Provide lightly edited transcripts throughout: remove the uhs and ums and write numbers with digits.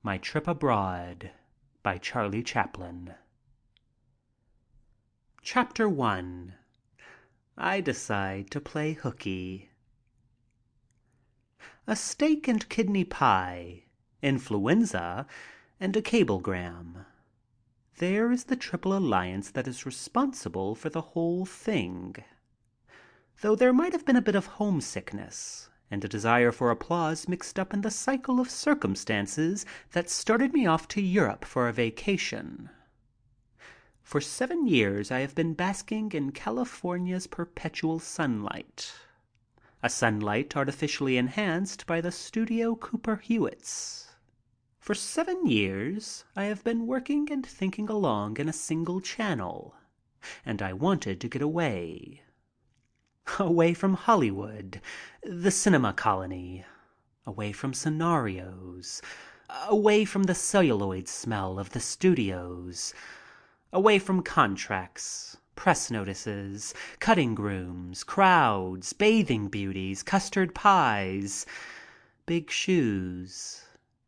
My Trip Abroad by Charlie Chaplin. Chapter 1. I Decide to Play Hookey. A steak and kidney pie, influenza, and a cablegram. There is the triple alliance that is responsible for the whole thing. Though there might have been a bit of homesickness and a desire for applause mixed up in the cycle of circumstances that started me off to Europe for a vacation. For 7 years I have been basking in California's perpetual sunlight, a sunlight artificially enhanced by the Studio Cooper Hewitts. For 7 years I have been working and thinking along in a single channel, and I wanted to get away. Away from Hollywood, the cinema colony, away from scenarios, away from the celluloid smell of the studios, away from contracts, press notices, cutting rooms, crowds, bathing beauties, custard pies, big shoes,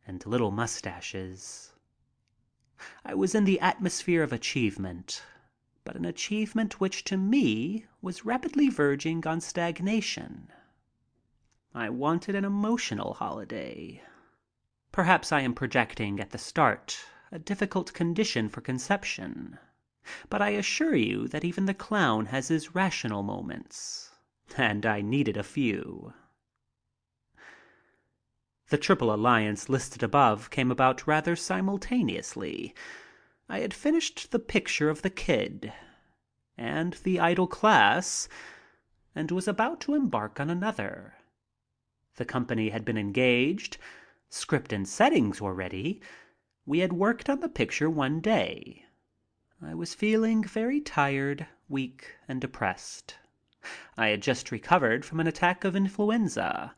and little mustaches. I was in the atmosphere of achievement, but an achievement which to me was rapidly verging on stagnation. I wanted an emotional holiday. Perhaps I am projecting at the start a difficult condition for conception, but I assure you that even the clown has his rational moments, and I needed a few. The triple alliance listed above came about rather simultaneously. I had finished the picture of the kid and the idle class and was about to embark on another. The company had been engaged, script and settings were ready. We had worked on the picture one day. I was feeling very tired, weak, and depressed. I had just recovered from an attack of influenza.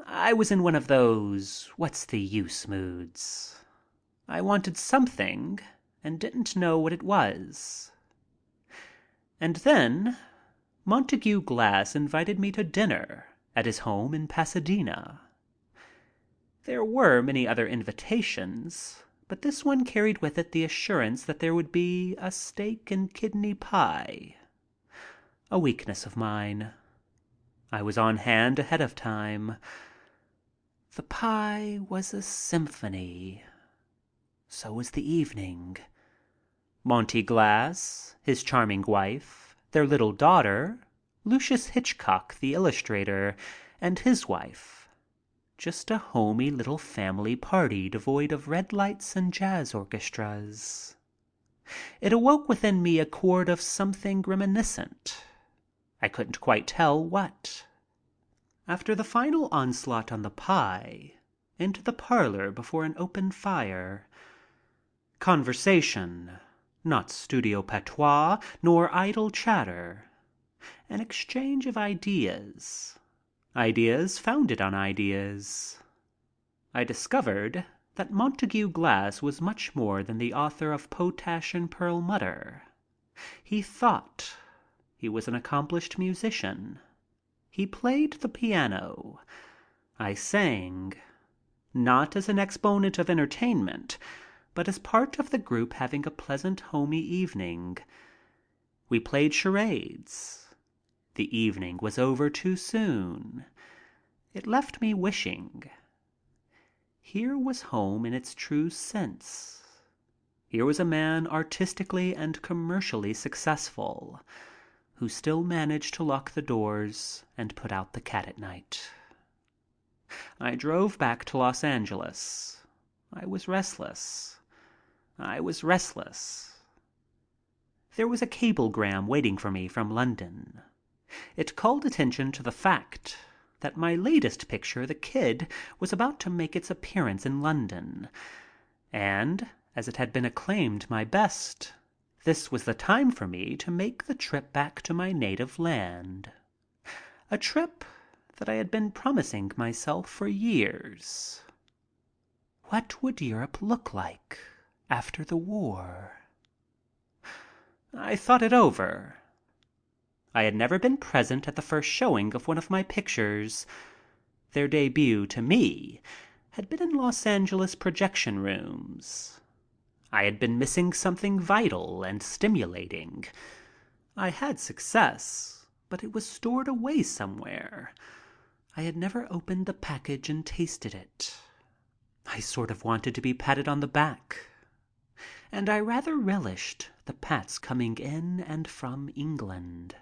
I was in one of those what's the use moods. I wanted something and didn't know what it was. And then Montague Glass invited me to dinner at his home in Pasadena. There were many other invitations, but this one carried with it the assurance that there would be a steak and kidney pie. A weakness of mine. I was on hand ahead of time. The pie was a symphony. So was the evening. Monty Glass, his charming wife, their little daughter, Lucius Hitchcock, the illustrator, and his wife. Just a homey little family party devoid of red lights and jazz orchestras. It awoke within me a chord of something reminiscent. I couldn't quite tell what. After the final onslaught on the pie, into the parlor before an open fire. Conversation, not studio patois nor idle chatter. An exchange of ideas. Ideas founded on ideas. I discovered that Montague Glass was much more than the author of Potash and Perlmutter. He thought. He was an accomplished musician. He played the piano. I sang. Not as an exponent of entertainment, but as part of the group having a pleasant, homey evening. We played charades. The evening was over too soon. It left me wishing. Here was home in its true sense. Here was a man artistically and commercially successful, who still managed to lock the doors and put out the cat at night. I drove back to Los Angeles. I was restless. There was a cablegram waiting for me from London. It called attention to the fact that my latest picture, The Kid, was about to make its appearance in London, and as it had been acclaimed my best, this was the time for me to make the trip back to my native land. A trip that I had been promising myself for years. What would Europe look like after the war? I thought it over. I had never been present at the first showing of one of my pictures. Their debut, to me, had been in Los Angeles projection rooms. I had been missing something vital and stimulating. I had success, but it was stored away somewhere. I had never opened the package and tasted it. I sort of wanted to be patted on the back. And I rather relished the pats coming in and from England.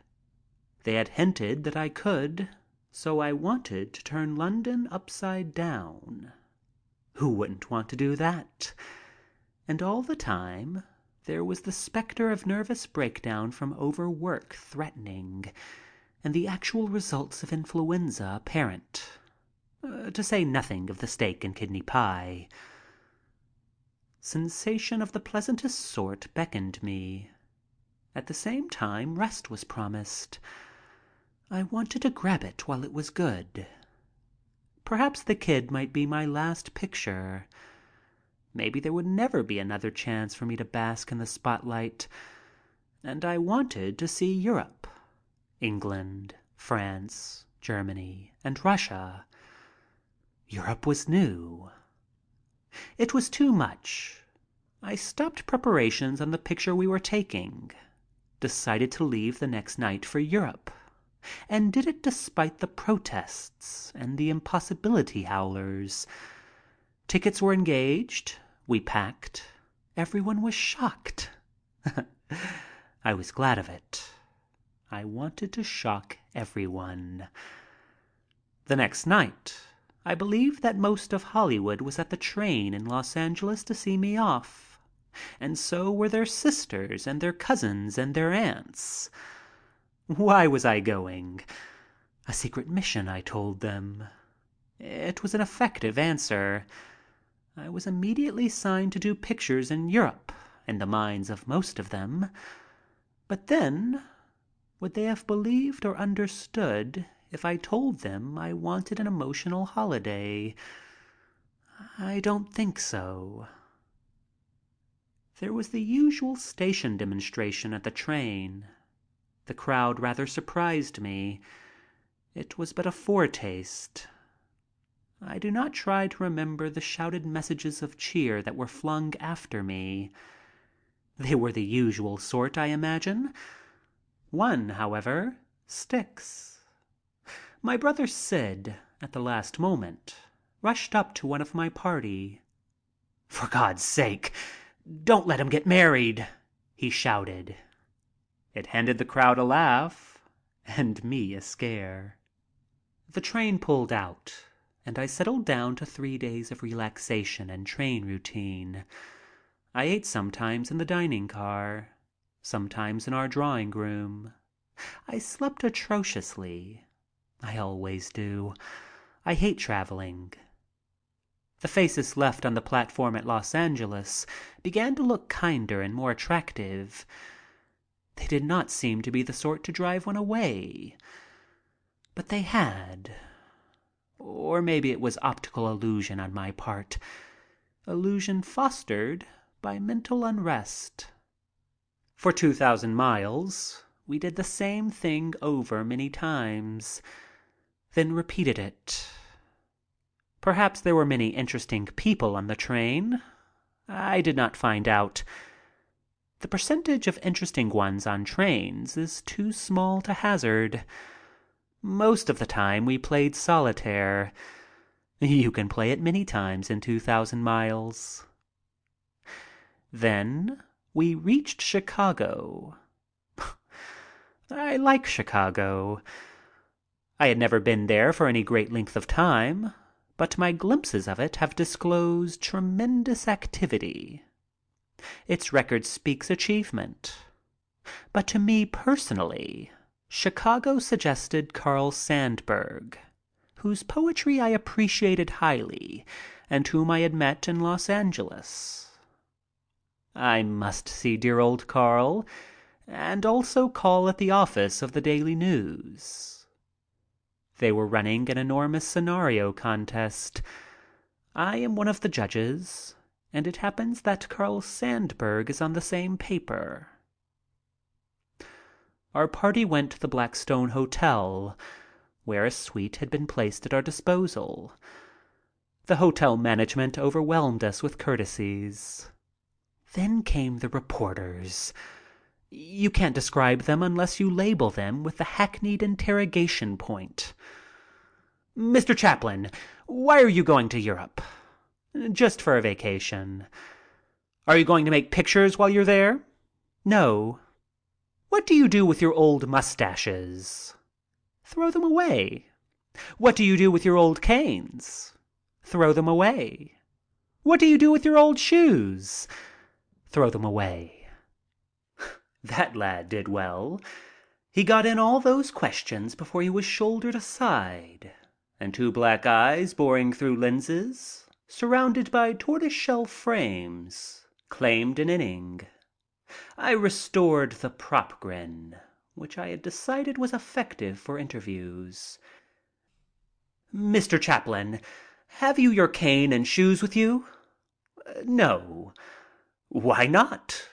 They had hinted that I could, so I wanted to turn London upside down. Who wouldn't want to do that? And all the time, there was the specter of nervous breakdown from overwork threatening, and the actual results of influenza apparent, to say nothing of the steak and kidney pie. Sensation of the pleasantest sort beckoned me. At the same time, rest was promised. I wanted to grab it while it was good. Perhaps the kid might be my last picture. Maybe there would never be another chance for me to bask in the spotlight. And I wanted to see Europe. England, France, Germany, and Russia. Europe was new. It was too much. I stopped preparations on the picture we were taking, decided to leave the next night for Europe, and did it despite the protests and the impossibility howlers. Tickets were engaged. We packed. Everyone was shocked. I was glad of it. I wanted to shock everyone. The next night, I believed that most of Hollywood was at the train in Los Angeles to see me off, and so were their sisters and their cousins and their aunts. Why was I going? A secret mission, I told them. It was an effective answer. I was immediately signed to do pictures in Europe, in the minds of most of them. But then, would they have believed or understood if I told them I wanted an emotional holiday? I don't think so. There was the usual station demonstration at the train. The crowd rather surprised me. It was but a foretaste. I do not try to remember the shouted messages of cheer that were flung after me. They were the usual sort, I imagine. One, however, sticks. My brother Sid, at the last moment, rushed up to one of my party. "For God's sake, don't let him get married," he shouted. It handed the crowd a laugh and me a scare. The train pulled out, and I settled down to 3 days of relaxation and train routine. I ate sometimes in the dining car, sometimes in our drawing room. I slept atrociously. I always do. I hate traveling. The faces left on the platform at Los Angeles began to look kinder and more attractive. They did not seem to be the sort to drive one away. But they had. Or maybe it was optical illusion on my part. Illusion fostered by mental unrest. For 2,000 miles, we did the same thing over many times, then repeated it. Perhaps there were many interesting people on the train. I did not find out. The percentage of interesting ones on trains is too small to hazard. Most of the time we played solitaire. You can play it many times in 2,000 miles. Then we reached Chicago. I like Chicago. I had never been there for any great length of time, but my glimpses of it have disclosed tremendous activity. Its record speaks achievement. But to me personally, Chicago suggested Carl Sandburg, whose poetry I appreciated highly and whom I had met in Los Angeles. I must see dear old Carl, and also call at the office of the Daily News. They were running an enormous scenario contest. I am one of the judges, and it happens that Carl Sandburg is on the same paper. Our party went to the Blackstone Hotel, where a suite had been placed at our disposal. The hotel management overwhelmed us with courtesies. Then came the reporters. You can't describe them unless you label them with the hackneyed interrogation point. Mr. Chaplin, why are you going to Europe? Just for a vacation. Are you going to make pictures while you're there? No. What do you do with your old mustaches? Throw them away. What do you do with your old canes? Throw them away. What do you do with your old shoes? Throw them away. That lad did well. He got in all those questions before he was shouldered aside, and two black eyes boring through lenses, surrounded by tortoise-shell frames, claimed an inning. I restored the prop grin, which I had decided was effective for interviews. Mr. Chaplin, have you your cane and shoes with you? No. Why not?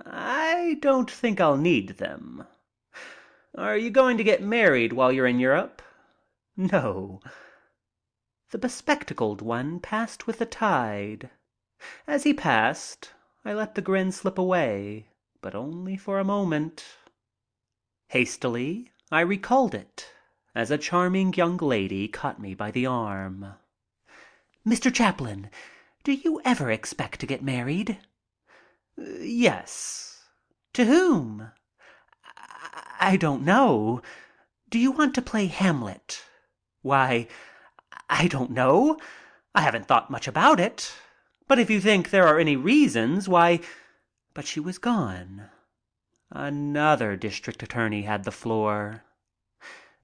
I don't think I'll need them. Are you going to get married while you're in Europe? No. The bespectacled one passed with the tide. As he passed, I let the grin slip away, but only for a moment. Hastily, I recalled it as a charming young lady caught me by the arm. Mr. Chaplin, do you ever expect to get married? Yes. To whom? I don't know. Do you want to play Hamlet? Why, I don't know. I haven't thought much about it. But if you think there are any reasons why... But she was gone. Another district attorney had the floor.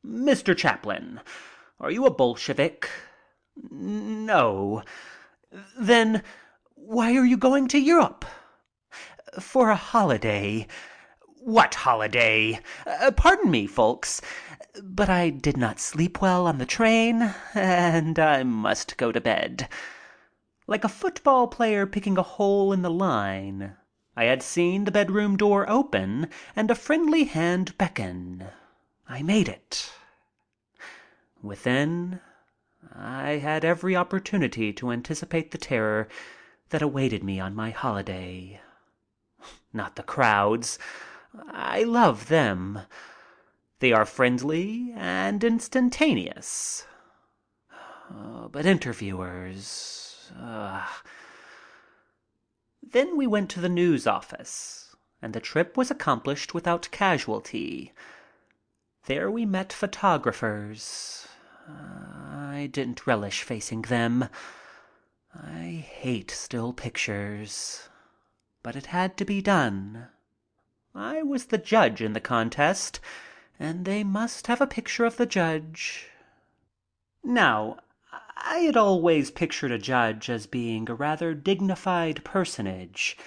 Mr. Chaplin, are you a Bolshevik? No. Then why are you going to Europe? For a holiday. What holiday? Pardon me, folks, but I did not sleep well on the train, and I must go to bed. Like a football player picking a hole in the line, I had seen the bedroom door open and a friendly hand beckon. I made it. Within, I had every opportunity to anticipate the terror that awaited me on my holiday. Not the crowds. I love them. They are friendly and instantaneous. But interviewers... Then we went to the news office, and the trip was accomplished without casualty. There we met photographers. I didn't relish facing them. I hate still pictures. But it had to be done. I was the judge in the contest, and they must have a picture of the judge. Now, I had always pictured a judge as being a rather dignified personage,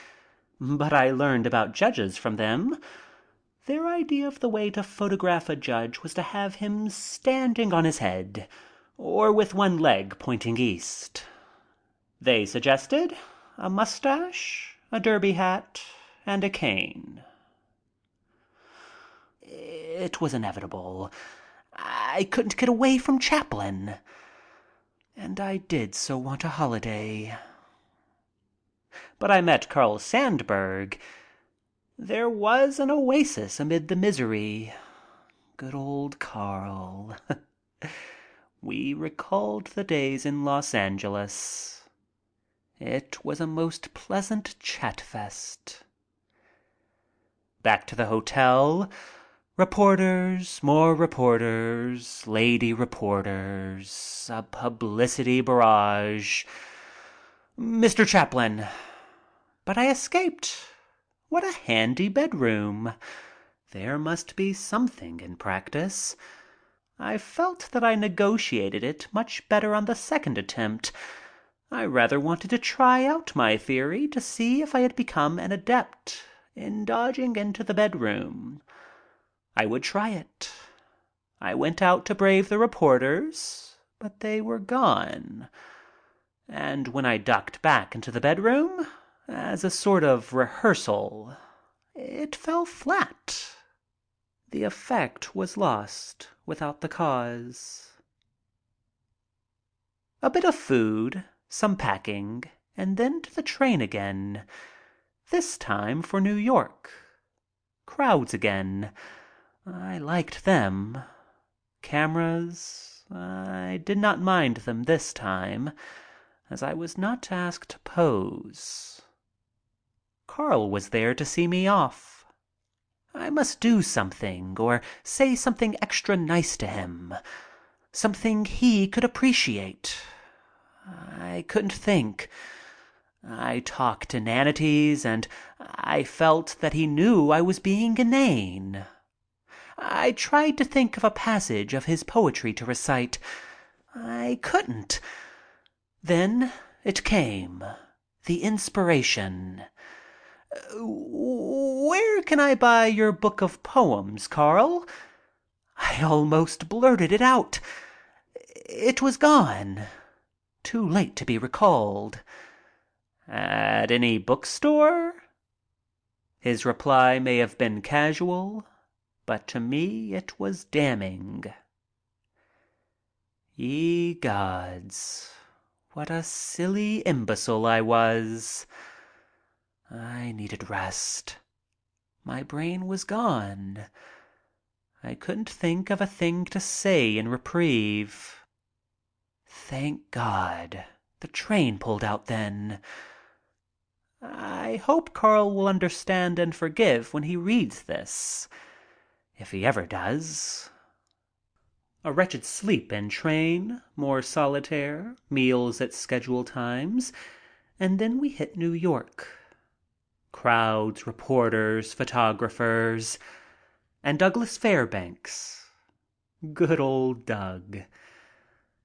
but I learned about judges from them. Their idea of the way to photograph a judge was to have him standing on his head, or with one leg pointing east. They suggested a mustache, a derby hat, and a cane. It was inevitable. I couldn't get away from Chaplin. And I did so want a holiday. But I met Carl Sandburg. There was an oasis amid the misery. Good old Carl. We recalled the days in Los Angeles. It was a most pleasant chat-fest. Back to the hotel. Reporters, more reporters, lady reporters, a publicity barrage. Mr. Chaplin. But I escaped. What a handy bedroom. There must be something in practice. I felt that I negotiated it much better on the second attempt. I rather wanted to try out my theory to see if I had become an adept in dodging into the bedroom. I would try it. I went out to brave the reporters, but they were gone. And when I ducked back into the bedroom, as a sort of rehearsal, it fell flat. The effect was lost without the cause. A bit of food, some packing, and then to the train again. This time for New York. Crowds again. I liked them. Cameras, I did not mind them this time, as I was not asked to pose. Carl was there to see me off. I must do something or say something extra nice to him. Something he could appreciate. I couldn't think. I talked inanities and I felt that he knew I was being inane. I tried to think of a passage of his poetry to recite. I couldn't. Then it came. The inspiration. "Where can I buy your book of poems, Carl?" I almost blurted it out. It was gone. Too late to be recalled. "At any bookstore?" His reply may have been casual, but to me it was damning. Ye gods, what a silly imbecile I was. I needed rest. My brain was gone. I couldn't think of a thing to say in reprieve. Thank God, the train pulled out then. I hope Carl will understand and forgive when he reads this, if he ever does. A wretched sleep in train, more solitaire, meals at scheduled times, and then we hit New York. Crowds, reporters, photographers, and Douglas Fairbanks. Good old Doug.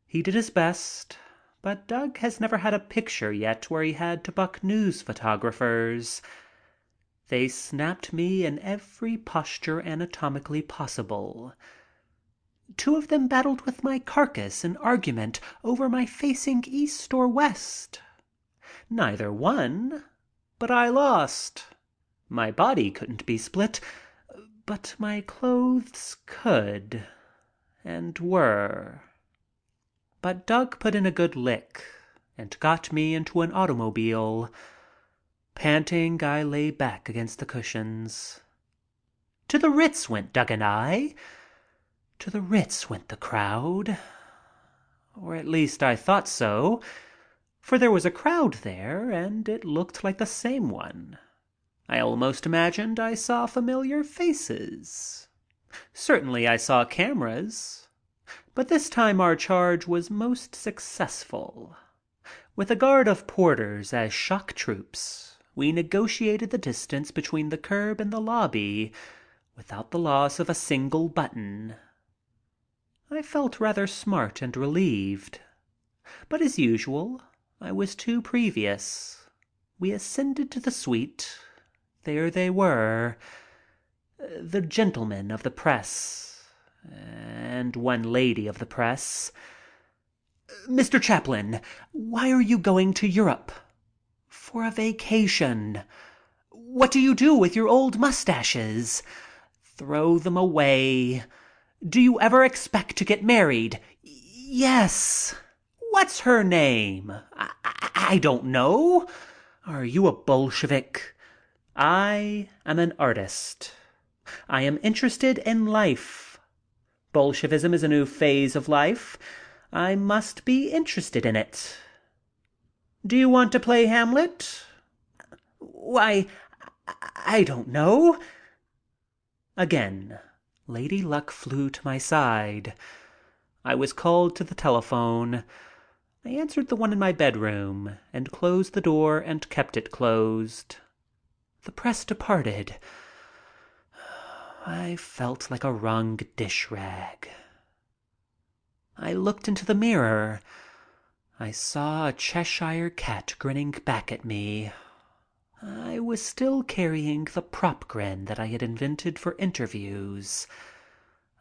He did his best, but Doug has never had a picture yet where he had to buck news photographers. They snapped me in every posture anatomically possible. 2 of them battled with my carcass in argument over my facing east or west. Neither won, but I lost. My body couldn't be split, but my clothes could, and were. But Doug put in a good lick and got me into an automobile. Panting, I lay back against the cushions. To the Ritz went Doug and I. To the Ritz went the crowd. Or at least I thought so, for there was a crowd there and it looked like the same one. I almost imagined I saw familiar faces. Certainly I saw cameras, but this time our charge was most successful. With a guard of porters as shock troops, we negotiated the distance between the curb and the lobby without the loss of a single button. I felt rather smart and relieved. But as usual, I was too previous. We ascended to the suite. There they were. The gentlemen of the press. And one lady of the press. "Mr. Chaplin, why are you going to Europe?" "For a vacation." "What do you do with your old mustaches?" "Throw them away." "Do you ever expect to get married?" "Yes." "What's her name?" I don't know." "Are you a Bolshevik?" "I am an artist. I am interested in life. Bolshevism is a new phase of life. I must be interested in it." "Do you want to play Hamlet?" "Why, I don't know." Again, Lady Luck flew to my side. I was called to the telephone. I answered the one in my bedroom and closed the door and kept it closed. The press departed. I felt like a wrung dish rag. I looked into the mirror. I saw a Cheshire cat grinning back at me. I was still carrying the prop grin that I had invented for interviews.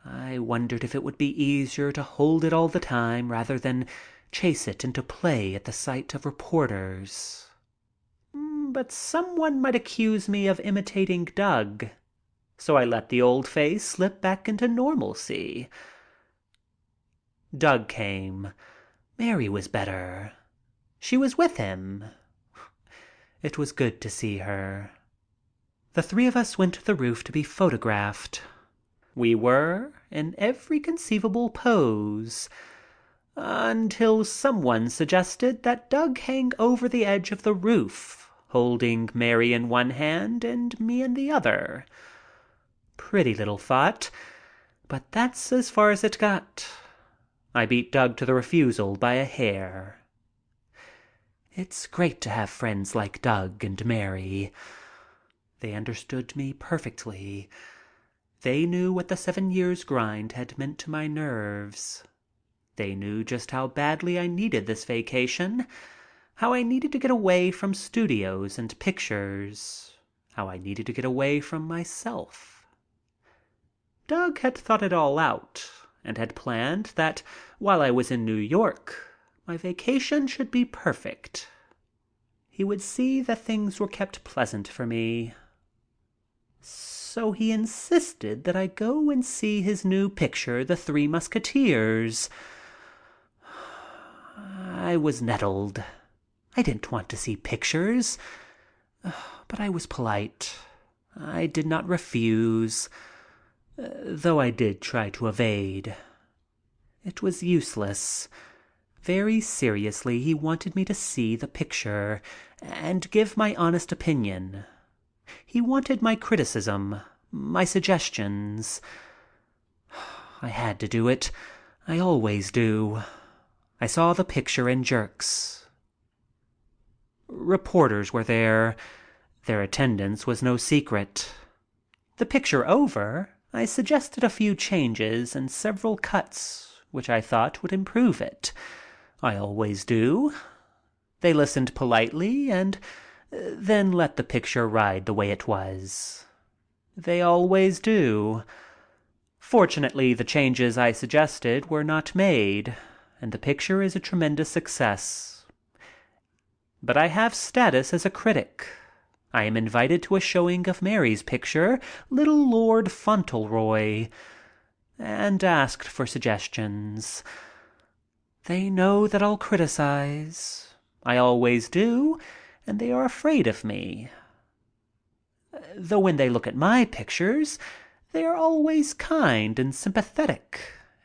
I wondered if it would be easier to hold it all the time rather than chase it into play at the sight of reporters. But someone might accuse me of imitating Doug, so I let the old face slip back into normalcy. Doug came. Mary was better. She was with him. It was good to see her. The three of us went to the roof to be photographed. We were in every conceivable pose until someone suggested that Doug hang over the edge of the roof, holding Mary in one hand and me in the other. Pretty little thought, but that's as far as it got. I beat Doug to the refusal by a hair. It's great to have friends like Doug and Mary. They understood me perfectly. They knew what the 7 years' grind had meant to my nerves. They knew just how badly I needed this vacation, how I needed to get away from studios and pictures, how I needed to get away from myself. Doug had thought it all out and had planned that while I was in New York, my vacation should be perfect. He would see that things were kept pleasant for me. So he insisted that I go and see his new picture, The Three Musketeers. I was nettled. I didn't want to see pictures, but I was polite. I did not refuse, though I did try to evade. It was useless. Very seriously, he wanted me to see the picture and give my honest opinion. He wanted my criticism, my suggestions. I had to do it. I always do. I saw the picture in jerks. Reporters were there. Their attendance was no secret. The picture over, I suggested a few changes and several cuts which I thought would improve it. I always do. They listened politely and then let the picture ride the way it was. They always do. Fortunately, the changes I suggested were not made, and the picture is a tremendous success. But I have status as a critic. I am invited to a showing of Mary's picture, Little Lord Fauntleroy, and asked for suggestions. They know that I'll criticize. I always do, and they are afraid of me. Though when they look at my pictures, they are always kind and sympathetic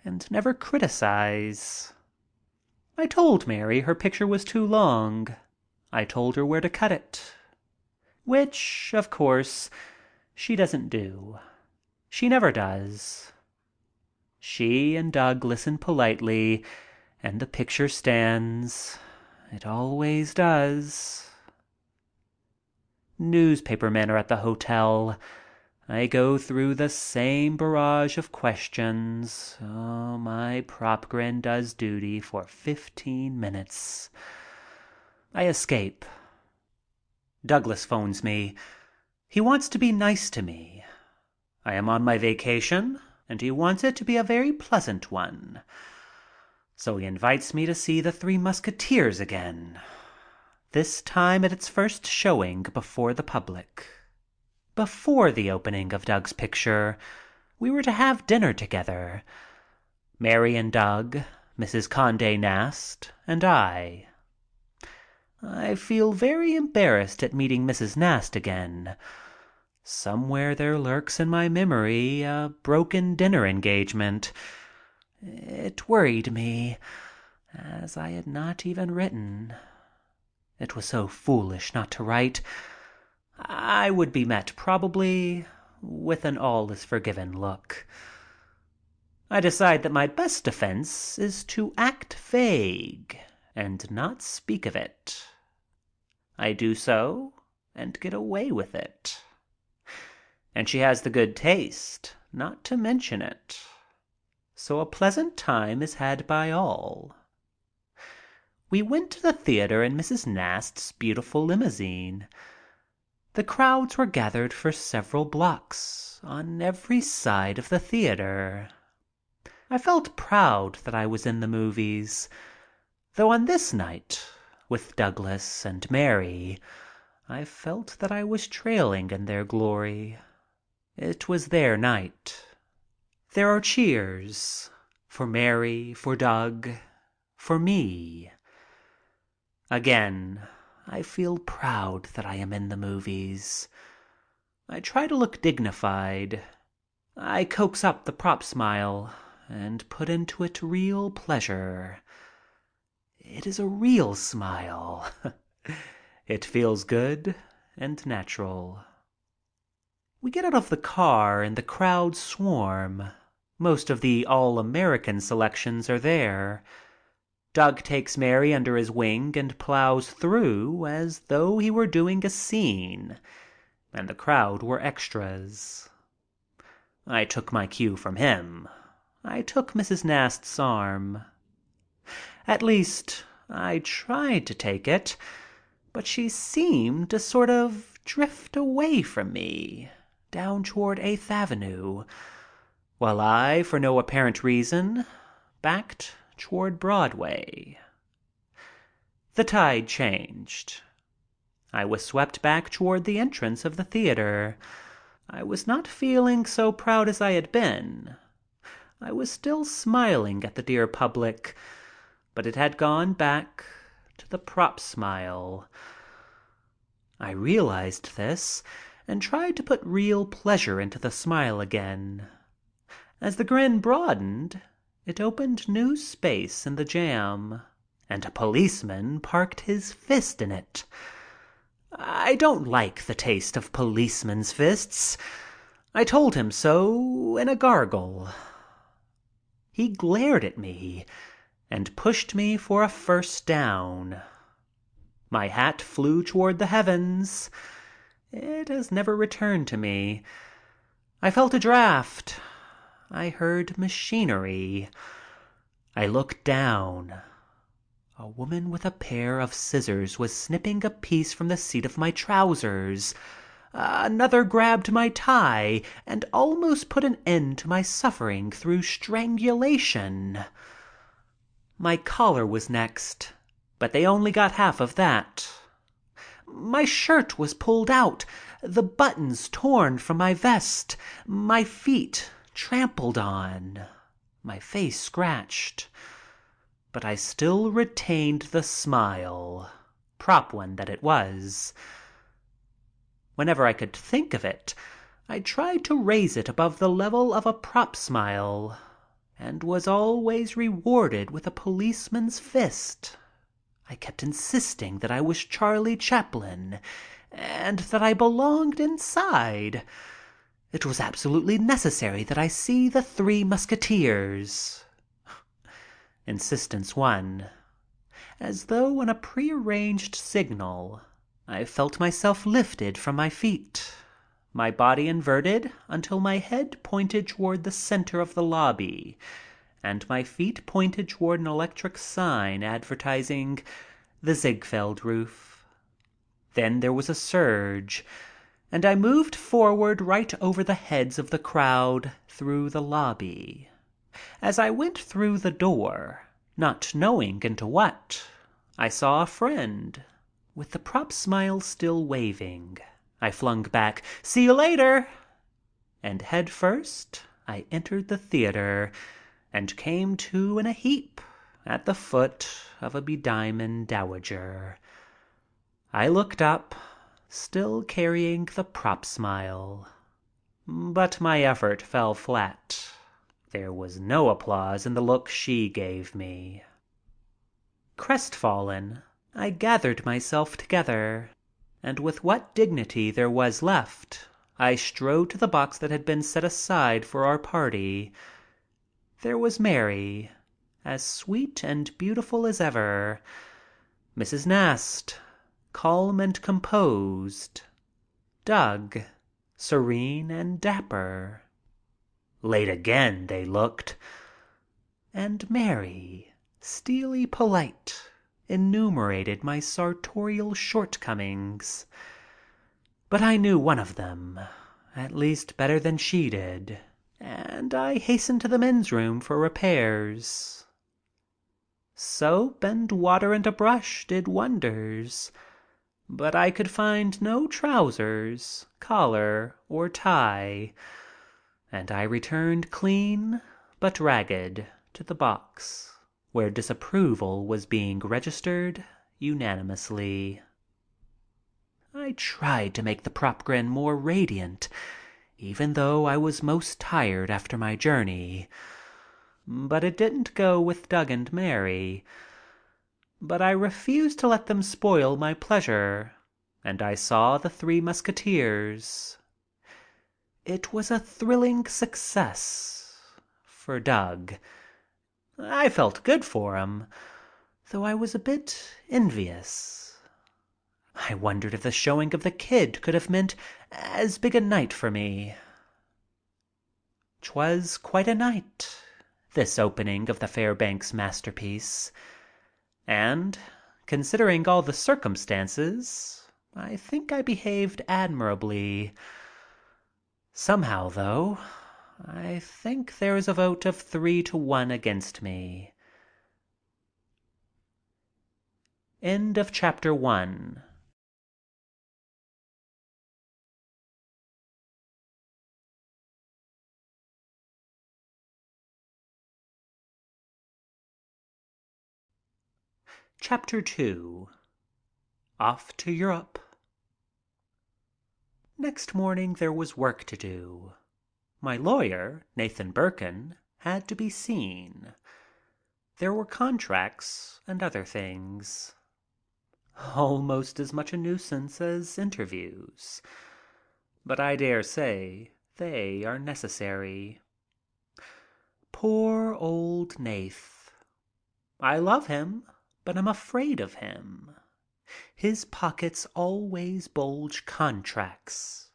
and never criticize. I told Mary her picture was too long. I told her where to cut it, which, of course, she doesn't do. She never does. She and Doug listen politely, and the picture stands. It always does. Newspaper men are at the hotel. I go through the same barrage of questions. Oh, my prop grin does duty for 15 minutes. I escape. Douglas phones me. He wants to be nice to me. I am on my vacation, and he wants it to be a very pleasant one. So he invites me to see The Three Musketeers again, this time at its first showing before the public. Before the opening of Doug's picture, we were to have dinner together. Mary and Doug, Mrs. Condé Nast, and I. I feel very embarrassed at meeting Mrs. Nast again. Somewhere there lurks in my memory a broken dinner engagement. It worried me, as I had not even written. It was so foolish not to write. I would be met, probably, with an all-is-forgiven look. I decide that my best defense is to act vague and not speak of it. I do so and get away with it. And she has the good taste not to mention it. So a pleasant time is had by all. We went to the theater in Mrs. Nast's beautiful limousine. The crowds were gathered for several blocks on every side of the theater. I felt proud that I was in the movies, though on this night, with Douglas and Mary, I felt that I was trailing in their glory. It was their night. There are cheers for Mary, for Doug, for me. Again, I feel proud that I am in the movies. I try to look dignified. I coax up the prop smile and put into it real pleasure. It is a real smile. It feels good and natural. We get out of the car and the crowds swarm. Most of the all-American selections are there. Doug takes Mary under his wing and plows through as though he were doing a scene, and the crowd were extras. I took my cue from him. I took Mrs. Nast's arm. At least, I tried to take it, but she seemed to sort of drift away from me, down toward 8th Avenue, while I, for no apparent reason, backed toward Broadway. The tide changed. I was swept back toward the entrance of the theater. I was not feeling so proud as I had been. I was still smiling at the dear public, but it had gone back to the prop smile. I realized this and tried to put real pleasure into the smile again. As the grin broadened, it opened new space in the jam, and a policeman parked his fist in it. I don't like the taste of policemen's fists. I told him so in a gargle. He glared at me and pushed me for a first down. My hat flew toward the heavens. It has never returned to me. I felt a draft. I heard machinery. I looked down. A woman with a pair of scissors was snipping a piece from the seat of my trousers. Another grabbed my tie and almost put an end to my suffering through strangulation. My collar was next, but they only got half of that. My shirt was pulled out, the buttons torn from my vest, my feet trampled on, my face scratched. But I still retained the smile, prop one that it was. Whenever I could think of it, I tried to raise it above the level of a prop smile, and was always rewarded with a policeman's fist. I kept insisting that I was Charlie Chaplin and that I belonged inside. It was absolutely necessary that I see the Three Musketeers. Insistence won. As though on a prearranged signal, I felt myself lifted from my feet, my body inverted until my head pointed toward the center of the lobby and my feet pointed toward an electric sign advertising the Ziegfeld roof. Then there was a surge, and I moved forward right over the heads of the crowd through the lobby. As I went through the door, not knowing into what, I saw a friend, with the prop smile still waving. I flung back, "See you later!" And head first, I entered the theater and came to in a heap at the foot of a bediamonded dowager. I looked up, still carrying the prop smile, but my effort fell flat. There was no applause in the look she gave me. Crestfallen, I gathered myself together, and with what dignity there was left, I strode to the box that had been set aside for our party. There was Mary, as sweet and beautiful as ever. Mrs. Nast, calm and composed. Doug, serene and dapper. Late again, they looked. And Mary, steely polite, enumerated my sartorial shortcomings. But I knew one of them, at least better than she did, and I hastened to the men's room for repairs. Soap and water and a brush did wonders, but I could find no trousers, collar, or tie, and I returned clean but ragged to the box. where disapproval was being registered unanimously. I tried to make the prop grin more radiant, even though I was most tired after my journey. But it didn't go with Doug and Mary. But I refused to let them spoil my pleasure, and I saw The Three Musketeers. It was a thrilling success for Doug. I felt good for him, though I was a bit envious. I wondered if the showing of The Kid could have meant as big a night for me. 'Twas quite a night, this opening of the Fairbanks masterpiece. And, considering all the circumstances, I think I behaved admirably. Somehow, though, I think there is a vote of 3-1 against me. End of chapter 1. Chapter 2. Off to Europe. Next morning there was work to do. My lawyer, Nathan Birkin, had to be seen. There were contracts and other things. Almost as much a nuisance as interviews. But I dare say they are necessary. Poor old Nath. I love him, but I'm afraid of him. His pockets always bulge contracts.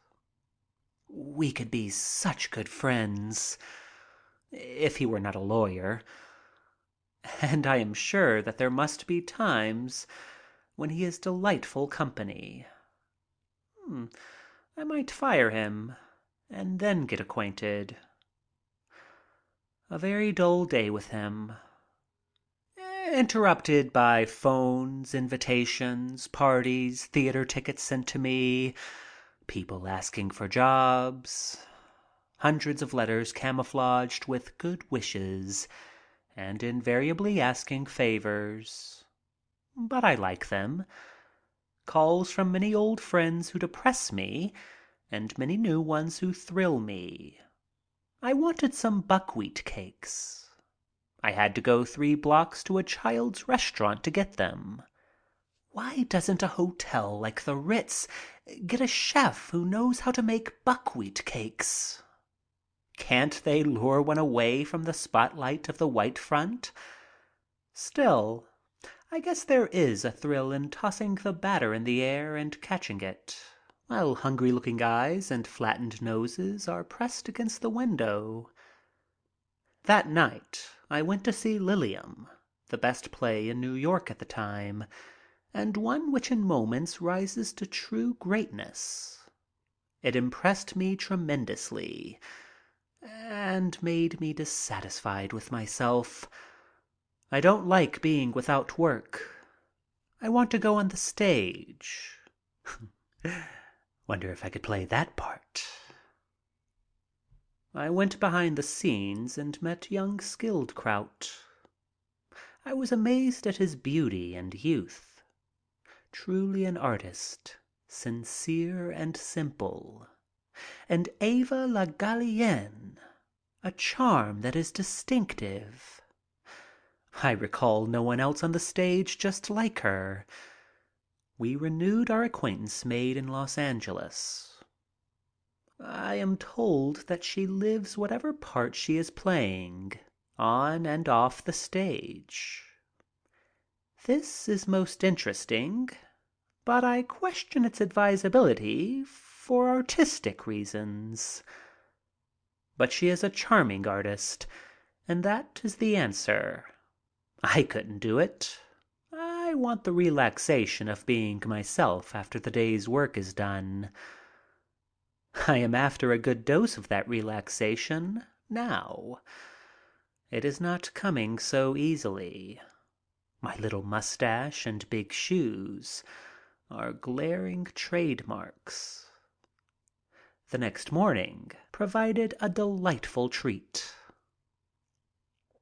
We could be such good friends if he were not a lawyer. And I am sure that there must be times when he is delightful company. I might fire him and then get acquainted. A very dull day with him. Interrupted by phones, invitations, parties, theater tickets sent to me, people asking for jobs, hundreds of letters camouflaged with good wishes and invariably asking favors. But I like them. Calls from many old friends who depress me and many new ones who thrill me. I wanted some buckwheat cakes. I had to go 3 blocks to a child's restaurant to get them. Why doesn't a hotel like the Ritz get a chef who knows how to make buckwheat cakes? Can't they lure one away from the spotlight of the white front? Still, I guess there is a thrill in tossing the batter in the air and catching it, while hungry-looking eyes and flattened noses are pressed against the window. That night I went to see Lilium, the best play in New York at the time, and one which in moments rises to true greatness. It impressed me tremendously and made me dissatisfied with myself. I don't like being without work. I want to go on the stage. Wonder if I could play that part. I went behind the scenes and met young Skildkraut. I was amazed at his beauty and youth. Truly an artist, sincere and simple. And Eva La Gallienne, a charm that is distinctive. I recall no one else on the stage just like her. We renewed our acquaintance made in Los Angeles. I am told that she lives whatever part she is playing, on and off the stage. This is most interesting, but I question its advisability for artistic reasons. But she is a charming artist, and that is the answer. I couldn't do it. I want the relaxation of being myself after the day's work is done. I am after a good dose of that relaxation now. It is not coming so easily. My little mustache and big shoes are glaring trademarks. The next morning provided a delightful treat.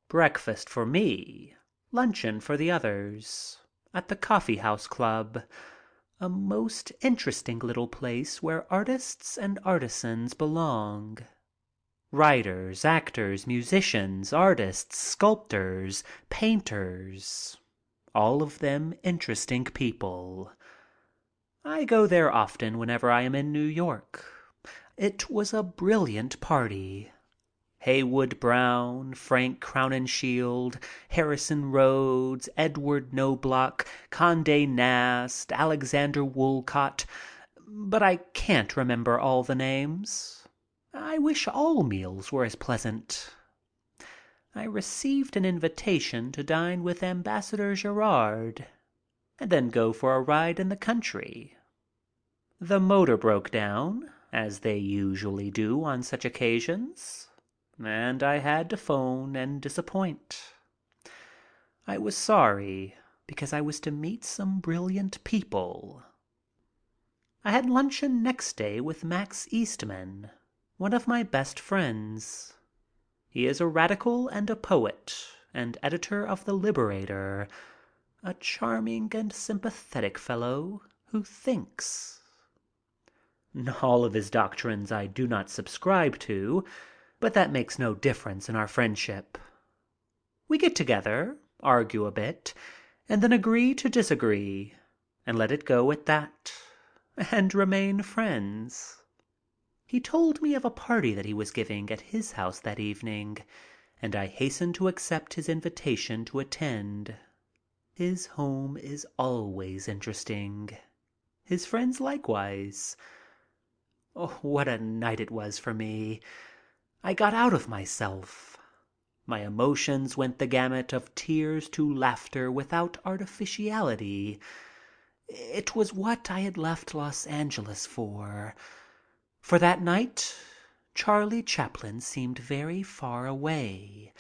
Breakfast for me luncheon for the others at the Coffee House Club, a most interesting little place where artists and artisans belong. Writers, actors, musicians, artists, sculptors, painters, all of them interesting people. I go there often whenever I am in New York. It was a brilliant party. Heywood Brown, Frank Crowninshield, Harrison Rhodes, Edward Knobloch, Condé Nast, Alexander Woolcott, but I can't remember all the names. I wish all meals were as pleasant. I received an invitation to dine with Ambassador Gerard and then go for a ride in the country. The motor broke down, as they usually do on such occasions, and I had to phone and disappoint. I was sorry because I was to meet some brilliant people. I had luncheon next day with Max Eastman, one of my best friends. He is a radical and a poet and editor of The Liberator, a charming and sympathetic fellow who thinks. All of his doctrines I do not subscribe to, but that makes no difference in our friendship. We get together, argue a bit, and then agree to disagree, and let it go at that, and remain friends. He told me of a party that he was giving at his house that evening, and I hastened to accept his invitation to attend. His home is always interesting. His friends likewise. Oh, what a night it was for me. I got out of myself. My emotions went the gamut of tears to laughter without artificiality. It was what I had left Los Angeles for. For that night, Charlie Chaplin seemed very far away,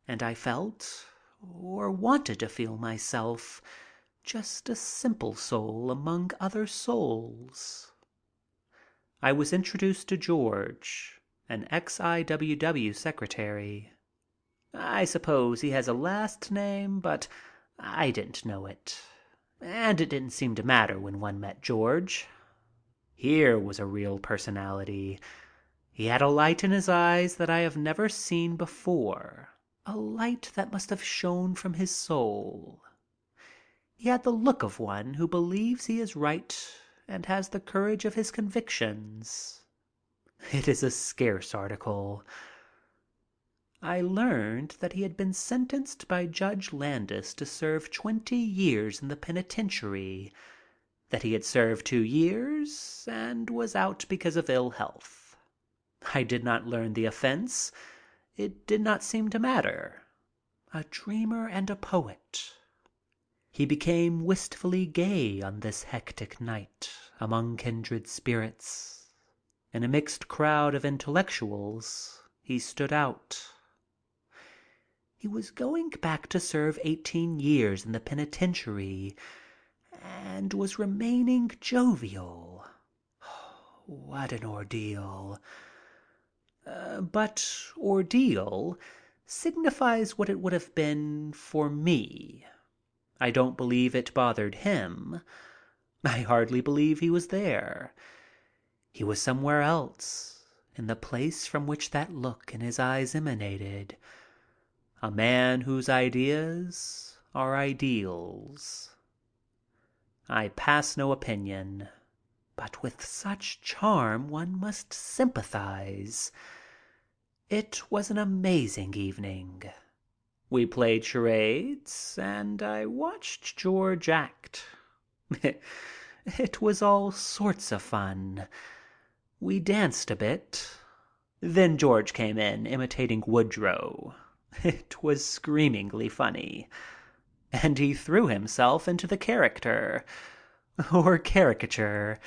and I felt, or wanted to feel myself, just a simple soul among other souls. I was introduced to George, an ex-IWW secretary. I suppose he has a last name, but I didn't know it. And it didn't seem to matter when one met George. Here was a real personality. He had a light in his eyes that I have never seen before, a light that must have shone from his soul. He had the look of one who believes he is right and has the courage of his convictions. It is a scarce article. I learned that he had been sentenced by Judge Landis to serve 20 years in the penitentiary, that he had served 2 years and was out because of ill health. I did not learn the offense. It did not seem to matter. A dreamer and a poet. He became wistfully gay on this hectic night among kindred spirits. In a mixed crowd of intellectuals, he stood out. He was going back to serve 18 years in the penitentiary and was remaining jovial. What an ordeal. But ordeal signifies what it would have been for me. I don't believe it bothered him. I hardly believe he was there. He was somewhere else, in the place from which that look in his eyes emanated. A man whose ideas are ideals. I pass no opinion, but with such charm one must sympathize. It was an amazing evening. We played charades, and I watched George act. It was all sorts of fun. We danced a bit. Then George came in, imitating Woodrow. It was screamingly funny. And he threw himself into the character, or caricature,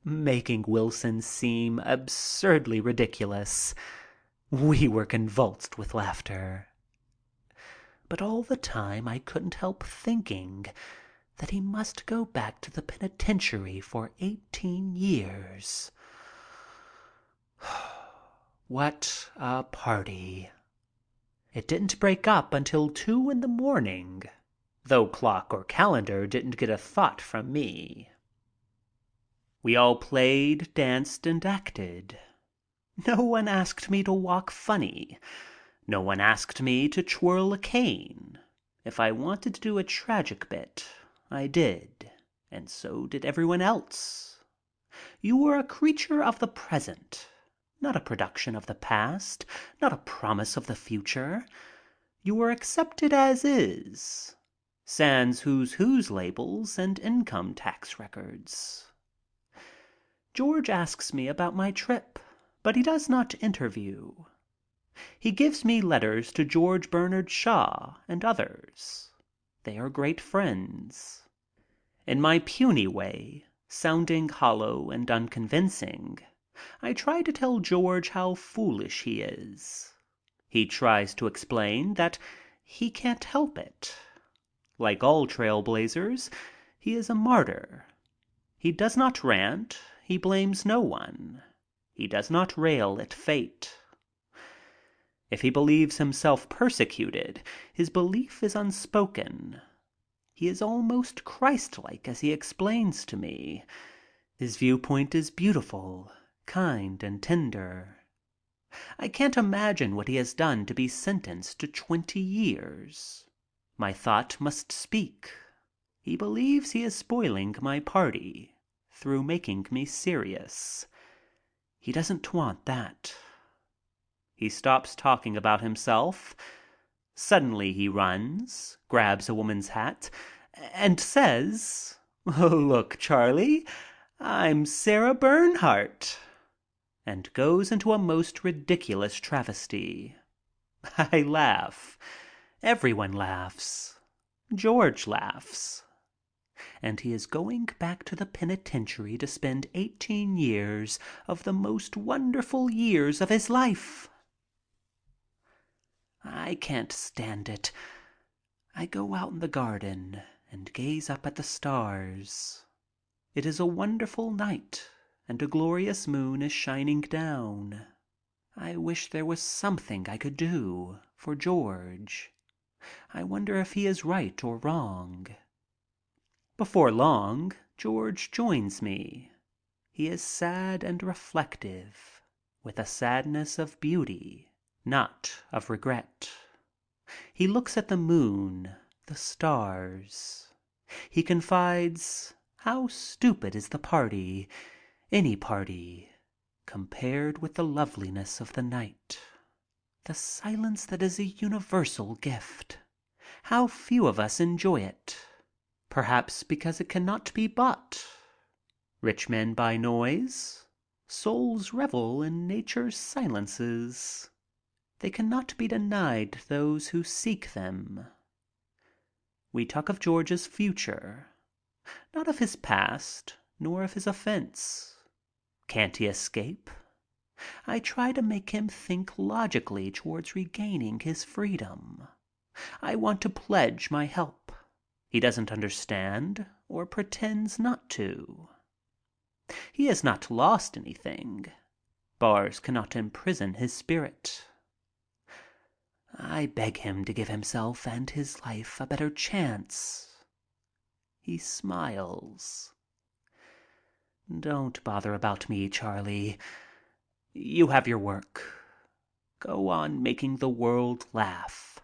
making Wilson seem absurdly ridiculous. We were convulsed with laughter. But all the time I couldn't help thinking that he must go back to the penitentiary for 18 years. What a party. It didn't break up until 2 in the morning, though clock or calendar didn't get a thought from me. We all played, danced, and acted. No one asked me to walk funny. No one asked me to twirl a cane. If I wanted to do a tragic bit, I did, and so did everyone else. You were a creature of the present, not a production of the past, not a promise of the future. You were accepted as is, sans who's who's labels and income tax records. George asks me about my trip, but he does not interview. He gives me letters to George Bernard Shaw and others. They are great friends. In my puny way, sounding hollow and unconvincing, I try to tell George how foolish he is. He tries to explain that he can't help it. Like all trailblazers, he is a martyr. He does not rant. He blames no one. He does not rail at fate. If he believes himself persecuted, his belief is unspoken. He is almost Christ-like as he explains to me. His viewpoint is beautiful, kind, and tender. I can't imagine what he has done to be sentenced to 20 years. My thought must speak. He believes he is spoiling my party through making me serious. He doesn't want that. He stops talking about himself. Suddenly he runs, grabs a woman's hat, and says, "Look, Charlie, I'm Sarah Bernhardt," and goes into a most ridiculous travesty. I laugh. Everyone laughs. George laughs. And he is going back to the penitentiary to spend 18 years of the most wonderful years of his life. I can't stand it. I go out in the garden and gaze up at the stars. It is a wonderful night and a glorious moon is shining down. I wish there was something I could do for George. I wonder if he is right or wrong. Before long, George joins me. He is sad and reflective, with a sadness of beauty, not of regret. He looks at the moon, the stars. He confides, "How stupid is the party, any party, compared with the loveliness of the night. The silence that is a universal gift. How few of us enjoy it. Perhaps because it cannot be bought. Rich men buy noise. Souls revel in nature's silences. They cannot be denied those who seek them." We talk of George's future, not of his past, nor of his offense. Can't he escape? I try to make him think logically towards regaining his freedom. I want to pledge my help. He doesn't understand or pretends not to. He has not lost anything. Bars cannot imprison his spirit. I beg him to give himself and his life a better chance. He smiles. "Don't bother about me, Charlie. You have your work. Go on making the world laugh.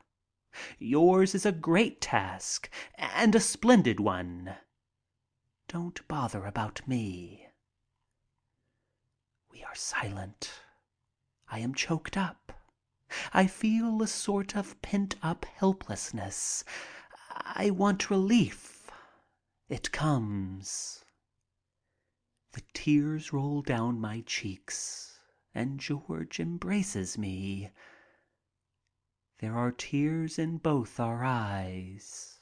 Yours is a great task and a splendid one. Don't bother about me." We are silent. I am choked up. I feel a sort of pent-up helplessness. I want relief. It comes. The tears roll down my cheeks, and George embraces me. There are tears in both our eyes.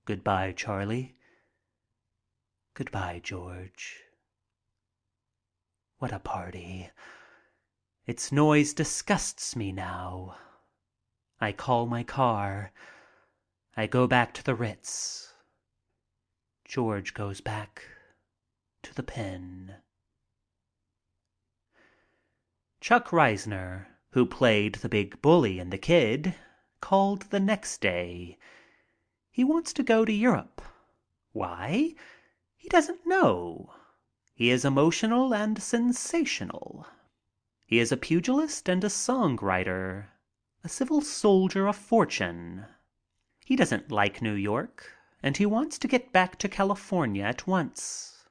Goodbye, Charlie. Goodbye, George. What a party. Its noise disgusts me now. I call my car. I go back to the Ritz. George goes back to the pen. Chuck Reisner, who played the big bully in The Kid, called the next day. He wants to go to Europe. Why? He doesn't know. He is emotional and sensational. He is a pugilist and a songwriter, a civil soldier of fortune. He doesn't like New York, and he wants to get back to California at once.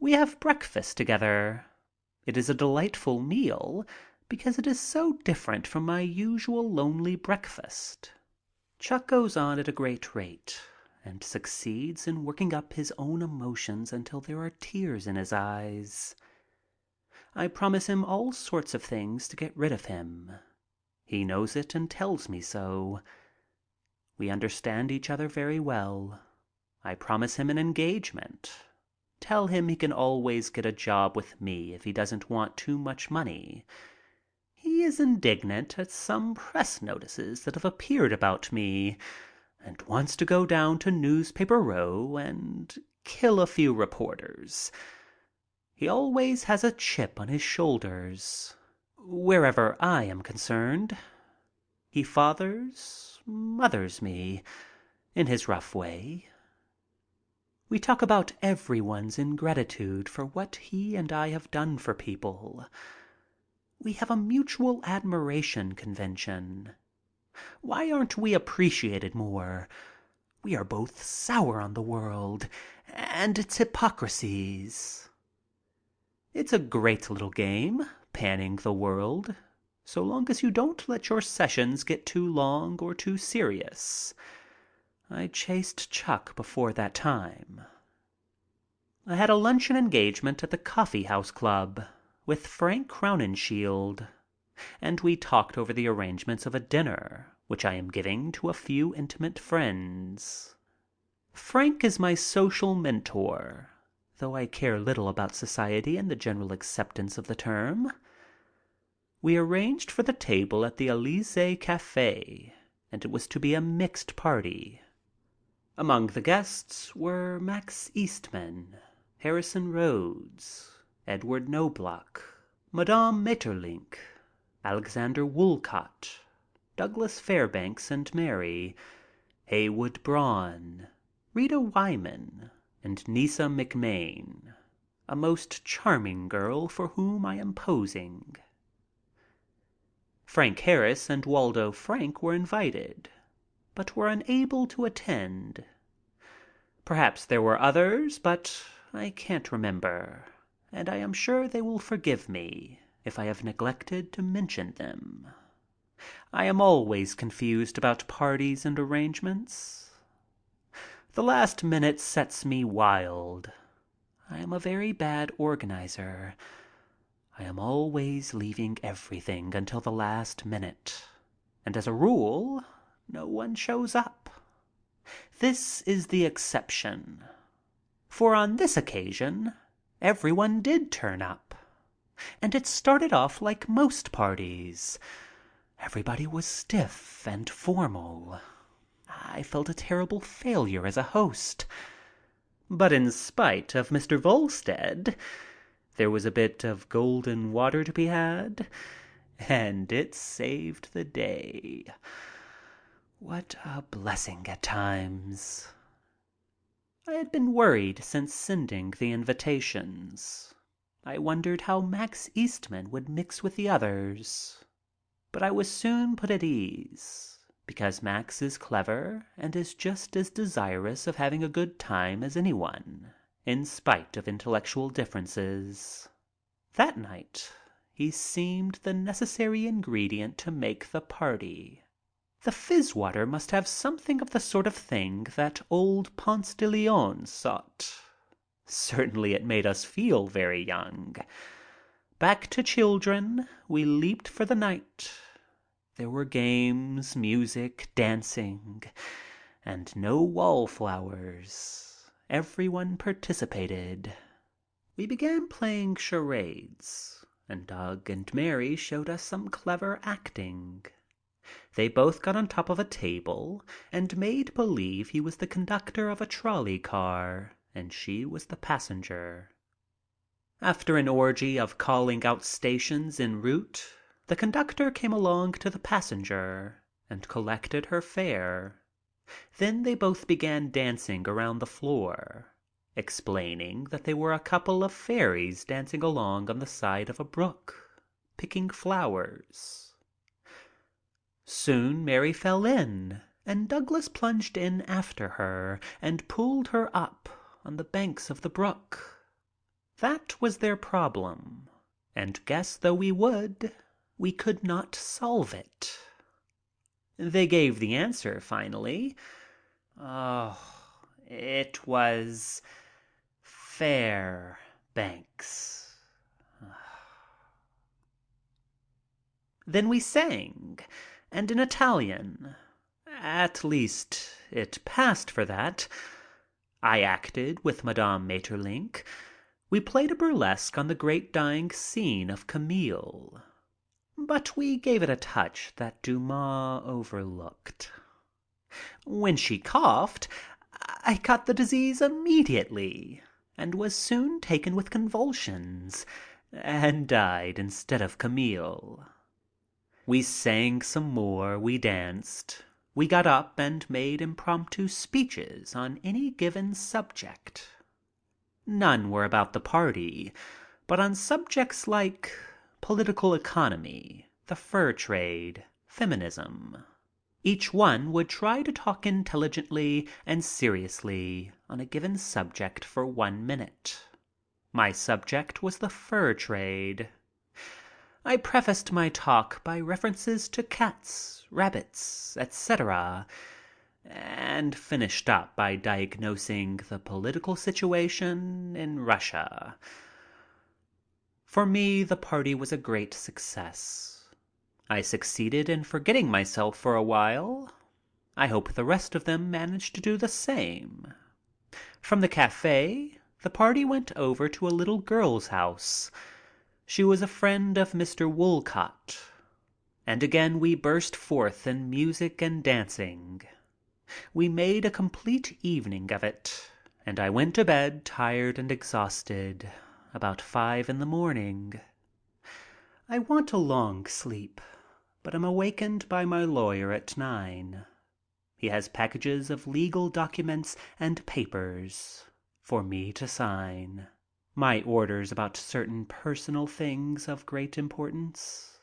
We have breakfast together. It is a delightful meal because it is so different from my usual lonely breakfast. Chuck goes on at a great rate and succeeds in working up his own emotions until there are tears in his eyes. I promise him all sorts of things to get rid of him. He knows it and tells me so. We understand each other very well. I promise him an engagement. Tell him he can always get a job with me if he doesn't want too much money. He is indignant at some press notices that have appeared about me and wants to go down to Newspaper Row and kill a few reporters. He always has a chip on his shoulders, wherever I am concerned. He mothers me in his rough way. We talk about everyone's ingratitude for what he and I have done for people. We have a mutual admiration convention. Why aren't we appreciated more? We are both sour on the world and its hypocrisies. It's a great little game, panning the world, so long as you don't let your sessions get too long or too serious. I chased Chuck before that time. I had a luncheon engagement at the Coffee House Club with Frank Crowninshield, and we talked over the arrangements of a dinner which I am giving to a few intimate friends. Frank is my social mentor, though I care little about society and the general acceptance of the term. We arranged for the table at the Elysee Cafe, and it was to be a mixed party. Among the guests were Max Eastman, Harrison Rhodes, Edward Knobloch, Madame Maeterlinck, Alexander Woolcott, Douglas Fairbanks and Mary, Heywood Braun, Rita Wyman, and Nisa McMain, a most charming girl for whom I am posing. Frank Harris and Waldo Frank were invited, but were unable to attend. Perhaps there were others, but I can't remember, and I am sure they will forgive me if I have neglected to mention them. I am always confused about parties and arrangements. The last minute sets me wild. I am a very bad organizer. I am always leaving everything until the last minute, and as a rule, no one shows up. This is the exception, for on this occasion, everyone did turn up, and it started off like most parties. Everybody was stiff and formal. I felt a terrible failure as a host. But in spite of Mr. Volstead, there was a bit of golden water to be had, and it saved the day. What a blessing at times. I had been worried since sending the invitations. I wondered how Max Eastman would mix with the others. But I was soon put at ease, because Max is clever and is just as desirous of having a good time as anyone, in spite of intellectual differences. That night, he seemed the necessary ingredient to make the party. The fizzwater must have something of the sort of thing that old Ponce de Leon sought. Certainly it made us feel very young. Back to children, we leaped for the night. There were games, music, dancing, and no wallflowers. Everyone participated. We began playing charades, and Doug and Mary showed us some clever acting. They both got on top of a table and made believe he was the conductor of a trolley car and she was the passenger. After an orgy of calling out stations en route, The conductor came along to the passenger and collected her fare. Then they both began dancing around the floor, explaining that they were a couple of fairies dancing along on the side of a brook, picking flowers. Soon Mary fell in, and Douglas plunged in after her and pulled her up on the banks of the brook. That was their problem, and guess though we would, we could not solve it. They gave the answer finally. Oh, it was Fairbanks. Then we sang, and in Italian. At least, it passed for that. I acted with Madame Maeterlinck. We played a burlesque on the great dying scene of Camille. But we gave it a touch that Dumas overlooked. When she coughed, I caught the disease immediately and was soon taken with convulsions and died instead of Camille. We sang some more, we danced. We got up and made impromptu speeches on any given subject. None were about the party, but on subjects like political economy, the fur trade, feminism. Each one would try to talk intelligently and seriously on a given subject for 1 minute. My subject was the fur trade. I prefaced my talk by references to cats, rabbits, etc., and finished up by diagnosing the political situation in Russia. For me, the party was a great success. I succeeded in forgetting myself for a while. I hope the rest of them managed to do the same. From the cafe, the party went over to a little girl's house. She was a friend of Mr. Woolcott. And again we burst forth in music and dancing. We made a complete evening of it, and I went to bed tired and exhausted about 5 a.m. I want a long sleep, but am awakened by my lawyer at 9. He has packages of legal documents and papers for me to sign. My orders about certain personal things of great importance.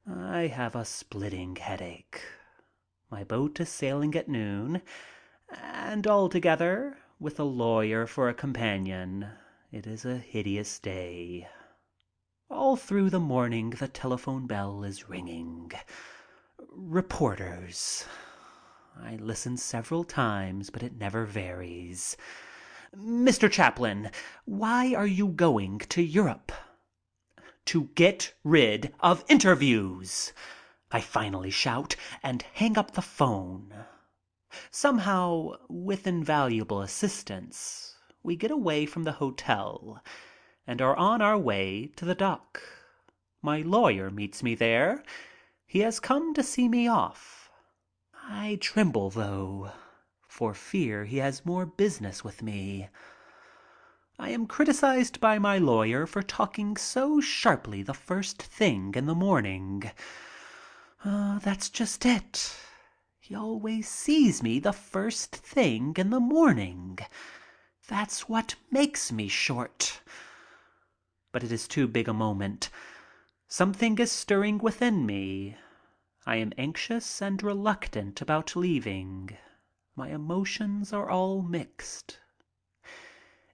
I have a splitting headache. My boat is sailing at noon, and altogether, with a lawyer for a companion, it is a hideous day. All through the morning the telephone bell is ringing. Reporters. I listen several times, but it never varies. Mr. Chaplin, why are you going to Europe? To get rid of interviews, I finally shout and hang up the phone. Somehow, with invaluable assistance, we get away from the hotel and are on our way to the dock. My lawyer meets me there. He has come to see me off. I tremble, though, for fear he has more business with me. I am criticized by my lawyer for talking so sharply the first thing in the morning. That's just it. He always sees me the first thing in the morning. That's what makes me short. But it is too big a moment. Something is stirring within me. I am anxious and reluctant about leaving. My emotions are all mixed.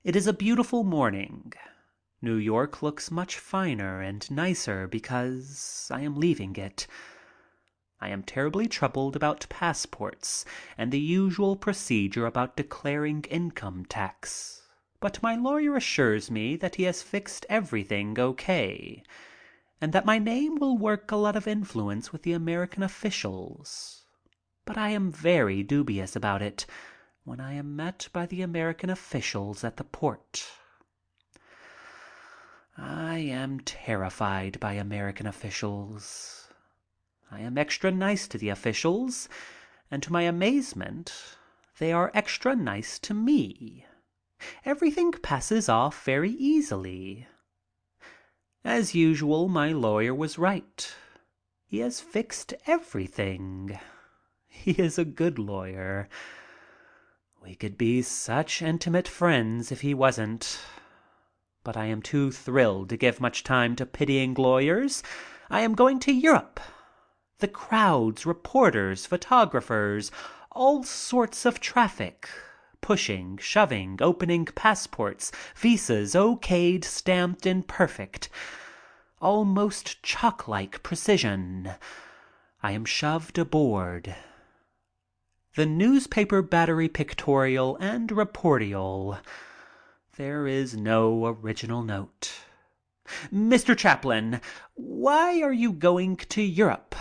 It is a beautiful morning. New York looks much finer and nicer because I am leaving it. I am terribly troubled about passports and the usual procedure about declaring income tax, but my lawyer assures me that he has fixed everything okay and that my name will work a lot of influence with the American officials. But I am very dubious about it when I am met by the American officials at the port. I am terrified by American officials. I am extra nice to the officials, and to my amazement, they are extra nice to me. Everything passes off very easily. As usual, my lawyer was right. He has fixed everything. He is a good lawyer. We could be such intimate friends if he wasn't. But I am too thrilled to give much time to pitying lawyers. I am going to Europe. The crowds, reporters, photographers, all sorts of traffic. Pushing, shoving, opening passports, visas okayed, stamped in perfect. Almost chalk-like precision. I am shoved aboard. The newspaper battery pictorial and reportorial. There is no original note. Mr. Chaplin, why are you going to Europe?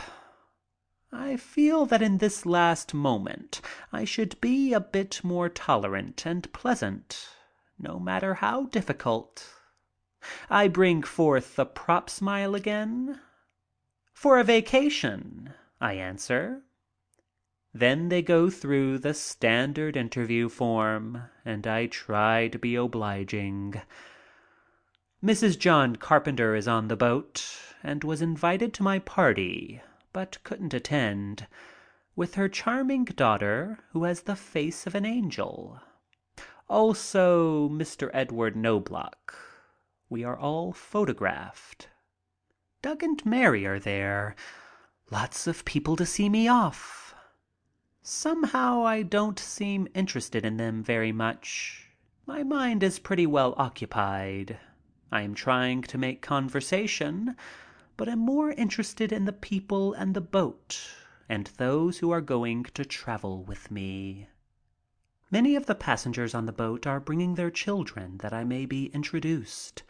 I feel that in this last moment I should be a bit more tolerant and pleasant, no matter how difficult. I bring forth the prop smile again. For a vacation, I answer. Then they go through the standard interview form, and I try to be obliging. Mrs. John Carpenter is on the boat and was invited to my party, but couldn't attend, with her charming daughter, who has the face of an angel. Also Mr. Edward Knobloch. We are all photographed. Doug and Mary are there. Lots of people to see me off. Somehow I don't seem interested in them very much. My mind is pretty well occupied. I am trying to make conversation, but am more interested in the people and the boat and those who are going to travel with me. Many of the passengers on the boat are bringing their children that I may be introduced.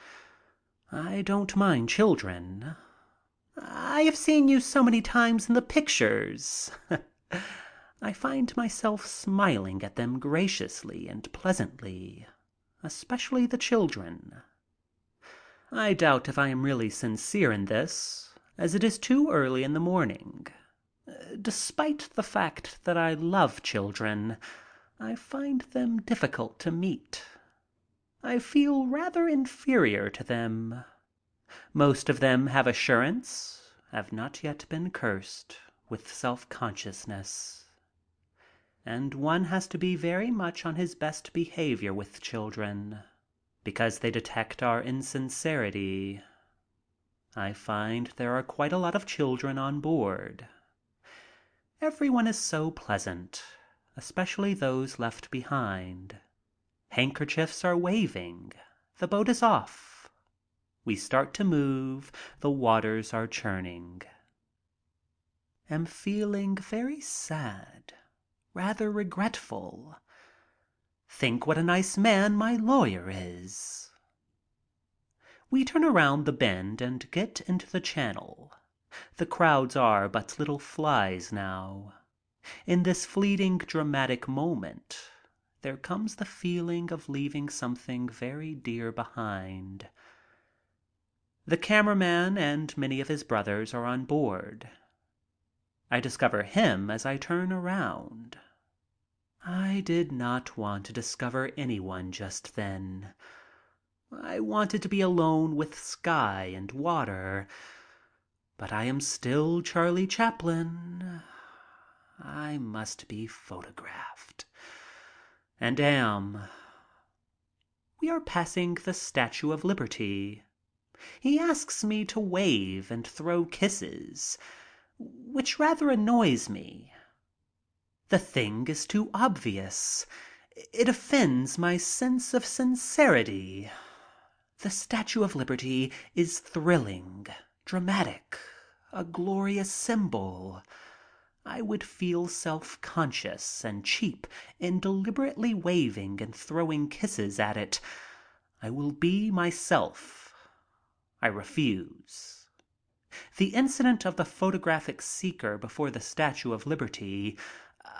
I don't mind children. I have seen you so many times in the pictures. I find myself smiling at them graciously and pleasantly, especially the children. I doubt if I am really sincere in this, as it is too early in the morning. Despite the fact that I love children, I find them difficult to meet. I feel rather inferior to them. Most of them have assurance, have not yet been cursed with self-consciousness. And one has to be very much on his best behavior with children, because they detect our insincerity. I find there are quite a lot of children on board. Everyone is so pleasant, especially those left behind. Handkerchiefs are waving. The boat is off. We start to move. The waters are churning. Am feeling very sad, rather regretful. Think what a nice man my lawyer is. We turn around the bend and get into the channel. The crowds are but little flies now. In this fleeting dramatic moment, there comes the feeling of leaving something very dear behind. The cameraman and many of his brothers are on board. I discover him as I turn around. I did not want to discover anyone just then. I wanted to be alone with sky and water. But I am still Charlie Chaplin. I must be photographed. And am. We are passing the Statue of Liberty. He asks me to wave and throw kisses, which rather annoys me. The thing is too obvious. It offends my sense of sincerity. The Statue of Liberty is thrilling, dramatic, a glorious symbol. I would feel self-conscious and cheap in deliberately waving and throwing kisses at it. I will be myself. I refuse. The incident of the photographic seeker before the Statue of Liberty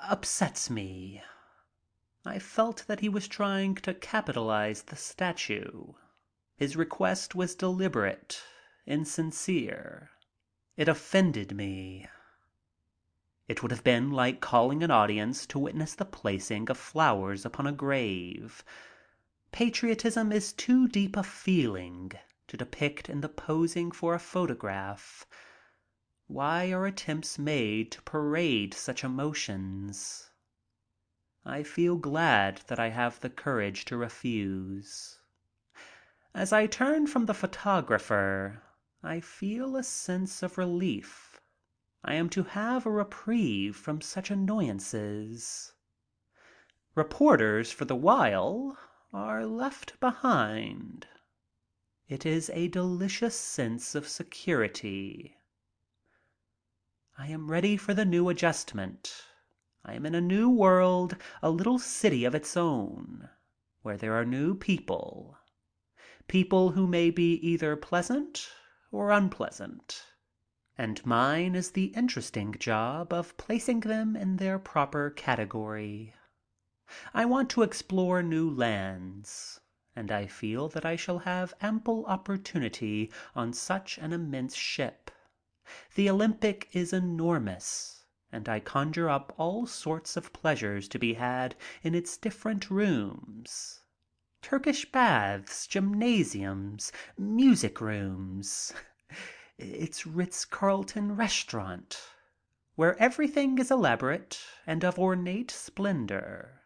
upsets me. I felt that he was trying to capitalize the statue. His request was deliberate, insincere. It offended me. It would have been like calling an audience to witness the placing of flowers upon a grave. Patriotism is too deep a feeling to depict in the posing for a photograph? Why are attempts made to parade such emotions? I feel glad that I have the courage to refuse. As I turn from the photographer, I feel a sense of relief. I am to have a reprieve from such annoyances. Reporters, for the while, are left behind. It is a delicious sense of security. I am ready for the new adjustment. I am in a new world, a little city of its own, where there are new people. People who may be either pleasant or unpleasant. And mine is the interesting job of placing them in their proper category. I want to explore new lands, and I feel that I shall have ample opportunity on such an immense ship. The Olympic is enormous, and I conjure up all sorts of pleasures to be had in its different rooms. Turkish baths, gymnasiums, music rooms, its Ritz-Carlton restaurant, where everything is elaborate and of ornate splendor.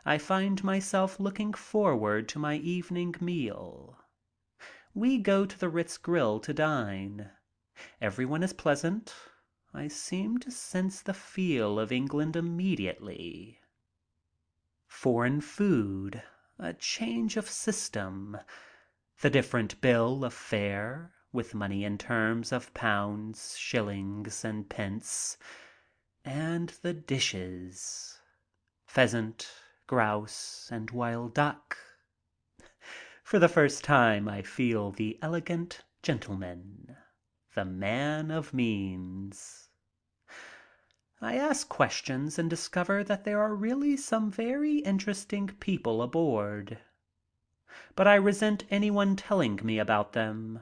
I find myself looking forward to my evening meal. We go to the Ritz Grill to dine. Everyone is pleasant. I seem to sense the feel of England immediately. Foreign food, a change of system, the different bill of fare, with money in terms of pounds, shillings, and pence, and the dishes, pheasant, grouse, and wild duck. For the first time I feel the elegant gentleman, the man of means. I ask questions and discover that there are really some very interesting people aboard. But I resent anyone telling me about them.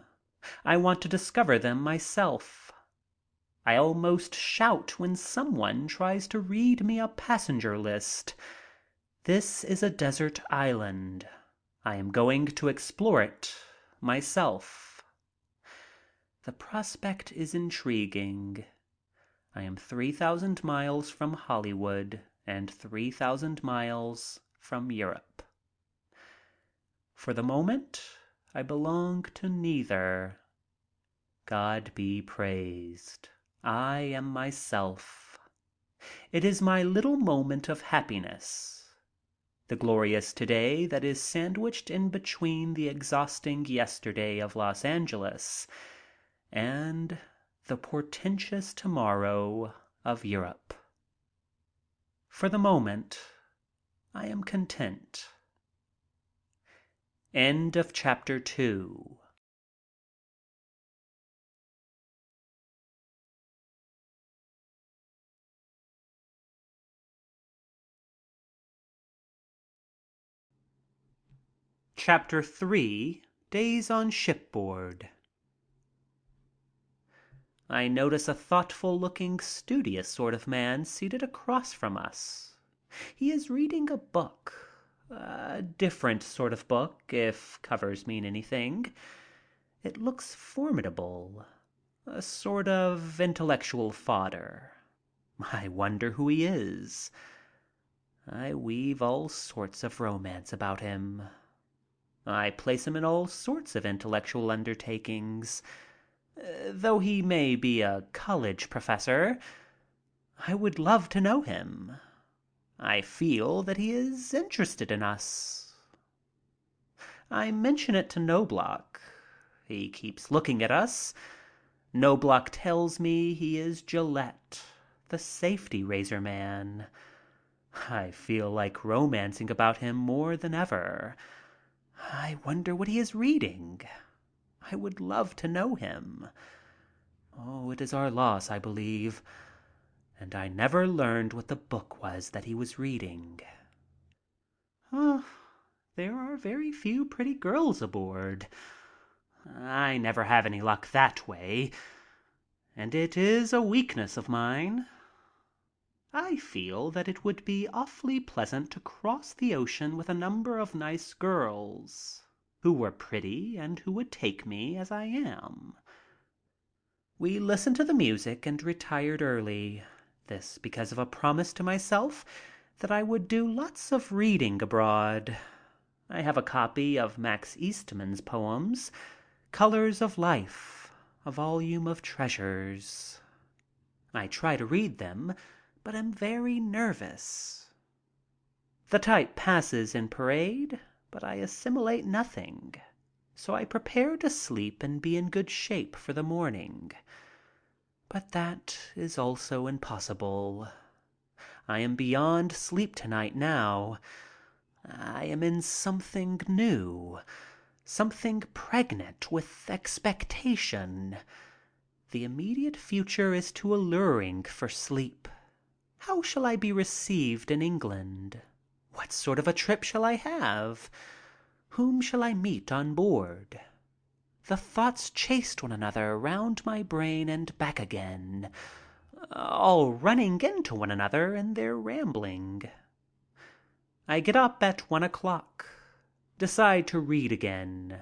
I want to discover them myself. I almost shout when someone tries to read me a passenger list. This is a desert island. I am going to explore it myself. The prospect is intriguing. I am 3,000 miles from Hollywood and 3,000 miles from Europe. For the moment, I belong to neither. God be praised. I am myself. It is my little moment of happiness. The glorious today that is sandwiched in between the exhausting yesterday of Los Angeles and the portentous tomorrow of Europe. For the moment, I am content. End of chapter 2. Chapter 3, Days on Shipboard. I notice a thoughtful-looking, studious sort of man seated across from us. He is reading a book. A different sort of book, if covers mean anything. It looks formidable. A sort of intellectual fodder. I wonder who he is. I weave all sorts of romance about him. I place him in all sorts of intellectual undertakings. Though he may be a college professor, I would love to know him. I feel that he is interested in us. I mention it to Knobloch. He keeps looking at us. Knobloch tells me he is Gillette, the safety razor man. I feel like romancing about him more than ever. I wonder what he is reading. I would love to know him. Oh, it is our loss, I believe. And I never learned what the book was that he was reading. Oh, there are very few pretty girls aboard. I never have any luck that way. And it is a weakness of mine. I feel that it would be awfully pleasant to cross the ocean with a number of nice girls. who were pretty and who would take me as I am. We listened to the music and retired early, this because of a promise to myself that I would do lots of reading abroad. I have a copy of Max Eastman's poems, Colors of Life, a volume of treasures. I try to read them, but am very nervous. The type passes in parade, but I assimilate nothing, so I prepare to sleep and be in good shape for the morning. But that is also impossible. I am beyond sleep tonight now. I am in something new, something pregnant with expectation. The immediate future is too alluring for sleep. How shall I be received in England? What sort of a trip shall I have? Whom shall I meet on board? The thoughts chased one another around my brain and back again, all running into one another in their rambling. I get up at 1:00, decide to read again.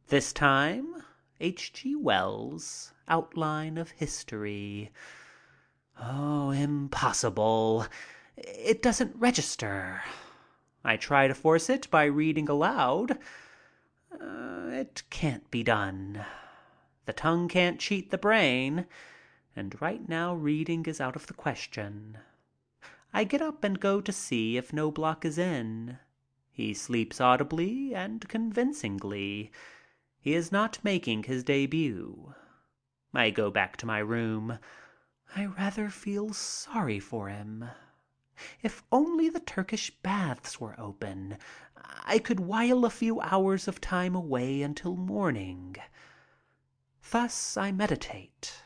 This time, H.G. Wells' Outline of History. Oh, impossible. It doesn't register. I try to force it by reading aloud. It can't be done. The tongue can't cheat the brain, and right now reading is out of the question. I get up and go to see if Knobloch is in. He sleeps audibly and convincingly. He is not making his debut. I go back to my room. I rather feel sorry for him. If only the Turkish baths were open, I could while a few hours of time away until morning. Thus I meditate.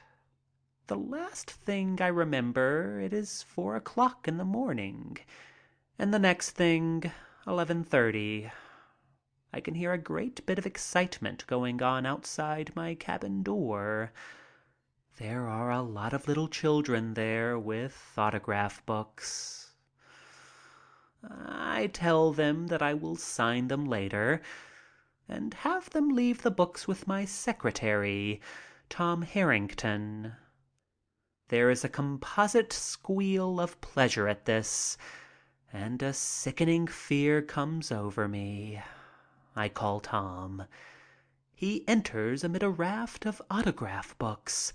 The last thing I remember, it is 4:00 in the morning, and the next thing, 11:30. I can hear a great bit of excitement going on outside my cabin door. There are a lot of little children there with autograph books. I tell them that I will sign them later and have them leave the books with my secretary, Tom Harrington. There is a composite squeal of pleasure at this, and a sickening fear comes over me. I call Tom. He enters amid a raft of autograph books.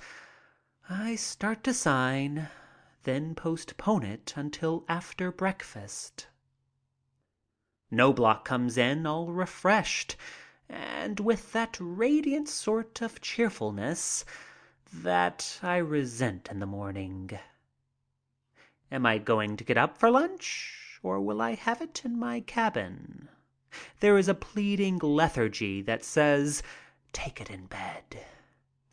I start to sign, then postpone it until after breakfast. Knobloch comes in all refreshed and with that radiant sort of cheerfulness that I resent in the morning. Am I going to get up for lunch, or will I have it in my cabin? There is a pleading lethargy that says, "Take it in bed."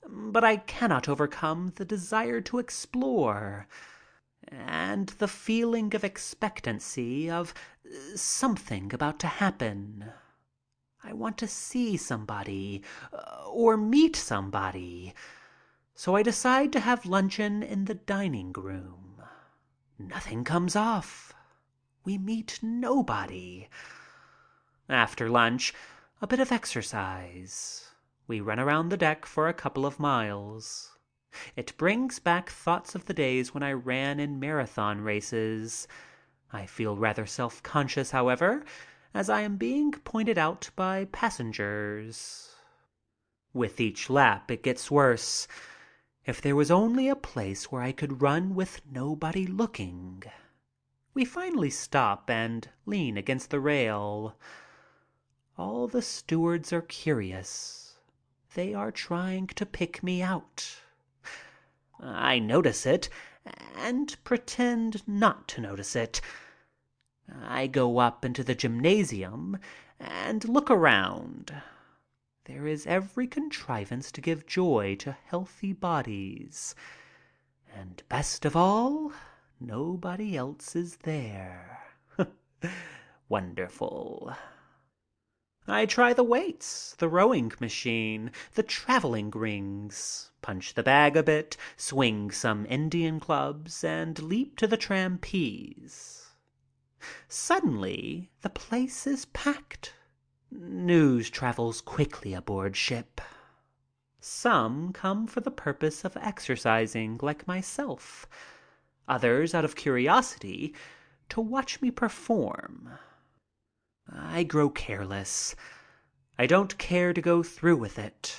But I cannot overcome the desire to explore and the feeling of expectancy of something about to happen. I want to see somebody or meet somebody. So I decide to have luncheon in the dining room. Nothing comes off. We meet nobody. After lunch, a bit of exercise. We run around the deck for a couple of miles. It brings back thoughts of the days when I ran in marathon races. I feel rather self-conscious, however, as I am being pointed out by passengers. With each lap, it gets worse. If there was only a place where I could run with nobody looking. We finally stop and lean against the rail. All the stewards are curious. They are trying to pick me out. I notice it and pretend not to notice it. I go up into the gymnasium and look around. There is every contrivance to give joy to healthy bodies. And best of all, nobody else is there. Wonderful. I try the weights, the rowing machine, the traveling rings, punch the bag a bit, swing some Indian clubs, and leap to the trapeze. Suddenly, the place is packed. News travels quickly aboard ship. Some come for the purpose of exercising, like myself. Others, out of curiosity, to watch me perform. I grow careless. I don't care to go through with it.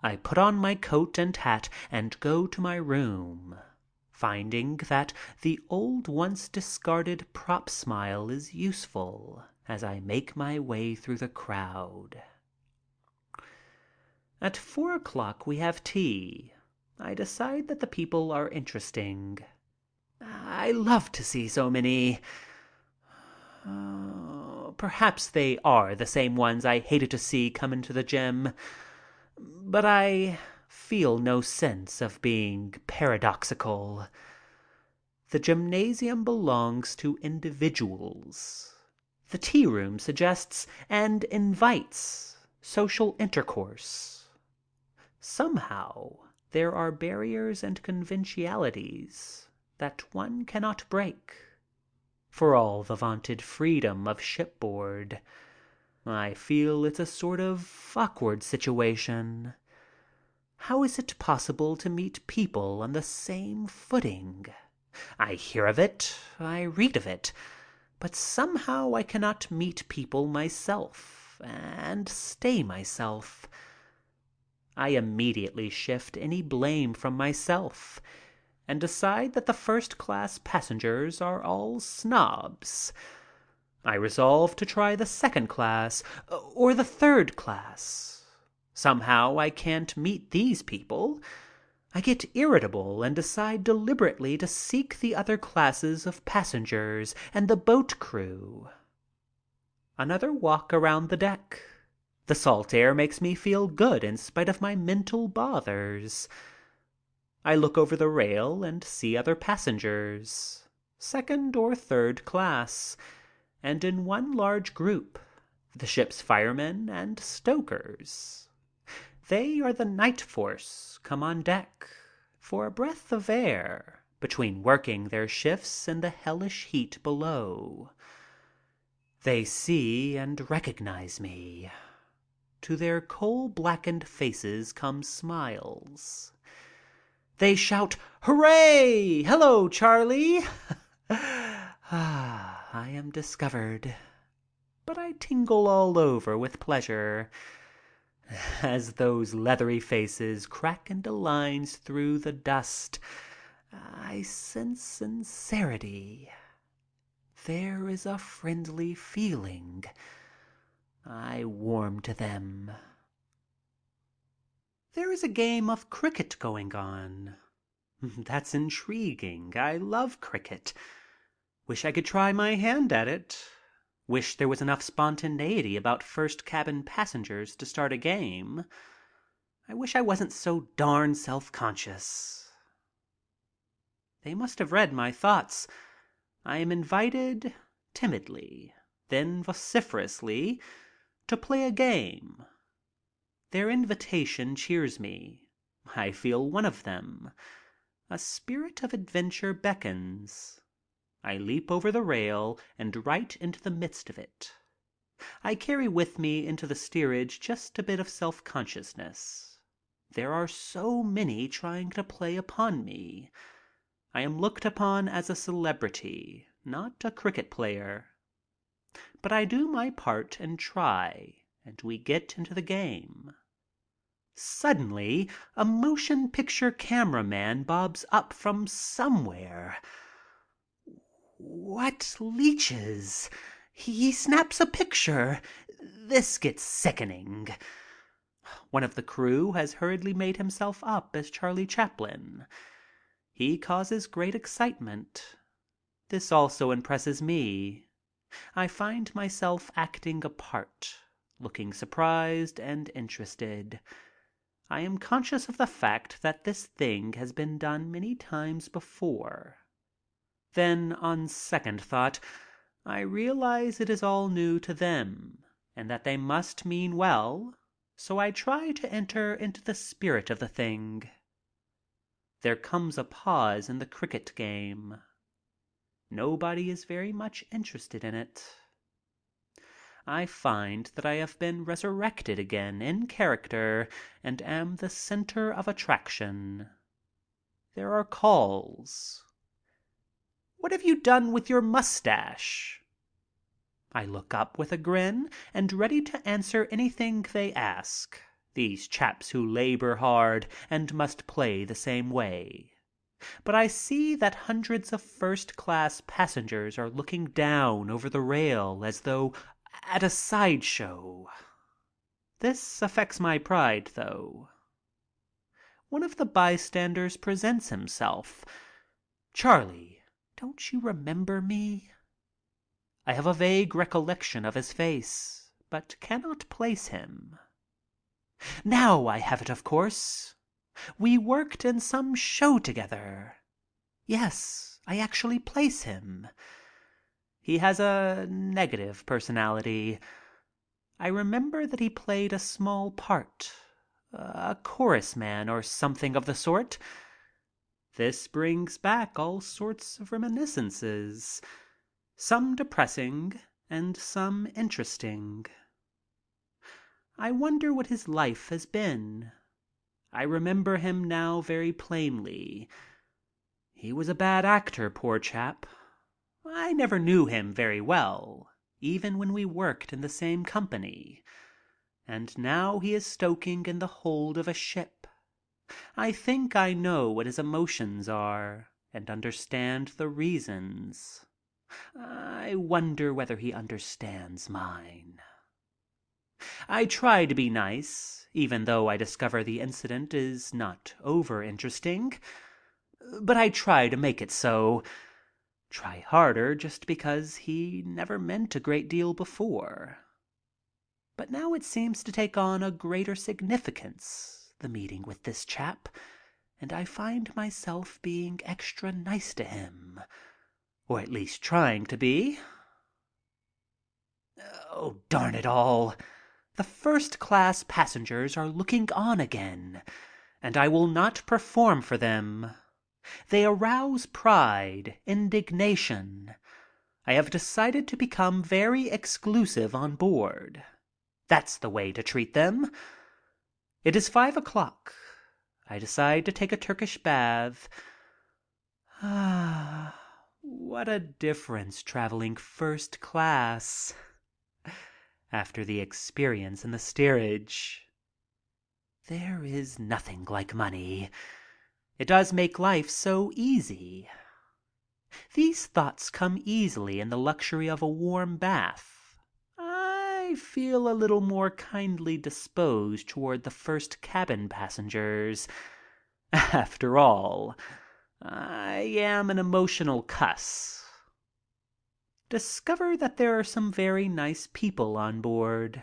I put on my coat and hat and go to my room, finding that the old once discarded prop smile is useful as I make my way through the crowd. At 4 o'clock we have tea. I decide that the people are interesting. I love to see so many. Perhaps they are the same ones I hated to see come into the gym. But I feel no sense of being paradoxical. The gymnasium belongs to individuals. The tea room suggests and invites social intercourse. Somehow, there are barriers and conventionalities that one cannot break. For all the vaunted freedom of shipboard, I feel it's a sort of awkward situation. How is it possible to meet people on the same footing? I hear of it, I read of it, but somehow I cannot meet people myself and stay myself. I immediately shift any blame from myself and decide that the first-class passengers are all snobs. I resolve to try the second class or the third class. Somehow I can't meet these people. I get irritable and decide deliberately to seek the other classes of passengers and the boat crew. Another walk around the deck. The salt air makes me feel good in spite of my mental bothers. I look over the rail and see other passengers, second or third class, and in one large group, the ship's firemen and stokers. They are the night force come on deck for a breath of air between working their shifts in the hellish heat below. They see and recognize me. To their coal-blackened faces come smiles. They shout, "Hooray! Hello, Charlie!" I am discovered. But I tingle all over with pleasure. As those leathery faces crack into lines through the dust, I sense sincerity. There is a friendly feeling. I warm to them. There is a game of cricket going on. That's intriguing. I love cricket. Wish I could try my hand at it. Wish there was enough spontaneity about first cabin passengers to start a game. I wish I wasn't so darn self-conscious. They must have read my thoughts. I am invited timidly, then vociferously, to play a game. Their invitation cheers me. I feel one of them. A spirit of adventure beckons. I leap over the rail and right into the midst of it. I carry with me into the steerage just a bit of self-consciousness. There are so many trying to play upon me. I am looked upon as a celebrity, not a cricket player. But I do my part and try, and we get into the game. Suddenly, a motion picture cameraman bobs up from somewhere. What leeches! He snaps a picture. This gets sickening. One of the crew has hurriedly made himself up as Charlie Chaplin. He causes great excitement. This also impresses me. I find myself acting a part, looking surprised and interested. I am conscious of the fact that this thing has been done many times before. Then, on second thought, I realize it is all new to them and that they must mean well, so I try to enter into the spirit of the thing. There comes a pause in the cricket game. Nobody is very much interested in it. I find that I have been resurrected again in character and am the center of attraction. There are calls. "What have you done with your mustache?" I look up with a grin and ready to answer anything they ask, these chaps who labor hard and must play the same way. But I see that hundreds of first-class passengers are looking down over the rail as though at a sideshow. This affects my pride, though. One of the bystanders presents himself. "Charlie, don't you remember me?" I have a vague recollection of his face, but cannot place him. Now I have it, of course. We worked in some show together. Yes, I actually place him. He has a negative personality. I remember that he played a small part, a chorus man or something of the sort. This brings back all sorts of reminiscences, some depressing and some interesting. I wonder what his life has been. I remember him now very plainly. He was a bad actor, poor chap. I never knew him very well, even when we worked in the same company. And now he is stoking in the hold of a ship. I think I know what his emotions are and understand the reasons. I wonder whether he understands mine. I try to be nice, even though I discover the incident is not over interesting. But I try to make it so. Try harder just because he never meant a great deal before. But now it seems to take on a greater significance, the meeting with this chap, and I find myself being extra nice to him, or at least trying to be. Oh, darn it all. The first-class passengers are looking on again, and I will not perform for them. They arouse pride, indignation. I have decided to become very exclusive on board. That's the way to treat them. It is 5:00. I decide to take a Turkish bath. What a difference traveling first class after the experience in the steerage. There is nothing like money. It does make life so easy. These thoughts come easily in the luxury of a warm bath. I feel a little more kindly disposed toward the first cabin passengers. After all, I am an emotional cuss. Discover that there are some very nice people on board.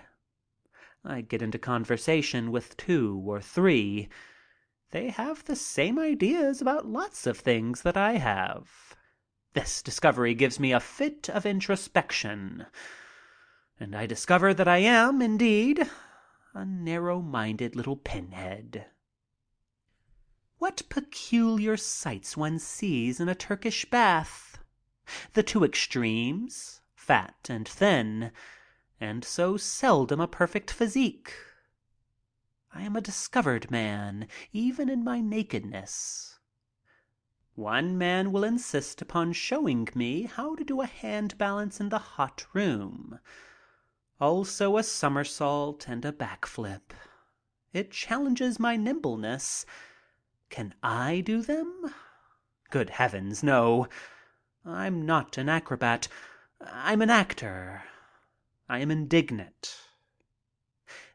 I get into conversation with 2 or 3. They have the same ideas about lots of things that I have. This discovery gives me a fit of introspection, and I discover that I am, indeed, a narrow-minded little pinhead. What peculiar sights one sees in a Turkish bath! The 2 extremes, fat and thin, and so seldom a perfect physique. I am a discovered man, even in my nakedness. One man will insist upon showing me how to do a hand balance in the hot room. Also a somersault and a backflip. It challenges my nimbleness. Can I do them? Good heavens, no. I'm not an acrobat. I'm an actor. I am indignant.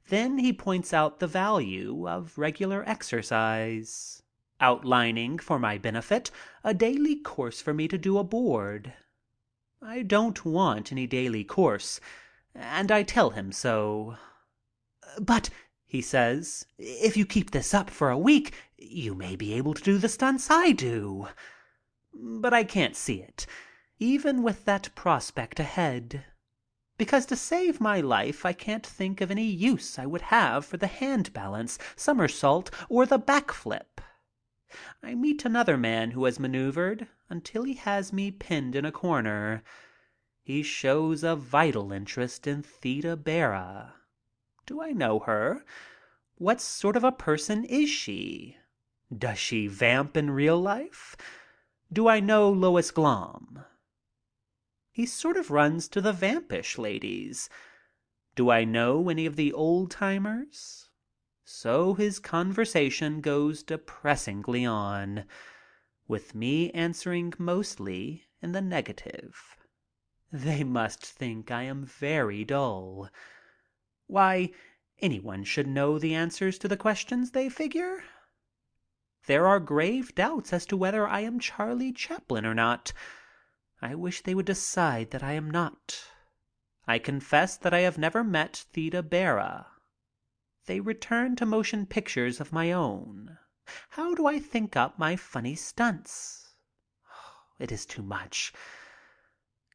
Then he points out the value of regular exercise, outlining for my benefit a daily course for me to do aboard. I don't want any daily course, and I tell him so. "But," he says, "if you keep this up for a week, you may be able to do the stunts I do." But I can't see it, even with that prospect ahead. Because to save my life I can't think of any use I would have for the hand balance, somersault, or the backflip. I meet another man who has maneuvered until he has me pinned in a corner. He shows a vital interest in Theda Bara. Do I know her? What sort of a person is she? Does she vamp in real life? Do I know Lois Glom? He sort of runs to the vampish ladies. Do I know any of the old-timers? So his conversation goes depressingly on, with me answering mostly in the negative. They must think I am very dull. Why, anyone should know the answers to the questions, they figure. There are grave doubts as to whether I am Charlie Chaplin or not. I wish they would decide that I am not. I confess that I have never met Theda Bara. They return to motion pictures of my own. How do I think up my funny stunts? It is too much.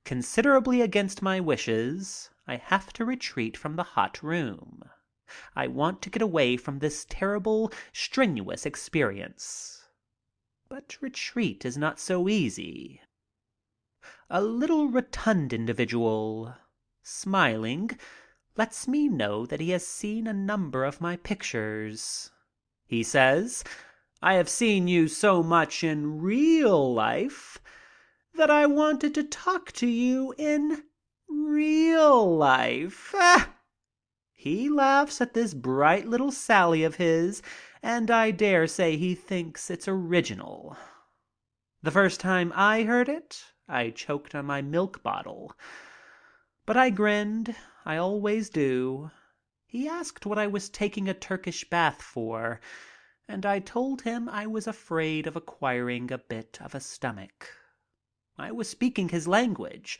Considerably against my wishes, I have to retreat from the hot room. I want to get away from this terrible, strenuous experience. But retreat is not so easy. A little rotund individual, smiling, lets me know that he has seen a number of my pictures. He says, "I have seen you so much in real life that I wanted to talk to you in real life." He laughs at this bright little sally of his, and I dare say he thinks it's original. The first time I heard it, I choked on my milk bottle. But I grinned. I always do. He asked what I was taking a Turkish bath for, and I told him I was afraid of acquiring a bit of a stomach. I was speaking his language.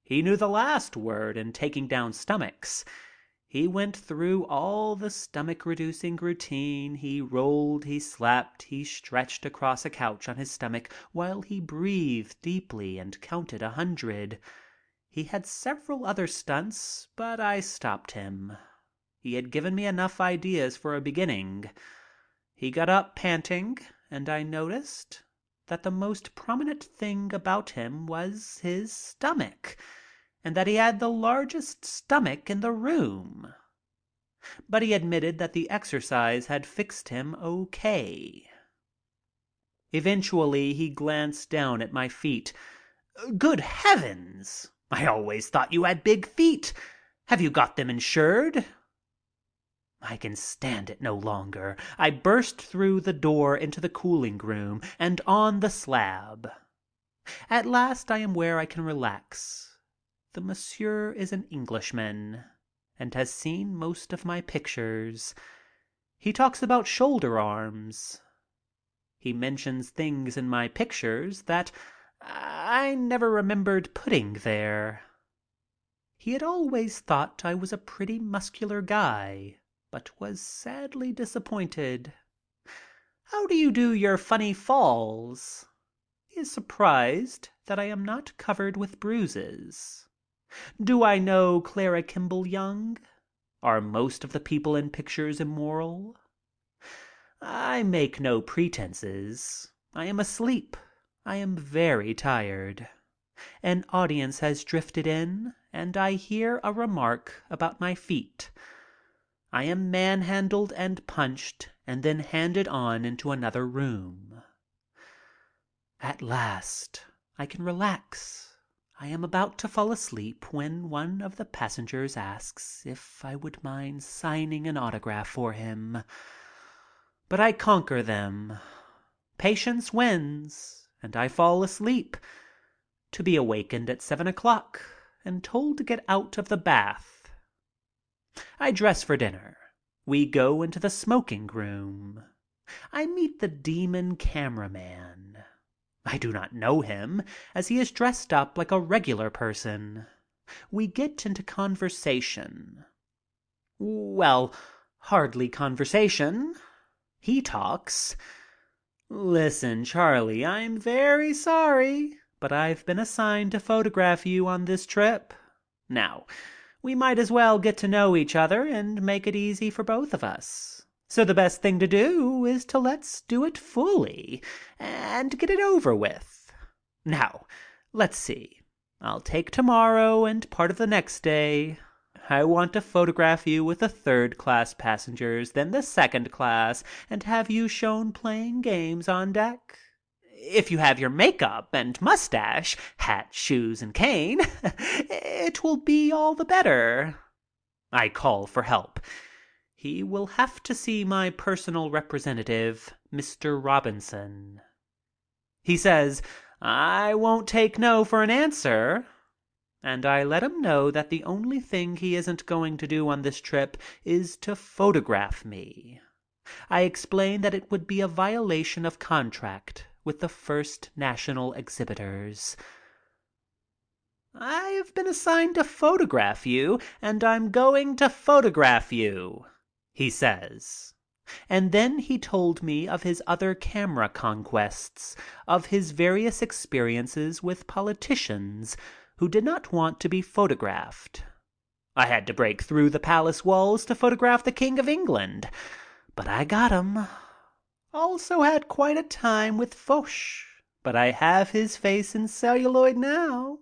He knew the last word in taking down stomachs. He went through all the stomach-reducing routine. He rolled, he slapped, he stretched across a couch on his stomach while he breathed deeply and counted 100. He had several other stunts, but I stopped him. He had given me enough ideas for a beginning. He got up panting, and I noticed that the most prominent thing about him was his stomach, and that he had the largest stomach in the room. But he admitted that the exercise had fixed him okay. Eventually he glanced down at my feet. "Good heavens! I always thought you had big feet. Have you got them insured?" I can stand it no longer. I burst through the door into the cooling room and on the slab. At last I am where I can relax. The monsieur is an Englishman and has seen most of my pictures. He talks about shoulder arms. He mentions things in my pictures that I never remembered putting there. He had always thought I was a pretty muscular guy, but was sadly disappointed. "How do you do your funny falls?" He is surprised that I am not covered with bruises. Do I know Clara Kimball Young? Are most of the people in pictures immoral? I make no pretenses. I am asleep. I am very tired. An audience has drifted in, and I hear a remark about my feet. I am manhandled and punched and then handed on into another room. At last I can relax. I am about to fall asleep when one of the passengers asks if I would mind signing an autograph for him. But I conquer them. Patience wins, and I fall asleep, to be awakened at 7 o'clock and told to get out of the bath. I dress for dinner. We go into the smoking room. I meet the demon cameraman. I do not know him, as he is dressed up like a regular person. We get into conversation. Well, hardly conversation. He talks. "Listen, Charlie, I'm very sorry, but I've been assigned to photograph you on this trip. Now, we might as well get to know each other and make it easy for both of us. So the best thing to do is to let's do it fully and get it over with. Now, let's see. I'll take tomorrow and part of the next day. I want to photograph you with the third class passengers, then the second class, and have you shown playing games on deck. If you have your makeup and mustache, hat, shoes, and cane, it will be all the better. I call for help. He will have to see my personal representative, Mr. Robinson. He says, I won't take no for an answer. And I let him know that the only thing he isn't going to do on this trip is to photograph me. I explain that it would be a violation of contract with the First National exhibitors. I have been assigned to photograph you, and I'm going to photograph you, he says. And then he told me of his other camera conquests, of his various experiences with politicians who did not want to be photographed. I had to break through the palace walls to photograph the King of England, but I got him. Also had quite a time with Foch, but I have his face in celluloid now.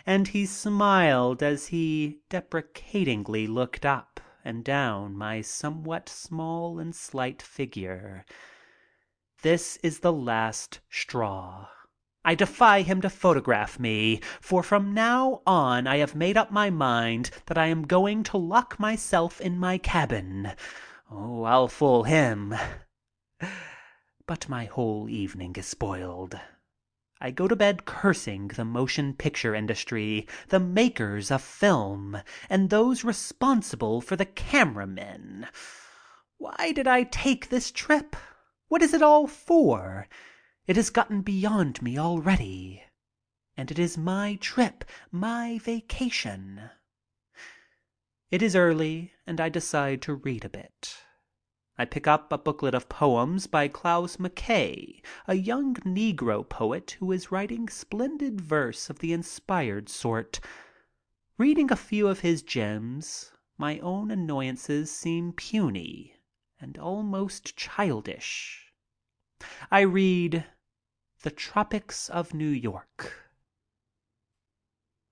And he smiled as he deprecatingly looked up and down my somewhat small and slight figure. This is the last straw. I defy him to photograph me, for from now on I have made up my mind that I am going to lock myself in my cabin. Oh, I'll fool him. But my whole evening is spoiled. I go to bed cursing the motion picture industry, the makers of film, and those responsible for the cameramen. Why did I take this trip? What is it all for? It has gotten beyond me already. And it is my trip, my vacation. It is early, and I decide to read a bit. I pick up a booklet of poems by Klaus Mackay, a young Negro poet who is writing splendid verse of the inspired sort. Reading a few of his gems, my own annoyances seem puny and almost childish. I read The Tropics of New York.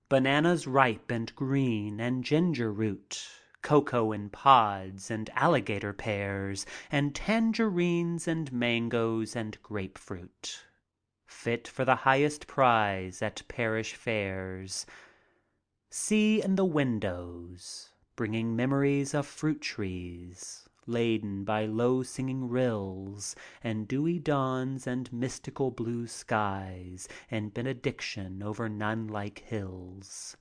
Bananas ripe and green and ginger root, cocoa in pods and alligator pears and tangerines and mangoes and grapefruit, fit for the highest prize at parish fairs. Sea in the windows, bringing memories of fruit trees, laden by low-singing rills, and dewy dawns and mystical blue skies, and benediction over nun-like hills.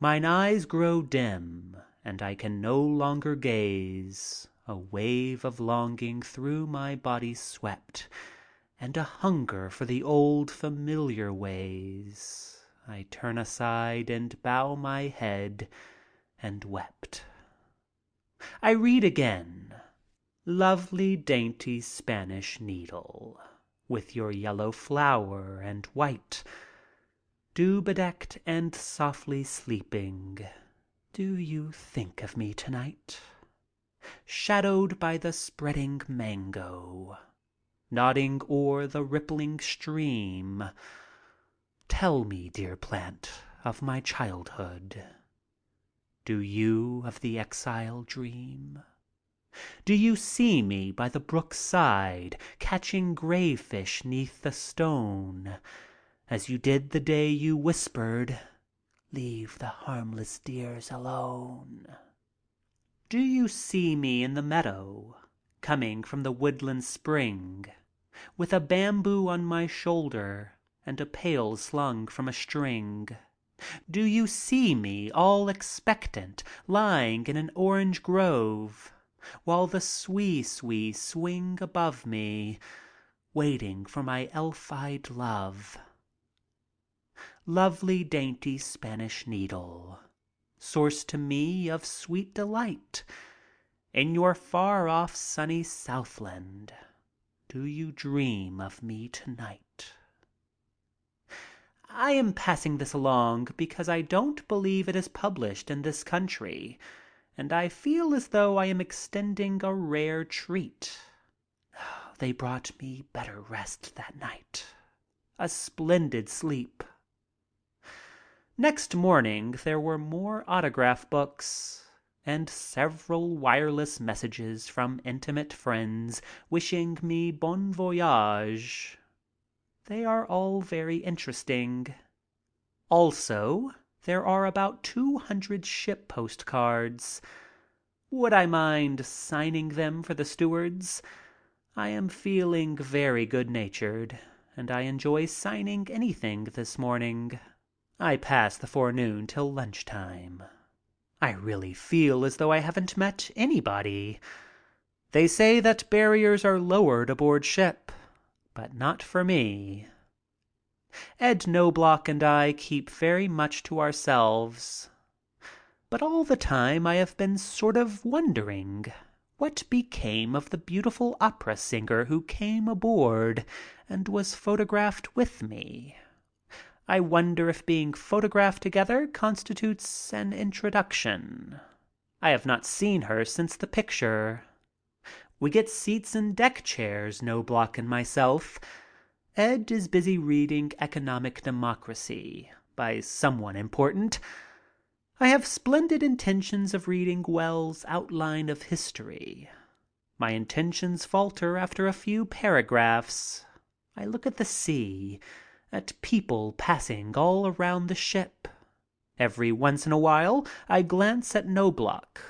Mine eyes grow dim, and I can no longer gaze. A wave of longing through my body swept, and a hunger for the old familiar ways. I turn aside and bow my head and wept. I read again. Lovely dainty Spanish needle, with your yellow flower and white, dew-bedecked and softly sleeping, do you think of me tonight? Shadowed by the spreading mango, nodding o'er the rippling stream, tell me, dear plant, of my childhood. Do you of the exile dream? Do you see me by the brook's side, catching grayfish 'neath the stone, as you did the day you whispered, "Leave the harmless dears alone"? Do you see me in the meadow, coming from the woodland spring, with a bamboo on my shoulder and a pail slung from a string? Do you see me all expectant, lying in an orange grove, while the swee-swee swing above me, waiting for my elf-eyed love? Lovely dainty Spanish needle, source to me of sweet delight, in your far-off sunny Southland, do you dream of me tonight? I am passing this along because I don't believe it is published in this country, and I feel as though I am extending a rare treat. They brought me better rest that night, a splendid sleep. Next morning there were more autograph books and several wireless messages from intimate friends wishing me bon voyage. They are all very interesting. Also, there are about 200 ship postcards. Would I mind signing them for the stewards? I am feeling very good-natured, and I enjoy signing anything this morning. I pass the forenoon till lunchtime. I really feel as though I haven't met anybody. They say that barriers are lowered aboard ship, but not for me. Ed Knobloch and I keep very much to ourselves. But all the time I have been sort of wondering what became of the beautiful opera singer who came aboard and was photographed with me. I wonder if being photographed together constitutes an introduction. I have not seen her since the picture. We get seats in deck chairs, Knobloch and myself. Ed is busy reading Economic Democracy by someone important. I have splendid intentions of reading Wells' Outline of History. My intentions falter after a few paragraphs. I look at the sea, at people passing all around the ship. Every once in a while I glance at Knobloch,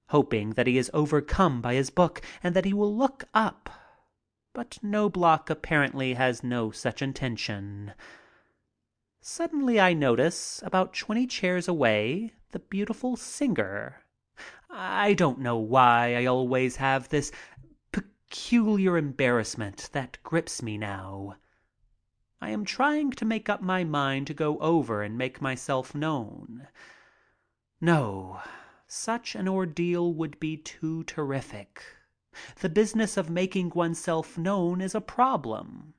hoping that he is overcome by his book and that he will look up. But Knobloch apparently has no such intention. Suddenly I notice, about 20 chairs away, the beautiful singer. I don't know why I always have this peculiar embarrassment that grips me now. I am trying to make up my mind to go over and make myself known. No, such an ordeal would be too terrific. The business of making oneself known is a problem.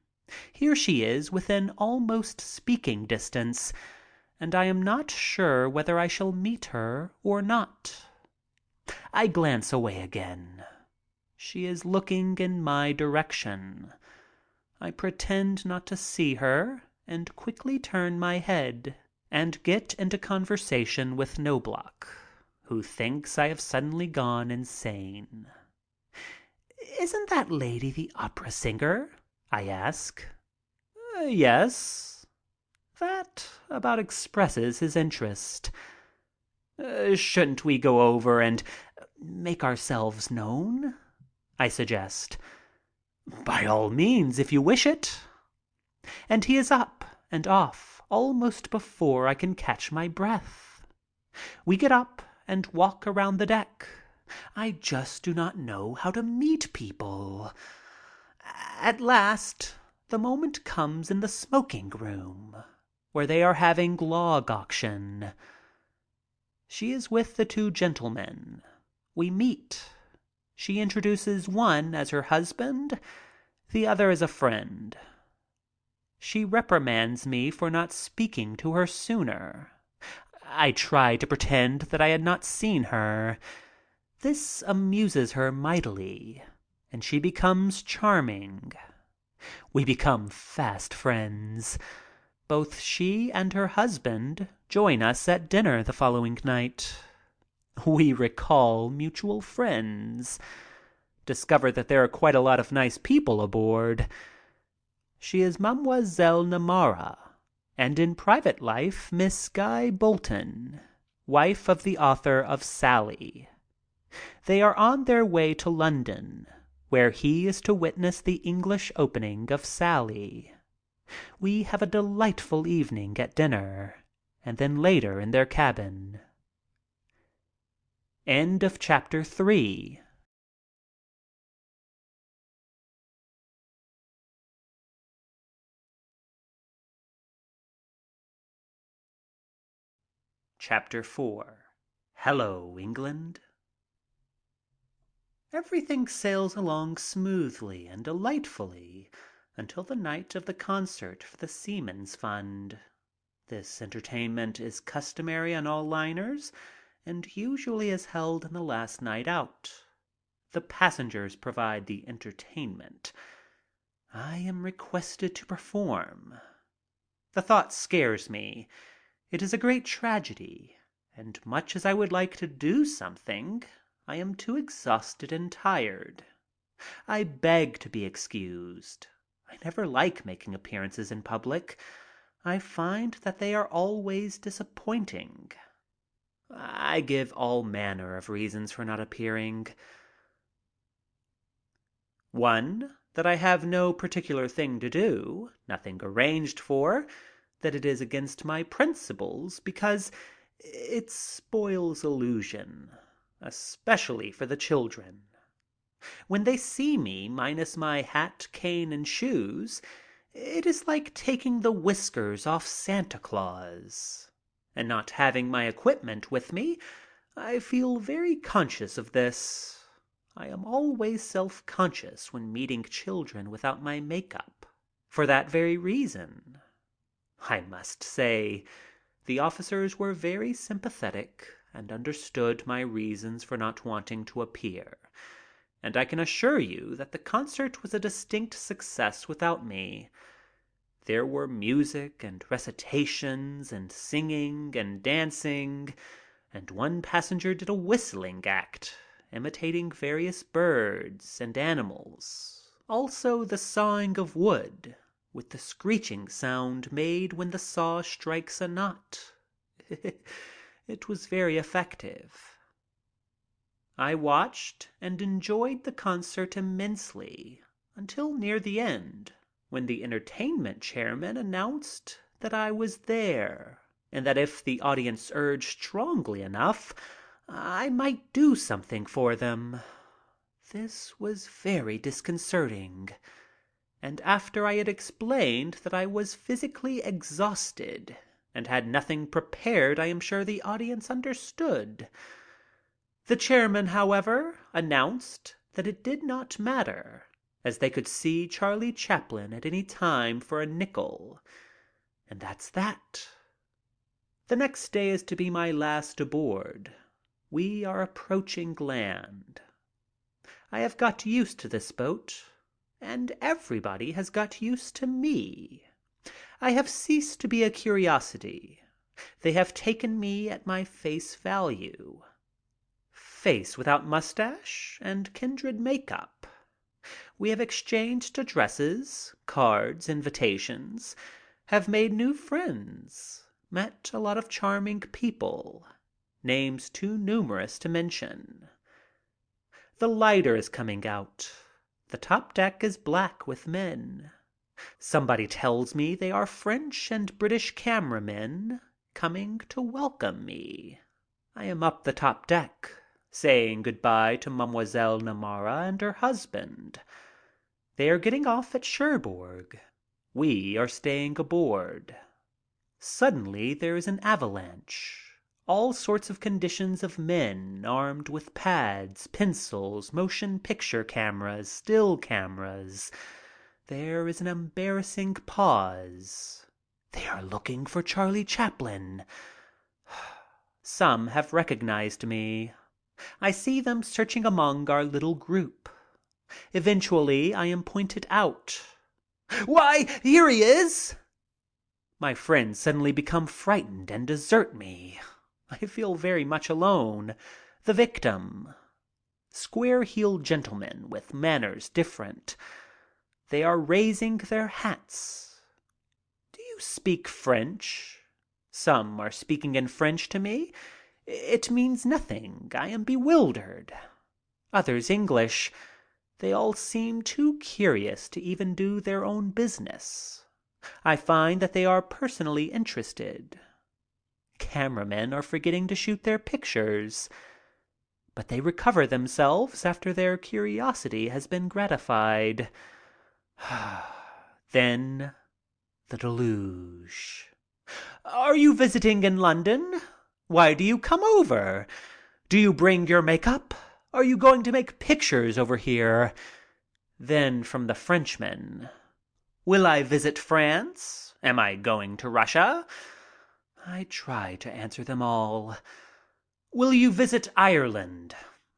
Here she is within almost speaking distance, and I am not sure whether I shall meet her or not. I glance away again. She is looking in my direction. I pretend not to see her and quickly turn my head and get into conversation with Knobloch, who thinks I have suddenly gone insane. "Isn't that lady the opera singer?" I ask. Yes." That about expresses his interest. Shouldn't we go over and make ourselves known?" I suggest. "By all means, if you wish it." And he is up and off almost before I can catch my breath. We get up and walk around the deck. I just do not know how to meet people. At last, the moment comes in the smoking room, where they are having log auction. She is with the two gentlemen. We meet. She introduces one as her husband, the other as a friend. She reprimands me for not speaking to her sooner. I try to pretend that I had not seen her. This amuses her mightily, and she becomes charming. We become fast friends. Both she and her husband join us at dinner the following night. We recall mutual friends. Discover that there are quite a lot of nice people aboard. She is Mademoiselle Namara, and in private life Miss Guy Bolton, wife of the author of Sally. They are on their way to London, where he is to witness the English opening of Sally. We have a delightful evening at dinner, and then later in their cabin. End of chapter 3. Chapter 4. Hello, England. Everything sails along smoothly and delightfully until the night of the concert for the Seamen's Fund. This entertainment is customary on all liners and usually is held on the last night out. The passengers provide the entertainment. I am requested to perform. The thought scares me. It is a great tragedy, and much as I would like to do something, I am too exhausted and tired. I beg to be excused. I never like making appearances in public. I find that they are always disappointing. I give all manner of reasons for not appearing. One, that I have no particular thing to do, nothing arranged for, that it is against my principles because it spoils illusion, especially for the children. When they see me minus my hat, cane, and shoes, it is like taking the whiskers off Santa Claus. And not having my equipment with me, I feel very conscious of this. I am always self-conscious when meeting children without my makeup, for that very reason. I must say, the officers were very sympathetic and understood my reasons for not wanting to appear, and I can assure you that the concert was a distinct success without me. There were music and recitations and singing and dancing, and one passenger did a whistling act, imitating various birds and animals, also the sawing of wood, with the screeching sound made when the saw strikes a knot. It was very effective. I watched and enjoyed the concert immensely until near the end, when the entertainment chairman announced that I was there, and that if the audience urged strongly enough, I might do something for them. This was very disconcerting, and after I had explained that I was physically exhausted and had nothing prepared, I am sure the audience understood. The chairman, however, announced that it did not matter, as they could see Charlie Chaplin at any time for a nickel. And that's that. The next day is to be my last aboard. We are approaching land. I have got used to this boat, and everybody has got used to me. I have ceased to be a curiosity. They have taken me at my face value. Face without mustache and kindred makeup. We have exchanged addresses, cards, invitations, have made new friends, met a lot of charming people, names too numerous to mention. The lighter is coming out. The top deck is black with men. Somebody tells me they are French and British cameramen coming to welcome me. I am up the top deck, saying goodbye to Mademoiselle Namara and her husband. They are getting off at Cherbourg. We are staying aboard. Suddenly there is an avalanche. All sorts of conditions of men armed with pads, pencils, motion picture cameras, still cameras. There is an embarrassing pause. They are looking for Charlie Chaplin. Some have recognized me. I see them searching among our little group. Eventually I am pointed out. "Why, here he is!" My friends suddenly become frightened and desert me. I feel very much alone, the victim. Square-heeled gentlemen with manners different. They are raising their hats. "Do you speak French?" Some are speaking in French to me. It means nothing. I am bewildered. Others English. They all seem too curious to even do their own business. I find that they are personally interested. Cameramen are forgetting to shoot their pictures, but they recover themselves after their curiosity has been gratified. Then the deluge. "Are you visiting in London? Why do you come over? Do you bring your makeup? Are you going to make pictures over here?" Then from the Frenchmen. "Will I visit France? Am I going to Russia?" I try to answer them all. "Will you visit Ireland?"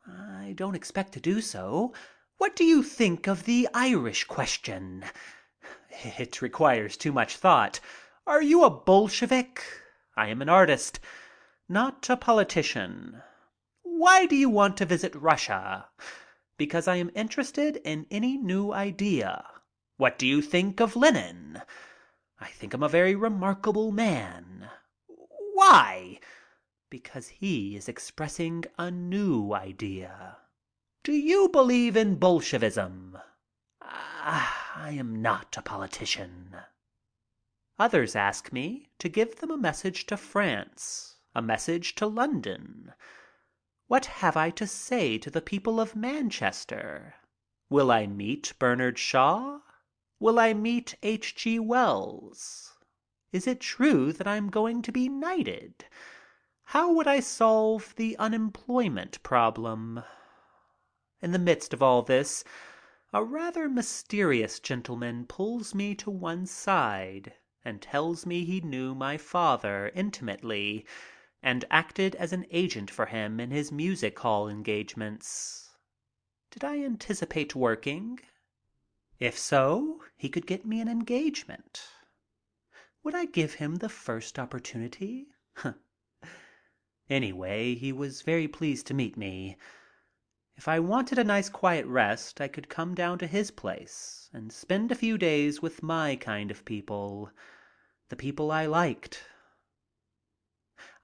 "I don't expect to do so." "What do you think of the Irish question?" "It requires too much thought." "Are you a Bolshevik?" I am an artist, not a politician. Why do you want to visit Russia? Because I am interested in any new idea. What do you think of Lenin? I think him a very remarkable man. Why? Because he is expressing a new idea. Do you believe in Bolshevism? I am not a politician. Others ask me to give them a message to France, a message to London. What have I to say to the people of Manchester? Will I meet Bernard Shaw? Will I meet H.G. Wells? Is it true that I'm going to be knighted? How would I solve the unemployment problem? In the midst of all this, a rather mysterious gentleman pulls me to one side and tells me he knew my father intimately and acted as an agent for him in his music hall engagements. Did I anticipate working? If so, he could get me an engagement. Would I give him the first opportunity? Anyway, he was very pleased to meet me. If I wanted a nice quiet rest, I could come down to his place and spend a few days with my kind of people, the people I liked.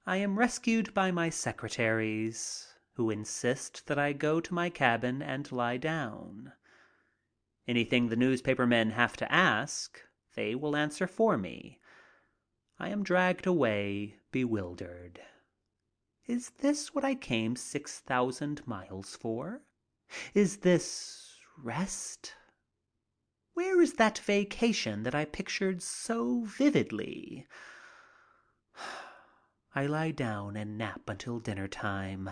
I am rescued by my secretaries, who insist that I go to my cabin and lie down. Anything the newspaper men have to ask, they will answer for me. I am dragged away, bewildered. Is this what I came 6,000 miles for? Is this rest? Where is that vacation that I pictured so vividly? I lie down and nap until dinner time.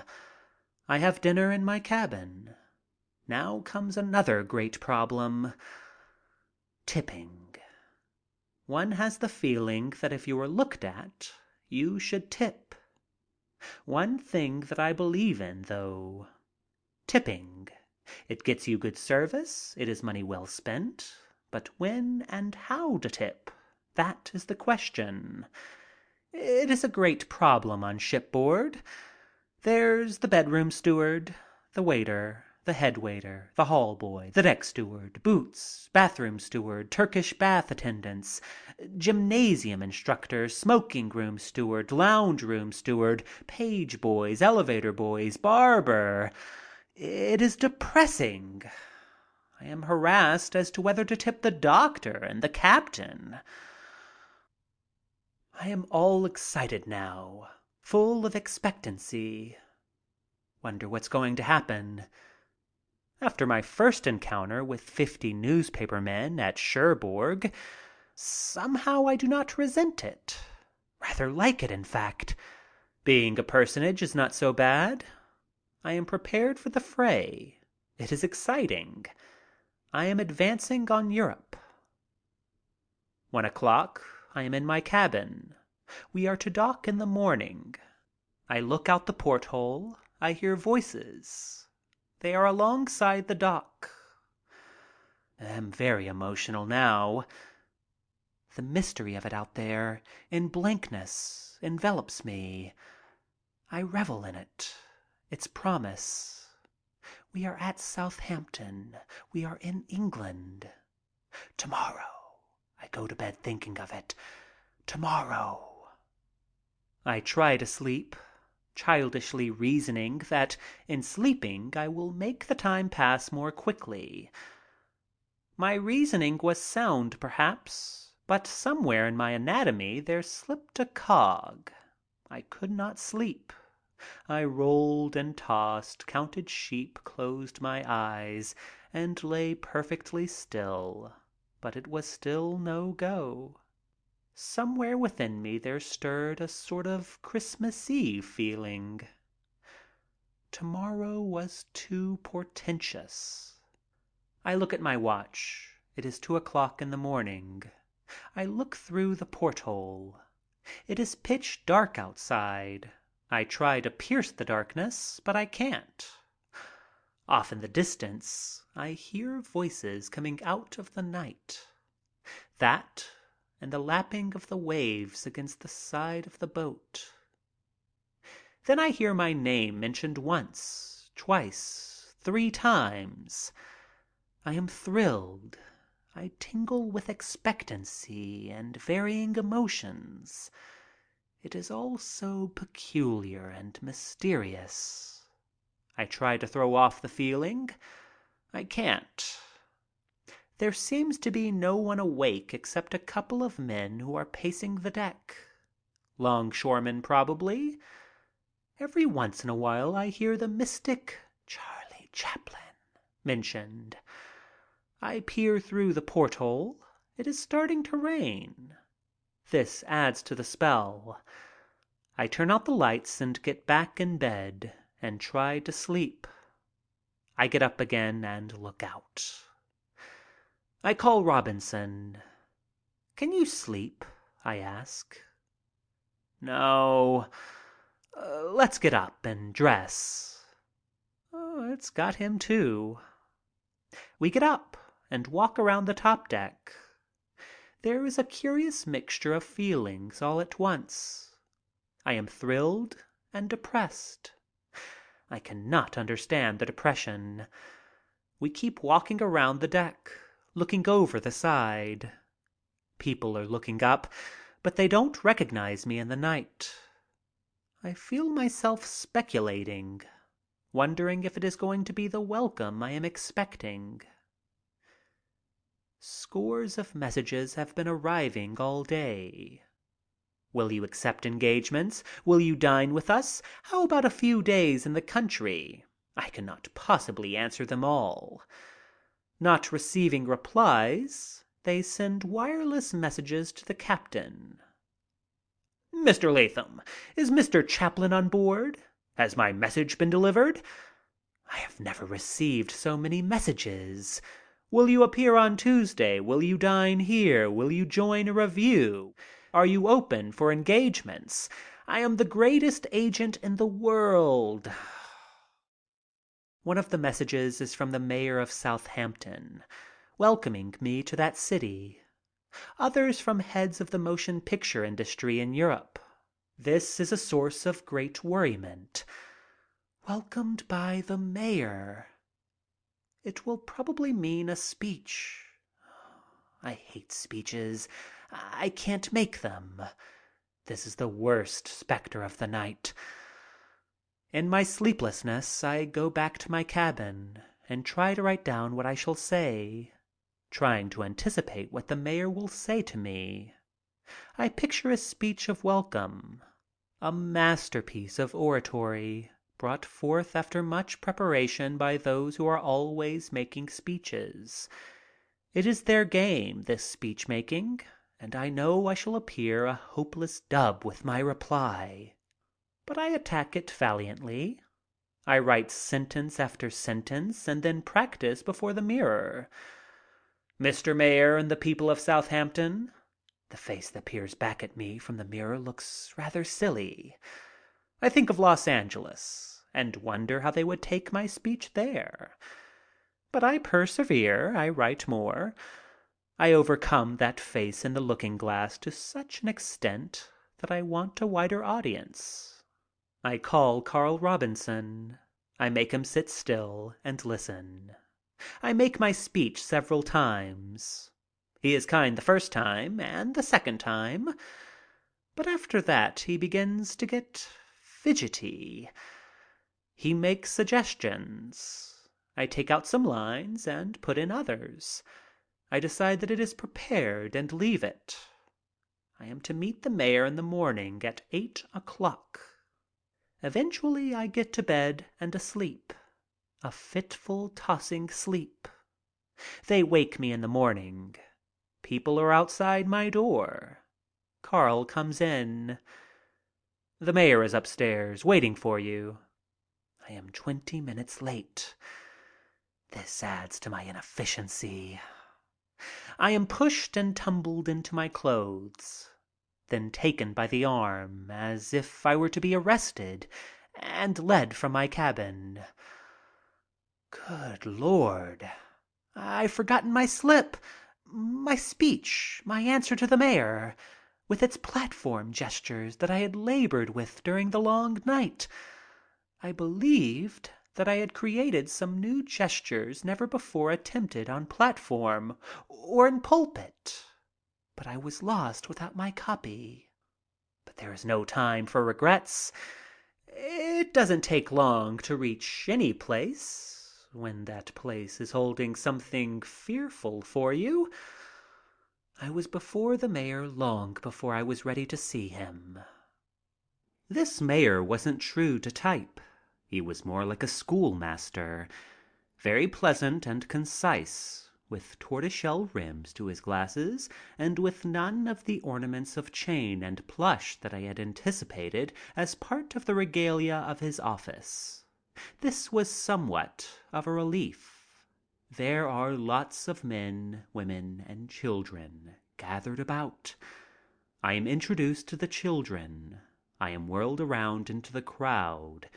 I have dinner in my cabin. Now comes another great problem. Tipping. One has the feeling that if you are looked at, you should tip. One thing that I believe in, though. Tipping. It gets you good service. It is money well spent. But when and how to tip? That is the question. It is a great problem on shipboard. There's the bedroom steward, the waiter, the head waiter, the hall boy, the deck steward, boots, bathroom steward, Turkish bath attendants, gymnasium instructor, smoking room steward, lounge room steward, page boys, elevator boys, barber. It is depressing. I am harassed as to whether to tip the doctor and the captain. I am all excited now, full of expectancy. Wonder what's going to happen. After my first encounter with 50 newspaper men at Cherbourg, somehow I do not resent it. Rather like it, in fact. Being a personage is not so bad. I am prepared for the fray. It is exciting. I am advancing on Europe. 1:00, I am in my cabin. We are to dock in the morning. I look out the porthole. I hear voices. They are alongside the dock. I am very emotional now. The mystery of it out there, in blankness, envelops me. I revel in it, its promise. We are at Southampton. We are in England. Tomorrow. I go to bed thinking of it. Tomorrow. I try to sleep, childishly reasoning that in sleeping I will make the time pass more quickly. My reasoning was sound, perhaps, but somewhere in my anatomy there slipped a cog. I could not sleep. I rolled and tossed, counted sheep, closed my eyes, and lay perfectly still, but it was still no go. Somewhere within me there stirred a sort of Christmas Eve feeling. Tomorrow was too portentous. I look at my watch. It is 2:00 in the morning. I look through the porthole. It is pitch dark outside. I try to pierce the darkness, but I can't. Off in the distance, I hear voices coming out of the night. That and the lapping of the waves against the side of the boat. Then I hear my name mentioned once, twice, 3 times. I am thrilled. I tingle with expectancy and varying emotions. It is all so peculiar and mysterious. I try to throw off the feeling. I can't. There seems to be no one awake except a couple of men who are pacing the deck. Longshoremen, probably. Every once in a while I hear the mystic Charlie Chaplin mentioned. I peer through the porthole. It is starting to rain. This adds to the spell. I turn out the lights and get back in bed and try to sleep. I get up again and look out. I call Robinson. "Can you sleep?" I ask. "No. Let's get up and dress." Oh, it's got him too. We get up and walk around the top deck. There is a curious mixture of feelings all at once. I am thrilled and depressed. I cannot understand the depression. We keep walking around the deck, looking over the side. People are looking up, but they don't recognize me in the night. I feel myself speculating, wondering if it is going to be the welcome I am expecting. Scores of messages have been arriving all day. "Will you accept engagements? Will you dine with us? How about a few days in the country?" I cannot possibly answer them all. Not receiving replies, they send wireless messages to the captain. "Mr. Latham, is Mr. Chaplin on board? Has my message been delivered?" I have never received so many messages. "Will you appear on Tuesday? Will you dine here? Will you join a revue? Are you open for engagements? I am the greatest agent in the world." One of the messages is from the mayor of Southampton, welcoming me to that city. Others from heads of the motion picture industry in Europe. This is a source of great worriment. Welcomed by the mayor. It will probably mean a speech. I hate speeches. I can't make them. This is the worst specter of the night. In my sleeplessness, I go back to my cabin and try to write down what I shall say, trying to anticipate what the mayor will say to me. I picture a speech of welcome, a masterpiece of oratory, brought forth after much preparation by those who are always making speeches. It is their game, this speech making, and I know I shall appear a hopeless dub with my reply. But I attack it valiantly. I write sentence after sentence and then practice before the mirror. "Mr. Mayor and the people of Southampton." The face that peers back at me from the mirror looks rather silly. I think of Los Angeles and wonder how they would take my speech there. But I persevere. I write more. I overcome that face in the looking glass to such an extent that I want a wider audience. I call Carl Robinson. I make him sit still and listen. I make my speech several times. He is kind the first time and the second time, but after that he begins to get fidgety. He makes suggestions. I take out some lines and put in others. I decide that it is prepared and leave it. I am to meet the mayor in the morning at 8:00. Eventually I get to bed and asleep, a fitful, tossing sleep. They wake me in the morning. People are outside my door. Carl comes in. "The mayor is upstairs, waiting for you." I am 20 minutes late. This adds to my inefficiency. I am pushed and tumbled into my clothes, then taken by the arm as if I were to be arrested and led from my cabin. Good Lord, I've forgotten my slip. My speech, my answer to the mayor, with its platform gestures that I had labored with during the long night. I believed that I had created some new gestures never before attempted on platform or in pulpit, but I was lost without my copy. But there is no time for regrets. It doesn't take long to reach any place when that place is holding something fearful for you. I was before the mayor long before I was ready to see him. This mayor wasn't true to type. He was more like a schoolmaster, very pleasant and concise, with tortoiseshell rims to his glasses and with none of the ornaments of chain and plush that I had anticipated as part of the regalia of his office. This was somewhat of a relief. There are lots of men, women, and children gathered about. I am introduced to the children. I am whirled around into the crowd.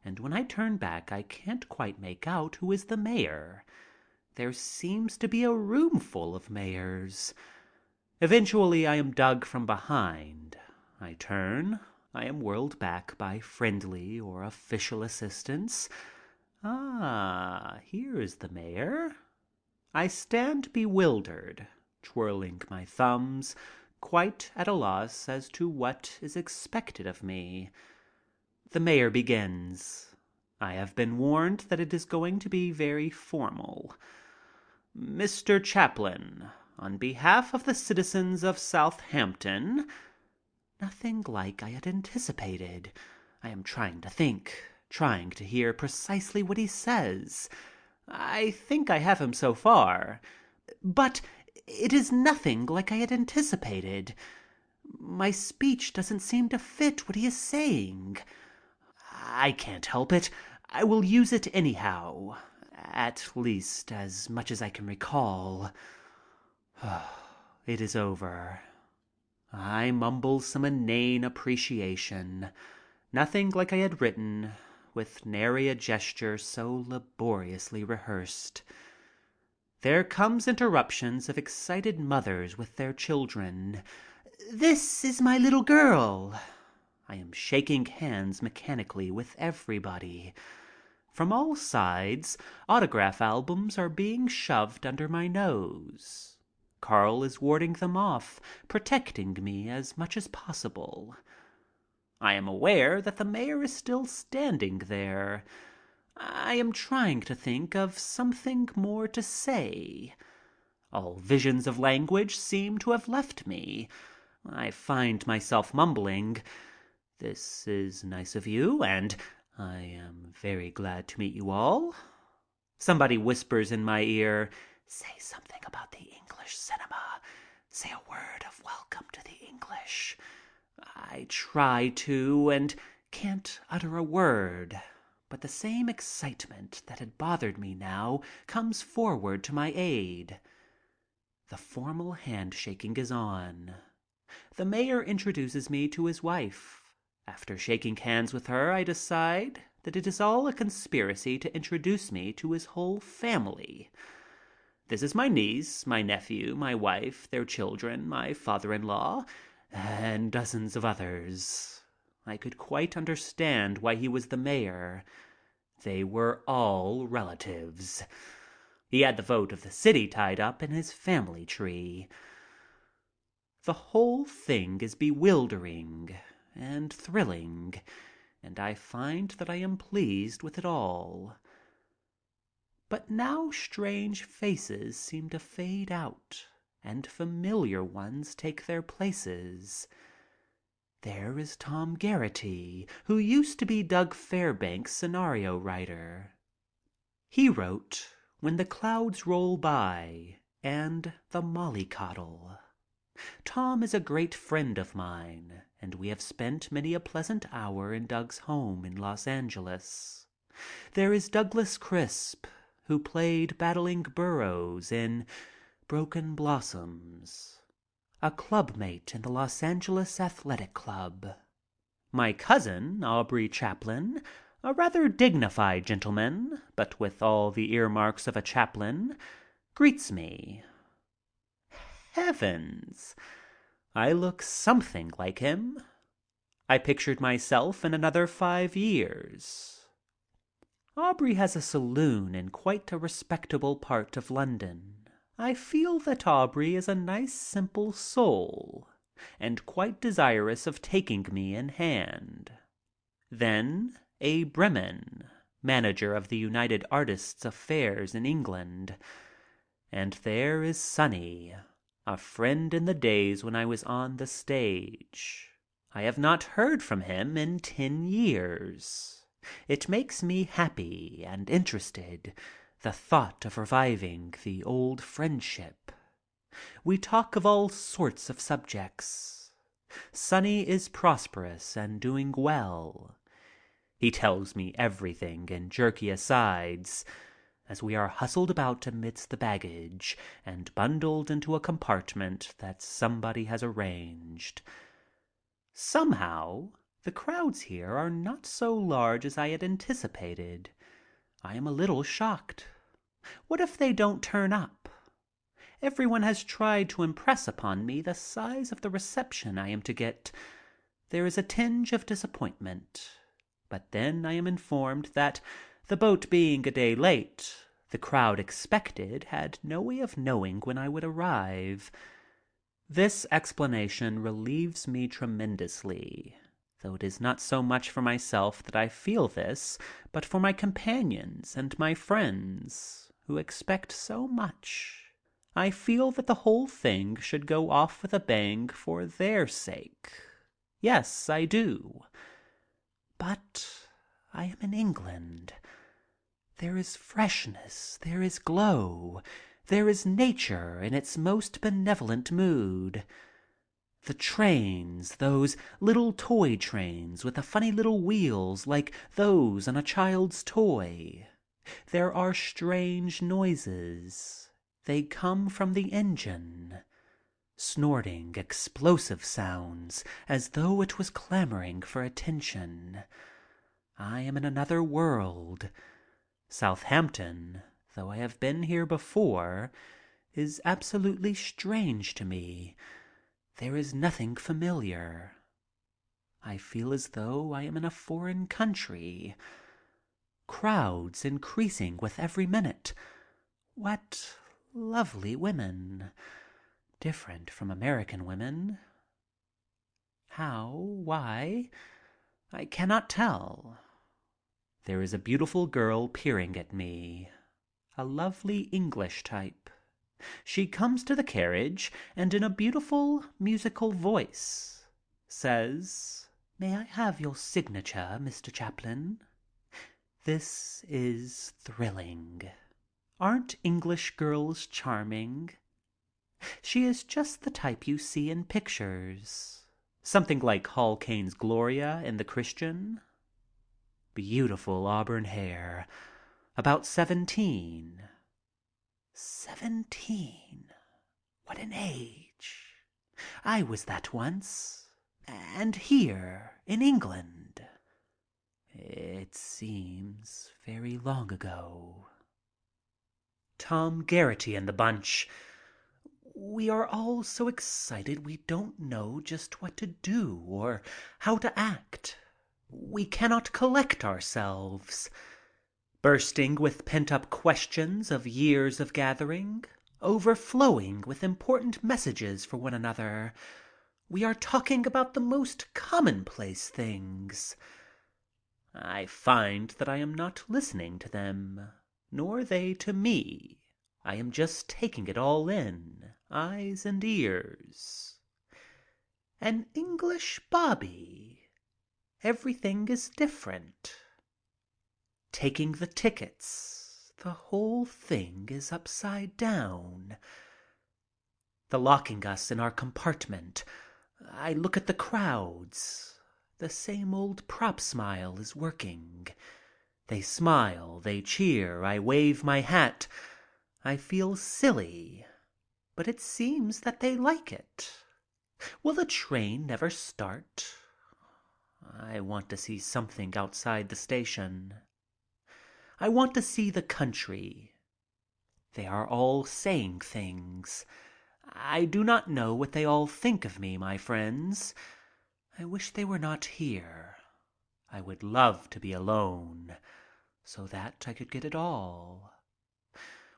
And when I turn back, I can't quite make out who is the mayor. There seems to be a room full of mayors. Eventually, I am dug from behind. I turn. I am whirled back by friendly or official assistants. Ah, here is the mayor. I stand bewildered, twirling my thumbs, quite at a loss as to what is expected of me. The mayor begins. I have been warned that it is going to be very formal. Mr. Chaplin, on behalf of the citizens of Southampton. Nothing like I had anticipated. I am trying to think, trying to hear precisely what he says. I think I have him so far. But it is nothing like I had anticipated. My speech doesn't seem to fit what he is saying. I can't help it. I will use it anyhow. At least as much as I can recall. It is over. I mumble some inane appreciation. Nothing like I had written, with nary a gesture so laboriously rehearsed. There comes interruptions of excited mothers with their children. "This is my little girl." I am shaking hands mechanically with everybody. From all sides, autograph albums are being shoved under my nose. Carl is warding them off, protecting me as much as possible. I am aware that the mayor is still standing there. I am trying to think of something more to say. All visions of language seem to have left me. I find myself mumbling, "This is nice of you," and "I am very glad to meet you all." Somebody whispers in my ear, "Say something about the English cinema. Say a word of welcome to the English." I try to and can't utter a word, but the same excitement that had bothered me now comes forward to my aid. The formal handshaking is on. The mayor introduces me to his wife. After shaking hands with her, I decide that it is all a conspiracy to introduce me to his whole family. This is my niece, my nephew, my wife, their children, my father-in-law, and dozens of others. I could quite understand why he was the mayor. They were all relatives. He had the vote of the city tied up in his family tree. The whole thing is bewildering and thrilling, and I find that I am pleased with it all. But now strange faces seem to fade out, and familiar ones take their places. There is Tom Garrity, who used to be Doug Fairbanks' scenario writer. He wrote "When the Clouds Roll By" and "The Mollycoddle." Tom is a great friend of mine, and we have spent many a pleasant hour in Doug's home in Los Angeles. There is Douglas Crisp, who played Battling Burrows in Broken Blossoms, a clubmate in the Los Angeles Athletic Club. My cousin, Aubrey Chaplin, a rather dignified gentleman, but with all the earmarks of a Chaplin, greets me. Heavens! I look something like him. I pictured myself in another 5 years. Aubrey has a saloon in quite a respectable part of London. I feel that Aubrey is a nice simple soul and quite desirous of taking me in hand. Then a Bremen, manager of the United Artists' Affairs in England. And there is Sonny, a friend in the days when I was on the stage. I have not heard from him in 10 years. It makes me happy and interested, the thought of reviving the old friendship. We talk of all sorts of subjects. Sonny is prosperous and doing well. He tells me everything in jerky asides as we are hustled about amidst the baggage and bundled into a compartment that somebody has arranged. Somehow, the crowds here are not so large as I had anticipated. I am a little shocked. What if they don't turn up? Everyone has tried to impress upon me the size of the reception I am to get. There is a tinge of disappointment. But then I am informed that, the boat being a day late, the crowd expected had no way of knowing when I would arrive. This explanation relieves me tremendously, though it is not so much for myself that I feel this, but for my companions and my friends, who expect so much. I feel that the whole thing should go off with a bang for their sake. Yes, I do. But I am in England. There is freshness, there is glow, there is nature in its most benevolent mood. The trains, those little toy trains with the funny little wheels like those on a child's toy. There are strange noises. They come from the engine. Snorting, explosive sounds, as though it was clamoring for attention. I am in another world. Southampton, though I have been here before, is absolutely strange to me. There is nothing familiar. I feel as though I am in a foreign country. Crowds increasing with every minute. What lovely women. Different from American women. How? Why? I cannot tell. There is a beautiful girl peering at me. A lovely English type. She comes to the carriage and in a beautiful musical voice says, "May I have your signature, Mr. Chaplin?" This is thrilling. Aren't English girls charming? She is just the type you see in pictures. Something like Hall Caine's Gloria in The Christian. Beautiful auburn hair. About 17. 17. What an age. I was that once. And here, in England. It seems very long ago. Tom Garrity and the bunch. We are all so excited we don't know just what to do or how to act. We cannot collect ourselves. Bursting with pent-up questions of years of gathering, overflowing with important messages for one another. We are talking about the most commonplace things. I find that I am not listening to them, nor they to me. I am just taking it all in, eyes and ears. An English bobby. Everything is different. Taking the tickets. The whole thing is upside down. The locking us in our compartment. I look at the crowds. The same old prop smile is working. They smile, they cheer, I wave my hat. I feel silly, but it seems that they like it. Will the train never start? I want to see something outside the station. I want to see the country. They are all saying things. I do not know what they all think of me, my friends. I wish they were not here. I would love to be alone so that I could get it all.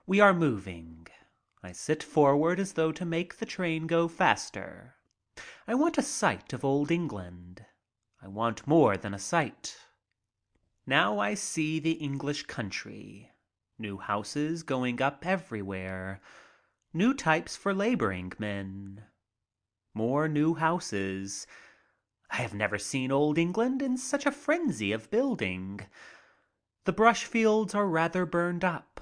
We are moving. I sit forward as though to make the train go faster. I want a sight of old England. I want more than a sight. Now I see the English country. New houses going up everywhere. New types for laboring men. More new houses. I have never seen old England in such a frenzy of building. The brush fields are rather burned up.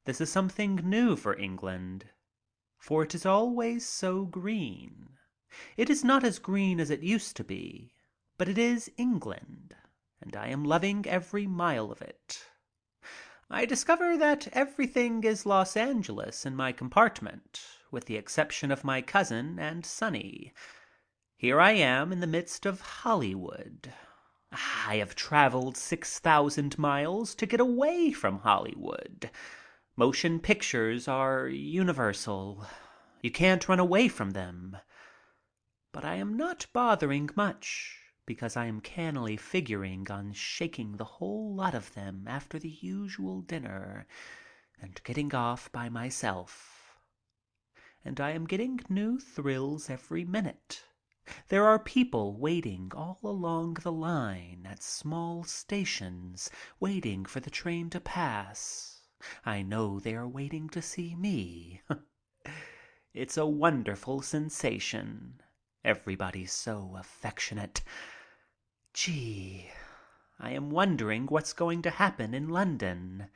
This is something new for England, for it is always so green. It is not as green as it used to be, but it is England, and I am loving every mile of it. I discover that everything is Los Angeles in my compartment, with the exception of my cousin and Sonny. Here I am in the midst of Hollywood. I have traveled 6,000 miles to get away from Hollywood. Motion pictures are universal. You can't run away from them. But I am not bothering much because I am cannily figuring on shaking the whole lot of them after the usual dinner and getting off by myself. And I am getting new thrills every minute. There are people waiting all along the line at small stations, waiting for the train to pass. I know they are waiting to see me. It's a wonderful sensation. Everybody's so affectionate. Gee, I am wondering what's going to happen in London.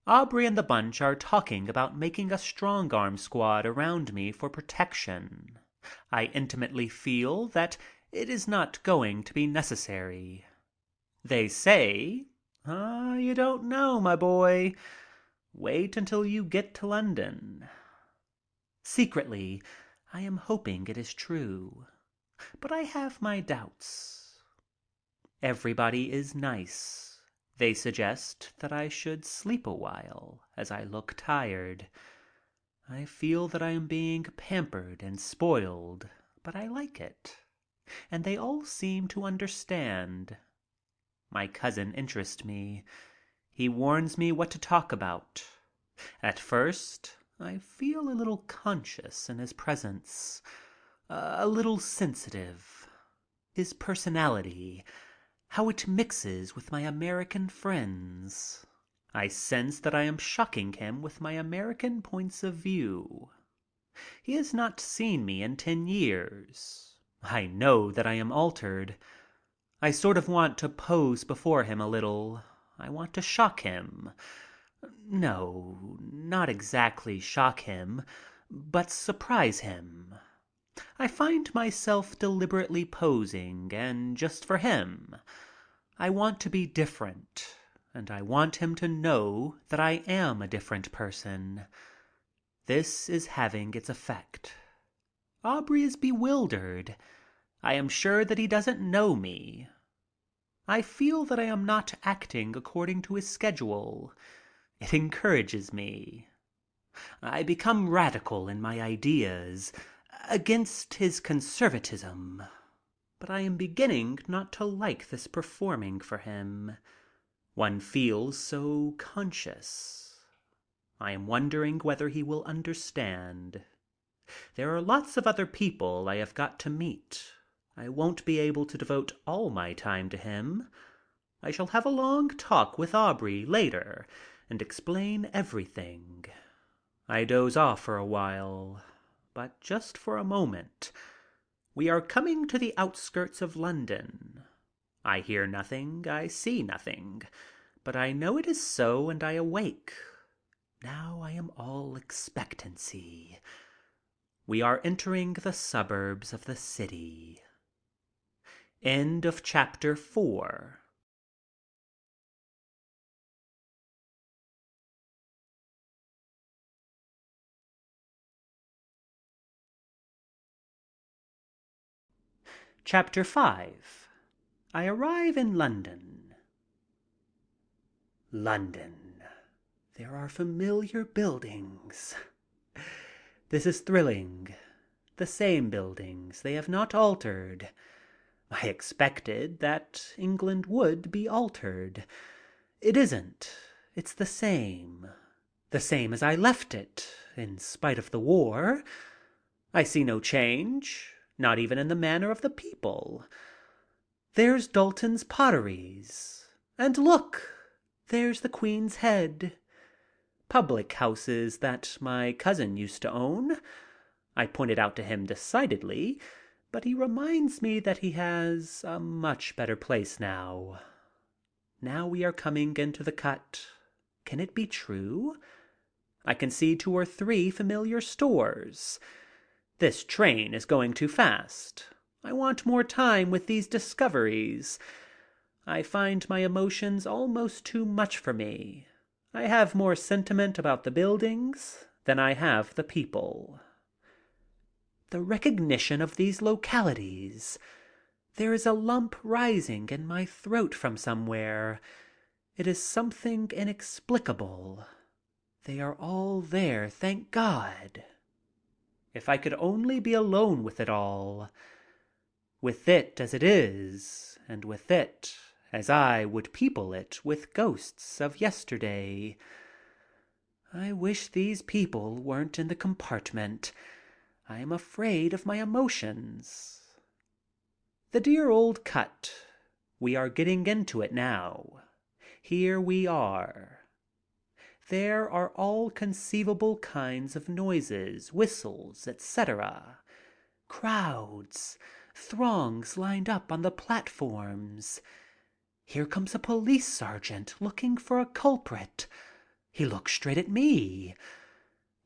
Aubrey and the bunch are talking about making a strong-arm squad around me for protection. I intimately feel that it is not going to be necessary. They say, you don't know, my boy. Wait until you get to London." Secretly, I am hoping it is true, but I have my doubts. Everybody is nice. They suggest that I should sleep a while, as I look tired. I feel that I am being pampered and spoiled, but I like it. And they all seem to understand. My cousin interests me. He warns me what to talk about. At first, I feel a little conscious in his presence, a little sensitive. His personality, how it mixes with my American friends. I sense that I am shocking him with my American points of view. He has not seen me in 10 years. I know that I am altered. I sort of want to pose before him a little. I want to shock him. No, not exactly shock him, but surprise him. I find myself deliberately posing, and just for him. I want to be different, and I want him to know that I am a different person. This is having its effect. Aubrey is bewildered. I am sure that he doesn't know me. I feel that I am not acting according to his schedule. It encourages me. I become radical in my ideas, against his conservatism. But I am beginning not to like this performing for him. One feels so conscious. I am wondering whether he will understand. There are lots of other people I have got to meet. I won't be able to devote all my time to him. I shall have a long talk with Aubrey later and explain everything. I doze off for a while, but just for a moment. We are coming to the outskirts of London. I hear nothing, I see nothing, but I know it is so, and I awake. Now I am all expectancy. We are entering the suburbs of the city. End of chapter 4. Chapter 5. I arrive in London. London. There are familiar buildings. This is thrilling. The same buildings. They have not altered. I expected that England would be altered. It isn't. It's the same. The same as I left it, in spite of the war. I see no change, not even in the manner of the people. There's Dalton's potteries. And look, there's the Queen's Head. Public houses that my cousin used to own. I pointed out to him decidedly, but he reminds me that he has a much better place now. Now we are coming into the cut. Can it be true? I can see 2 or 3 familiar stores. This train is going too fast. I want more time with these discoveries. I find my emotions almost too much for me. I have more sentiment about the buildings than I have the people. The recognition of these localities. There is a lump rising in my throat from somewhere. It is something inexplicable. They are all there, thank God. If I could only be alone with it all. With it as it is, and with it as I would people it with ghosts of yesterday. I wish these people weren't in the compartment. I am afraid of my emotions. The dear old cut. We are getting into it now. Here we are. There are all conceivable kinds of noises, whistles, etc. Crowds, throngs lined up on the platforms. Here comes a police sergeant looking for a culprit. He looks straight at me.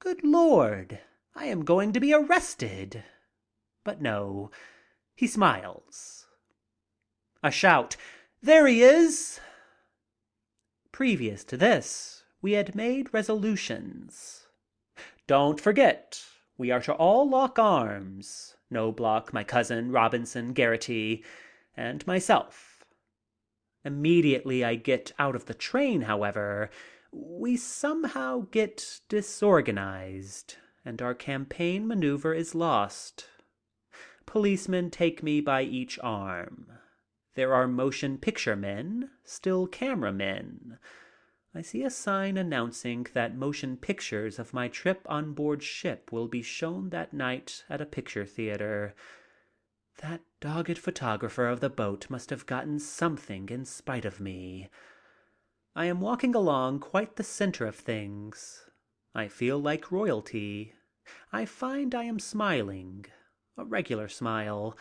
Good Lord, I am going to be arrested. But no, he smiles. A shout, "There he is!" Previous to this, we had made resolutions. Don't forget, we are to all lock arms. Knobloch, my cousin, Robinson, Garrity, and myself. Immediately I get out of the train, however, we somehow get disorganized, and our campaign maneuver is lost. Policemen take me by each arm. There are motion picture men, still camera men. I see a sign announcing that motion pictures of my trip on board ship will be shown that night at a picture theater. That dogged photographer of the boat must have gotten something in spite of me. I am walking along quite the center of things. I feel like royalty. I find I am smiling, a regular smile.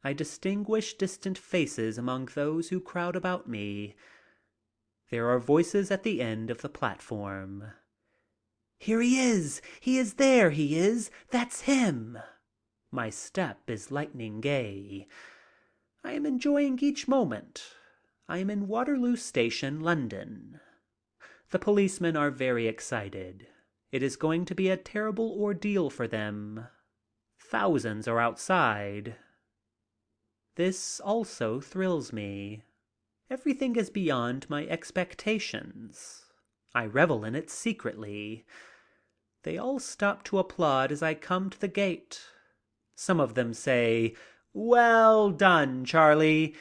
I distinguish distant faces among those who crowd about me. There are voices at the end of the platform. "Here he is! He is there, he is! That's him!" My step is lightning gay. I am enjoying each moment. I am in Waterloo Station, London. The policemen are very excited. It is going to be a terrible ordeal for them. Thousands are outside. This also thrills me. Everything is beyond my expectations. I revel in it secretly. They all stop to applaud as I come to the gate. Some of them say, "Well done, Charlie."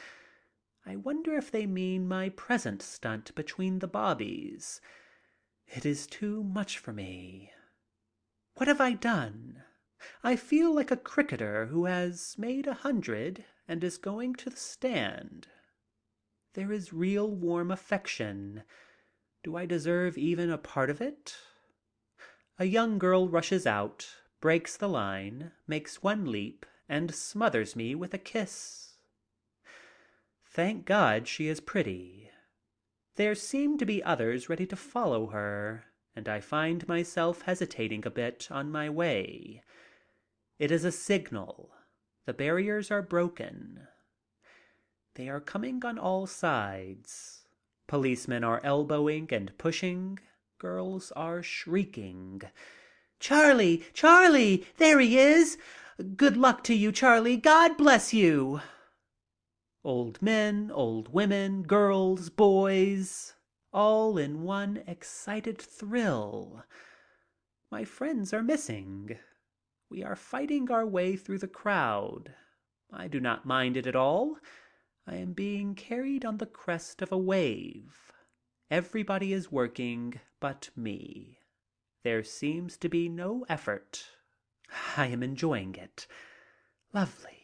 I wonder if they mean my present stunt between the bobbies. It is too much for me. What have I done? I feel like a cricketer who has made 100 and is going to the stand. There is real warm affection. Do I deserve even a part of it? A young girl rushes out, breaks the line, makes one leap, and smothers me with a kiss. Thank God she is pretty. There seem to be others ready to follow her, and I find myself hesitating a bit on my way. It is a signal. The barriers are broken. They are coming on all sides. Policemen are elbowing and pushing. Girls are shrieking. "Charlie! Charlie! There he is! Good luck to you, Charlie! God bless you!" Old men, old women, girls, boys, all in one excited thrill. My friends are missing. We are fighting our way through the crowd. I do not mind it at all. I am being carried on the crest of a wave. Everybody is working but me. There seems to be no effort. I am enjoying it. Lovely.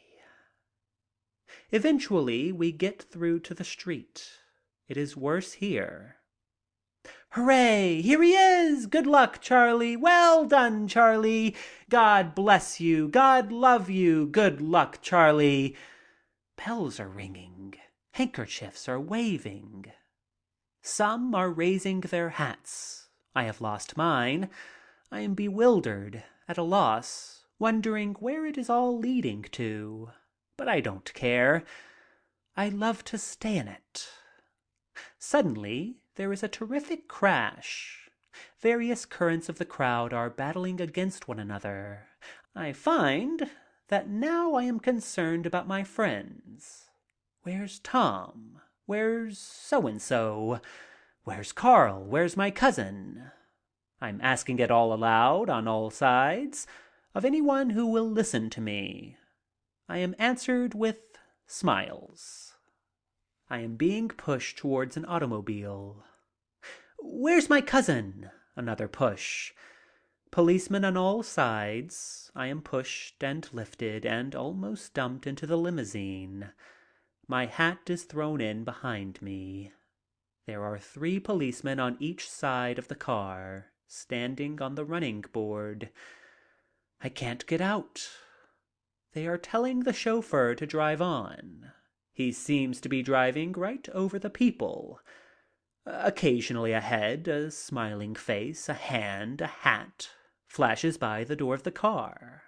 Eventually, we get through to the street. It is worse here. Hooray! Here he is! Good luck, Charlie! Well done, Charlie! God bless you! God love you! Good luck, Charlie! Bells are ringing. Handkerchiefs are waving. Some are raising their hats. I have lost mine. I am bewildered, at a loss, wondering where it is all leading to. But I don't care. I love to stay in it. Suddenly, there is a terrific crash. Various currents of the crowd are battling against one another. I find that now I am concerned about my friends. Where's Tom? Where's so-and-so? Where's Carl? Where's my cousin? I'm asking it all aloud, on all sides, of anyone who will listen to me. I am answered with smiles. I am being pushed towards an automobile. Where's my cousin? Another push. Policemen on all sides. I am pushed and lifted and almost dumped into the limousine. My hat is thrown in behind me. There are 3 policemen on each side of the car, standing on the running board. I can't get out. They are telling the chauffeur to drive on. He seems to be driving right over the people. Occasionally a head, a smiling face, a hand, a hat flashes by the door of the car.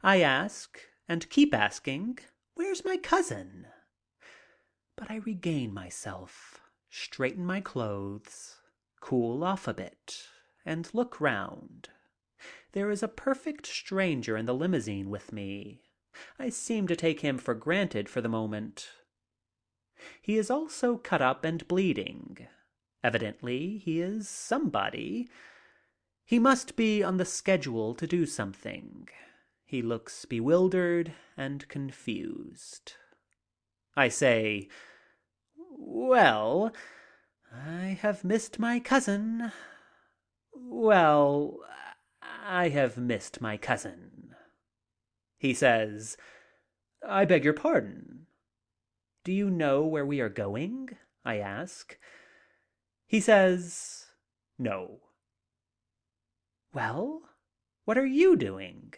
I ask, and keep asking, where's my cousin? But I regain myself, straighten my clothes, cool off a bit, and look round. There is a perfect stranger in the limousine with me. I seem to take him for granted for the moment. He is also cut up and bleeding. Evidently, he is somebody. He must be on the schedule to do something. He looks bewildered and confused. I say, well, I have missed my cousin. Well, I have missed my cousin. He says, I beg your pardon. Do you know where we are going? I ask. He says, no. Well, what are you doing?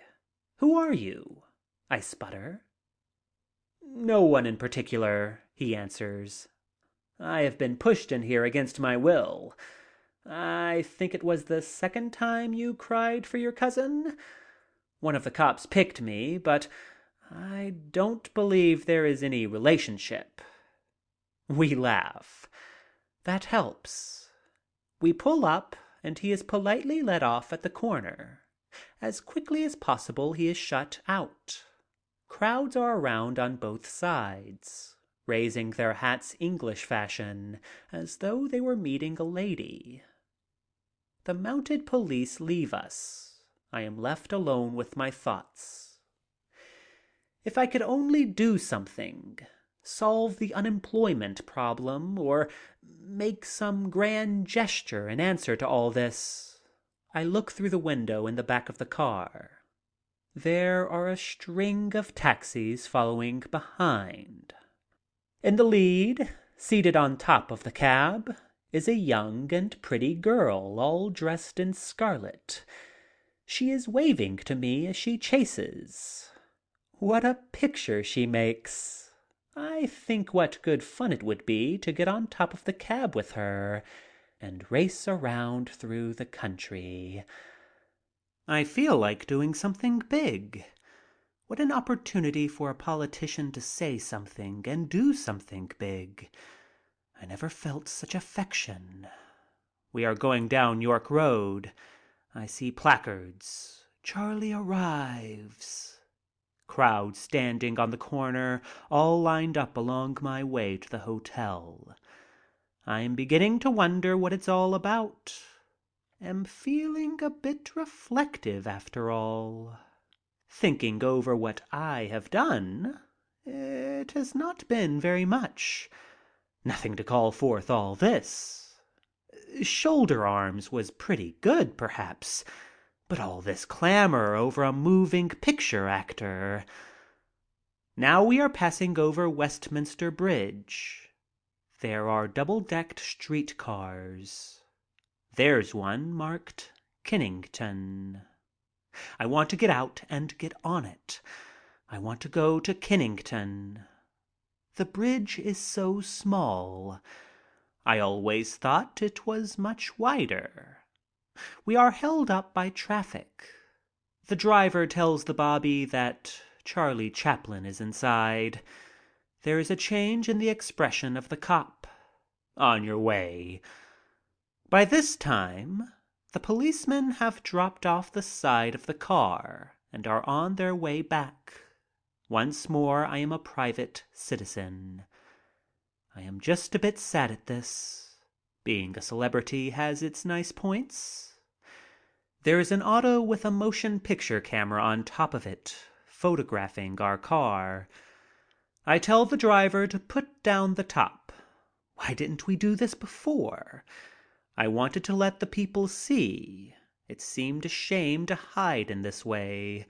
Who are you? I sputter. No one in particular, he answers. I have been pushed in here against my will. I think it was the 2nd time you cried for your cousin. One of the cops picked me, but I don't believe there is any relationship. We laugh. That helps. We pull up, and he is politely let off at the corner. As quickly as possible, he is shut out. Crowds are around on both sides, raising their hats English fashion, as though they were meeting a lady. The mounted police leave us. I am left alone with my thoughts. If I could only do something, solve the unemployment problem, or make some grand gesture in answer to all this. I look through the window in the back of the car. There are a string of taxis following behind. In the lead, seated on top of the cab, is a young and pretty girl all dressed in scarlet. She is waving to me as she chases. What a picture she makes! I think what good fun it would be to get on top of the cab with her and race around through the country. I feel like doing something big. What an opportunity for a politician to say something and do something big. I never felt such affection. We are going down York Road. I see placards. Charlie arrives. Crowds standing on the corner, all lined up along my way to the hotel. I am beginning to wonder what it's all about. am feeling a bit reflective after all. Thinking over what I have done, it has not been very much. Nothing to call forth all this. Shoulder arms was pretty good, perhaps, but all this clamor over a moving picture actor. Now we are passing over Westminster Bridge. There are double-decked streetcars. There's one marked Kennington. I want to get out and get on it. I want to go to Kennington. The bridge is so small. I always thought it was much wider. We are held up by traffic. The driver tells the bobby that Charlie Chaplin is inside. There is a change in the expression of the cop. On your way. By this time, the policemen have dropped off the side of the car and are on their way back. Once more, I am a private citizen. I am just a bit sad at this. Being a celebrity has its nice points. There is an auto with a motion picture camera on top of it, photographing our car. I tell the driver to put down the top. Why didn't we do this before? I wanted to let the people see. It seemed a shame to hide in this way.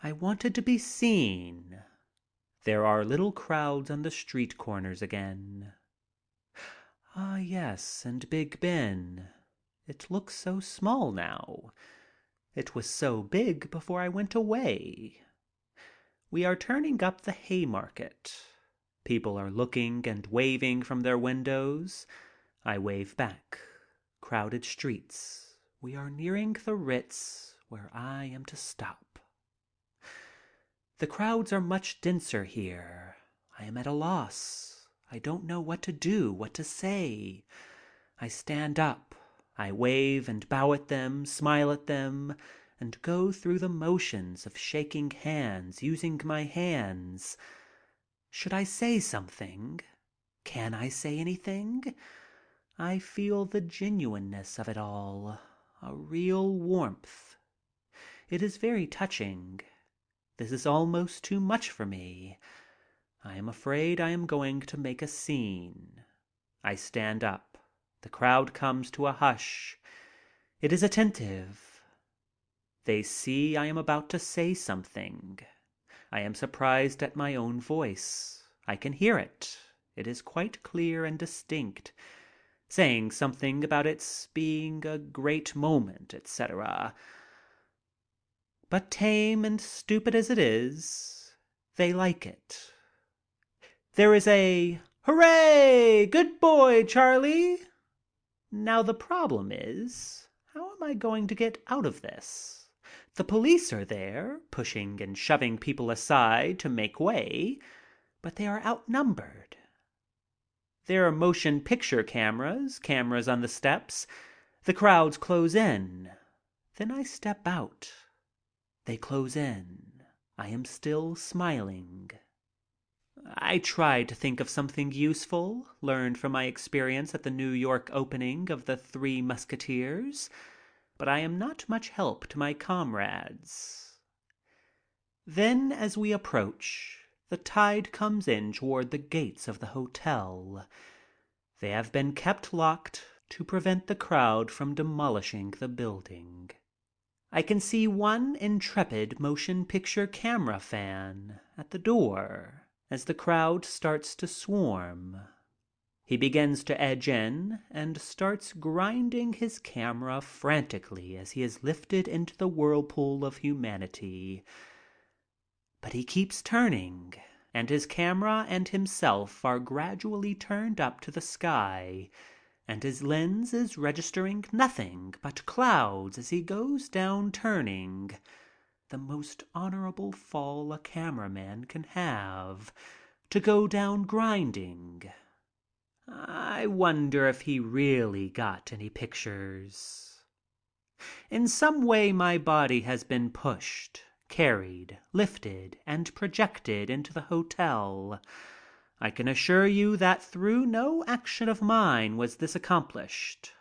I wanted to be seen. There are little crowds on the street corners again. Ah, yes, and Big Ben. It looks so small now. It was so big before I went away. We are turning up the Haymarket. People are looking and waving from their windows. I wave back. Crowded streets. We are nearing the Ritz, where I am to stop. The crowds are much denser here. I am at a loss. I don't know what to do, what to say. I stand up. I wave and bow at them, smile at them, and go through the motions of shaking hands, using my hands. Should I say something? Can I say anything? I feel the genuineness of it all, a real warmth. It is very touching. This is almost too much for me. I am afraid I am going to make a scene. I stand up. The crowd comes to a hush. It is attentive. They see I am about to say something. I am surprised at my own voice. I can hear it. It is quite clear and distinct. Saying something about its being a great moment, etc. But tame and stupid as it is, they like it. There is a "Hooray! Good boy, Charlie!" Now the problem is, how am I going to get out of this? The police are there, pushing and shoving people aside to make way, but they are outnumbered. There are motion picture cameras on the steps. The crowds close in. Then I step out. They close in. I am still smiling. I tried to think of something useful, learned from my experience at the New York opening of the Three Musketeers, but I am not much help to my comrades. Then, as we approach, the tide comes in toward the gates of the hotel. They have been kept locked to prevent the crowd from demolishing the building. I can see one intrepid motion picture camera fan at the door as the crowd starts to swarm. He begins to edge in and starts grinding his camera frantically as he is lifted into the whirlpool of humanity. But he keeps turning, and his camera and himself are gradually turned up to the sky, and his lens is registering nothing but clouds as he goes down turning. The most honorable fall a cameraman can have, to go down grinding. I wonder if he really got any pictures. In some way my body has been pushed, carried, lifted, and projected into the hotel. I can assure you that through no action of mine was this accomplished.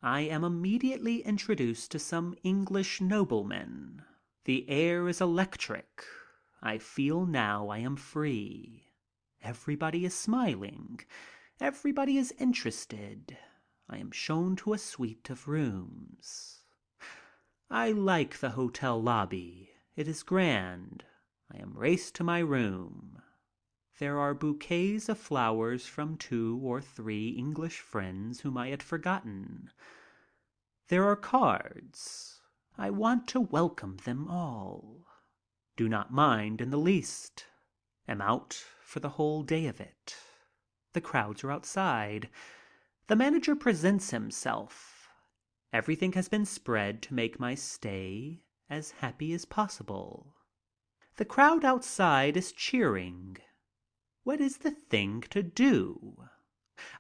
I am immediately introduced to some English noblemen. The air is electric. I feel now I am free. Everybody is smiling. Everybody is interested. I am shown to a suite of rooms. I like the hotel lobby. It is grand. I am raced to my room. There are bouquets of flowers from 2 or 3 English friends whom I had forgotten. There are cards. I want to welcome them all. Do not mind in the least. Am out for the whole day of it. The crowds are outside. The manager presents himself. Everything has been spread to make my stay as happy as possible. The crowd outside is cheering. What is the thing to do?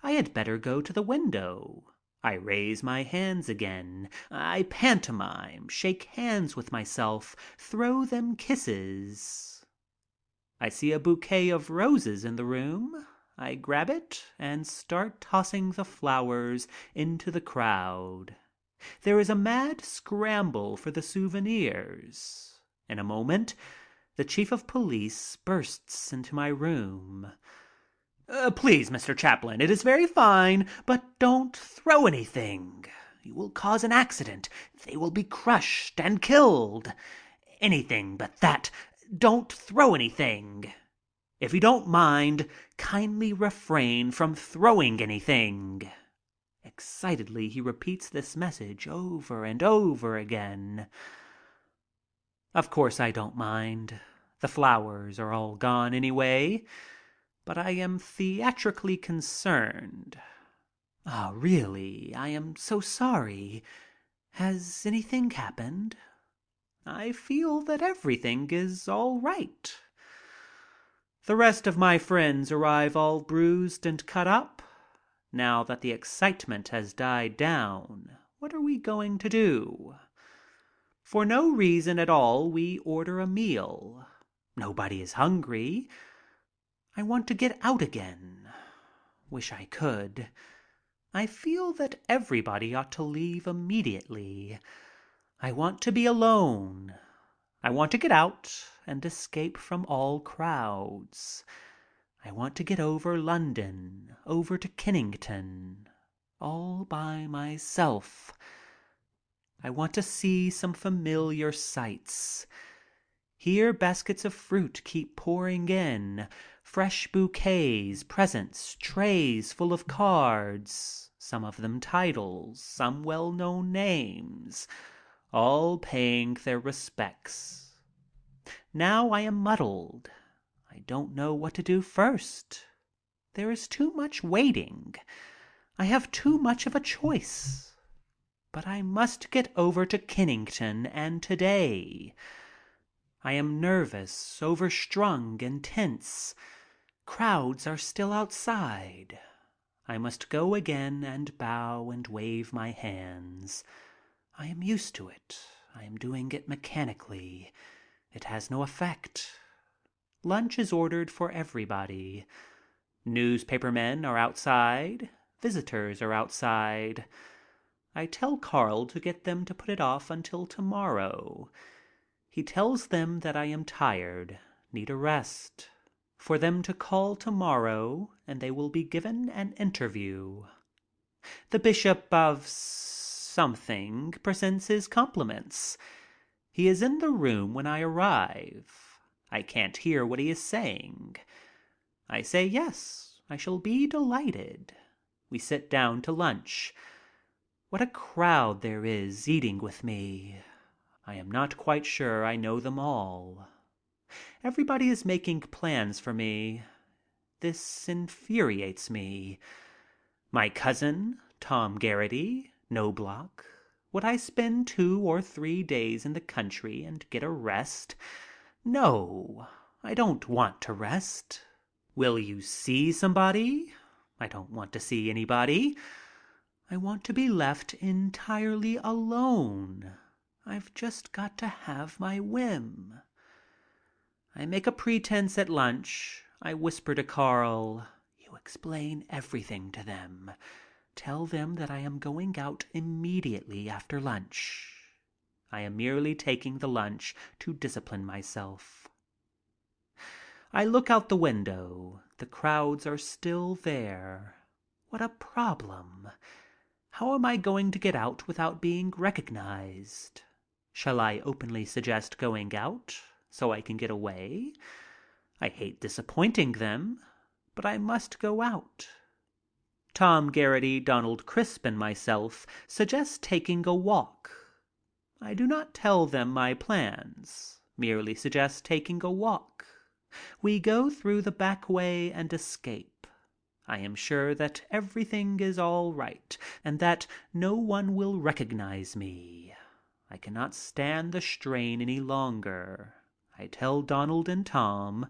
I had better go to the window. I raise my hands again. I pantomime, shake hands with myself, throw them kisses. I see a bouquet of roses in the room. I grab it and start tossing the flowers into the crowd. There is a mad scramble for the souvenirs. In a moment, the chief of police bursts into my room. Please, Mr. Chaplin, it is very fine, but don't throw anything. You will cause an accident. They will be crushed and killed. Anything but that. Don't throw anything. If you don't mind, kindly refrain from throwing anything." Excitedly, he repeats this message over and over again. Of course I don't mind. The flowers are all gone anyway, but I am theatrically concerned. "Ah, really, I am so sorry. Has anything happened?" I feel that everything is all right. The rest of my friends arrive all bruised and cut up. Now that the excitement has died down, what are we going to do? For no reason at all, we order a meal. Nobody is hungry. I want to get out again. Wish I could. I feel that everybody ought to leave immediately. I want to be alone. I want to get out and escape from all crowds. I want to get over London, over to Kennington, all by myself. I want to see some familiar sights. Here baskets of fruit keep pouring in, fresh bouquets, presents, trays full of cards, some of them titles, some well-known names, all paying their respects. Now I am muddled. I don't know what to do first. There is too much waiting. I have too much of a choice. But I must get over to Kennington, and today. I am nervous, overstrung, and tense. Crowds are still outside. I must go again and bow and wave my hands. I am used to it. I am doing it mechanically. It has no effect. Lunch is ordered for everybody. Newspapermen are outside. Visitors are outside. I tell Carl to get them to put it off until tomorrow. He tells them that I am tired, need a rest, for them to call tomorrow and they will be given an interview. The Bishop of something presents his compliments. He is in the room when I arrive. I can't hear what he is saying. I say yes, I shall be delighted. We sit down to lunch. What a crowd there is eating with me. I am not quite sure I know them all. Everybody is making plans for me. This infuriates me. My cousin, Tom Garrity, Knobloch. Would I spend 2 or 3 days in the country and get a rest? No, I don't want to rest. Will you see somebody? I don't want to see anybody. I want to be left entirely alone. I've just got to have my whim. I make a pretense at lunch. I whisper to Carl, "You explain everything to them. Tell them that I am going out immediately after lunch. I am merely taking the lunch to discipline myself. I look out the window. The crowds are still there. What a problem. How am I going to get out without being recognized? Shall I openly suggest going out so I can get away? I hate disappointing them, but I must go out. Tom Garrity, Donald Crisp, and myself suggest taking a walk. I do not tell them my plans, merely suggest taking a walk. We go through the back way and escape. I am sure that everything is all right and that no one will recognize me. I cannot stand the strain any longer. I tell Donald and Tom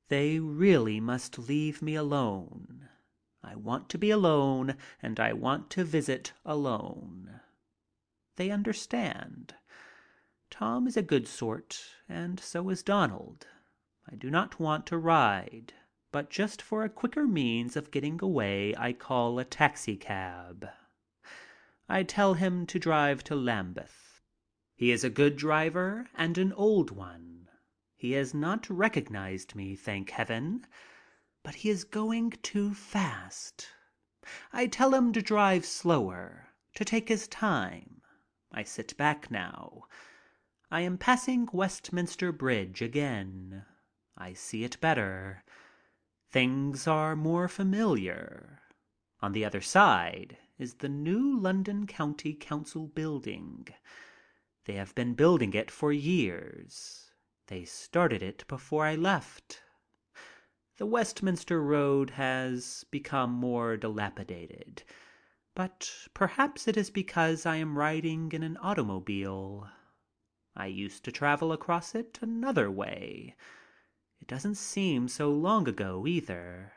they really must leave me alone. I want to be alone and I want to visit alone. They understand. Tom is a good sort and so is Donald. I do not want to ride, but just for a quicker means of getting away, I call a taxicab. I tell him to drive to Lambeth. He is a good driver and an old one. He has not recognized me, thank heaven, but he is going too fast. I tell him to drive slower, to take his time. I sit back now. I am passing Westminster Bridge again. I see it better. Things are more familiar. On the other side is the new London County Council building. They have been building it for years. They started it before I left. The Westminster Road has become more dilapidated, but perhaps it is because I am riding in an automobile. I used to travel across it another way. It doesn't seem so long ago either.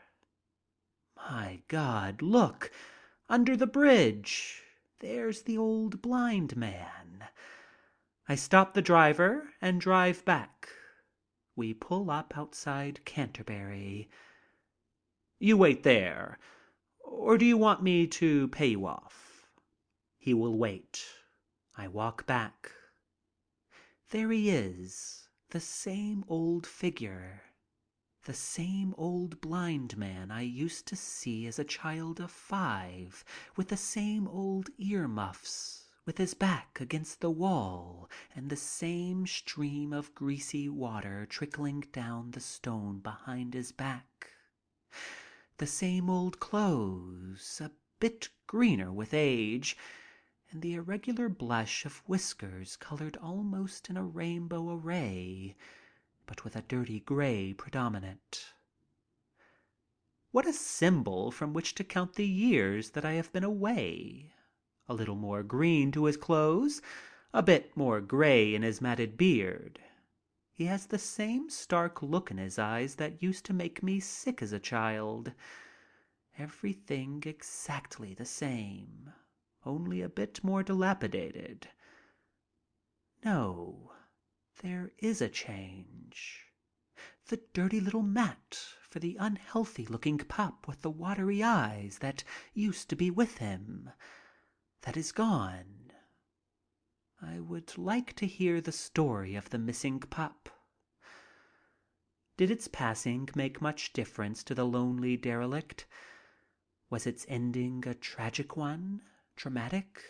My God, look! Under the bridge! There's the old blind man. I stop the driver and drive back. We pull up outside Canterbury. You wait there. Or do you want me to pay you off? He will wait. I walk back. There he is, the same old figure. The same old blind man I used to see as a child of 5, with the same old earmuffs, with his back against the wall, and the same stream of greasy water trickling down the stone behind his back. The same old clothes, a bit greener with age, and the irregular blush of whiskers colored almost in a rainbow array, but with a dirty gray predominant. What a symbol from which to count the years that I have been away. A little more green to his clothes, a bit more gray in his matted beard. He has the same stark look in his eyes that used to make me sick as a child. Everything exactly the same, only a bit more dilapidated. No, there is a change. The dirty little mat for the unhealthy-looking pup with the watery eyes that used to be with him. That is gone. I would like to hear the story of the missing pup. Did its passing make much difference to the lonely derelict? Was its ending a tragic one, dramatic,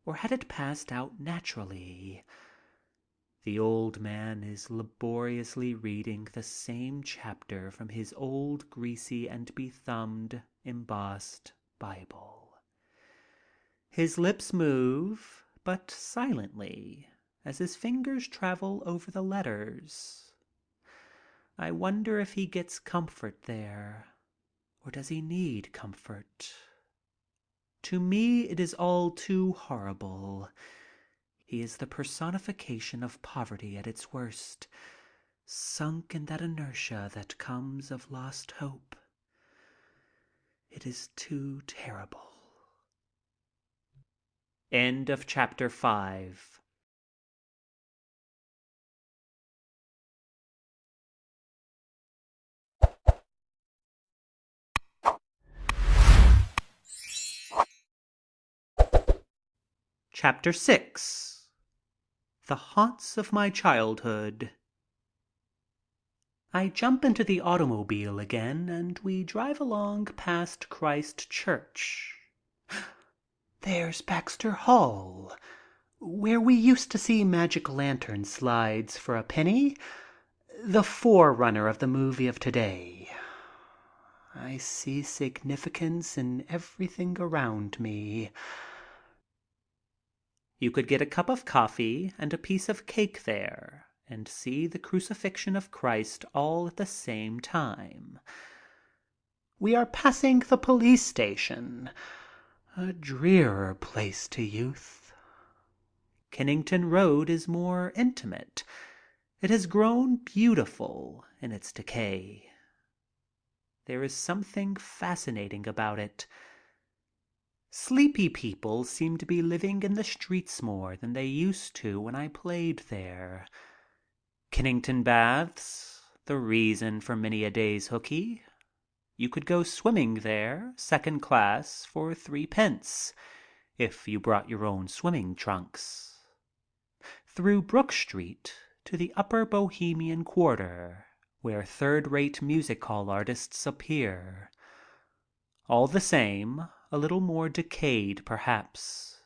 or had it passed out naturally? The old man is laboriously reading the same chapter from his old greasy and bethumbed embossed Bible. His lips move, but silently, as his fingers travel over the letters. I wonder if he gets comfort there, or does he need comfort? To me it is all too horrible. He is the personification of poverty at its worst, sunk in that inertia that comes of lost hope. It is too terrible. End of chapter 5. Chapter 6. The Haunts of My Childhood. I jump into the automobile again and we drive along past Christ Church. There's Baxter Hall, where we used to see magic lantern slides for a penny, the forerunner of the movie of today. I see significance in everything around me. You could get a cup of coffee and a piece of cake there and see the crucifixion of Christ all at the same time. We are passing the police station, a drearer place to youth. Kennington Road is more intimate. It has grown beautiful in its decay. There is something fascinating about it. Sleepy people seem to be living in the streets more than they used to when I played there. Kennington Baths, the reason for many a day's hookey. You could go swimming there, second class, for 3d, if you brought your own swimming trunks. Through Brook Street to the upper Bohemian quarter, where third-rate music hall artists appear. All the same, a little more decayed perhaps.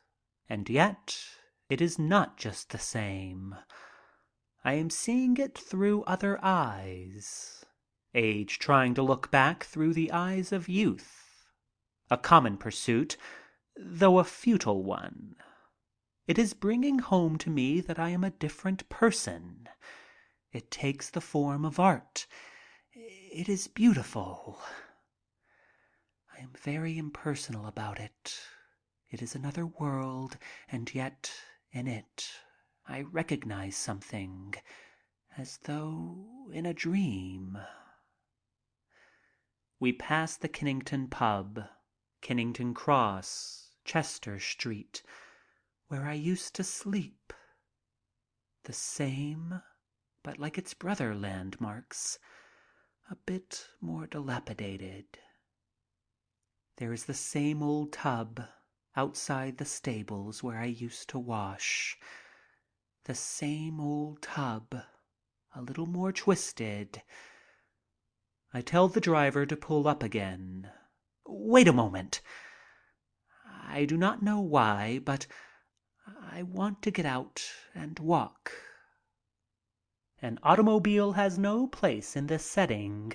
And yet, it is not just the same. I am seeing it through other eyes. Age trying to look back through the eyes of youth. A common pursuit, though a futile one. It is bringing home to me that I am a different person. It takes the form of art. It is beautiful. I am very impersonal about it. It is another world, and yet in it I recognize something, as though in a dream. We pass the Kennington pub, Kennington Cross, Chester Street, where I used to sleep. The same, but like its brother landmarks, a bit more dilapidated. There is the same old tub outside the stables where I used to wash. The same old tub, a little more twisted. I tell the driver to pull up again. Wait a moment. I do not know why, but I want to get out and walk. An automobile has no place in this setting.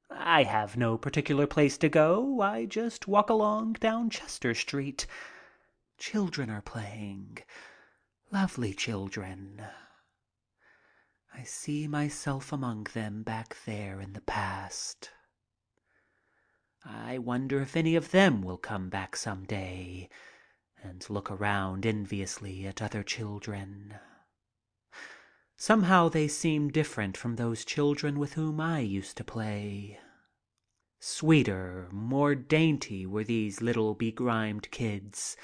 I have no particular place to go. I just walk along down Chester Street. Children are playing. Lovely children. I see myself among them back there in the past. I wonder if any of them will come back someday and look around enviously at other children. Somehow they seem different from those children with whom I used to play. Sweeter, more dainty were these little begrimed kids,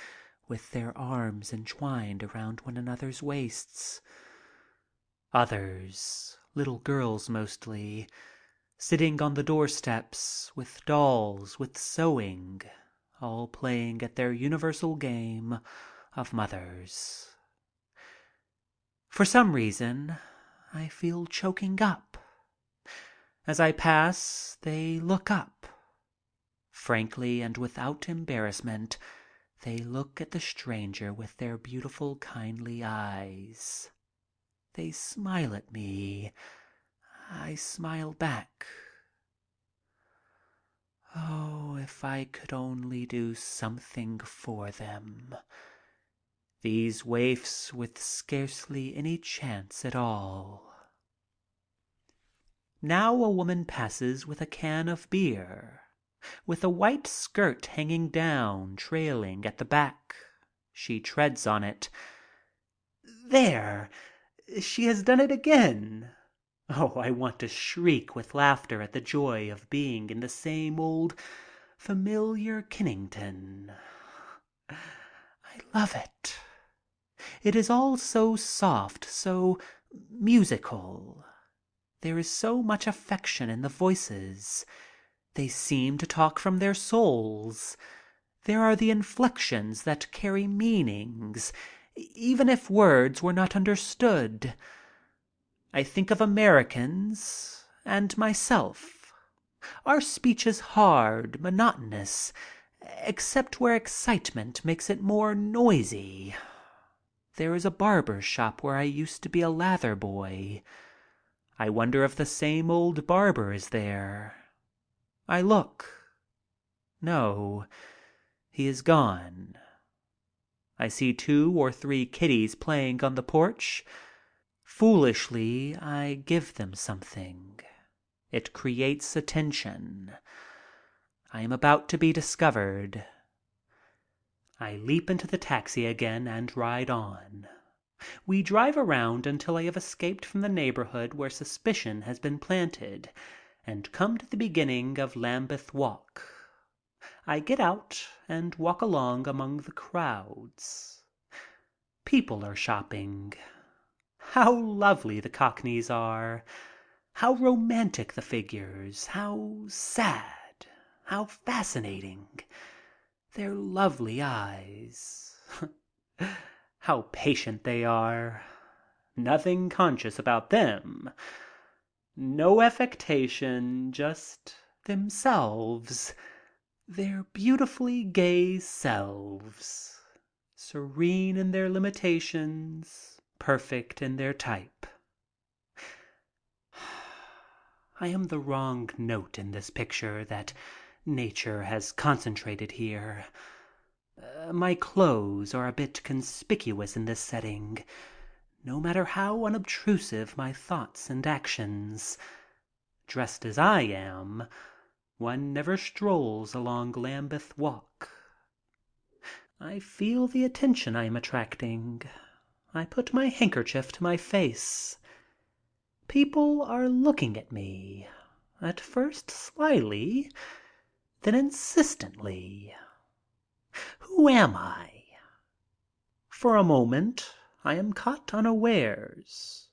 with their arms entwined around one another's waists. Others, little girls mostly, sitting on the doorsteps with dolls, with sewing, all playing at their universal game of mothers. For some reason, I feel choking up. As I pass, they look up. Frankly and without embarrassment, they look at the stranger with their beautiful, kindly eyes. They smile at me. I smile back. Oh, if I could only do something for them. These waifs with scarcely any chance at all. Now a woman passes with a can of beer, with a white skirt hanging down, trailing at the back. She treads on it. There! She has done it again. Oh, I want to shriek with laughter at the joy of being in the same old familiar Kennington. I love it. It is all so soft, so musical. There is so much affection in the voices. They seem to talk from their souls. There are the inflections that carry meanings, even if words were not understood. I think of Americans and myself. Our speech is hard, monotonous, except where excitement makes it more noisy. There is a barber shop where I used to be a lather boy. I wonder if the same old barber is there. I look. No, he is gone. I see 2 or 3 kiddies playing on the porch. Foolishly, I give them something. It creates attention. I am about to be discovered. I leap into the taxi again and ride on. We drive around until I have escaped from the neighborhood where suspicion has been planted and come to the beginning of Lambeth Walk. I get out and walk along among the crowds. People are shopping. How lovely the cockneys are. How romantic the figures. How sad. How fascinating. Their lovely eyes. How patient they are. Nothing conscious about them. No affectation, just themselves. Their beautifully gay selves. Serene in their limitations, perfect in their type. I am the wrong note in this picture that nature has concentrated here. My clothes are a bit conspicuous in this setting, no matter how unobtrusive my thoughts and actions. Dressed as I am, one never strolls along Lambeth Walk. I feel the attention I am attracting. I put my handkerchief to my face. People are looking at me, at first slyly, then insistently. Who am I? For a moment, I am caught unawares.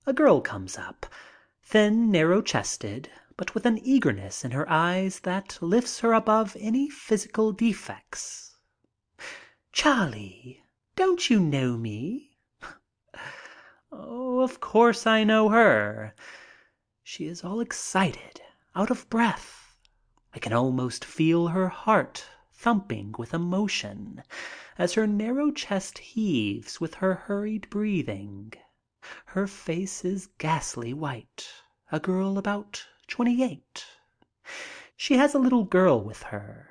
A girl comes up, thin, narrow-chested, but with an eagerness in her eyes that lifts her above any physical defects. "Charlie, don't you know me?" Oh, of course I know her. She is all excited, out of breath. I can almost feel her heart thumping with emotion as her narrow chest heaves with her hurried breathing. Her face is ghastly white, a girl about 28. She has a little girl with her.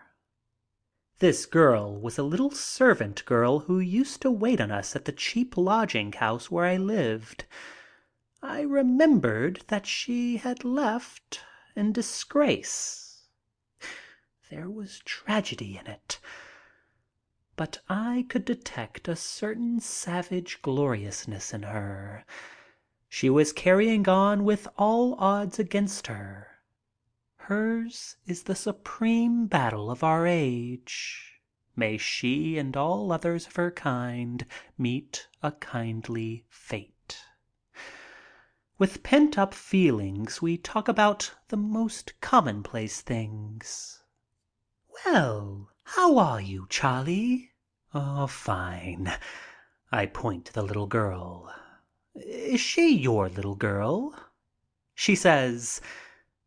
This girl was a little servant girl who used to wait on us at the cheap lodging house where I lived. I remembered that she had left in disgrace. There was tragedy in it. But I could detect a certain savage gloriousness in her. She was carrying on with all odds against her. Hers is the supreme battle of our age. May she and all others of her kind meet a kindly fate. With pent-up feelings, we talk about the most commonplace things. "Well, how are you, Charlie?" "Oh, fine." I point to the little girl. "Is she your little girl?" She says,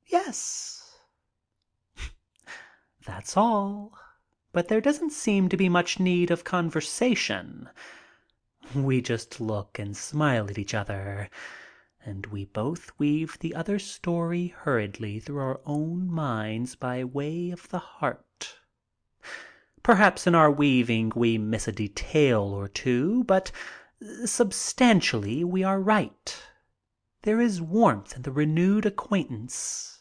"Yes." That's all. But there doesn't seem to be much need of conversation. We just look and smile at each other, and we both weave the other story hurriedly through our own minds by way of the heart. Perhaps in our weaving we miss a detail or two, but substantially we are right. There is warmth in the renewed acquaintance.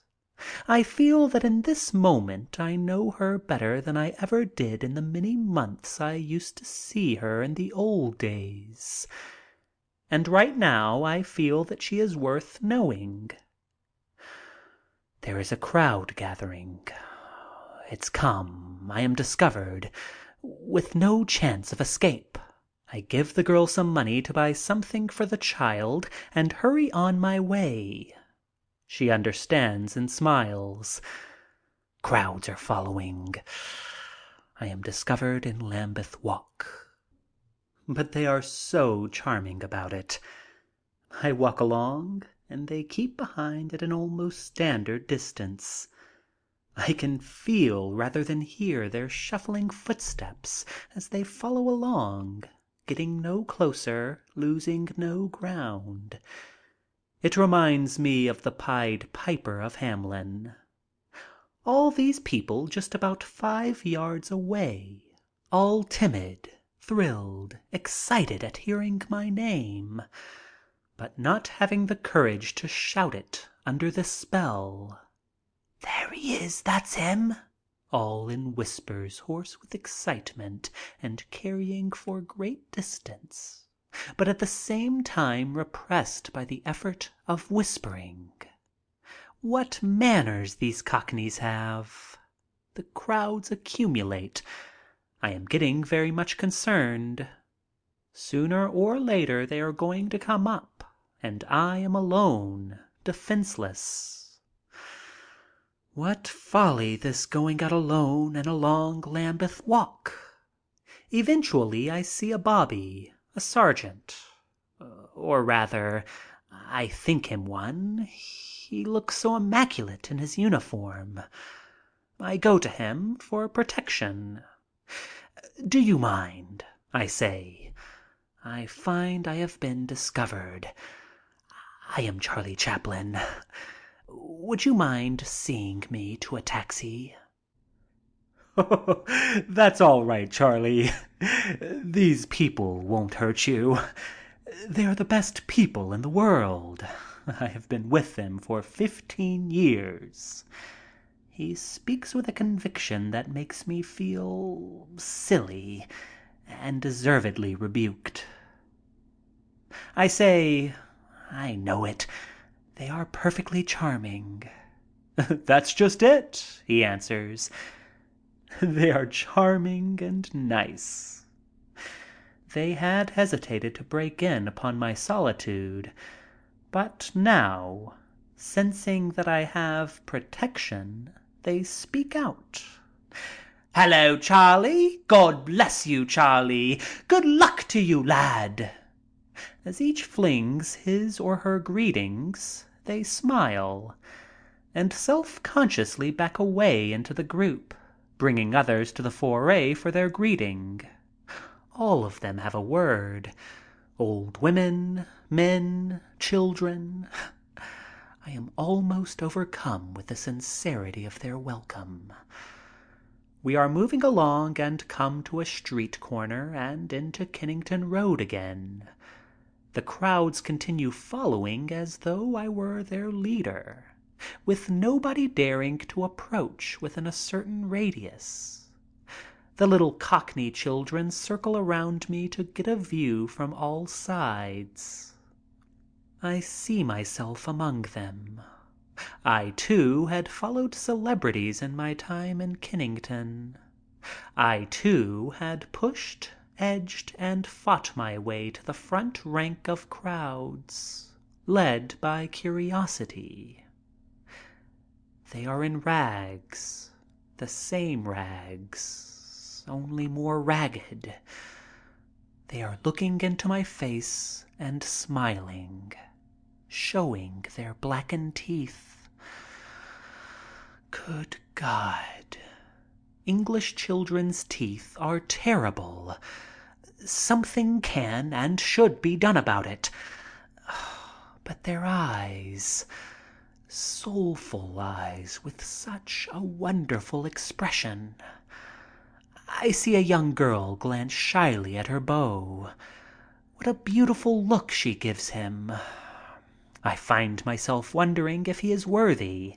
I feel that in this moment I know her better than I ever did in the many months I used to see her in the old days. And right now I feel that she is worth knowing. There is a crowd gathering. It's come. I am discovered, with no chance of escape. I give the girl some money to buy something for the child and hurry on my way. She understands and smiles. Crowds are following. I am discovered in Lambeth Walk. But they are so charming about it. I walk along and they keep behind at an almost standard distance. I can feel rather than hear their shuffling footsteps as they follow along, getting no closer, losing no ground. It reminds me of the Pied Piper of Hamelin. All these people just about 5 yards away, all timid, thrilled, excited at hearing my name, but not having the courage to shout it under the spell. "There he is, that's him," all in whispers hoarse with excitement and carrying for great distance, but at the same time repressed by the effort of whispering. What manners these Cockneys have! The crowds accumulate. I am getting very much concerned. Sooner or later they are going to come up, and I am alone, defenseless. What folly this going out alone and along Lambeth Walk. Eventually I see a bobby, a sergeant, or rather, I think him one. He looks so immaculate in his uniform. I go to him for protection. "Do you mind?" I say. "I find I have been discovered. I am Charlie Chaplin. Would you mind seeing me to a taxi?" "That's all right, Charlie. These people won't hurt you. They are the best people in the world. I have been with them for 15 years." He speaks with a conviction that makes me feel silly and deservedly rebuked. I say, "I know it. They are perfectly charming." "That's just it," he answers. "They are charming and nice." They had hesitated to break in upon my solitude, but now, sensing that I have protection, they speak out. "Hello, Charlie. God bless you, Charlie. Good luck to you, lad." As each flings his or her greetings, they smile and self-consciously back away into the group, bringing others to the fore for their greeting. All of them have a word. Old women, men, children. I am almost overcome with the sincerity of their welcome. We are moving along and come to a street corner and into Kennington Road again. The crowds continue following as though I were their leader, with nobody daring to approach within a certain radius. The little Cockney children circle around me to get a view from all sides. I see myself among them. I, too, had followed celebrities in my time in Kennington. I, too, had pushed, edged, and fought my way to the front rank of crowds, led by curiosity. They are in rags, the same rags, only more ragged. They are looking into my face and smiling, showing their blackened teeth. Good God. English children's teeth are terrible. Something can and should be done about it. But their eyes, soulful eyes with such a wonderful expression. I see a young girl glance shyly at her beau. What a beautiful look she gives him. I find myself wondering if he is worthy,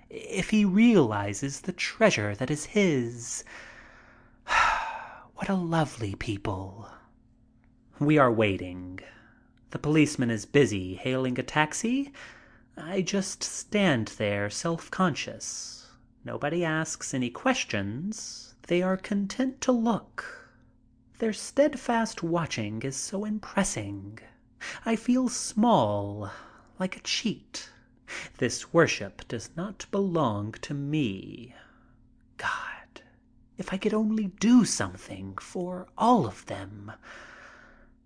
if he realizes the treasure that is his. What a lovely people. We are waiting. The policeman is busy hailing a taxi. I just stand there self-conscious. Nobody asks any questions. They are content to look. Their steadfast watching is so impressing. I feel small, like a cheat. This worship does not belong to me. God, If I could only do something for all of them.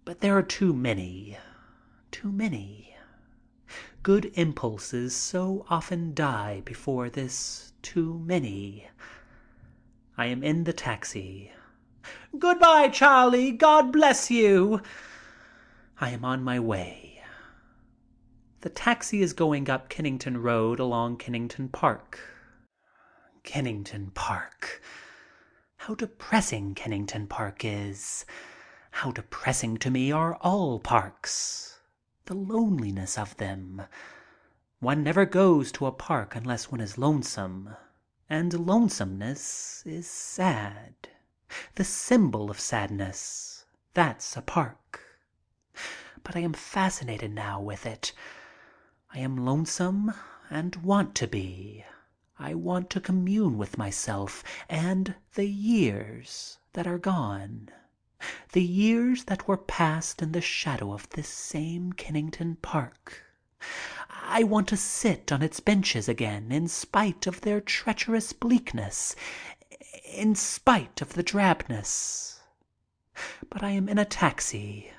But there are too many. Too many. Good impulses so often die before this too many. I am in the taxi. "Goodbye, Charlie. God bless you." I am on my way. The taxi is going up Kennington Road along Kennington Park. Kennington Park. How depressing Kennington Park is. How depressing to me are all parks. The loneliness of them. One never goes to a park unless one is lonesome. And lonesomeness is sad. The symbol of sadness. That's a park. But I am fascinated now with it. I am lonesome and want to be. I want to commune with myself and the years that are gone. The years that were passed in the shadow of this same Kennington Park. I want to sit on its benches again in spite of their treacherous bleakness, in spite of the drabness. But I am in a taxi,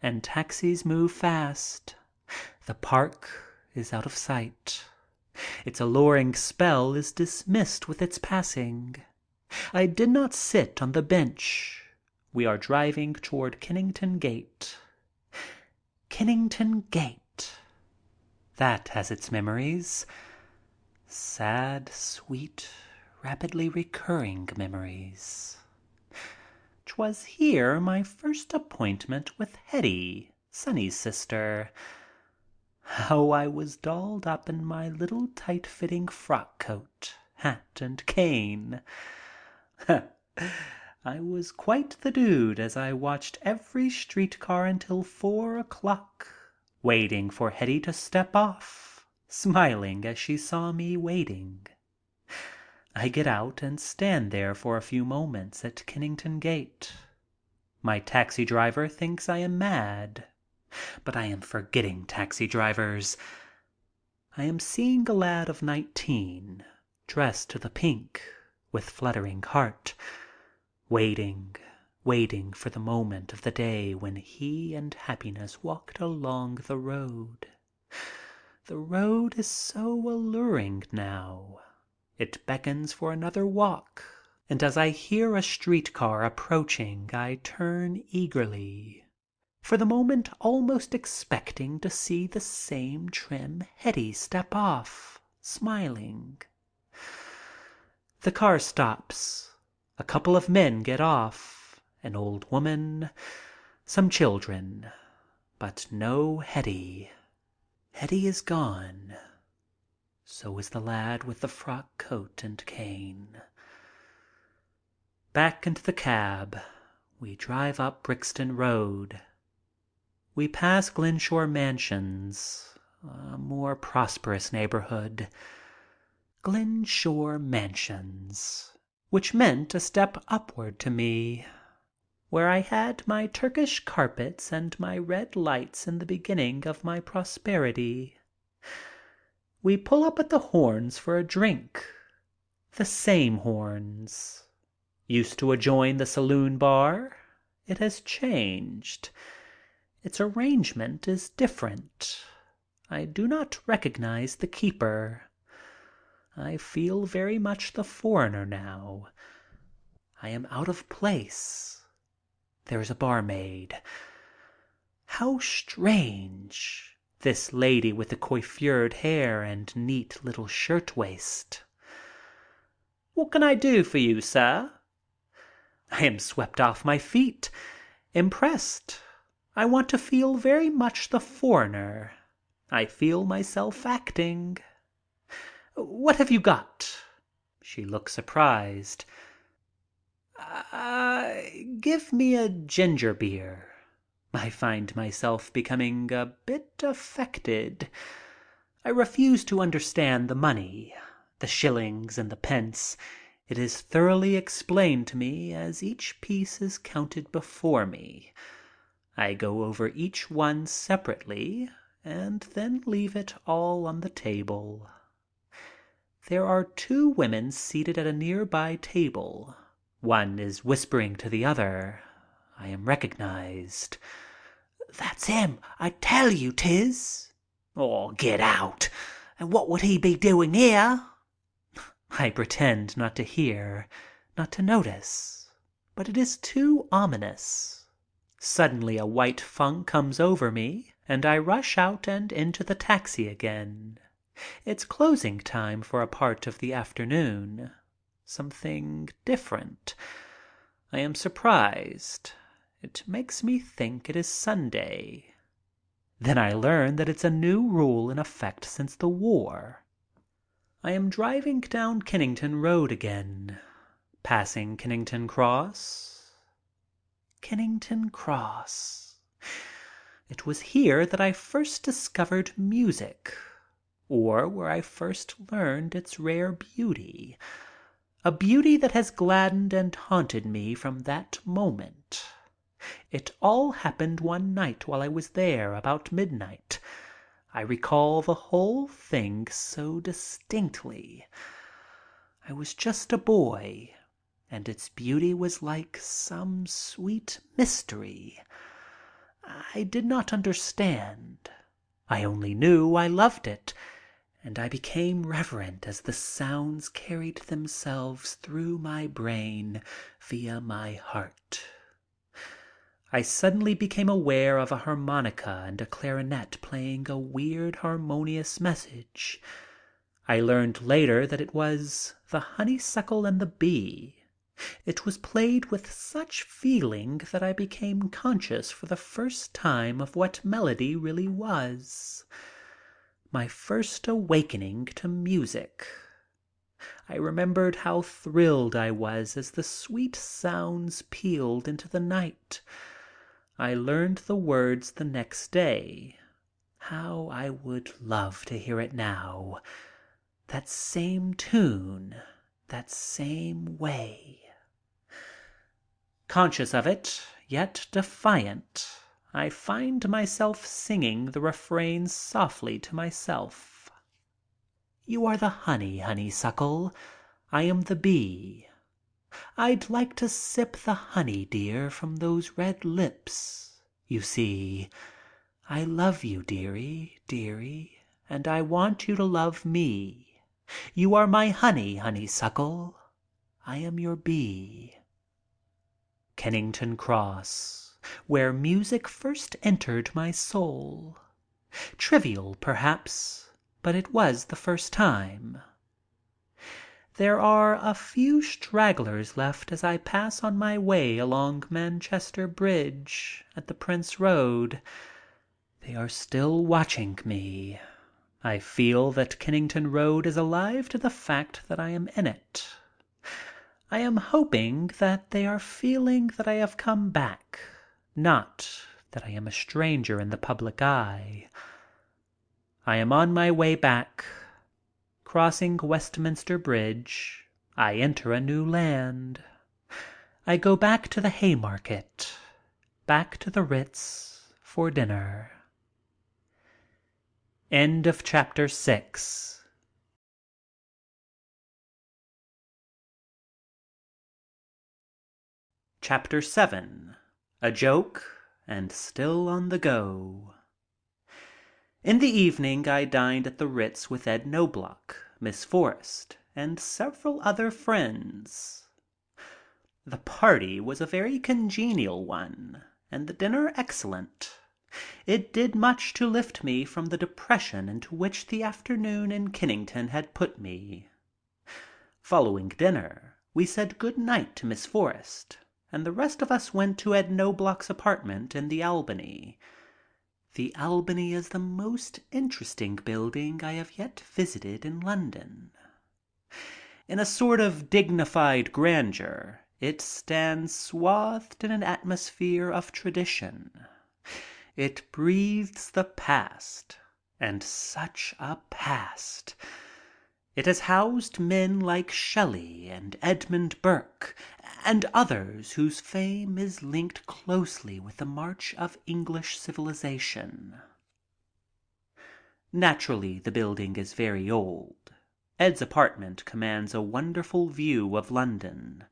and taxis move fast. The park is out of sight. Its alluring spell is dismissed with its passing. I did not sit on the bench. We are driving toward Kennington Gate. Kennington Gate. That has its memories. Sad, sweet, rapidly recurring memories. 'Twas here my first appointment with Hetty, Sonny's sister. How I was dolled up in my little tight-fitting frock coat, hat, and cane. I was quite the dude as I watched every streetcar until 4:00, waiting for Hetty to step off, smiling as she saw me waiting. I get out and stand there for a few moments at Kennington Gate. My taxi driver thinks I am mad, but I am forgetting taxi drivers. I am seeing a lad of 19, dressed to the pink, with fluttering heart, waiting for the moment of the day when he and happiness walked along the road. The road is so alluring now. It beckons for another walk, and as I hear a streetcar approaching, I turn eagerly, for the moment almost expecting to see the same trim Hetty step off, smiling. The car stops. A couple of men get off, an old woman, some children, but no Hetty. Hetty is gone. So is the lad with the frock coat and cane. Back into the cab. We drive up Brixton Road. We pass Glenshore Mansions, a more prosperous neighborhood. Glenshore Mansions, which meant a step upward to me, where I had my Turkish carpets and my red lights in the beginning of my prosperity. We pull up at the Horns for a drink. The same Horns. Used to adjoin the saloon bar. It has changed. Its arrangement is different. I do not recognize the keeper. I feel very much the foreigner now. I am out of place. There is a barmaid. How strange, this lady with the coiffured hair and neat little shirtwaist. "What can I do for you, sir?" I am swept off my feet, impressed. I want to feel very much the foreigner. I feel myself acting. "What have you got?" She looks surprised. Give me a ginger beer." I find myself becoming a bit affected. I refuse to understand the money, the shillings and the pence. It is thoroughly explained to me as each piece is counted before me. I go over each one separately and then leave it all on the table. There are two women seated at a nearby table. One is whispering to the other. I am recognized. "That's him, I tell you 'tis." "Oh, get out. And what would he be doing here?" I pretend not to hear, not to notice, but it is too ominous. Suddenly a white funk comes over me and I rush out and into the taxi again. It's closing time for a part of the afternoon. Something different. I am surprised. It makes me think it is Sunday. Then I learn that it's a new rule in effect since the war. I am driving down Kennington Road again, passing Kennington Cross. Kennington Cross. It was here that I first discovered music, or where I first learned its rare beauty, a beauty that has gladdened and haunted me from that moment. It all happened one night while I was there, about midnight. I recall the whole thing so distinctly. I was just a boy, and its beauty was like some sweet mystery. I did not understand. I only knew I loved it, and I became reverent as the sounds carried themselves through my brain via my heart. I suddenly became aware of a harmonica and a clarinet playing a weird harmonious message. I learned later that it was the honeysuckle and the bee. It was played with such feeling that I became conscious for the first time of what melody really was. My first awakening to music. I remembered how thrilled I was as the sweet sounds pealed into the night. I learned the words the next day. How I would love to hear it now. That same tune, that same way. Conscious of it, yet defiant, I find myself singing the refrain softly to myself. "You are the honey, honeysuckle. I am the bee. I'd like to sip the honey, dear, from those red lips. You see, I love you, dearie, dearie, and I want you to love me. You are my honey, honeysuckle. I am your bee." Kennington Cross, where music first entered my soul. Trivial, perhaps, but it was the first time. There are a few stragglers left as I pass on my way along Manchester Bridge at the Prince Road. They are still watching me. I feel that Kennington Road is alive to the fact that I am in it. I am hoping that they are feeling that I have come back, not that I am a stranger in the public eye. I am on my way back. Crossing Westminster Bridge, I enter a new land. I go back to the Haymarket, back to the Ritz for dinner. End of chapter 6. Chapter 7. A Joke and Still on the Go. In the evening I dined at the Ritz with Ed Knobloch, Miss Forrest, and several other friends. The party was a very congenial one, and the dinner excellent. It did much to lift me from the depression into which the afternoon in Kennington had put me. Following dinner, we said good night to Miss Forrest, and the rest of us went to Ed Knobloch's apartment in the Albany. The Albany is the most interesting building I have yet visited in London. In a sort of dignified grandeur, it stands swathed in an atmosphere of tradition. It breathes the past, and such a past. It has housed men like Shelley and Edmund Burke and others whose fame is linked closely with the march of English civilization. Naturally, the building is very old. Ed's apartment commands a wonderful view of London.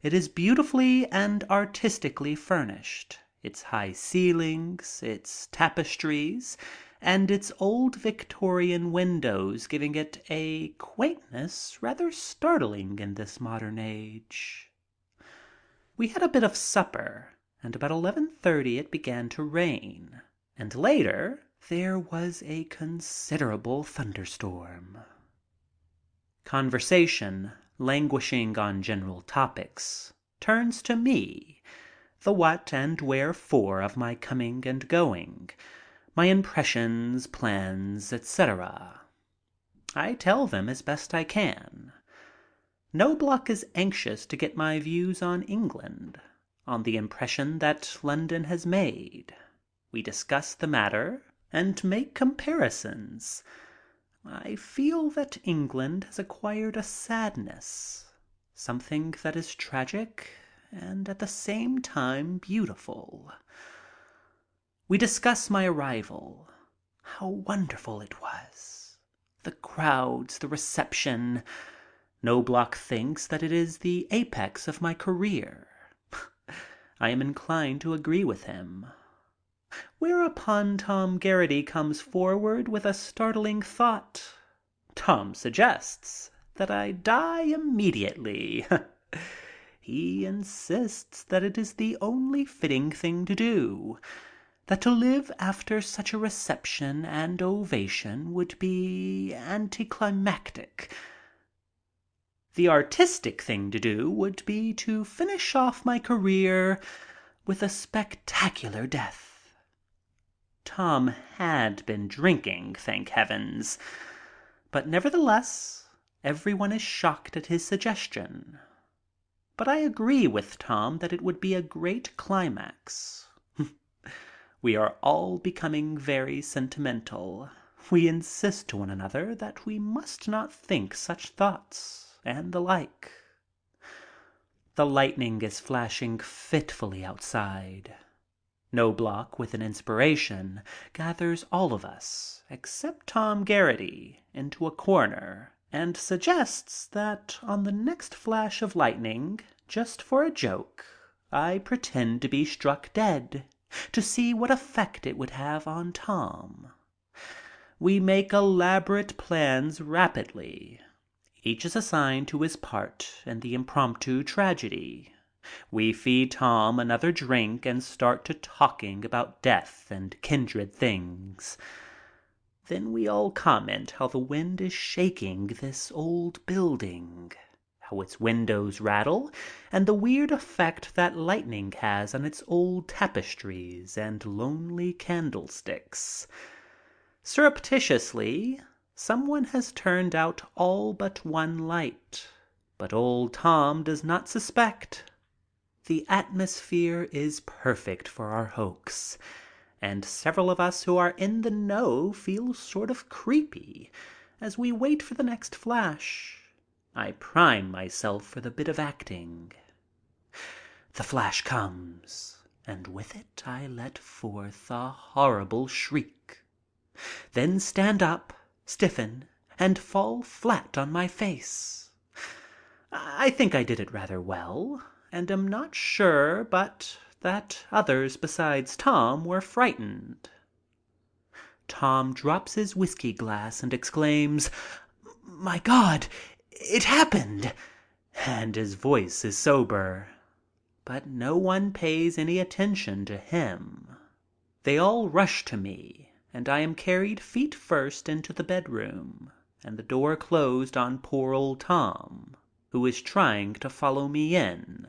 It is beautifully and artistically furnished, its high ceilings, its tapestries, and its old Victorian windows giving it a quaintness rather startling in this modern age. We had a bit of supper, and about 11:30 it began to rain, and later there was a considerable thunderstorm. Conversation, languishing on general topics, turns to me, the what and wherefore of my coming and going, my impressions, plans, etc. I tell them as best I can. Knobloch is anxious to get my views on England, on the impression that London has made. We discuss the matter and make comparisons. I feel that England has acquired a sadness, something that is tragic and at the same time beautiful. We discuss my arrival, how wonderful it was, the crowds, the reception. Knobloch thinks that it is the apex of my career. I am inclined to agree with him. Whereupon Tom Garrity comes forward with a startling thought. Tom suggests that I die immediately. He insists that it is the only fitting thing to do, that to live after such a reception and ovation would be anticlimactic. The artistic thing to do would be to finish off my career with a spectacular death. Tom had been drinking, thank heavens, but nevertheless everyone is shocked at his suggestion. But I agree with Tom that it would be a great climax. We are all becoming very sentimental. We insist to one another that we must not think such thoughts, and the like. The lightning is flashing fitfully outside. Knobloch, with an inspiration, gathers all of us, except Tom Garrity, into a corner and suggests that on the next flash of lightning, just for a joke, I pretend to be struck dead, to see what effect it would have on Tom. We make elaborate plans rapidly. Each is assigned to his part in the impromptu tragedy. We feed Tom another drink and start to talking about death and kindred things. Then we all comment how the wind is shaking this old building, how its windows rattle, and the weird effect that lightning has on its old tapestries and lonely candlesticks. Surreptitiously, someone has turned out all but one light, but old Tom does not suspect. The atmosphere is perfect for our hoax, and several of us who are in the know feel sort of creepy as we wait for the next flash. I prime myself for the bit of acting. The flash comes, and with it I let forth a horrible shriek, then stand up, stiffen, and fall flat on my face. I think I did it rather well, and am not sure but that others besides Tom were frightened. Tom drops his whiskey glass and exclaims, "My God, it happened!" and his voice is sober. But no one pays any attention to him. They all rush to me, and I am carried feet first into the bedroom, and the door closed on poor old Tom, who is trying to follow me in.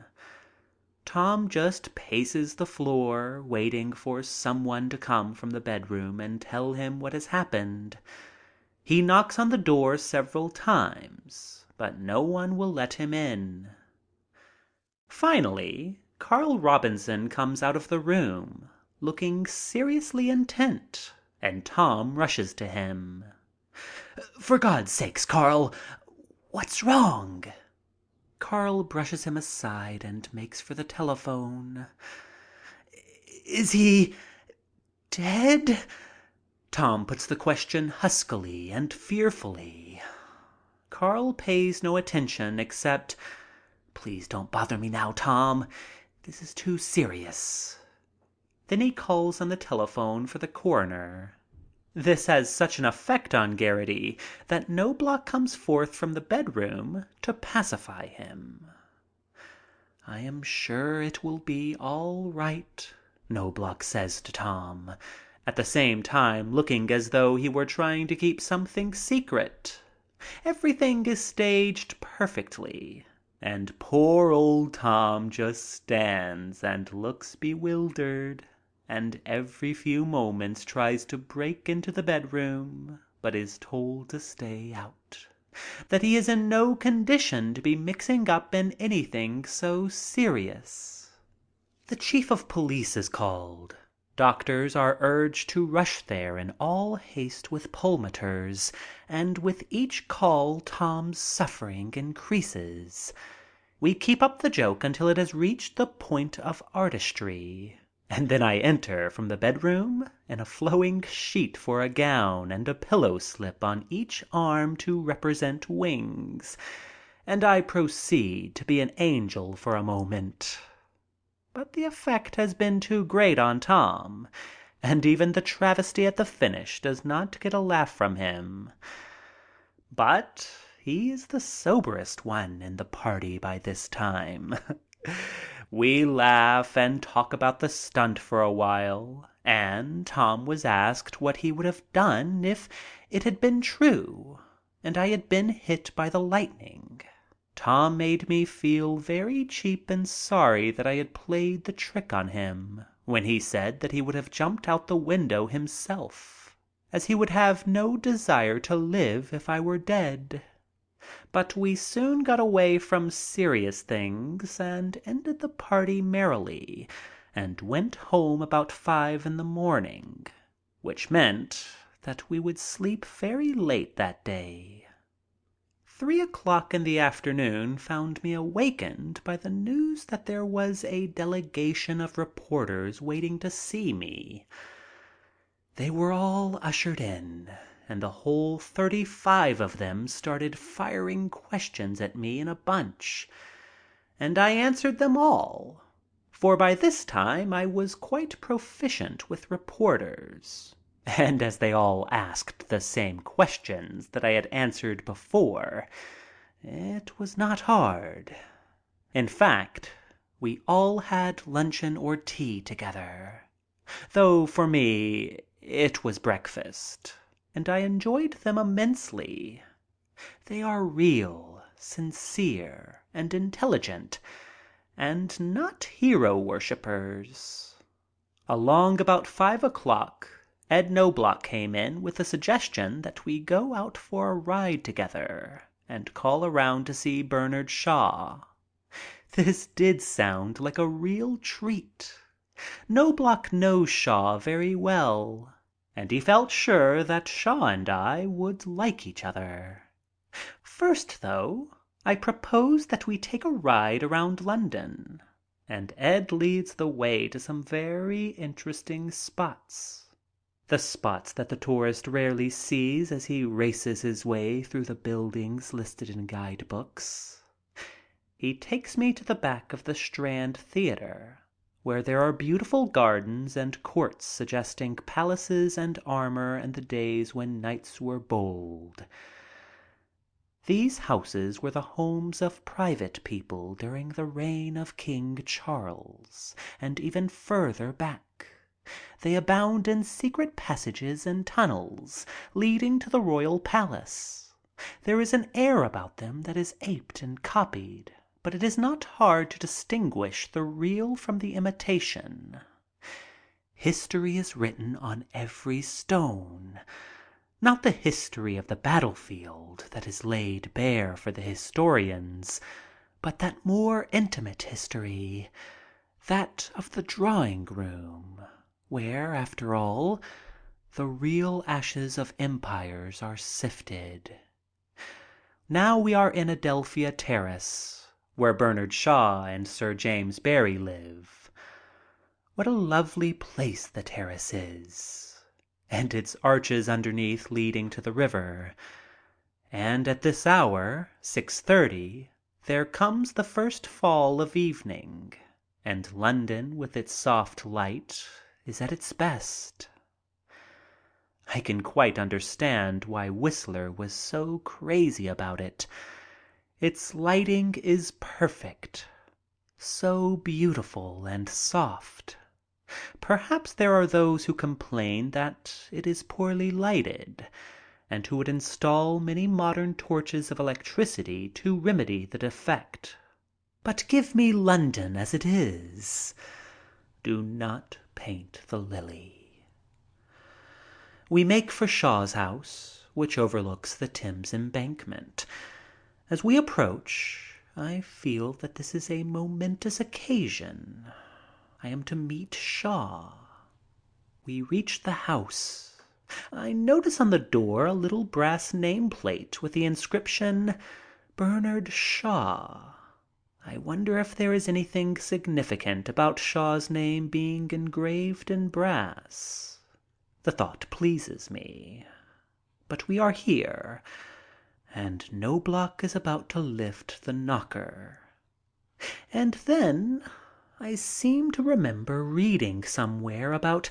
Tom just paces the floor, waiting for someone to come from the bedroom and tell him what has happened. He knocks on the door several times, but no one will let him in. Finally, Carl Robinson comes out of the room, looking seriously intent, and Tom rushes to him. "For God's sake, Carl, what's wrong?" Carl brushes him aside and makes for the telephone. "Is he dead?" Tom puts the question huskily and fearfully. Carl pays no attention except, Please don't bother me now, Tom. This is too serious." Then he calls on the telephone for the coroner. This has such an effect on Garrity that Knobloch comes forth from the bedroom to pacify him. "I am sure it will be all right," Knobloch says to Tom, at the same time looking as though he were trying to keep something secret. Everything is staged perfectly, and poor old Tom just stands and looks bewildered, and every few moments tries to break into the bedroom, but is told to stay out, that he is in no condition to be mixing up in anything so serious. The chief of police is called. Doctors are urged to rush there in all haste with pulmotors, and with each call Tom's suffering increases. We keep up the joke until it has reached the point of artistry, and then I enter from the bedroom in a flowing sheet for a gown and a pillow slip on each arm to represent wings, and I proceed to be an angel for a moment. But the effect has been too great on Tom, and even the travesty at the finish does not get a laugh from him. But he is the soberest one in the party by this time. We laugh and talk about the stunt for a while, and Tom was asked what he would have done if it had been true and I had been hit by the lightning. Tom made me feel very cheap and sorry that I had played the trick on him when he said that he would have jumped out the window himself, as he would have no desire to live if I were dead. But we soon got away from serious things and ended the party merrily and went home about 5 a.m, which meant that we would sleep very late that day. 3 o'clock in the afternoon found me awakened by the news that there was a delegation of reporters waiting to see me. They were all ushered in, and the whole 35 of them started firing questions at me in a bunch, and I answered them all, for by this time I was quite proficient with reporters, and as they all asked the same questions that I had answered before, it was not hard. In fact, we all had luncheon or tea together, though for me it was breakfast, and I enjoyed them immensely. They are real, sincere, and intelligent, and not hero worshippers. Along about 5 o'clock, Ed Knobloch came in with the suggestion that we go out for a ride together and call around to see Bernard Shaw. This did sound like a real treat. Knobloch knows Shaw very well, and he felt sure that Shaw and I would like each other. First, though, I propose that we take a ride around London, and Ed leads the way to some very interesting spots. The spots that the tourist rarely sees as he races his way through the buildings listed in guidebooks. He takes me to the back of the Strand Theatre, where there are beautiful gardens and courts suggesting palaces and armor in the days when knights were bold. These houses were the homes of private people during the reign of King Charles, and even further back. They abound in secret passages and tunnels leading to the royal palace. There is an air about them that is aped and copied, but it is not hard to distinguish the real from the imitation. History is written on every stone. Not the history of the battlefield that is laid bare for the historians, but that more intimate history, that of the drawing room, where, after all, the real ashes of empires are sifted. Now we are in Adelphia Terrace, where Bernard Shaw and Sir James Barrie live. What a lovely place the terrace is, and its arches underneath leading to the river. And at this hour, 6:30, there comes the first fall of evening, and London with its soft light is at its best. I can quite understand why Whistler was so crazy about it. Its lighting is perfect, so beautiful and soft. Perhaps there are those who complain that it is poorly lighted, and who would install many modern torches of electricity to remedy the defect. But give me London as it is. Do not paint the lily. We make for Shaw's house, which overlooks the Thames Embankment. As we approach, I feel that this is a momentous occasion. I am to meet Shaw. We reach the house. I notice on the door a little brass nameplate with the inscription, Bernard Shaw. I wonder if there is anything significant about Shaw's name being engraved in brass. The thought pleases me. But we are here, and Knobloch is about to lift the knocker. And then I seem to remember reading somewhere about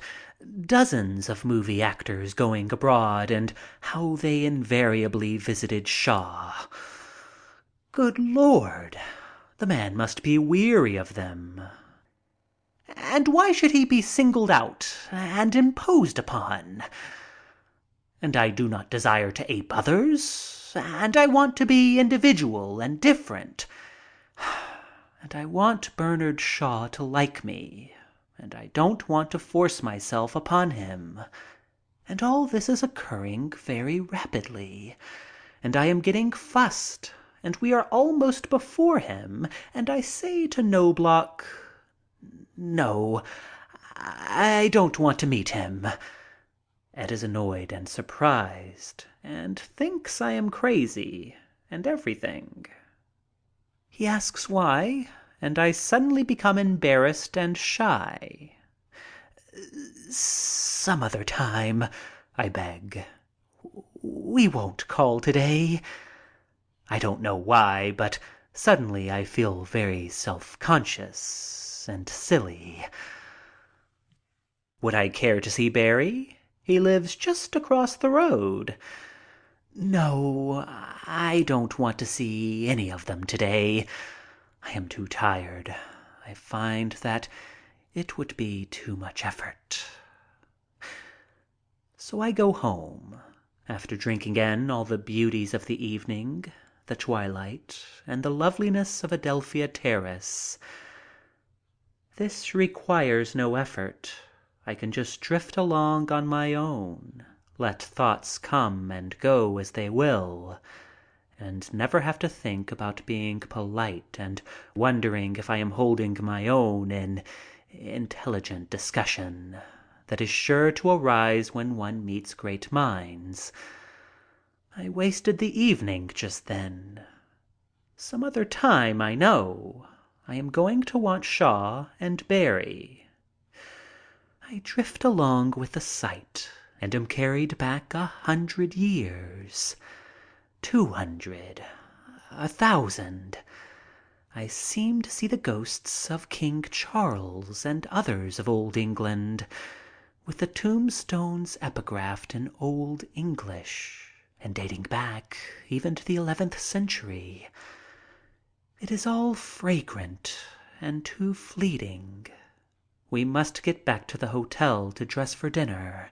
dozens of movie actors going abroad and how they invariably visited Shaw. Good Lord, the man must be weary of them. And why should he be singled out and imposed upon? And I do not desire to ape others, and I want to be individual and different. And I want Bernard Shaw to like me, and I don't want to force myself upon him. And all this is occurring very rapidly, and I am getting fussed, and we are almost before him, and I say to Knobloch, "No, I don't want to meet him." Ed is annoyed and surprised and thinks I am crazy and everything. He asks why, and I suddenly become embarrassed and shy. "Some other time," I beg. "We won't call today." I don't know why, but suddenly I feel very self-conscious and silly. Would I care to see Barry? He lives just across the road. No, I don't want to see any of them today. I am too tired. I find that it would be too much effort. So I go home, after drinking in all the beauties of the evening, the twilight, and the loveliness of Adelphia Terrace. This requires no effort. I can just drift along on my own, let thoughts come and go as they will, and never have to think about being polite and wondering if I am holding my own in intelligent discussion that is sure to arise when one meets great minds. I wasted the evening just then. Some other time, I know, I am going to want Shaw and Barry. I drift along with the sight and am carried back 100 years, 200, 1,000. I seem to see the ghosts of King Charles and others of old England, with the tombstones epigraphed in Old English and dating back even to the 11th century. It is all fragrant and too fleeting. We must get back to the hotel to dress for dinner.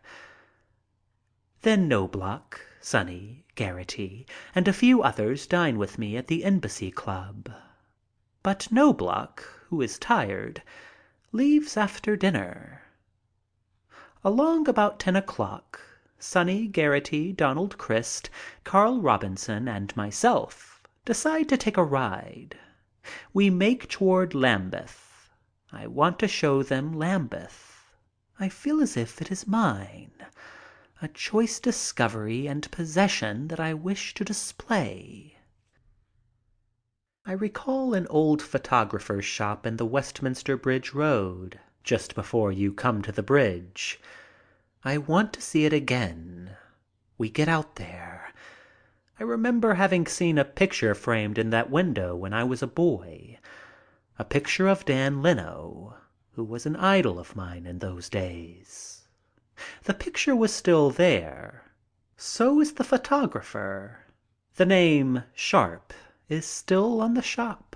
Then Knobloch, Sonny, Garrity, and a few others dine with me at the Embassy Club. But Knobloch, who is tired, leaves after dinner. Along about 10 o'clock, Sonny, Garrity, Donald Crist, Carl Robinson, and myself decide to take a ride. We make toward Lambeth. I want to show them Lambeth. I feel as if it is mine, a choice discovery and possession that I wish to display. I recall an old photographer's shop in the Westminster Bridge Road, just before you come to the bridge. I want to see it again. We get out there. I remember having seen a picture framed in that window when I was a boy, a picture of Dan Leno, who was an idol of mine in those days. The picture was still there. So is the photographer. The name Sharp is still on the shop.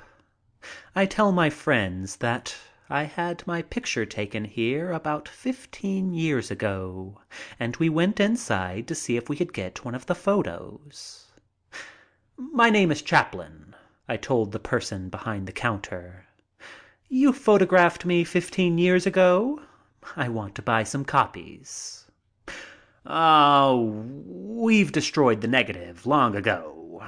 I tell my friends that I had my picture taken here about 15 years ago, and we went inside to see if we could get one of the photos. "My name is Chaplin," I told the person behind the counter. "You photographed me 15 years ago. I want to buy some copies." "Oh, we've destroyed the negative long ago."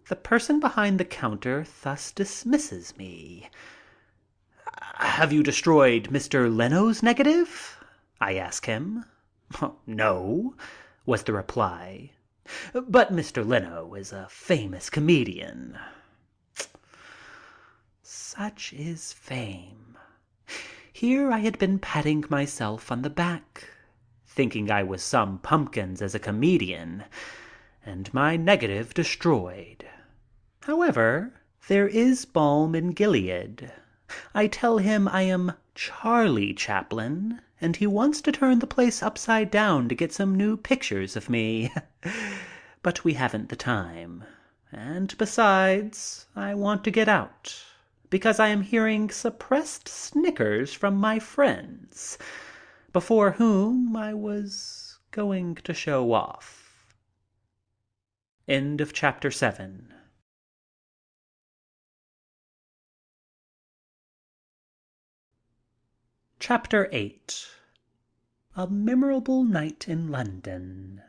The person behind the counter thus dismisses me. "Have you destroyed Mr. Leno's negative?" I ask him. "No," was the reply. "But Mr. Leno is a famous comedian." Such is fame. Here I had been patting myself on the back, thinking I was some pumpkins as a comedian, and my negative destroyed. However, there is balm in Gilead. I tell him I am Charlie Chaplin, and he wants to turn the place upside down to get some new pictures of me. But we haven't the time. And besides, I want to get out, because I am hearing suppressed snickers from my friends, before whom I was going to show off. End of chapter 7. Chapter 8. A Memorable Night in London.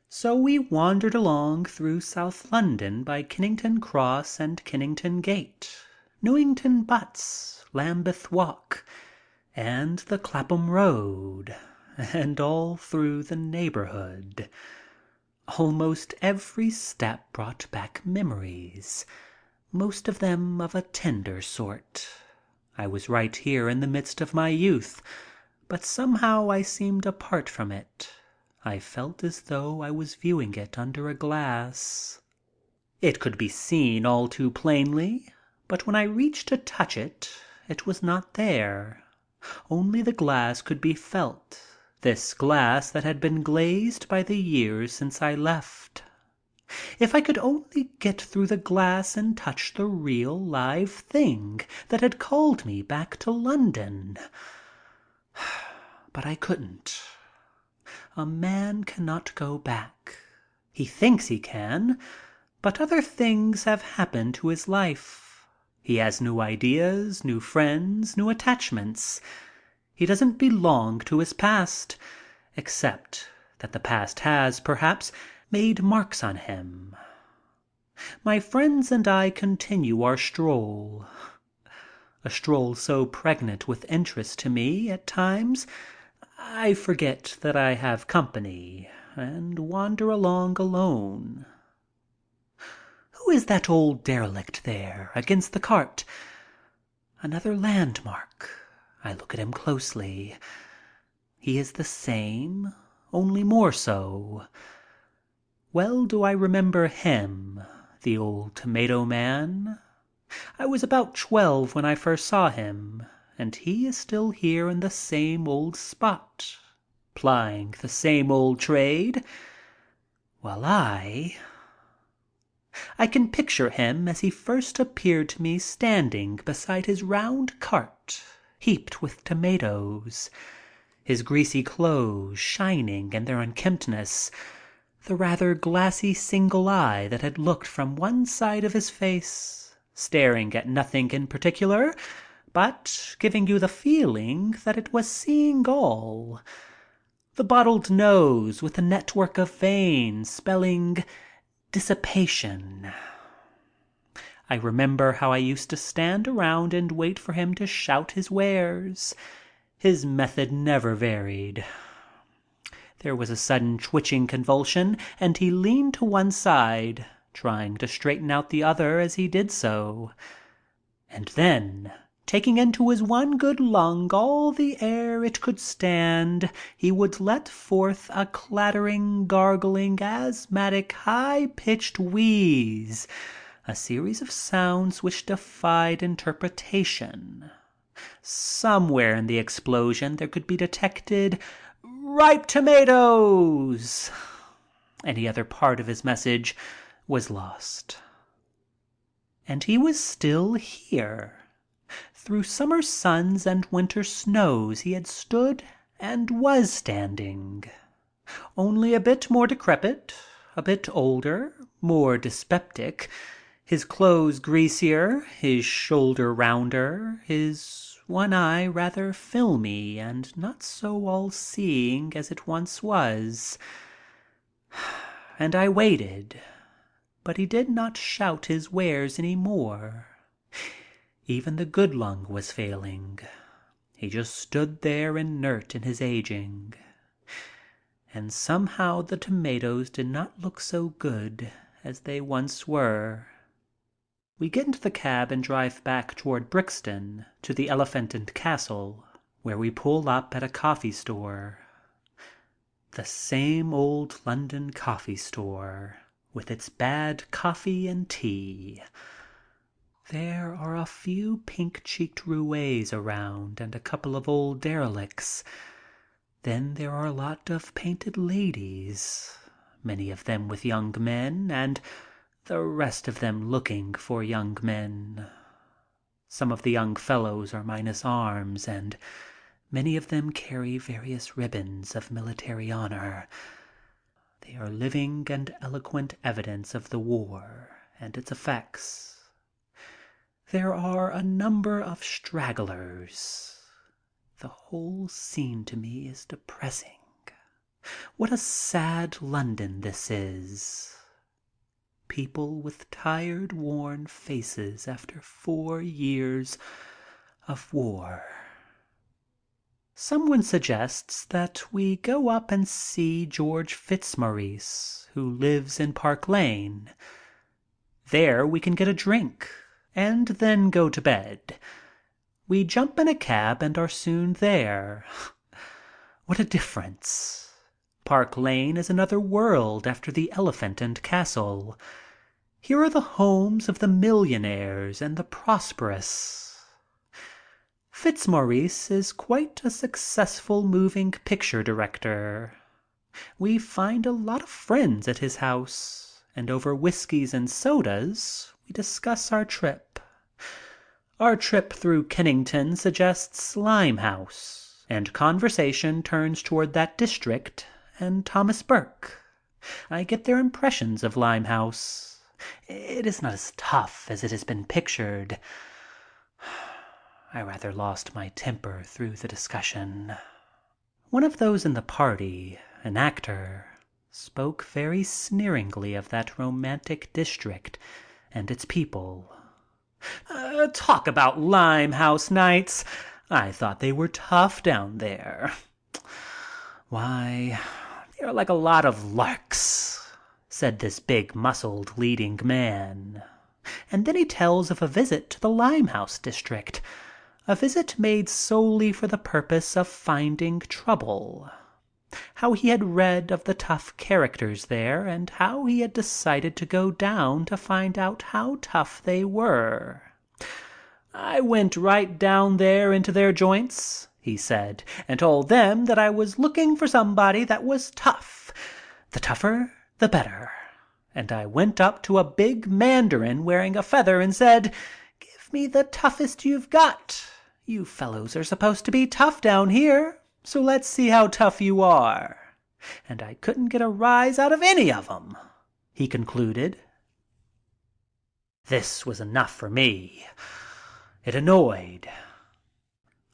So we wandered along through South London by Kennington Cross and Kennington Gate, Newington Butts, Lambeth Walk, and the Clapham Road, and all through the neighborhood. Almost every step brought back memories, most of them of a tender sort. I was right here in the midst of my youth, but somehow I seemed apart from it. I felt as though I was viewing it under a glass. It could be seen all too plainly, but when I reached to touch it, it was not there. Only the glass could be felt, this glass that had been glazed by the years since I left. If I could only get through the glass and touch the real live thing that had called me back to London. But I couldn't. A man cannot go back. He thinks he can, but other things have happened to his life. He has new ideas, new friends, new attachments. He doesn't belong to his past, except that the past has, perhaps, made marks on him. My friends and I continue our stroll. A stroll so pregnant with interest to me, at times, I forget that I have company and wander along alone. Who is that old derelict there against the cart? Another landmark. I look at him closely. He is the same, only more so. Well do I remember him, the old tomato man. I was about 12 when I first saw him, and he is still here in the same old spot, plying the same old trade, while I can picture him as he first appeared to me standing beside his round cart heaped with tomatoes, his greasy clothes shining in their unkemptness, the rather glassy single eye that had looked from one side of his face, staring at nothing in particular, but giving you the feeling that it was seeing all, the bottled nose with a network of veins spelling dissipation. I remember how I used to stand around and wait for him to shout his wares. His method never varied. There was a sudden twitching convulsion, and he leaned to one side, trying to straighten out the other as he did so. And then Taking into his one good lung all the air it could stand, he would let forth a clattering, gargling, asthmatic, high-pitched wheeze, a series of sounds which defied interpretation. Somewhere in the explosion there could be detected "ripe tomatoes." Any other part of his message was lost. And he was still here. Through summer suns and winter snows he had stood and was standing. Only a bit more decrepit, a bit older, more dyspeptic, his clothes greasier, his shoulder rounder, his one eye rather filmy and not so all-seeing as it once was. And I waited, but he did not shout his wares any more. Even the good lung was failing. He just stood there inert in his aging. And somehow the tomatoes did not look so good as they once were. We get into the cab and drive back toward Brixton to the Elephant and Castle, where we pull up at a coffee store. The same old London coffee store, with its bad coffee and tea. There are a few pink-cheeked roués around and a couple of old derelicts. Then there are a lot of painted ladies, many of them with young men, and the rest of them looking for young men. Some of the young fellows are minus arms, and many of them carry various ribbons of military honor. They are living and eloquent evidence of the war and its effects. There are a number of stragglers. The whole scene to me is depressing. What a sad London this is. People with tired, worn faces after 4 years of war. Someone suggests that we go up and see George Fitzmaurice, who lives in Park Lane. There we can get a drink and then go to bed. We jump in a cab and are soon there. What a difference. Park Lane is another world after the Elephant and Castle. Here are the homes of the millionaires and the prosperous. Fitzmaurice is quite a successful moving picture director. We find a lot of friends at his house, and over whiskeys and sodas we discuss our trip. Our trip through Kennington suggests Limehouse, and conversation turns toward that district and Thomas Burke. I get their impressions of Limehouse. It is not as tough as it has been pictured. I rather lost my temper through the discussion. One of those in the party, an actor, spoke very sneeringly of that romantic district and its people. Talk about Limehouse nights. I thought they were tough down there. Why, they're like a lot of larks, said this big-muscled leading man. And then he tells of a visit to the Limehouse district, a visit made solely for the purpose of finding trouble. How he had read of the tough characters there and how he had decided to go down to find out how tough they were. I went right down there into their joints, he said, and told them that I was looking for somebody that was tough. The tougher, the better. And I went up to a big mandarin wearing a feather and said, "Give me the toughest you've got. You fellows are supposed to be tough down here. So let's see how tough you are." And I couldn't get a rise out of any of them, he concluded. This was enough for me. It annoyed.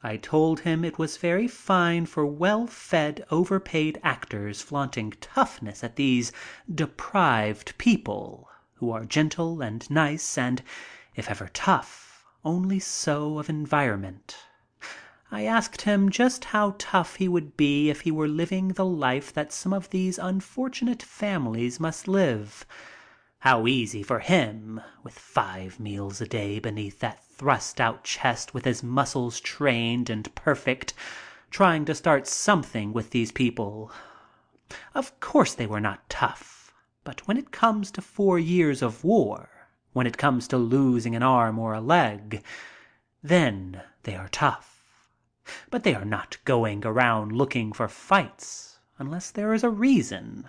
I told him it was very fine for well-fed, overpaid actors flaunting toughness at these deprived people who are gentle and nice and, if ever tough, only so of environment. I asked him just how tough he would be if he were living the life that some of these unfortunate families must live. How easy for him, with 5 meals a day beneath that thrust-out chest, with his muscles trained and perfect, trying to start something with these people. Of course they were not tough, but when it comes to 4 years of war, when it comes to losing an arm or a leg, then they are tough. But they are not going around looking for fights unless there is a reason.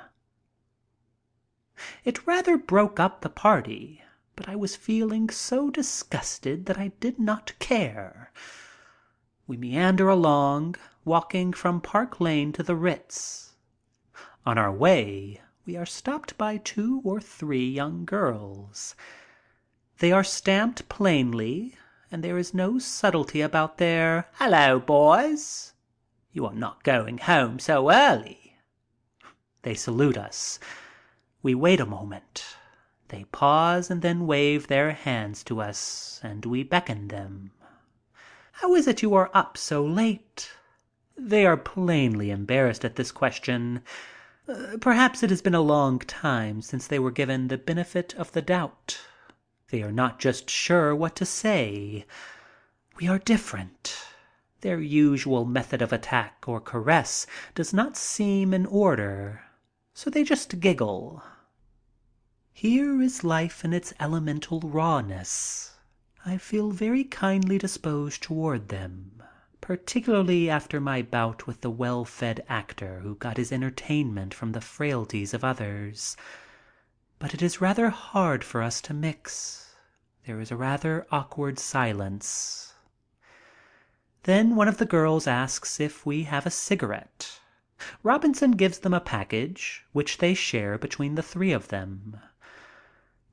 It rather broke up the party, but I was feeling so disgusted that I did not care. We meander along, walking from Park Lane to the Ritz. On our way, we are stopped by 2 or 3 young girls. They are stamped plainly, and there is no subtlety about their "Hello, boys. You are not going home so early." They salute us. We wait a moment. They pause and then wave their hands to us, and we beckon them. "How is it you are up so late?" They are plainly embarrassed at this question. Perhaps it has been a long time since they were given the benefit of the doubt. They are not just sure what to say. We are different. Their usual method of attack or caress does not seem in order, so they just giggle. Here is life in its elemental rawness. I feel very kindly disposed toward them, particularly after my bout with the well-fed actor who got his entertainment from the frailties of others. But it is rather hard for us to mix. There is a rather awkward silence. Then one of the girls asks if we have a cigarette. Robinson gives them a package, which they share between the 3 of them.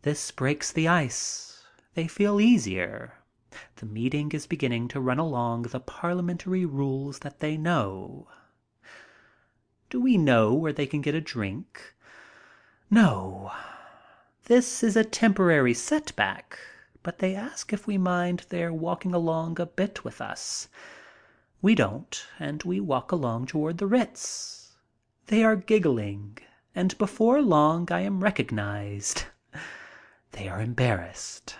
This breaks the ice. They feel easier. The meeting is beginning to run along the parliamentary rules that they know. Do we know where they can get a drink? No. This is a temporary setback, but they ask if we mind their walking along a bit with us. We don't, and we walk along toward the Ritz. They are giggling, and before long I am recognized. They are embarrassed.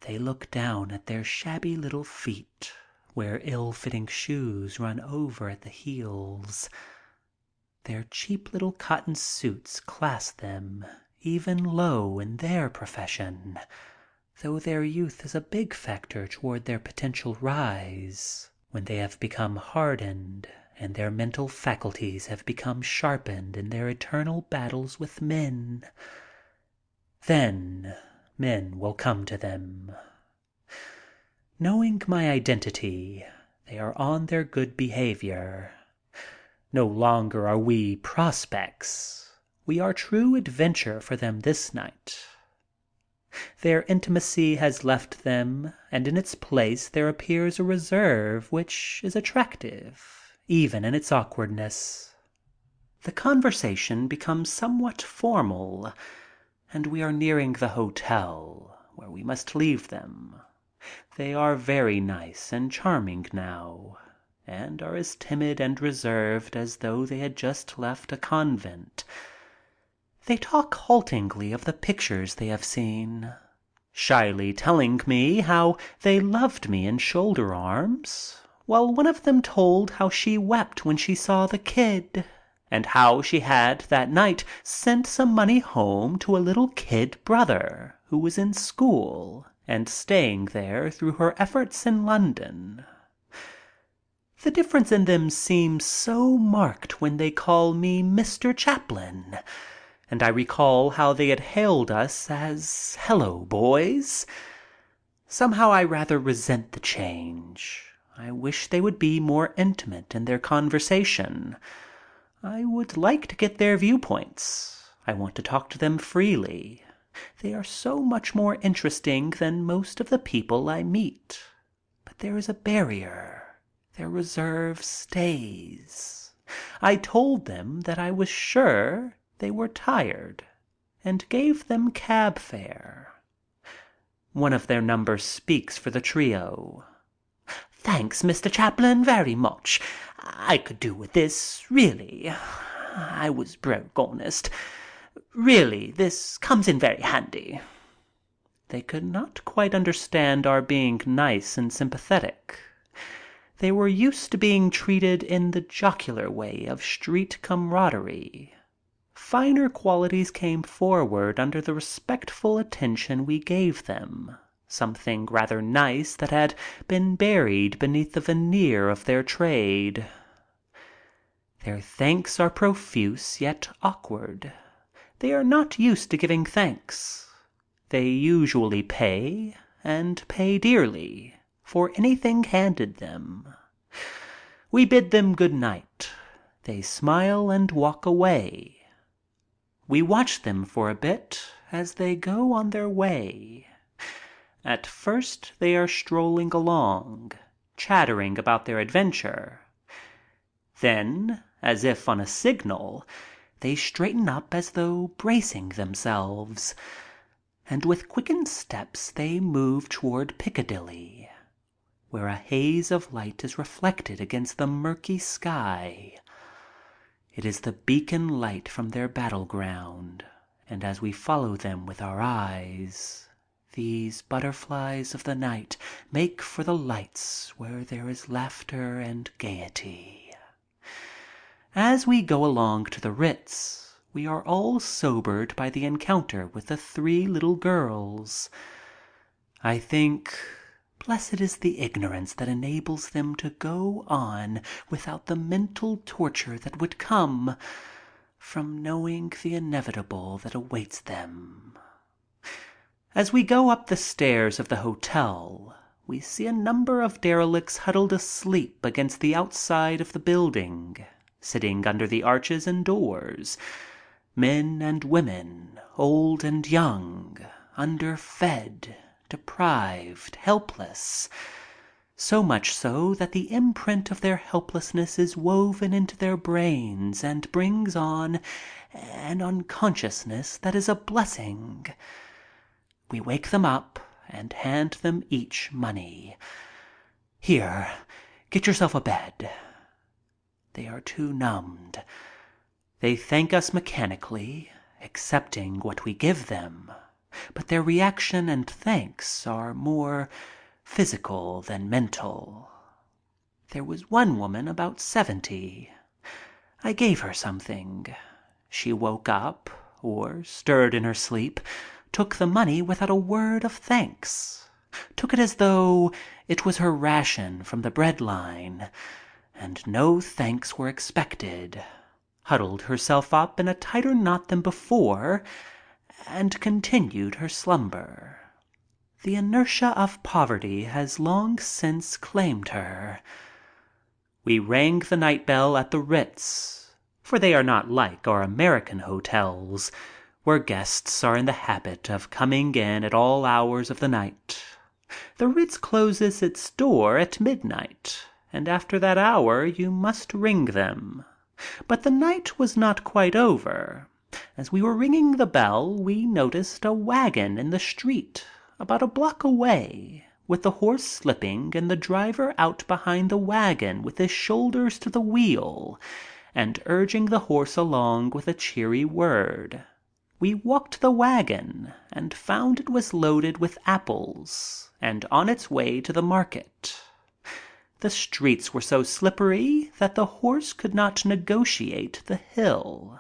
They look down at their shabby little feet, where ill-fitting shoes run over at the heels. Their cheap little cotton suits class them even low in their profession, though their youth is a big factor toward their potential rise, when they have become hardened and their mental faculties have become sharpened in their eternal battles with men. Then men will come to them. Knowing my identity, they are on their good behavior. No longer are we prospects. We are true adventure for them this night. Their intimacy has left them, and in its place there appears a reserve which is attractive, even in its awkwardness. The conversation becomes somewhat formal, and we are nearing the hotel, where we must leave them. They are very nice and charming now, and are as timid and reserved as though they had just left a convent. They talk haltingly of the pictures they have seen, shyly telling me how they loved me in Shoulder Arms, while one of them told how she wept when she saw the kid, and how she had that night sent some money home to a little kid brother who was in school and staying there through her efforts in London. The difference in them seems so marked when they call me Mr. Chaplin, and I recall how they had hailed us as "Hello, boys." Somehow I rather resent the change. I wish they would be more intimate in their conversation. I would like to get their viewpoints. I want to talk to them freely. They are so much more interesting than most of the people I meet. But there is a barrier. Their reserve stays. I told them that I was sure they were tired and gave them cab fare. One of their number speaks for the trio. "Thanks, Mr. Chaplin, very much. I could do with this, really. I was broke, honest. Really, this comes in very handy." They could not quite understand our being nice and sympathetic. They were used to being treated in the jocular way of street camaraderie. Finer qualities came forward under the respectful attention we gave them, something rather nice that had been buried beneath the veneer of their trade. Their thanks are profuse yet awkward. They are not used to giving thanks. They usually pay, and pay dearly, for anything handed them. We bid them good night. They smile and walk away. We watch them for a bit as they go on their way. At first they are strolling along, chattering about their adventure. Then, as if on a signal, they straighten up as though bracing themselves, and with quickened steps they move toward Piccadilly, where a haze of light is reflected against the murky sky. It is the beacon light from their battleground, and as we follow them with our eyes, these butterflies of the night make for the lights where there is laughter and gaiety. As we go along to the Ritz, we are all sobered by the encounter with the three little girls. I think, blessed is the ignorance that enables them to go on without the mental torture that would come from knowing the inevitable that awaits them. As we go up the stairs of the hotel, we see a number of derelicts huddled asleep against the outside of the building, sitting under the arches and doors. Men and women, old and young, underfed, deprived, helpless. So much so that the imprint of their helplessness is woven into their brains and brings on an unconsciousness that is a blessing. We wake them up and hand them each money. "Here, get yourself a bed." They are too numbed. They thank us mechanically, accepting what we give them, but their reaction and thanks are more physical than mental. There was one woman about 70. I gave her something. She woke up, or stirred in her sleep, took the money without a word of thanks, took it as though it was her ration from the bread line, and no thanks were expected, huddled herself up in a tighter knot than before, and continued her slumber. The inertia of poverty has long since claimed her. We rang the night bell at the Ritz, for they are not like our American hotels, where guests are in the habit of coming in at all hours of the night. The Ritz closes its door at midnight, and after that hour you must ring them. But the night was not quite over. As we were ringing the bell, we noticed a wagon in the street about a block away, with the horse slipping and the driver out behind the wagon with his shoulders to the wheel and urging the horse along with a cheery word. We walked to the wagon and found it was loaded with apples and on its way to the market. The streets were so slippery that the horse could not negotiate the hill.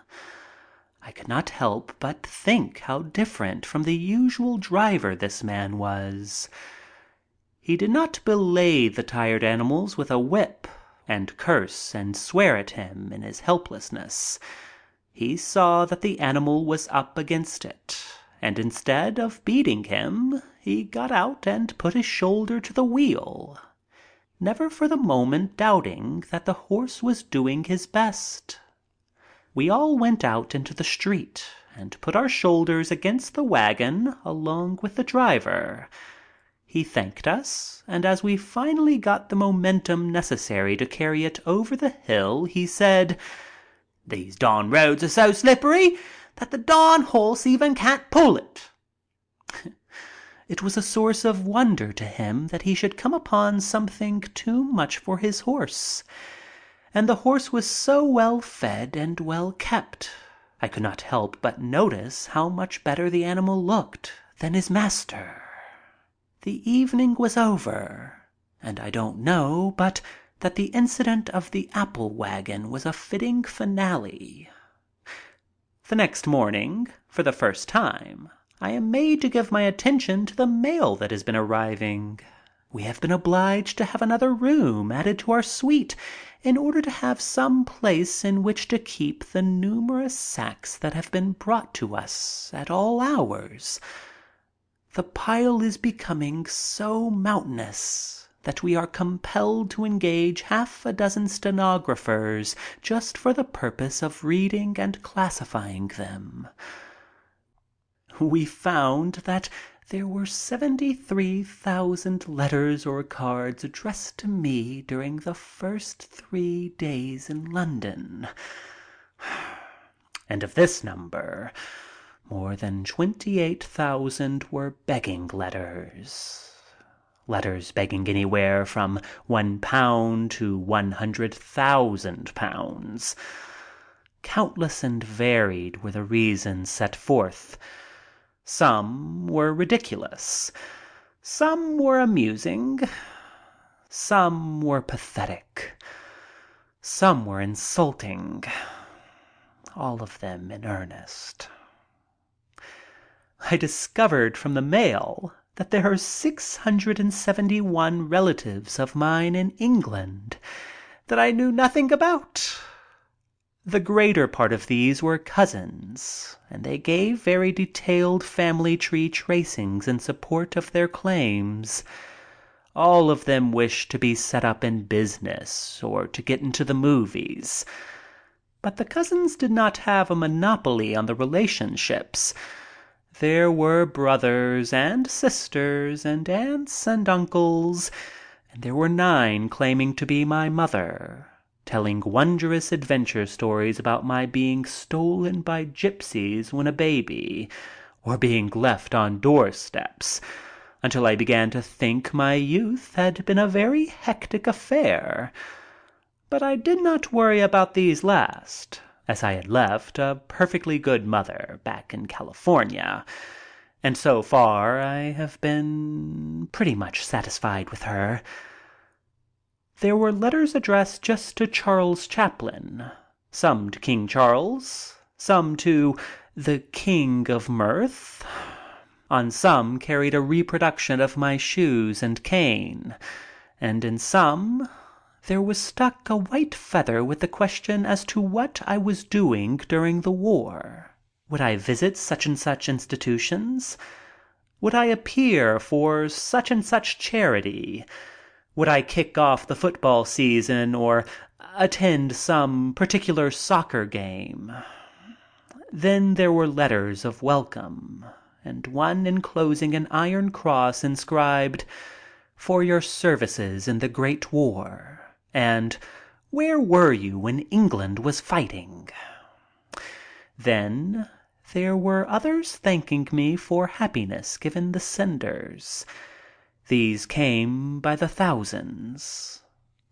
I could not help but think how different from the usual driver this man was. He did not belay the tired animals with a whip and curse and swear at him in his helplessness. He saw that the animal was up against it, and instead of beating him, he got out and put his shoulder to the wheel, never for the moment doubting that the horse was doing his best. We all went out into the street and put our shoulders against the wagon along with the driver. He thanked us, and as we finally got the momentum necessary to carry it over the hill, he said, "These darn roads are so slippery that the darn horse even can't pull it." It was a source of wonder to him that he should come upon something too much for his horse. And the horse was so well fed and well kept. I could not help but notice how much better the animal looked than his master. The evening was over, and I don't know but that the incident of the apple wagon was a fitting finale. The next morning, for the first time, I am made to give my attention to the mail that has been arriving. We have been obliged to have another room added to our suite in order to have some place in which to keep the numerous sacks that have been brought to us at all hours. The pile is becoming so mountainous that we are compelled to engage half a dozen stenographers just for the purpose of reading and classifying them. We found that there were 73,000 letters or cards addressed to me during the first 3 days in London. And of this number, more than 28,000 were begging letters. Letters begging anywhere from £1 to £100,000. Countless and varied were the reasons set forth. Some were ridiculous. Some were amusing. Some were pathetic. Some were insulting. All of them in earnest. I discovered from the mail that there are 671 relatives of mine in England that I knew nothing about. The greater part of these were cousins, and they gave very detailed family tree tracings in support of their claims. All of them wished to be set up in business or to get into the movies. But the cousins did not have a monopoly on the relationships. There were brothers and sisters and aunts and uncles, and there were 9 claiming to be my mother, telling wondrous adventure stories about my being stolen by gypsies when a baby, or being left on doorsteps, until I began to think my youth had been a very hectic affair. But I did not worry about these last, as I had left a perfectly good mother back in California, and so far I have been pretty much satisfied with her. There were letters addressed just to Charles Chaplin, some to King Charles, some to the King of Mirth. On some carried a reproduction of my shoes and cane, and in some there was stuck a white feather with the question as to what I was doing during the war. Would I visit such and such institutions? Would I appear for such and such charity? Would I kick off the football season or attend some particular soccer game? Then there were letters of welcome, and one enclosing an iron cross inscribed, "For your services in the Great War," and "Where were you when England was fighting?" Then there were others thanking me for happiness given the senders. These came by the thousands.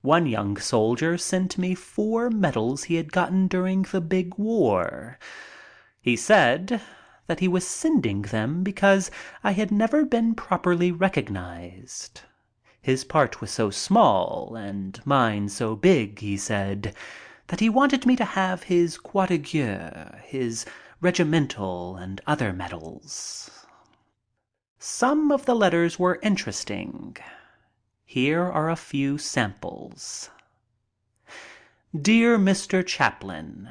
One young soldier sent me 4 medals he had gotten during the big war. He said that he was sending them because I had never been properly recognized. His part was so small and mine so big, he said, that he wanted me to have his Croix de Guerre, his regimental, and other medals. Some of the letters were interesting. Here are a few samples. Dear Mr. Chaplin,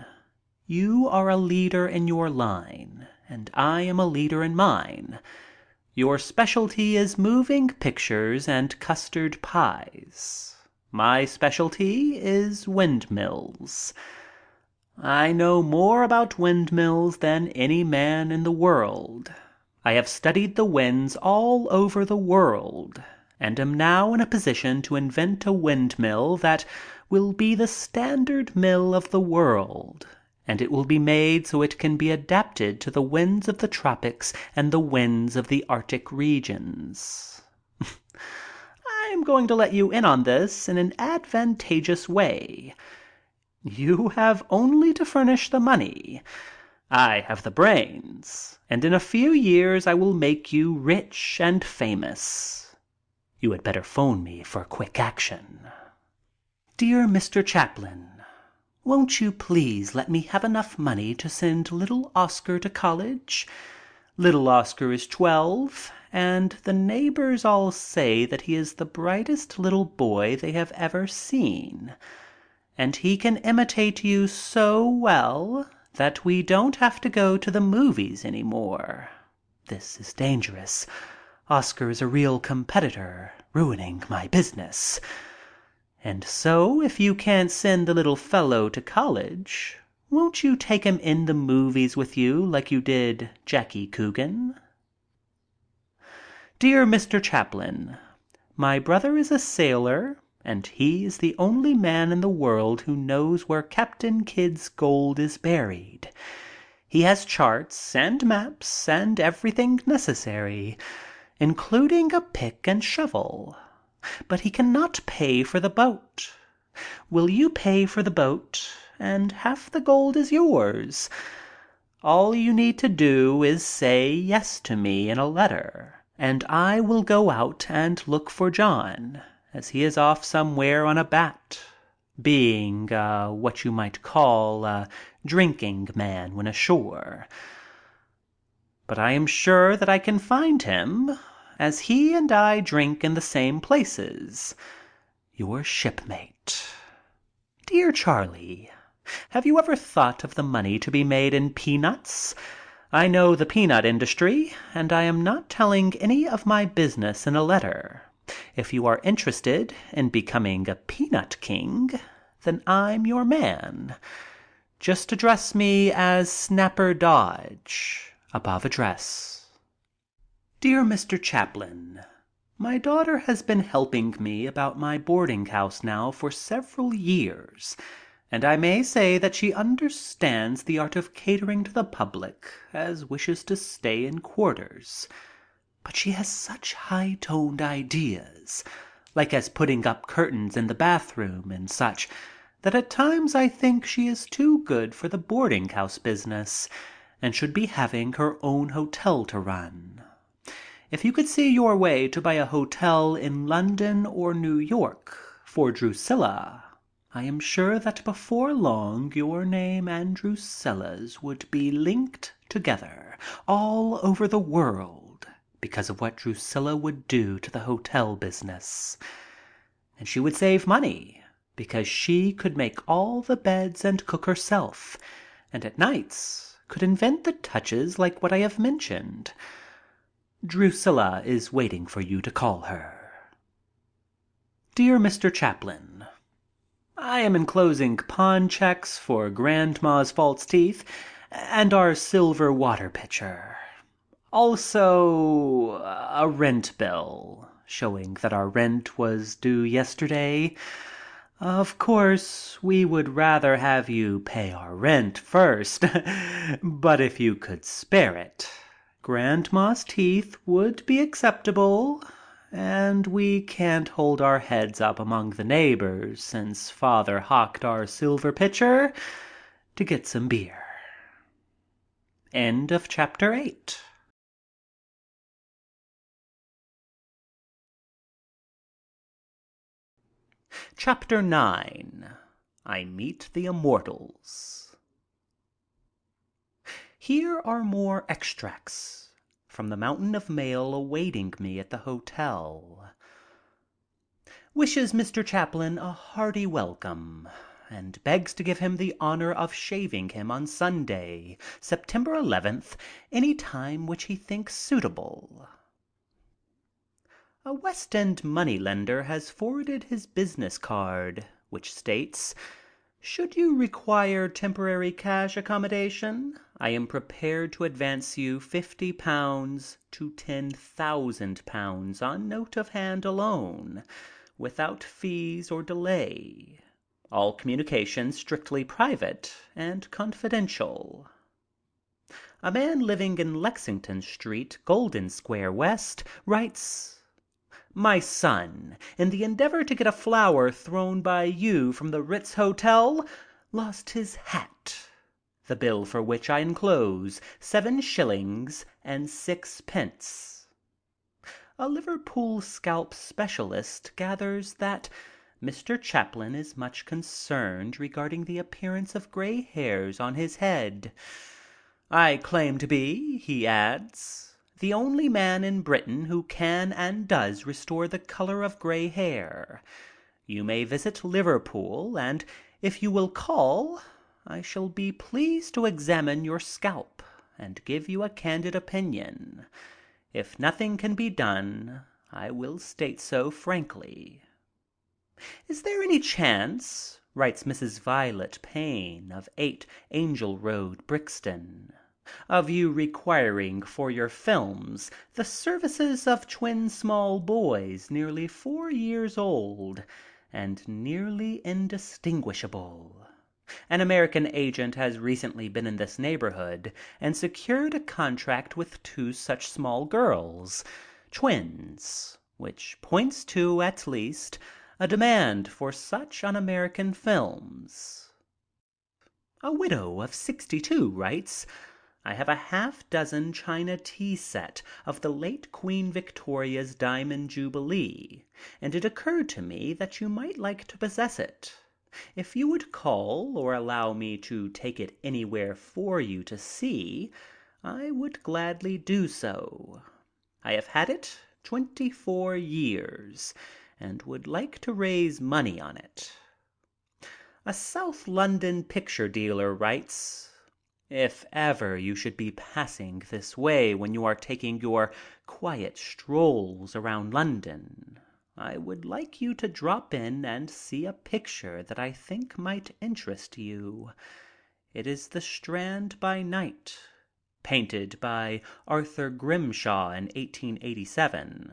you are a leader in your line, and I am a leader in mine. Your specialty is moving pictures and custard pies. My specialty is windmills. I know more about windmills than any man in the world. I have studied the winds all over the world, and am now in a position to invent a windmill that will be the standard mill of the world, and it will be made so it can be adapted to the winds of the tropics and the winds of the Arctic regions. I am going to let you in on this in an advantageous way. You have only to furnish the money. I have the brains, and in a few years I will make you rich and famous. You had better phone me for quick action. Dear Mr. Chaplin, won't you please let me have enough money to send little Oscar to college? Little Oscar is 12, and the neighbors all say that he is the brightest little boy they have ever seen. And he can imitate you so well that we don't have to go to the movies anymore. This is dangerous. Oscar is a real competitor, ruining my business. And so, if you can't send the little fellow to college, won't you take him in the movies with you like you did Jackie Coogan? Dear Mr. Chaplin, my brother is a sailor, and he is the only man in the world who knows where Captain Kidd's gold is buried. He has charts and maps and everything necessary, including a pick and shovel. But he cannot pay for the boat. Will you pay for the boat, and half the gold is yours? All you need to do is say yes to me in a letter, and I will go out and look for John, as he is off somewhere on a bat, being what you might call a drinking man when ashore. But I am sure that I can find him, as he and I drink in the same places. Your shipmate. Dear Charlie, have you ever thought of the money to be made in peanuts? I know the peanut industry, and I am not telling any of my business in a letter. If you are interested in becoming a peanut king, then I'm your man. Just address me as Snapper Dodge, above address. Dear Mr. Chaplin, my daughter has been helping me about my boarding house now for several years, and I may say that she understands the art of catering to the public as wishes to stay in quarters. But she has such high-toned ideas, like as putting up curtains in the bathroom and such, that at times I think she is too good for the boarding house business and should be having her own hotel to run. If you could see your way to buy a hotel in London or New York for Drusilla, I am sure that before long your name and Drusilla's would be linked together all over the world because of what Drusilla would do to the hotel business. And she would save money because she could make all the beds and cook herself, and at nights could invent the touches like what I have mentioned. Drusilla is waiting for you to call her. Dear Mr. Chaplin, I am enclosing pawn checks for Grandma's false teeth and our silver water pitcher. Also, a rent bill showing that our rent was due yesterday. Of course, we would rather have you pay our rent first, but if you could spare it, Grandma's teeth would be acceptable, and we can't hold our heads up among the neighbors since Father hawked our silver pitcher to get some beer. End of chapter 8. Chapter 9. I Meet the Immortals. Here are more extracts from the mountain of mail awaiting me at the hotel. Wishes Mr. Chaplin a hearty welcome, and begs to give him the honor of shaving him on Sunday, September 11th, any time which he thinks suitable. A West End moneylender has forwarded his business card, which states, "Should you require temporary cash accommodation, I am prepared to advance you £50 to £10,000 on note of hand alone, without fees or delay. All communications strictly private and confidential." A man living in Lexington Street, Golden Square West, writes, "My son, in the endeavor to get a flower thrown by you from the Ritz Hotel, lost his hat. the bill for which I enclose 7 shillings and 6 pence. A Liverpool scalp specialist gathers that Mr. Chaplin is much concerned regarding the appearance of gray hairs on his head. I claim to be, he adds, the only man in Britain who can and does restore the color of gray hair. You may visit Liverpool, and if you will call, I shall be pleased to examine your scalp and give you a candid opinion. If nothing can be done, I will state so frankly. Is there any chance, writes Mrs. Violet Payne of 8 Angel Road, Brixton, of you requiring for your films the services of twin small boys nearly 4 years old and nearly indistinguishable? An American agent has recently been in this neighborhood and secured a contract with 2 such small girls, twins, which points to, at least, a demand for such on American films. A widow of 62 writes, I have a half-dozen china tea set of the late Queen Victoria's Diamond Jubilee, and it occurred to me that you might like to possess it. If you would call or allow me to take it anywhere for you to see, I would gladly do so. I have had it 24 years and would like to raise money on it. A South London picture dealer writes, if ever you should be passing this way when you are taking your quiet strolls around London, I would like you to drop in and see a picture that I think might interest you. It is The Strand by Night, painted by Arthur Grimshaw in 1887.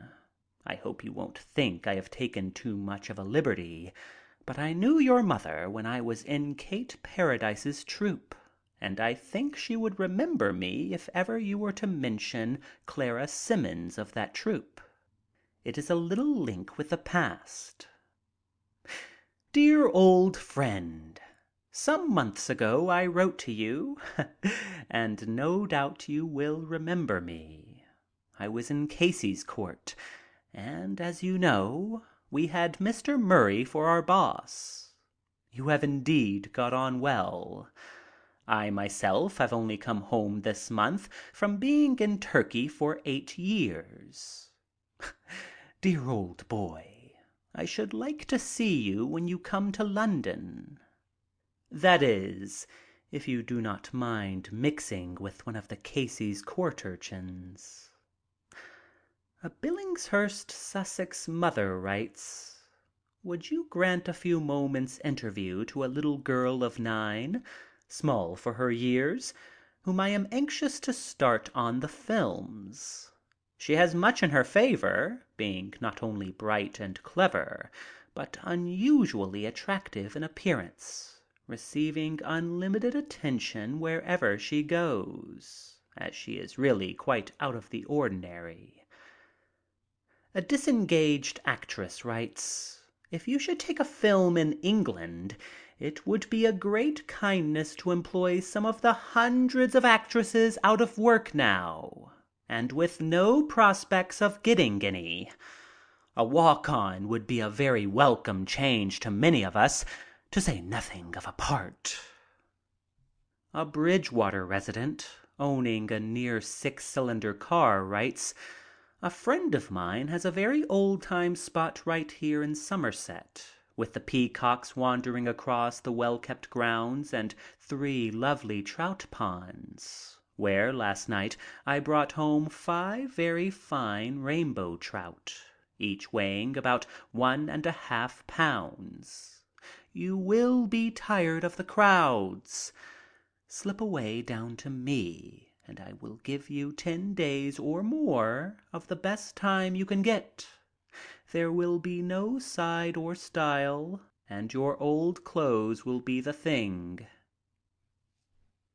I hope you won't think I have taken too much of a liberty, but I knew your mother when I was in Kate Paradise's troupe, and I think she would remember me if ever you were to mention Clara Simmons of that troupe. It is a little link with the past. Dear old friend, some months ago I wrote to you, and no doubt you will remember me. I was in Casey's court, and as you know, we had Mr. Murray for our boss. You have indeed got on well. I myself have only come home this month from being in Turkey for 8 years. Dear old boy, I should like to see you when you come to London. That is, if you do not mind mixing with one of the Casey's court urchins. A Billingshurst, Sussex mother writes, would you grant a few moments' interview to a little girl of 9, small for her years, whom I am anxious to start on the films? She has much in her favor, being not only bright and clever, but unusually attractive in appearance, receiving unlimited attention wherever she goes, as she is really quite out of the ordinary. A disengaged actress writes, if you should take a film in England, it would be a great kindness to employ some of the hundreds of actresses out of work now, and with no prospects of getting any. A walk-on would be a very welcome change to many of us, to say nothing of a part. A Bridgewater resident, owning a near 6-cylinder car, writes, a friend of mine has a very old-time spot right here in Somerset, with the peacocks wandering across the well-kept grounds and 3 lovely trout ponds, where last night I brought home 5 very fine rainbow trout, each weighing about 1½ pounds. You will be tired of the crowds. Slip away down to me, and I will give you 10 days or more of the best time you can get. There will be no side or style, and your old clothes will be the thing.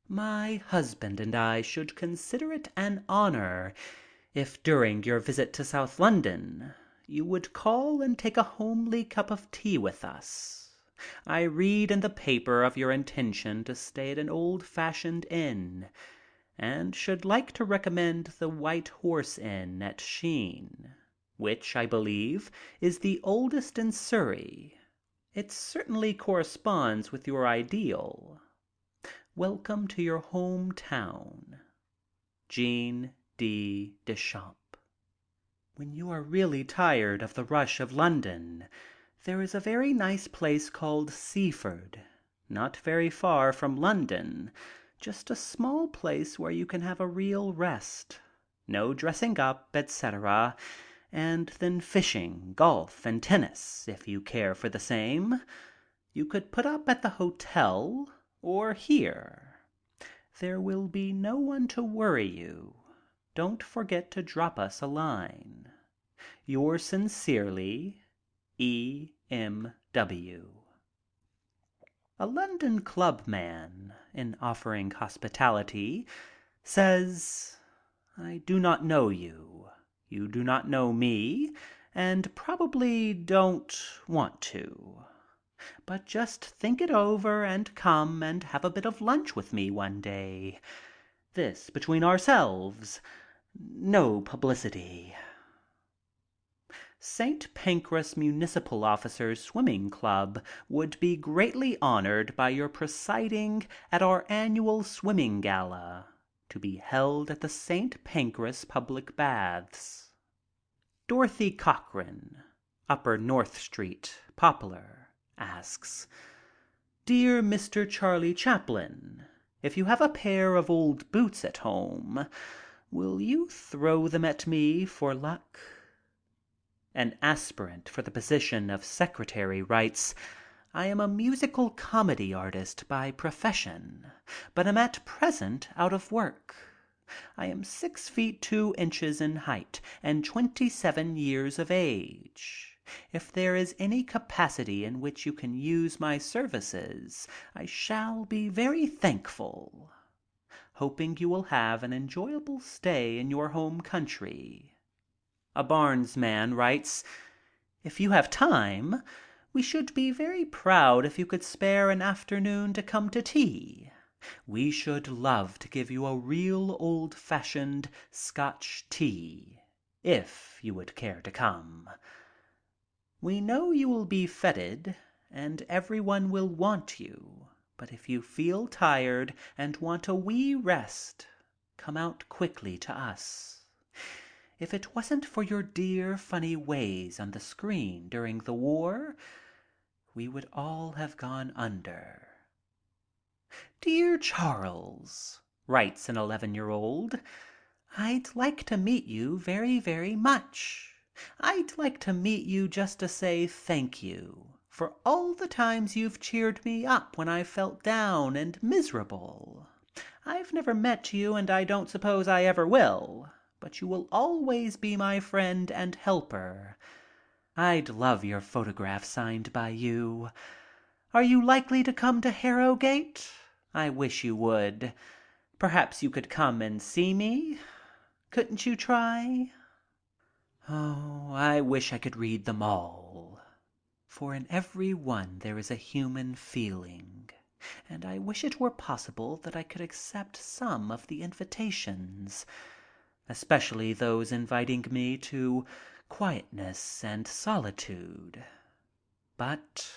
My husband and I should consider it an honor if during your visit to South London you would call and take a homely cup of tea with us. I read in the paper of your intention to stay at an old-fashioned inn, and should like to recommend the White Horse Inn at Sheen, which, I believe, is the oldest in Surrey. It certainly corresponds with your ideal. Welcome to your home town. Jean D. Deschamps. When you are really tired of the rush of London, there is a very nice place called Seaford, not very far from London, just a small place where you can have a real rest, no dressing up, etc., and then fishing, golf, and tennis, if you care for the same. You could put up at the hotel or here. There will be no one to worry you. Don't forget to drop us a line. Yours sincerely, E. M. W. A London clubman, in offering hospitality, says, "I do not know you. You do not know me, and probably don't want to. But just think it over and come and have a bit of lunch with me one day. This between ourselves. No publicity." St. Pancras Municipal Officers Swimming Club would be greatly honored by your presiding at our annual swimming gala, to be held at the St. Pancras Public Baths. Dorothy Cochran, Upper North Street, Poplar, asks, "Dear Mr. Charlie Chaplin, if you have a pair of old boots at home, will you throw them at me for luck?" An aspirant for the position of secretary writes, "I am a musical comedy artist by profession, but am at present out of work. I am 6 feet 2 inches in height and 27 years of age. If there is any capacity in which you can use my services, I shall be very thankful. Hoping you will have an enjoyable stay in your home country." A Barnes man writes, "If you have time, we should be very proud if you could spare an afternoon to come to tea. We should love to give you a real old-fashioned Scotch tea, if you would care to come. We know you will be feted and everyone will want you, but if you feel tired and want a wee rest, come out quickly to us. If it wasn't for your dear funny ways on the screen during the war, we would all have gone under." "Dear Charles," writes an 11-year-old, "I'd like to meet you very, very much. I'd like to meet you just to say thank you for all the times you've cheered me up when I felt down and miserable. I've never met you and I don't suppose I ever will, but you will always be my friend and helper. I'd love your photograph signed by you. Are you likely to come to Harrogate? I wish you would. Perhaps you could come and see me. Couldn't you try?" Oh, I wish I could read them all, for in every one there is a human feeling, and I wish it were possible that I could accept some of the invitations, especially those inviting me to quietness and solitude. But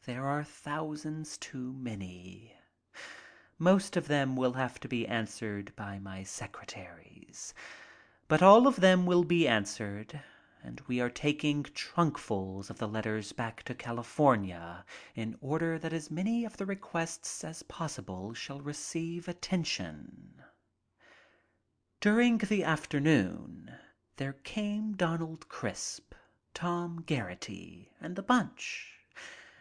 there are thousands too many. Most of them will have to be answered by my secretaries, but all of them will be answered, and we are taking trunkfuls of the letters back to California in order that as many of the requests as possible shall receive attention. During the afternoon there came Donald Crisp, Tom Garrity, and the bunch,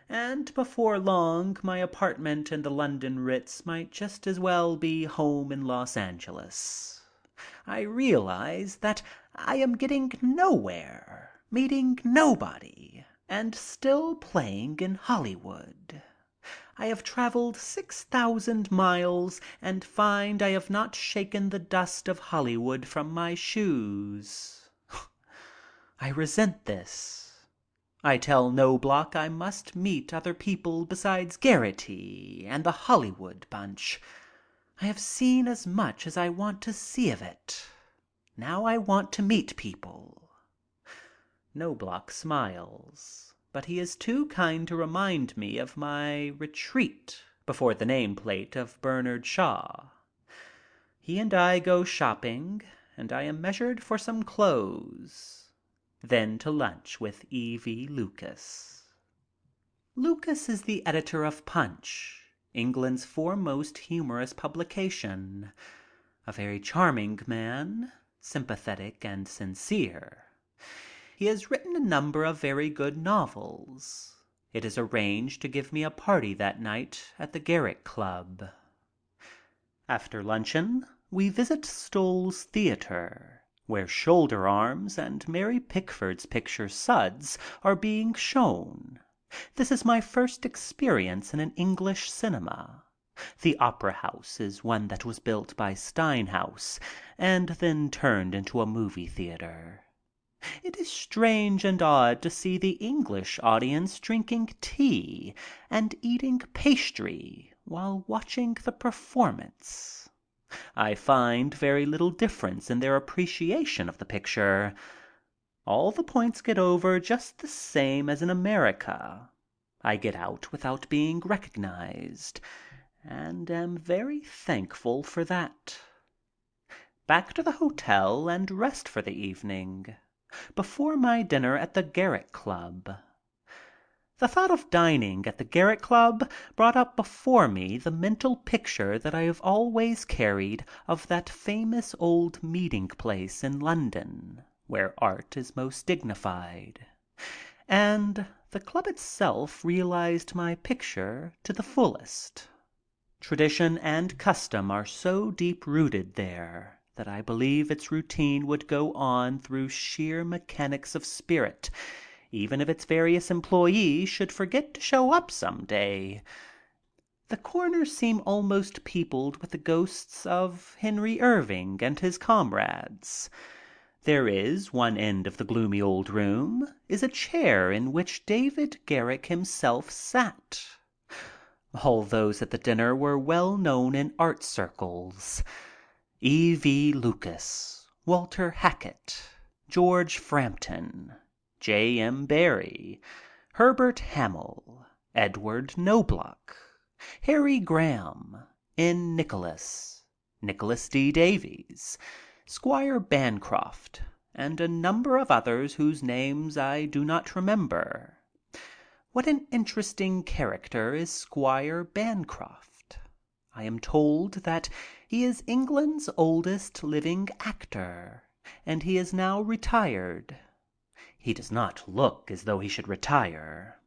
and before long my apartment in the London Ritz might just as well be home in Los Angeles. I realize that I am getting nowhere, meeting nobody, and still playing in Hollywood. I have traveled 6,000 miles and find I have not shaken the dust of Hollywood from my shoes. I resent this. I tell Knobloch I must meet other people besides Garrity and the Hollywood bunch. I have seen as much as I want to see of it. Now I want to meet people. Knobloch smiles, but he is too kind to remind me of my retreat before the nameplate of Bernard Shaw. He and I go shopping, and I am measured for some clothes, then to lunch with E.V. Lucas. Lucas is the editor of Punch, England's foremost humorous publication. A very charming man, sympathetic and sincere. He has written a number of very good novels. It is arranged to give me a party that night at the Garrick Club. After luncheon, we visit Stoll's Theater, where Shoulder Arms and Mary Pickford's picture Suds are being shown. This is my first experience in an English cinema. The Opera House is one that was built by Steinhaus and then turned into a movie theater. It is strange and odd to see the English audience drinking tea and eating pastry while watching the performance. I find very little difference in their appreciation of the picture. All the points get over just the same as in America. I get out without being recognized, and am very thankful for that. Back to the hotel and rest for the evening, before my dinner at the Garrick Club. The thought of dining at the Garrick Club brought up before me the mental picture that I have always carried of that famous old meeting place in London where art is most dignified. And the club itself realized my picture to the fullest. Tradition and custom are so deep-rooted there that I believe its routine would go on through sheer mechanics of spirit, even if its various employees should forget to show up some day. The corners seem almost peopled with the ghosts of Henry Irving and his comrades. There is, one end of the gloomy old room, is a chair in which David Garrick himself sat. All those at the dinner were well known in art circles. E.V. Lucas, Walter Hackett, George Frampton, J.M. Barrie, Herbert Hamill, Edward Knobloch, Harry Graham, N. Nicholas, Nicholas D. Davies, Squire Bancroft, and a number of others whose names I do not remember. What an interesting character is Squire Bancroft. I am told that he is England's oldest living actor, and he is now retired. He does not look as though he should retire.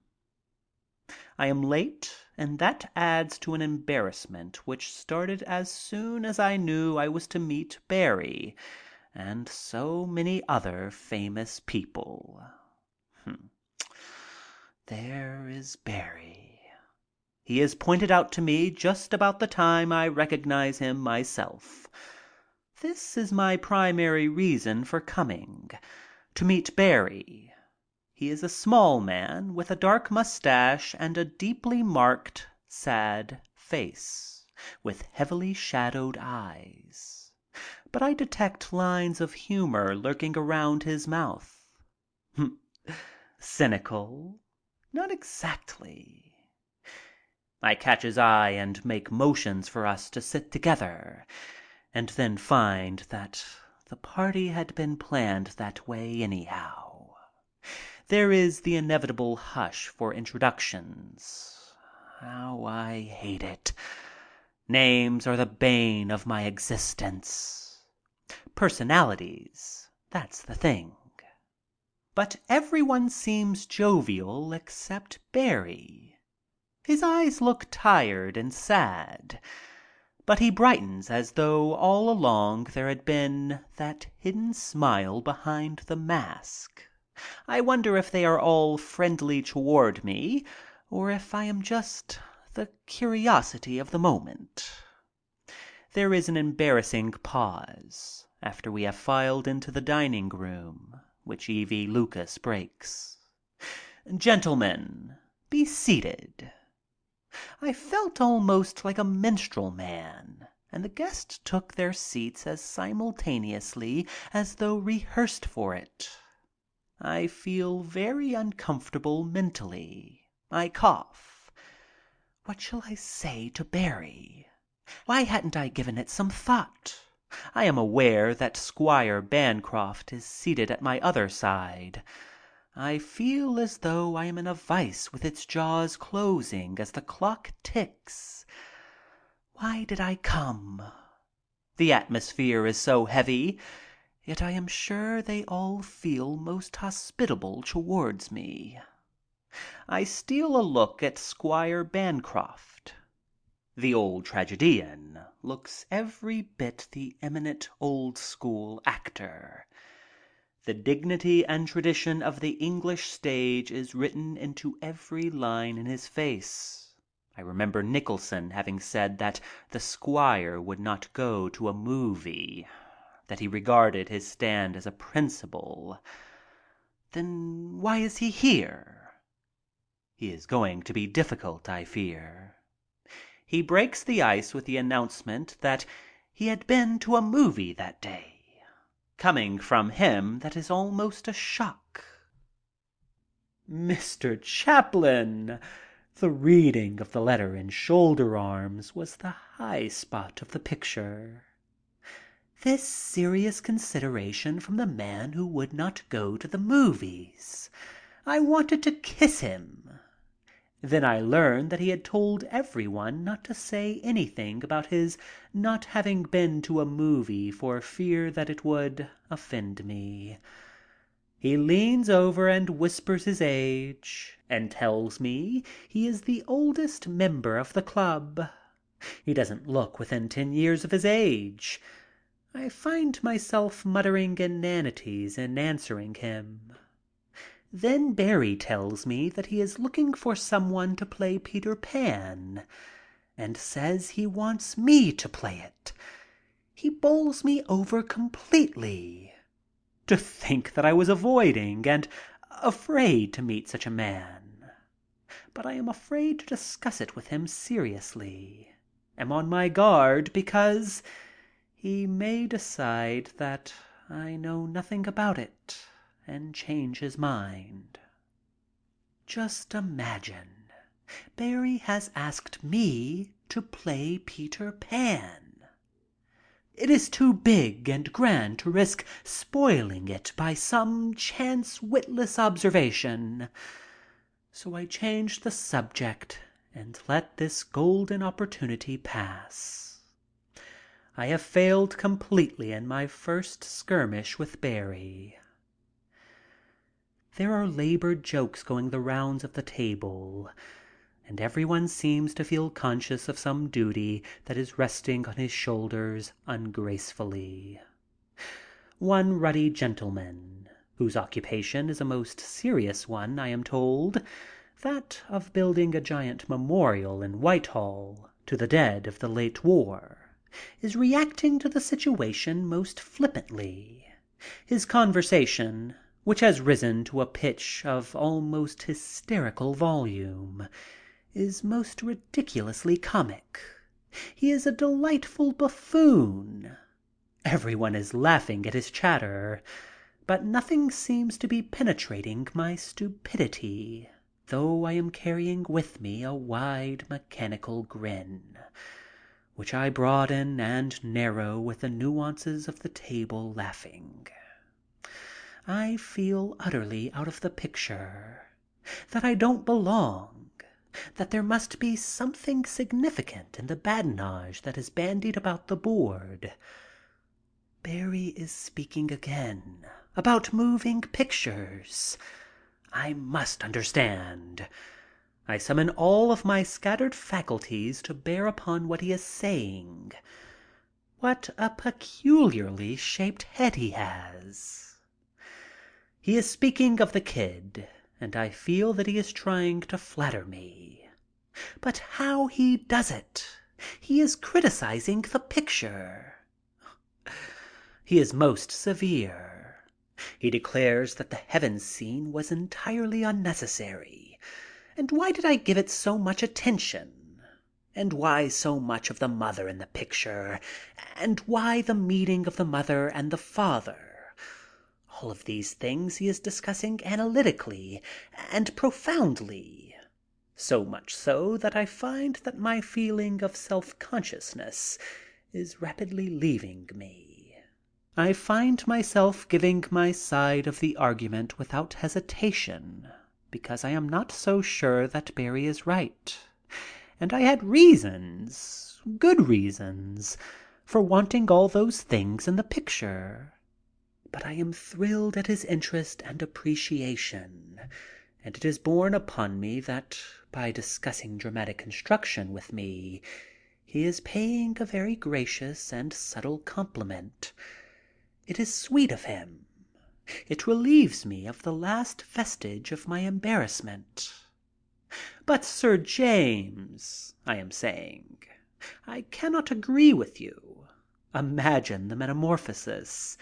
I am late, and that adds to an embarrassment which started as soon as I knew I was to meet Barrie and so many other famous people. There is Barrie. He is pointed out to me just about the time I recognize him myself. This is my primary reason for coming, to meet Barrie. He is a small man with a dark mustache and a deeply marked, sad face, with heavily shadowed eyes. But I detect lines of humor lurking around his mouth. Cynical? Not exactly. I catch his eye and make motions for us to sit together, and then find that the party had been planned that way anyhow. There is the inevitable hush for introductions. How I hate it. Names are the bane of my existence. Personalities, that's the thing. But everyone seems jovial except Barrie. His eyes look tired and sad, but he brightens as though all along there had been that hidden smile behind the mask. I wonder if they are all friendly toward me or if I am just the curiosity of the moment. There is an embarrassing pause after we have filed into the dining room, which E.V. Lucas breaks. Gentlemen, be seated." I felt almost like a minstrel man, and the guests took their seats as simultaneously as though rehearsed for it. I feel very uncomfortable mentally. I cough. What shall I say to Barrie? Why hadn't I given it some thought? I am aware that Squire Bancroft is seated at my other side. I feel as though I am in a vise with its jaws closing as the clock ticks. Why did I come? The atmosphere is so heavy, yet I am sure they all feel most hospitable towards me. I steal a look at Squire Bancroft. The old tragedian looks every bit the eminent old school actor. The dignity and tradition of the English stage is written into every line in his face. I remember Nicholson having said that the Squire would not go to a movie, that he regarded his stand as a principle. Then why is he here? He is going to be difficult, I fear. He breaks the ice with the announcement that he had been to a movie that day. Coming from him, that is almost a shock. Mr. Chaplin! The reading of the letter in Shoulder Arms was the high spot of the picture. This serious consideration from the man who would not go to the movies. I wanted to kiss him. Then I learned that he had told everyone not to say anything about his not having been to a movie for fear that it would offend me. He leans over and whispers his age and tells me he is the oldest member of the club. He doesn't look within 10 years of his age. I find myself muttering inanities in answering him. Then Barrie tells me that he is looking for someone to play Peter Pan and says he wants me to play it. He bowls me over completely. To think that I was avoiding and afraid to meet such a man. But I am afraid to discuss it with him seriously. Am on my guard because he may decide that I know nothing about it and change his mind. Just imagine, Barrie has asked me to play Peter Pan. It is too big and grand to risk spoiling it by some chance witless observation. So I change the subject and let this golden opportunity pass. I have failed completely in my first skirmish with Barrie. There are labored jokes going the rounds of the table, and everyone seems to feel conscious of some duty that is resting on his shoulders ungracefully. One ruddy gentleman, whose occupation is a most serious one, I am told, that of building a giant memorial in Whitehall to the dead of the late war, is reacting to the situation most flippantly. His conversation, which has risen to a pitch of almost hysterical volume, is most ridiculously comic. He is a delightful buffoon. Everyone is laughing at his chatter, but nothing seems to be penetrating my stupidity, though I am carrying with me a wide mechanical grin, which I broaden and narrow with the nuances of the table laughing. I feel utterly out of the picture, that I don't belong, that there must be something significant in the badinage that is bandied about the board. Barrie is speaking again about moving pictures. I must understand. I summon all of my scattered faculties to bear upon what he is saying. What a peculiarly shaped head he has. He is speaking of the kid, and I feel that he is trying to flatter me. But how he does it! He is criticizing the picture. He is most severe, He declares that the heaven scene was entirely unnecessary. And why did I give it so much attention? And why so much of the mother in the picture? And why the meeting of the mother and the father? All of these things he is discussing analytically and profoundly. So much so that I find that my feeling of self-consciousness is rapidly leaving me. I find myself giving my side of the argument without hesitation, because I am not so sure that Barrie is right. And I had reasons, good reasons, for wanting all those things in the picture. But I am thrilled at his interest and appreciation, and it is borne upon me that by discussing dramatic construction with me, he is paying a very gracious and subtle compliment. It is sweet of him. It relieves me of the last vestige of my embarrassment. "But, Sir James," I am saying, "I cannot agree with you. Imagine the metamorphosis."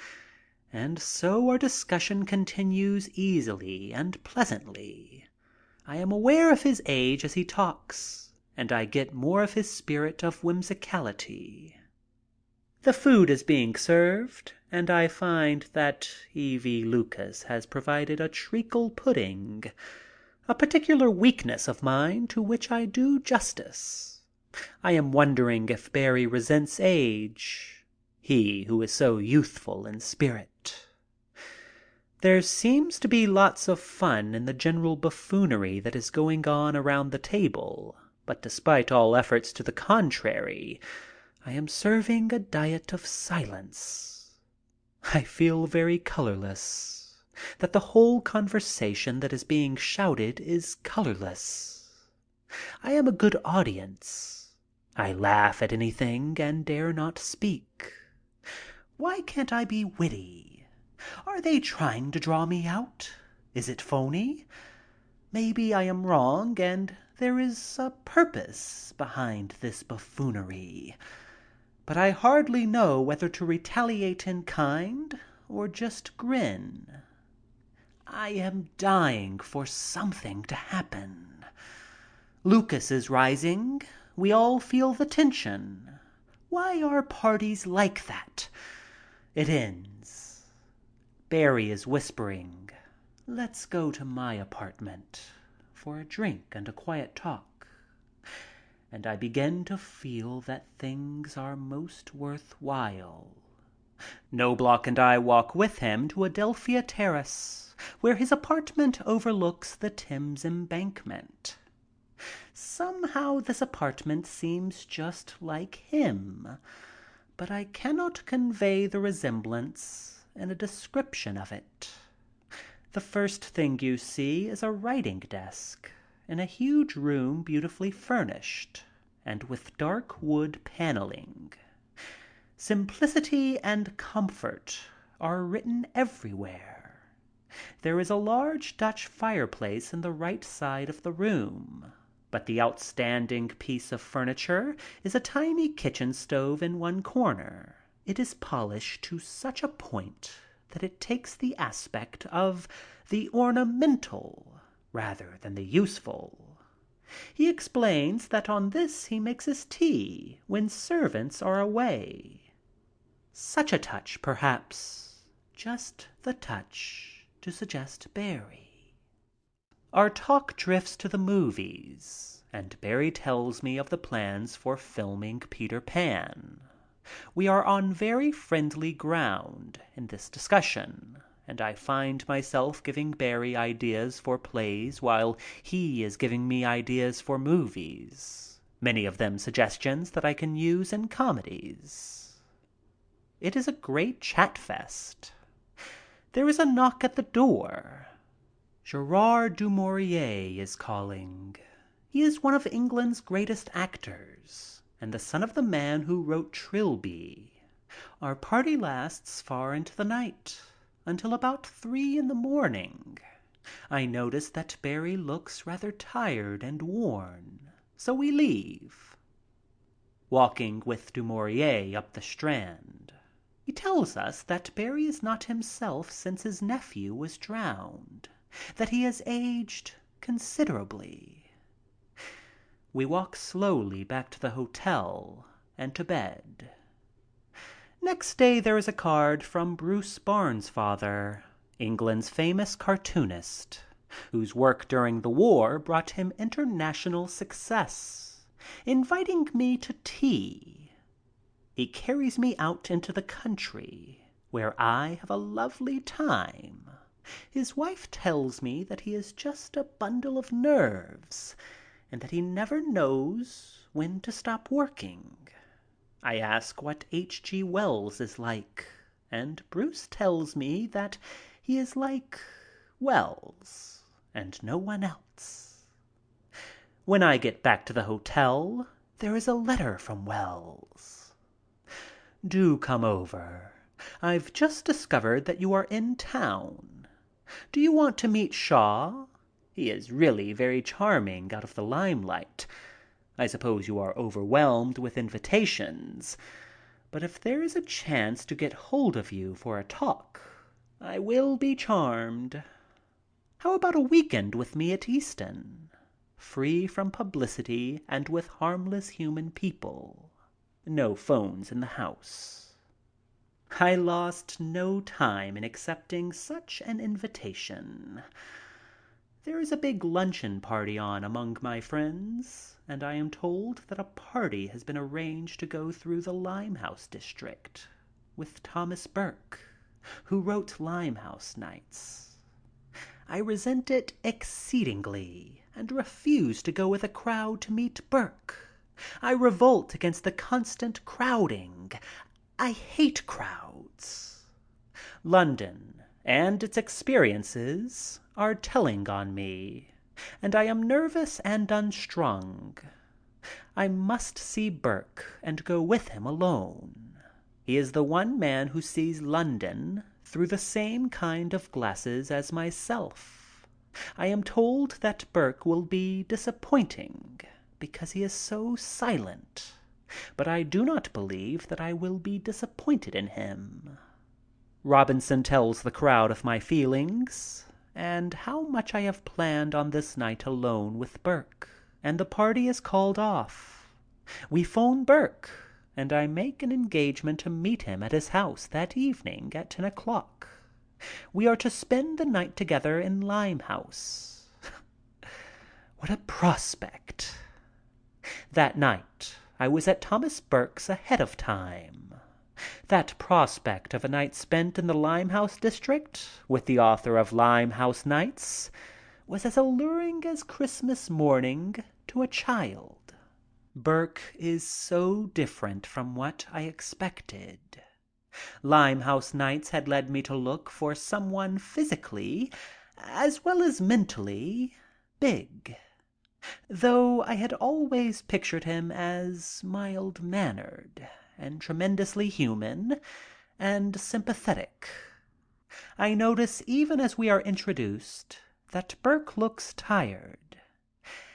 And so our discussion continues easily and pleasantly. I am aware of his age as he talks, and I get more of his spirit of whimsicality. The food is being served, and I find that E.V. Lucas has provided a treacle pudding, a particular weakness of mine to which I do justice. I am wondering if Barrie resents age, he who is so youthful in spirit. There seems to be lots of fun in the general buffoonery that is going on around the table, but despite all efforts to the contrary, I am serving a diet of silence. I feel very colorless, that the whole conversation that is being shouted is colorless. I am a good audience. I laugh at anything and dare not speak. Why can't I be witty? Are they trying to draw me out? Is it phony? Maybe I am wrong and there is a purpose behind this buffoonery. But I hardly know whether to retaliate in kind or just grin. I am dying for something to happen. Lucas is rising. We all feel the tension. Why are parties like that? It ends. Barrie is whispering, "Let's go to my apartment for a drink and a quiet talk." And I begin to feel that things are most worthwhile. Knobloch and I walk with him to Adelphia Terrace, where his apartment overlooks the Thames Embankment. Somehow this apartment seems just like him, but I cannot convey the resemblance in a description of it. The first thing you see is a writing desk in a huge room beautifully furnished and with dark wood paneling. Simplicity and comfort are written everywhere. There is a large Dutch fireplace in the right side of the room, but the outstanding piece of furniture is a tiny kitchen stove in one corner. It is polished to such a point that it takes the aspect of the ornamental rather than the useful. He explains that on this he makes his tea when servants are away. Such a touch, perhaps, just the touch to suggest Barrie. Our talk drifts to the movies, and Barrie tells me of the plans for filming Peter Pan. We are on very friendly ground in this discussion, and I find myself giving Barrie ideas for plays while he is giving me ideas for movies, many of them suggestions that I can use in comedies. It is a great chat fest. There is a knock at the door. Gerard du Maurier is calling. He is one of England's greatest actors and the son of the man who wrote Trilby. Our party lasts far into the night, until about 3 a.m. I notice that Barrie looks rather tired and worn, so we leave. Walking with Du Maurier up the Strand, He tells us that Barry is not himself since his nephew was drowned, that he has aged considerably. We walk slowly back to the hotel and to bed. Next day there is a card from Bruce Bairnsfather, England's famous cartoonist, whose work during the war brought him international success, inviting me to tea. He carries me out into the country, where I have a lovely time. His wife tells me that he is just a bundle of nerves and that he never knows when to stop working. I ask what H.G. Wells is like, and Bruce tells me that he is like Wells and no one else. When I get back to the hotel, there is a letter from Wells. Do come over. I've just discovered that you are in town. Do you want to meet Shaw? He is really very charming out of the limelight. I suppose you are overwhelmed with invitations, but if there is a chance to get hold of you for a talk, I will be charmed. How about a weekend with me at Easton? Free from publicity and with harmless human people. No phones in the house. I lost no time in accepting such an invitation. There is a big luncheon party on among my friends, and I am told that a party has been arranged to go through the Limehouse district with Thomas Burke, who wrote Limehouse Nights. I resent it exceedingly and refuse to go with a crowd to meet Burke. I revolt against the constant crowding. I hate crowds. London and its experiences are telling on me, and I am nervous and unstrung. I must see Burke and go with him alone. He is the one man who sees London through the same kind of glasses as myself. I am told that Burke will be disappointing because he is so silent, but I do not believe that I will be disappointed in him. Robinson tells the crowd of my feelings and how much I have planned on this night alone with Burke, and the party is called off. We phone Burke, and I make an engagement to meet him at his house that evening at 10 o'clock. We are to spend the night together in Limehouse. What a prospect! That night I was at Thomas Burke's ahead of time. That prospect of a night spent in the Limehouse district with the author of Limehouse Nights was as alluring as Christmas morning to a child. Burke is so different from what I expected. Limehouse Nights had led me to look for someone physically, as well as mentally, big, though I had always pictured him as mild-mannered and tremendously human and sympathetic. I notice even as we are introduced that Burke looks tired,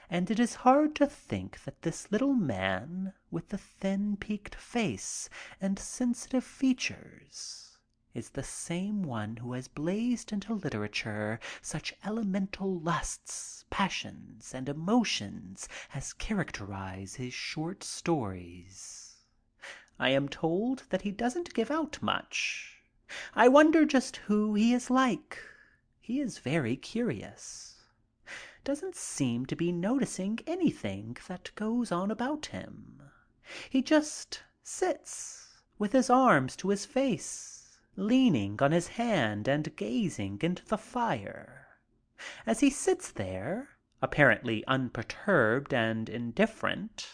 and it is hard to think that this little man with the thin, peaked face and sensitive features is the same one who has blazed into literature such elemental lusts, passions, and emotions as characterize his short stories. I am told that he doesn't give out much. I wonder just who he is like. He is very curious. Doesn't seem to be noticing anything that goes on about him. He just sits with his arms to his face, leaning on his hand and gazing into the fire. As he sits there, apparently unperturbed and indifferent,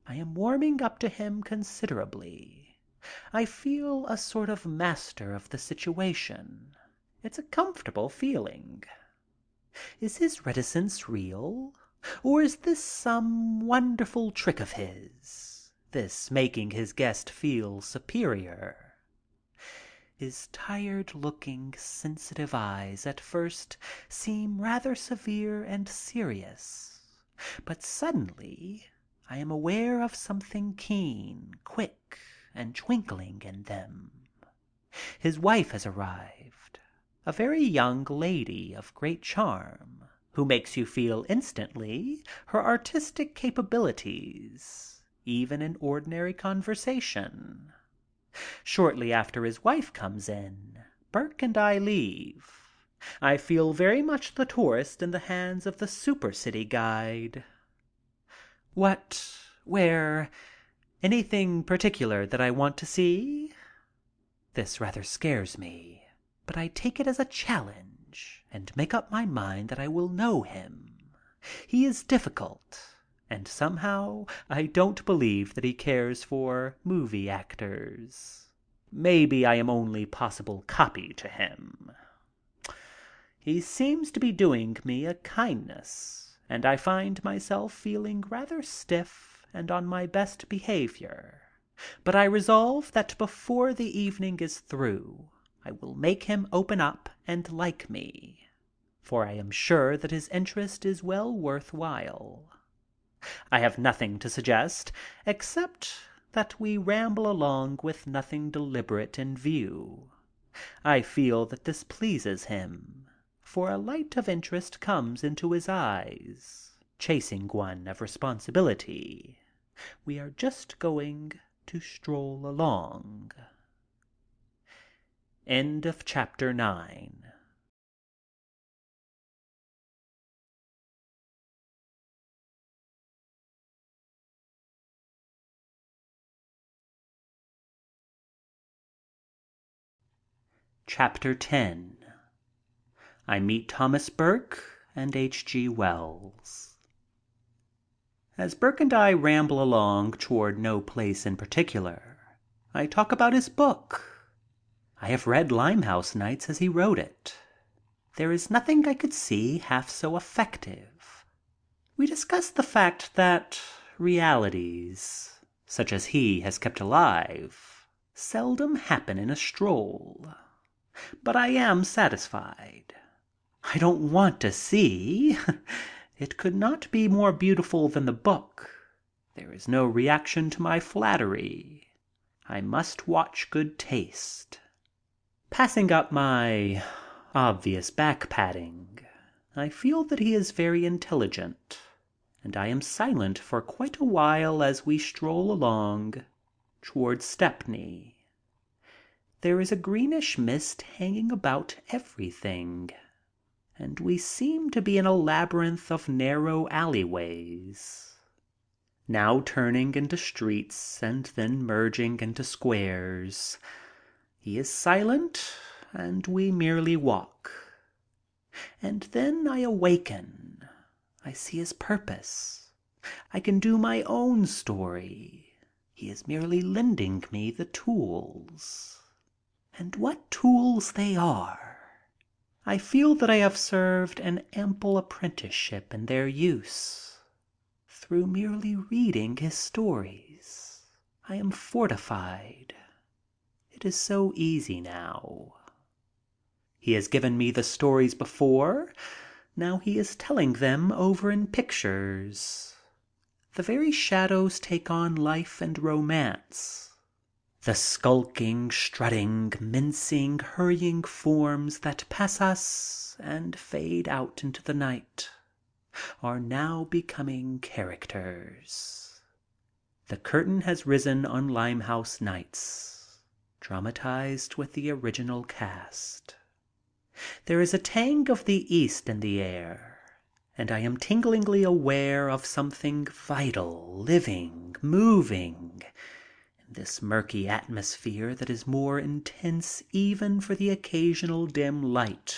I am warming up to him considerably. I feel a sort of master of the situation. It's a comfortable feeling. Is his reticence real? Or is this some wonderful trick of his, this making his guest feel superior? His tired-looking, sensitive eyes at first seem rather severe and serious, but suddenly I am aware of something keen, quick, and twinkling in them. His wife has arrived, a very young lady of great charm, who makes you feel instantly her artistic capabilities, even in ordinary conversation. Shortly after his wife comes in, Burke and I leave. I feel very much the tourist in the hands of the super city guide. What, where, anything particular that I want to see? This rather scares me, but I take it as a challenge and make up my mind that I will know him. He is difficult, and somehow I don't believe that he cares for movie actors. Maybe I am only possible copy to him. He seems to be doing me a kindness, and I find myself feeling rather stiff and on my best behavior. But I resolve that before the evening is through, I will make him open up and like me, for I am sure that his interest is well worth while. I have nothing to suggest except that we ramble along with nothing deliberate in view. I feel that this pleases him, for a light of interest comes into his eyes, chasing one of responsibility. We are just going to stroll along. End of chapter 9. Chapter 10. I meet Thomas Burke and H.G. Wells. As Burke and I ramble along toward no place in particular, I talk about his book. I have read Limehouse Nights as he wrote it. There is nothing I could see half so effective. We discuss the fact that realities, such as he has kept alive, seldom happen in a stroll. But I am satisfied. I don't want to see. It could not be more beautiful than the book. There is no reaction to my flattery. I must watch good taste. Passing up my obvious back-patting, I feel that he is very intelligent, and I am silent for quite a while as we stroll along toward Stepney. There is a greenish mist hanging about everything, and we seem to be in a labyrinth of narrow alleyways, now turning into streets and then merging into squares. He is silent, and we merely walk. And then I awaken. I see his purpose. I can do my own story. He is merely lending me the tools. And what tools they are! I feel that I have served an ample apprenticeship in their use. Through merely reading his stories, I am fortified. It is so easy now. He has given me the stories before. Now he is telling them over in pictures. The very shadows take on life and romance. The skulking, strutting, mincing, hurrying forms that pass us and fade out into the night are now becoming characters. The curtain has risen on Limehouse Nights, dramatized with the original cast. There is a tang of the East in the air, and I am tinglingly aware of something vital, living, moving, in this murky atmosphere that is more intense even for the occasional dim light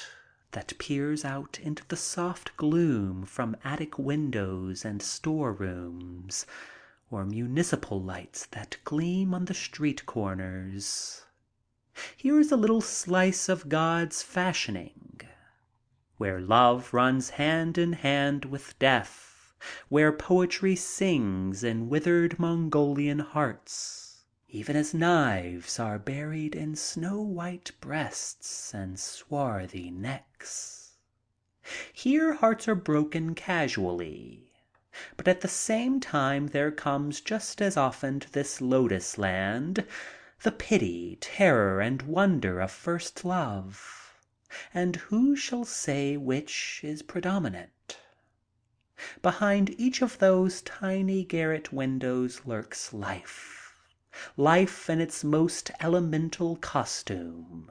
that peers out into the soft gloom from attic windows and storerooms, or municipal lights that gleam on the street corners. Here is a little slice of God's fashioning, where love runs hand in hand with death, where poetry sings in withered Mongolian hearts, even as knives are buried in snow-white breasts and swarthy necks. Here hearts are broken casually, but at the same time there comes just as often to this lotus land The pity, terror, and wonder of first love. And who shall say which is predominant? Behind each of those tiny garret windows lurks life. Life in its most elemental costume.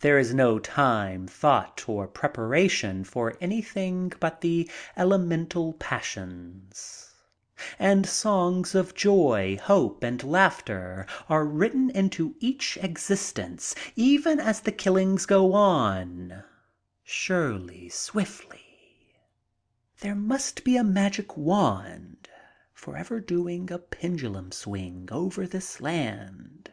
There is no time, thought, or preparation for anything but the elemental passions. And songs of joy, hope, and laughter are written into each existence, even as the killings go on, surely, swiftly. There must be a magic wand forever doing a pendulum swing over this land.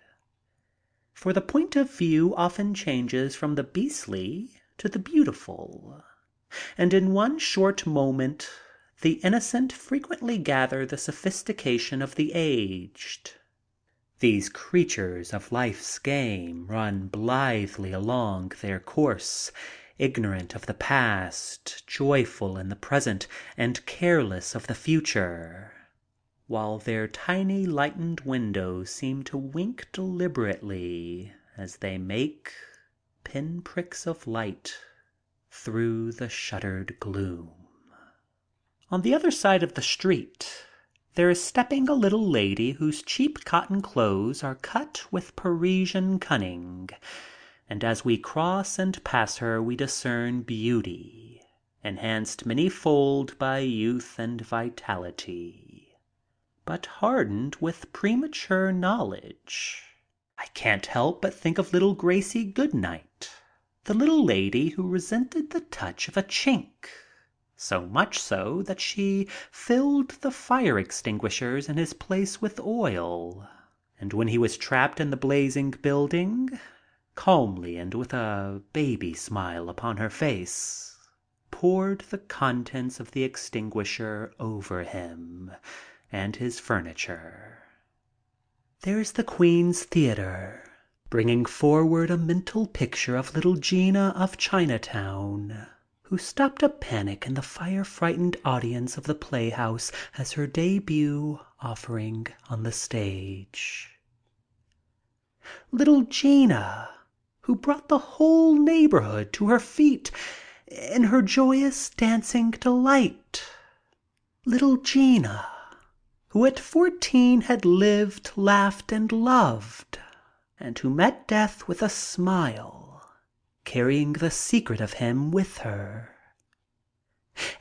For the point of view often changes from the beastly to the beautiful, and in one short moment the innocent frequently gather the sophistication of the aged. These creatures of life's game run blithely along their course, ignorant of the past, joyful in the present, and careless of the future, while their tiny lightened windows seem to wink deliberately as they make pin-pricks of light through the shuttered gloom. On the other side of the street there is stepping a little lady whose cheap cotton clothes are cut with Parisian cunning, and as we cross and pass her we discern beauty, enhanced many-fold by youth and vitality, but hardened with premature knowledge. I can't help but think of little Gracie Goodnight, the little lady who resented the touch of a chink, so much so that she filled the fire extinguishers in his place with oil, and when he was trapped in the blazing building, calmly and with a baby smile upon her face, poured the contents of the extinguisher over him and his furniture. There's the Queen's Theater, bringing forward a mental picture of little Gina of Chinatown, who stopped a panic in the fire-frightened audience of the Playhouse as her debut offering on the stage. Little Gina, who brought the whole neighborhood to her feet in her joyous dancing delight. Little Gina, who at 14 had lived, laughed, and loved, and who met death with a smile, carrying the secret of him with her.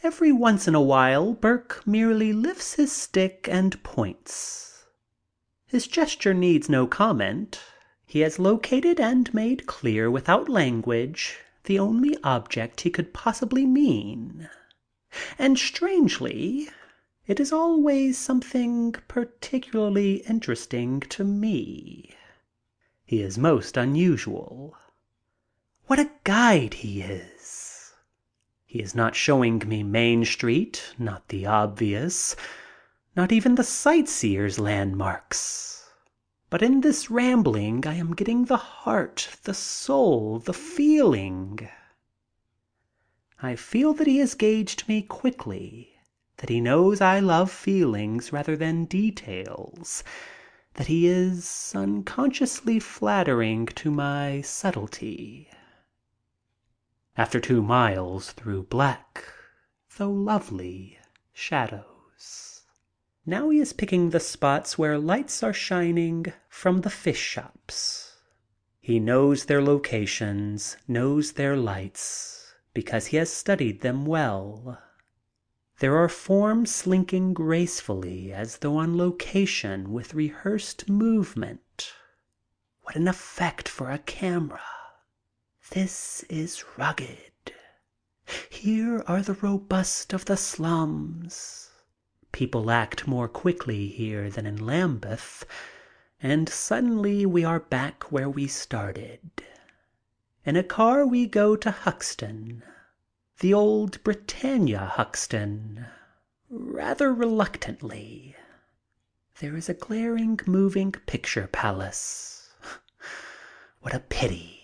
Every once in a while Burke merely lifts his stick and points. His gesture needs no comment. He has located and made clear without language the only object he could possibly mean. And strangely, it is always something particularly interesting to me. He is most unusual. What a guide he is! He is not showing me Main Street, not the obvious, not even the sightseer's landmarks. But in this rambling I am getting the heart, the soul, the feeling. I feel that he has gauged me quickly, that he knows I love feelings rather than details, that he is unconsciously flattering to my subtlety. After 2 miles through black, though lovely, shadows, now he is picking the spots where lights are shining from the fish shops. He knows their locations, knows their lights, because he has studied them well. There are forms slinking gracefully as though on location with rehearsed movement. What an effect for a camera! This is rugged. Here are the robust of the slums. People act more quickly here than in Lambeth, and suddenly we are back where we started. In a car we go to Huxton, the old Britannia Huxton, rather reluctantly. There is a glaring moving picture palace. What a pity.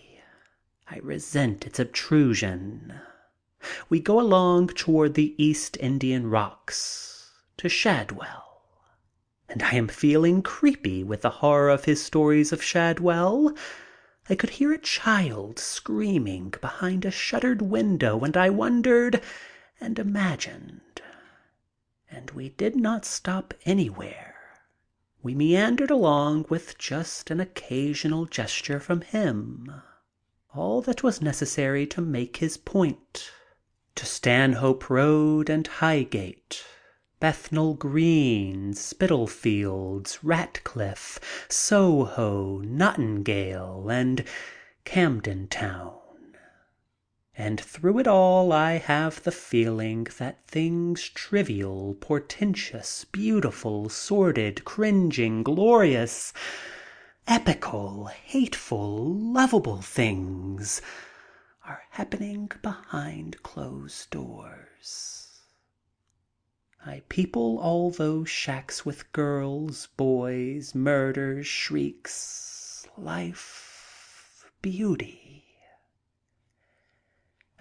I resent its obtrusion. We go along toward the East Indian rocks, to Shadwell. and I am feeling creepy with the horror of his stories of Shadwell. I could hear a child screaming behind a shuttered window, and I wondered and imagined. And we did not stop anywhere. We meandered along with just an occasional gesture from him. All that was necessary to make his point. To Stanhope Road and Highgate, Bethnal Green, Spitalfields, Ratcliffe, Soho, Nottingdale, and Camden Town. And through it all I have the feeling that things trivial, portentous, beautiful, sordid, cringing, glorious, epical, hateful, lovable things are happening behind closed doors. I people all those shacks with girls, boys, murders, shrieks, life, beauty.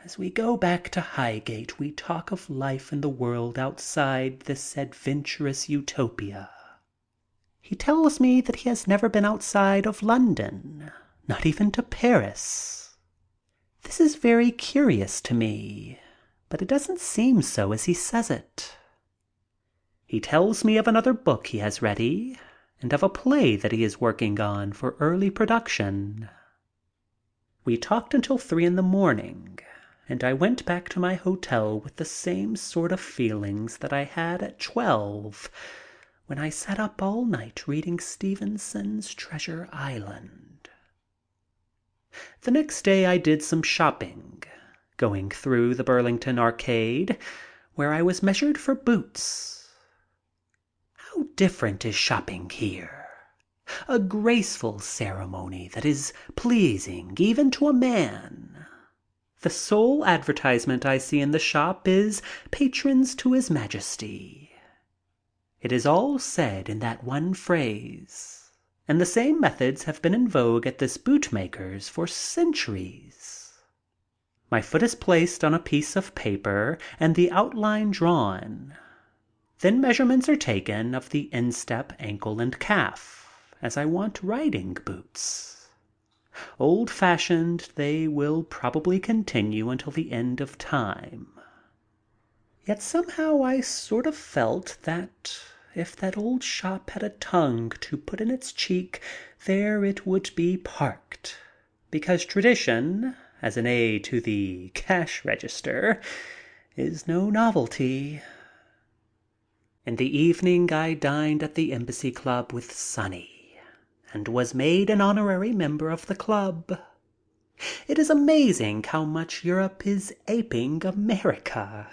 As we go back to Highgate, we talk of life in the world outside this adventurous utopia. He tells me that he has never been outside of London, not even to Paris. This is very curious to me, but it doesn't seem so as he says it. He tells me of another book he has ready, and of a play that he is working on for early production. We talked until 3 a.m, and I went back to my hotel with the same sort of feelings that I had at 12, when I sat up all night reading Stevenson's Treasure Island. The next day I did some shopping, going through the Burlington Arcade, where I was measured for boots. How different is shopping here! A graceful ceremony that is pleasing even to a man. The sole advertisement I see in the shop is "Patrons to His Majesty." It is all said in that one phrase, and the same methods have been in vogue at this bootmaker's for centuries. My foot is placed on a piece of paper and the outline drawn. Then measurements are taken of the instep, ankle, and calf, as I want riding boots. Old-fashioned, they will probably continue until the end of time. Yet somehow I sort of felt that if that old shop had a tongue to put in its cheek, there it would be parked, because tradition, as an aid to the cash register, is no novelty. In the evening I dined at the Embassy Club with Sonny, and was made an honorary member of the club. It is amazing how much Europe is aping America,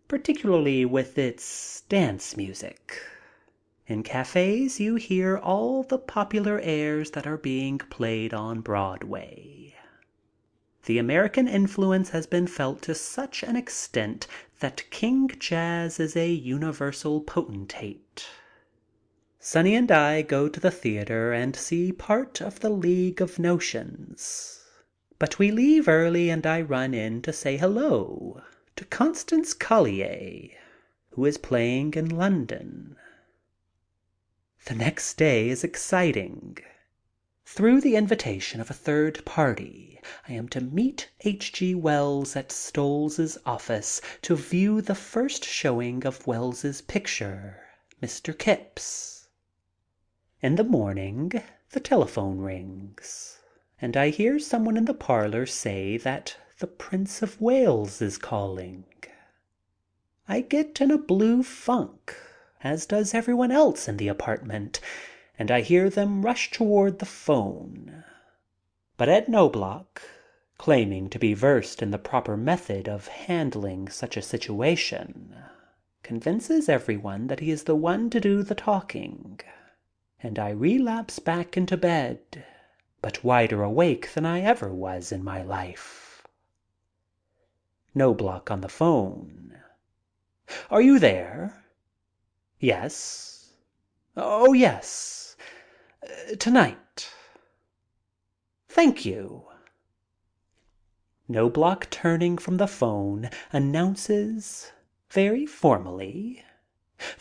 particularly with its dance music. In cafes you hear all the popular airs that are being played on Broadway. The American influence has been felt to such an extent that King Jazz is a universal potentate. Sonny and I go to the theater and see part of the League of Notions. But we leave early and I run in to say hello to Constance Collier, who is playing in London. The next day is exciting. Through the invitation of a third party, I am to meet H.G. Wells at Stowell's office to view the first showing of Wells's picture, Mr. Kipps. In the morning, the telephone rings, and I hear someone in the parlor say that the Prince of Wales is calling. I get in a blue funk, as does everyone else in the apartment, and I hear them rush toward the phone. But Ed Knobloch, claiming to be versed in the proper method of handling such a situation, convinces everyone that he is the one to do the talking. And I relapse back into bed, but wider awake than I ever was in my life. Knobloch on the phone. "Are you there?" "Yes." "Oh, yes. Tonight." "Thank you." Knobloch, turning from the phone, announces, very formally,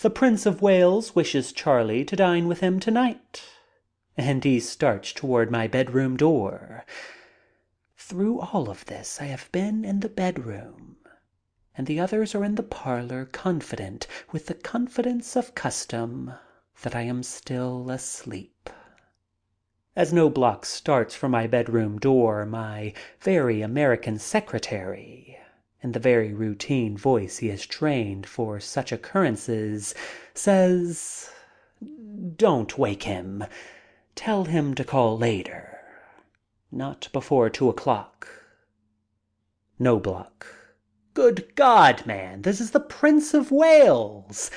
The Prince of Wales wishes Charlie to dine with him tonight, and he starts toward my bedroom door. Through all of this I have been in the bedroom, and the others are in the parlor, confident, with the confidence of custom, that I am still asleep. As Knobloch starts for my bedroom door, my very American secretary, in the very routine voice he has trained for such occurrences, says, "Don't wake him. Tell him to call later. Not before 2:00. Knobloch: "Good God, man, this is the Prince of Wales!"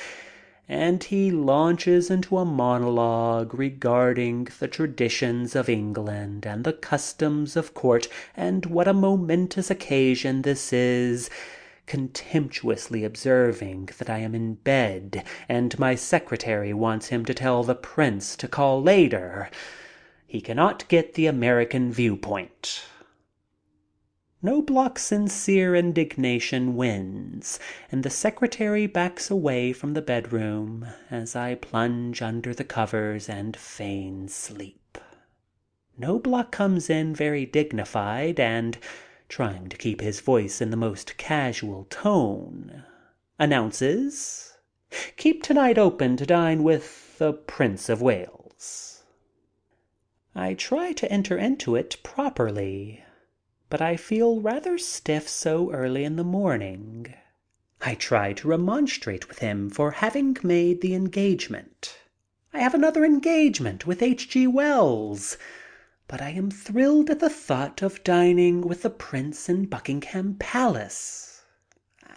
And he launches into a monologue regarding the traditions of England and the customs of court and what a momentous occasion this is, contemptuously observing that I am in bed and my secretary wants him to tell the prince to call later. He cannot get the American viewpoint. Knobloch's sincere indignation wins, and the secretary backs away from the bedroom as I plunge under the covers and feign sleep. Knobloch comes in very dignified and, trying to keep his voice in the most casual tone, announces, "Keep tonight open to dine with the Prince of Wales." I try to enter into it properly, but I feel rather stiff so early in the morning. I try to remonstrate with him for having made the engagement. I have another engagement with H.G. Wells, but I am thrilled at the thought of dining with the Prince in Buckingham Palace.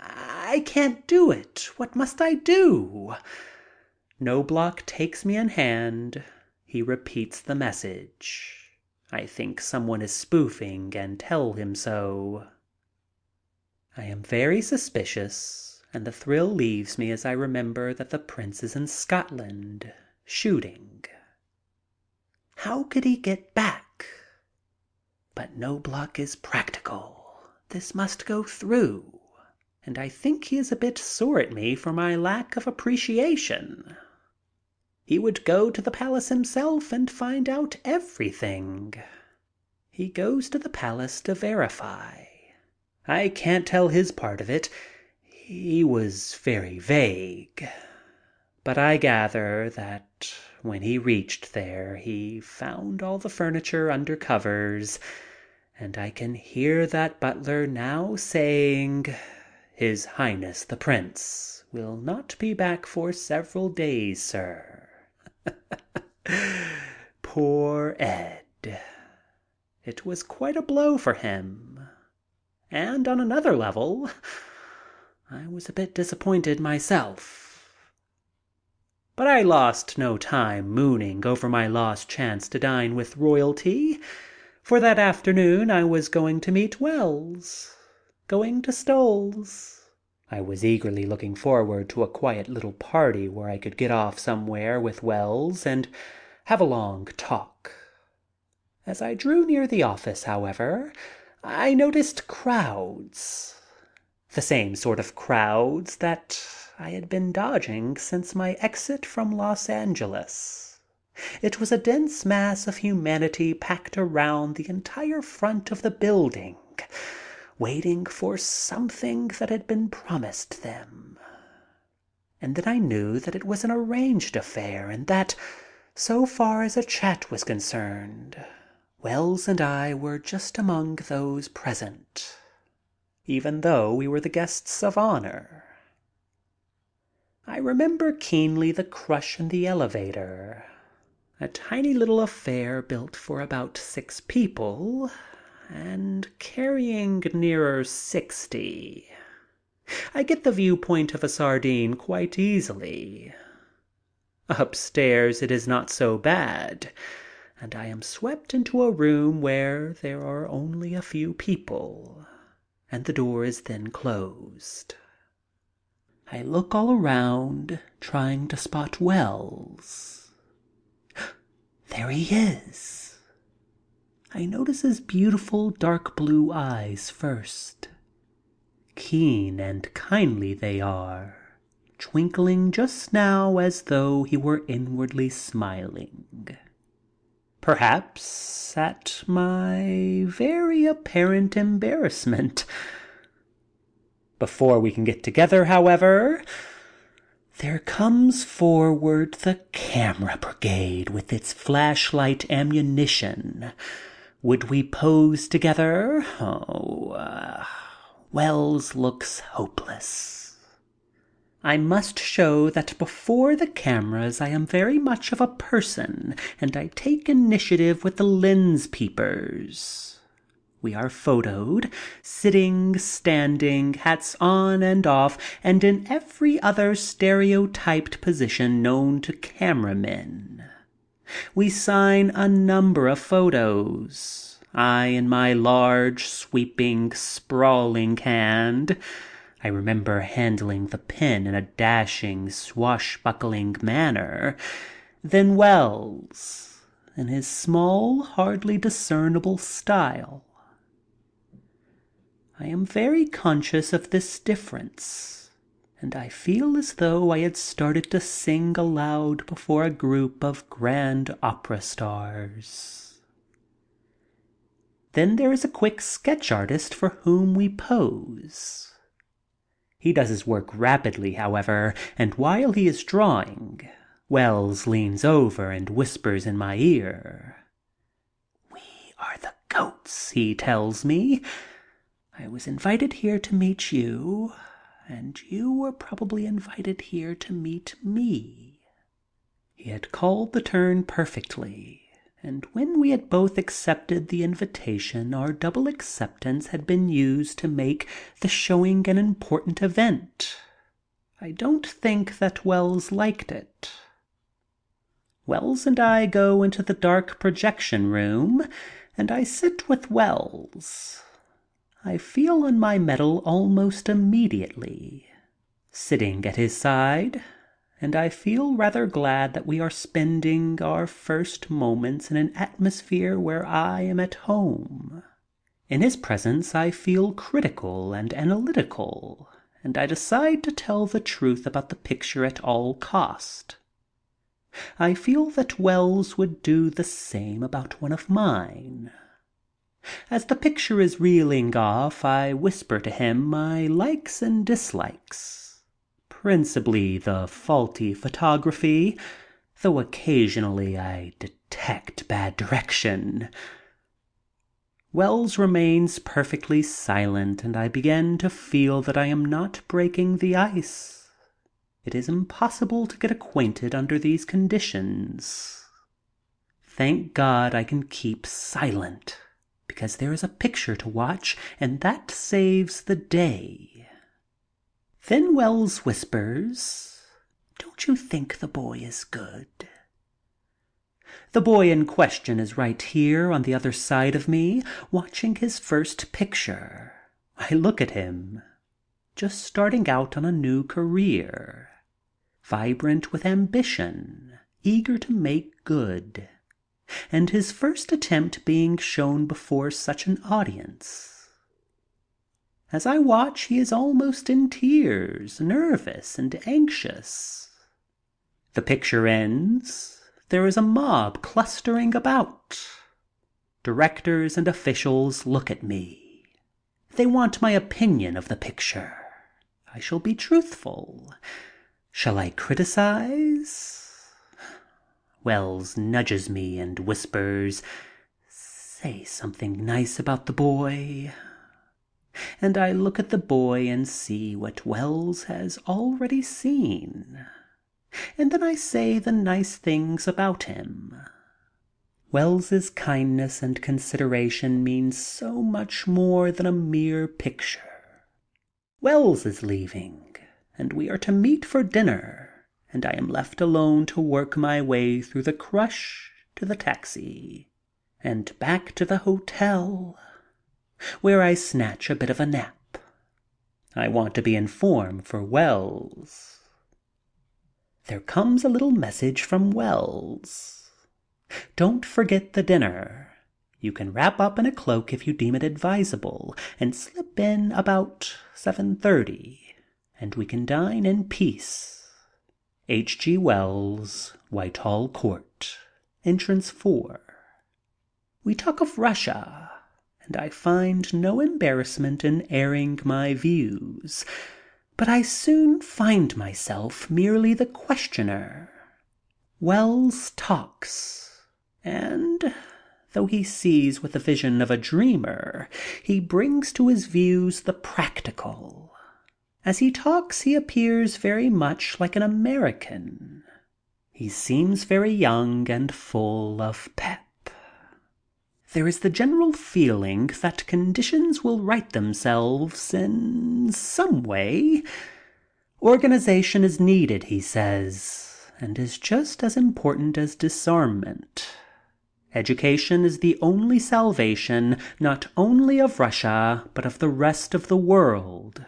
I can't do it. What must I do? Knobloch takes me in hand. He repeats the message. I think someone is spoofing and tell him so. I am very suspicious, and the thrill leaves me as I remember that the Prince is in Scotland, shooting. How could he get back? But Knobloch is practical. This must go through, and I think he is a bit sore at me for my lack of appreciation. He would go to the palace himself and find out everything. He goes to the palace to verify. I can't tell his part of it. He was very vague. But I gather that when he reached there, he found all the furniture under covers, and I can hear that butler now saying, "His Highness the Prince will not be back for several days, sir." Poor Ed. It was quite a blow for him. And on another level, I was a bit disappointed myself. But I lost no time mooning over my lost chance to dine with royalty, for that afternoon I was going to meet Wells, going to Stoll's. I was eagerly looking forward to a quiet little party where I could get off somewhere with Wells and have a long talk. As I drew near the office, however, I noticed crowds. The same sort of crowds that I had been dodging since my exit from Los Angeles. It was a dense mass of humanity packed around the entire front of the building, waiting for something that had been promised them. And then I knew that it was an arranged affair and that, so far as a chat was concerned, Wells and I were just among those present, even though we were the guests of honor. I remember keenly the crush in the elevator, a tiny little affair built for about 6 people and carrying nearer 60. I get the viewpoint of a sardine quite easily. Upstairs it is not so bad, and I am swept into a room where there are only a few people, and the door is then closed. I look all around, trying to spot Wells. There he is. I notice his beautiful dark blue eyes first. Keen and kindly they are, twinkling just now as though he were inwardly smiling. Perhaps at my very apparent embarrassment. Before we can get together, however, there comes forward the camera brigade with its flashlight ammunition. Would we pose together? Wells looks hopeless. I must show that before the cameras I am very much of a person, and I take initiative with the lens peepers. We are photoed, sitting, standing, hats on and off, and in every other stereotyped position known to cameramen. We sign a number of photos, I in my large, sweeping, sprawling hand. I remember handling the pen in a dashing, swashbuckling manner. Then Wells, in his small, hardly discernible style. I am very conscious of this difference, and I feel as though I had started to sing aloud before a group of grand opera stars. Then there is a quick sketch artist for whom we pose. He does his work rapidly, however, and while he is drawing, Wells leans over and whispers in my ear. "We are the goats," he tells me. "I was invited here to meet you, and you were probably invited here to meet me." He had called the turn perfectly, and when we had both accepted the invitation, our double acceptance had been used to make the showing an important event. I don't think that Wells liked it. Wells and I go into the dark projection room, and I sit with Wells. I feel on my mettle almost immediately, sitting at his side, and I feel rather glad that we are spending our first moments in an atmosphere where I am at home. In his presence I feel critical and analytical, and I decide to tell the truth about the picture at all cost. I feel that Wells would do the same about one of mine. As the picture is reeling off, I whisper to him my likes and dislikes, principally the faulty photography, though occasionally I detect bad direction. Wells remains perfectly silent, and I begin to feel that I am not breaking the ice. It is impossible to get acquainted under these conditions. Thank God I can keep silent, because there is a picture to watch, and that saves the day. Then Wells whispers, "Don't you think the boy is good?" The boy in question is right here on the other side of me, watching his first picture. I look at him, just starting out on a new career, vibrant with ambition, eager to make good, and his first attempt being shown before such an audience. As I watch, he is almost in tears, nervous and anxious. The picture ends. There is a mob clustering about. Directors and officials look at me. They want my opinion of the picture. I shall be truthful. Shall I criticize? Wells nudges me and whispers, "Say something nice about the boy." And I look at the boy and see what Wells has already seen. And then I say the nice things about him. Wells's kindness and consideration means so much more than a mere picture. Wells is leaving, and we are to meet for dinner, and I am left alone to work my way through the crush to the taxi, and back to the hotel, where I snatch a bit of a nap. I want to be in form for Wells. There comes a little message from Wells. "Don't forget the dinner. You can wrap up in a cloak if you deem it advisable, and slip in about 7:30. and we can dine in peace. H.G. Wells, Whitehall Court, Entrance 4. We talk of Russia, and I find no embarrassment in airing my views, but I soon find myself merely the questioner. Wells talks, and, though he sees with the vision of a dreamer, he brings to his views the practical. As he talks he appears very much like an American. He seems very young and full of pep. There is the general feeling that conditions will right themselves in some way. Organization is needed, he says, and is just as important as disarmament. Education is the only salvation, not only of Russia, but of the rest of the world.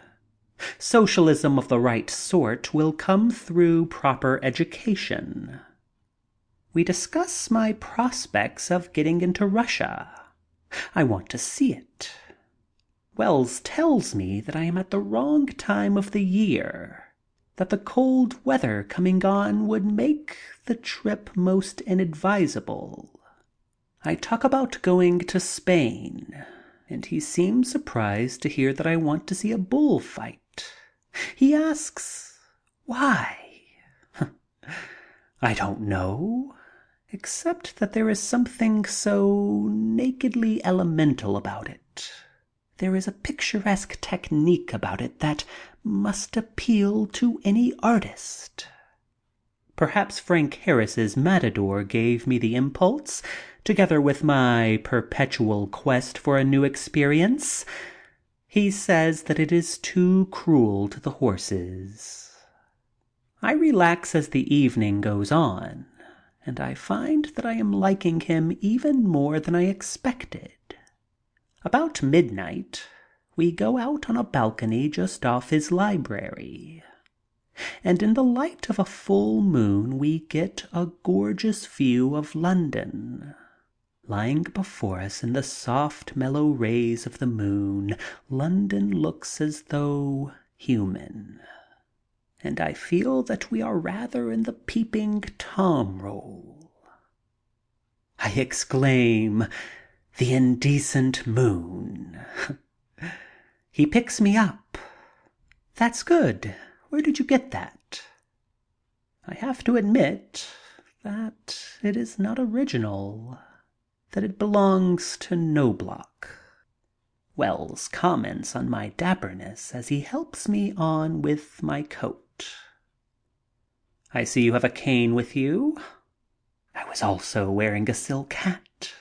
Socialism of the right sort will come through proper education. We discuss my prospects of getting into Russia. I want to see it. Wells tells me that I am at the wrong time of the year, that the cold weather coming on would make the trip most inadvisable. I talk about going to Spain, and he seems surprised to hear that I want to see a bullfight. He asks, why? I don't know, except that there is something so nakedly elemental about it. There is a picturesque technique about it that must appeal to any artist. Perhaps Frank Harris's Matador gave me the impulse, together with my perpetual quest for a new experience. He says that it is too cruel to the horses. I relax as the evening goes on, and I find that I am liking him even more than I expected. About midnight, we go out on a balcony just off his library, and in the light of a full moon we get a gorgeous view of London. Lying before us in the soft, mellow rays of the moon, London looks as though human, and I feel that we are rather in the peeping Tom role. I exclaim, "The indecent moon!" He picks me up. "That's good. Where did you get that?" I have to admit that it is not original, that it belongs to Knobloch. Wells comments on my dapperness as he helps me on with my coat. "I see you have a cane with you. I was also wearing a silk hat.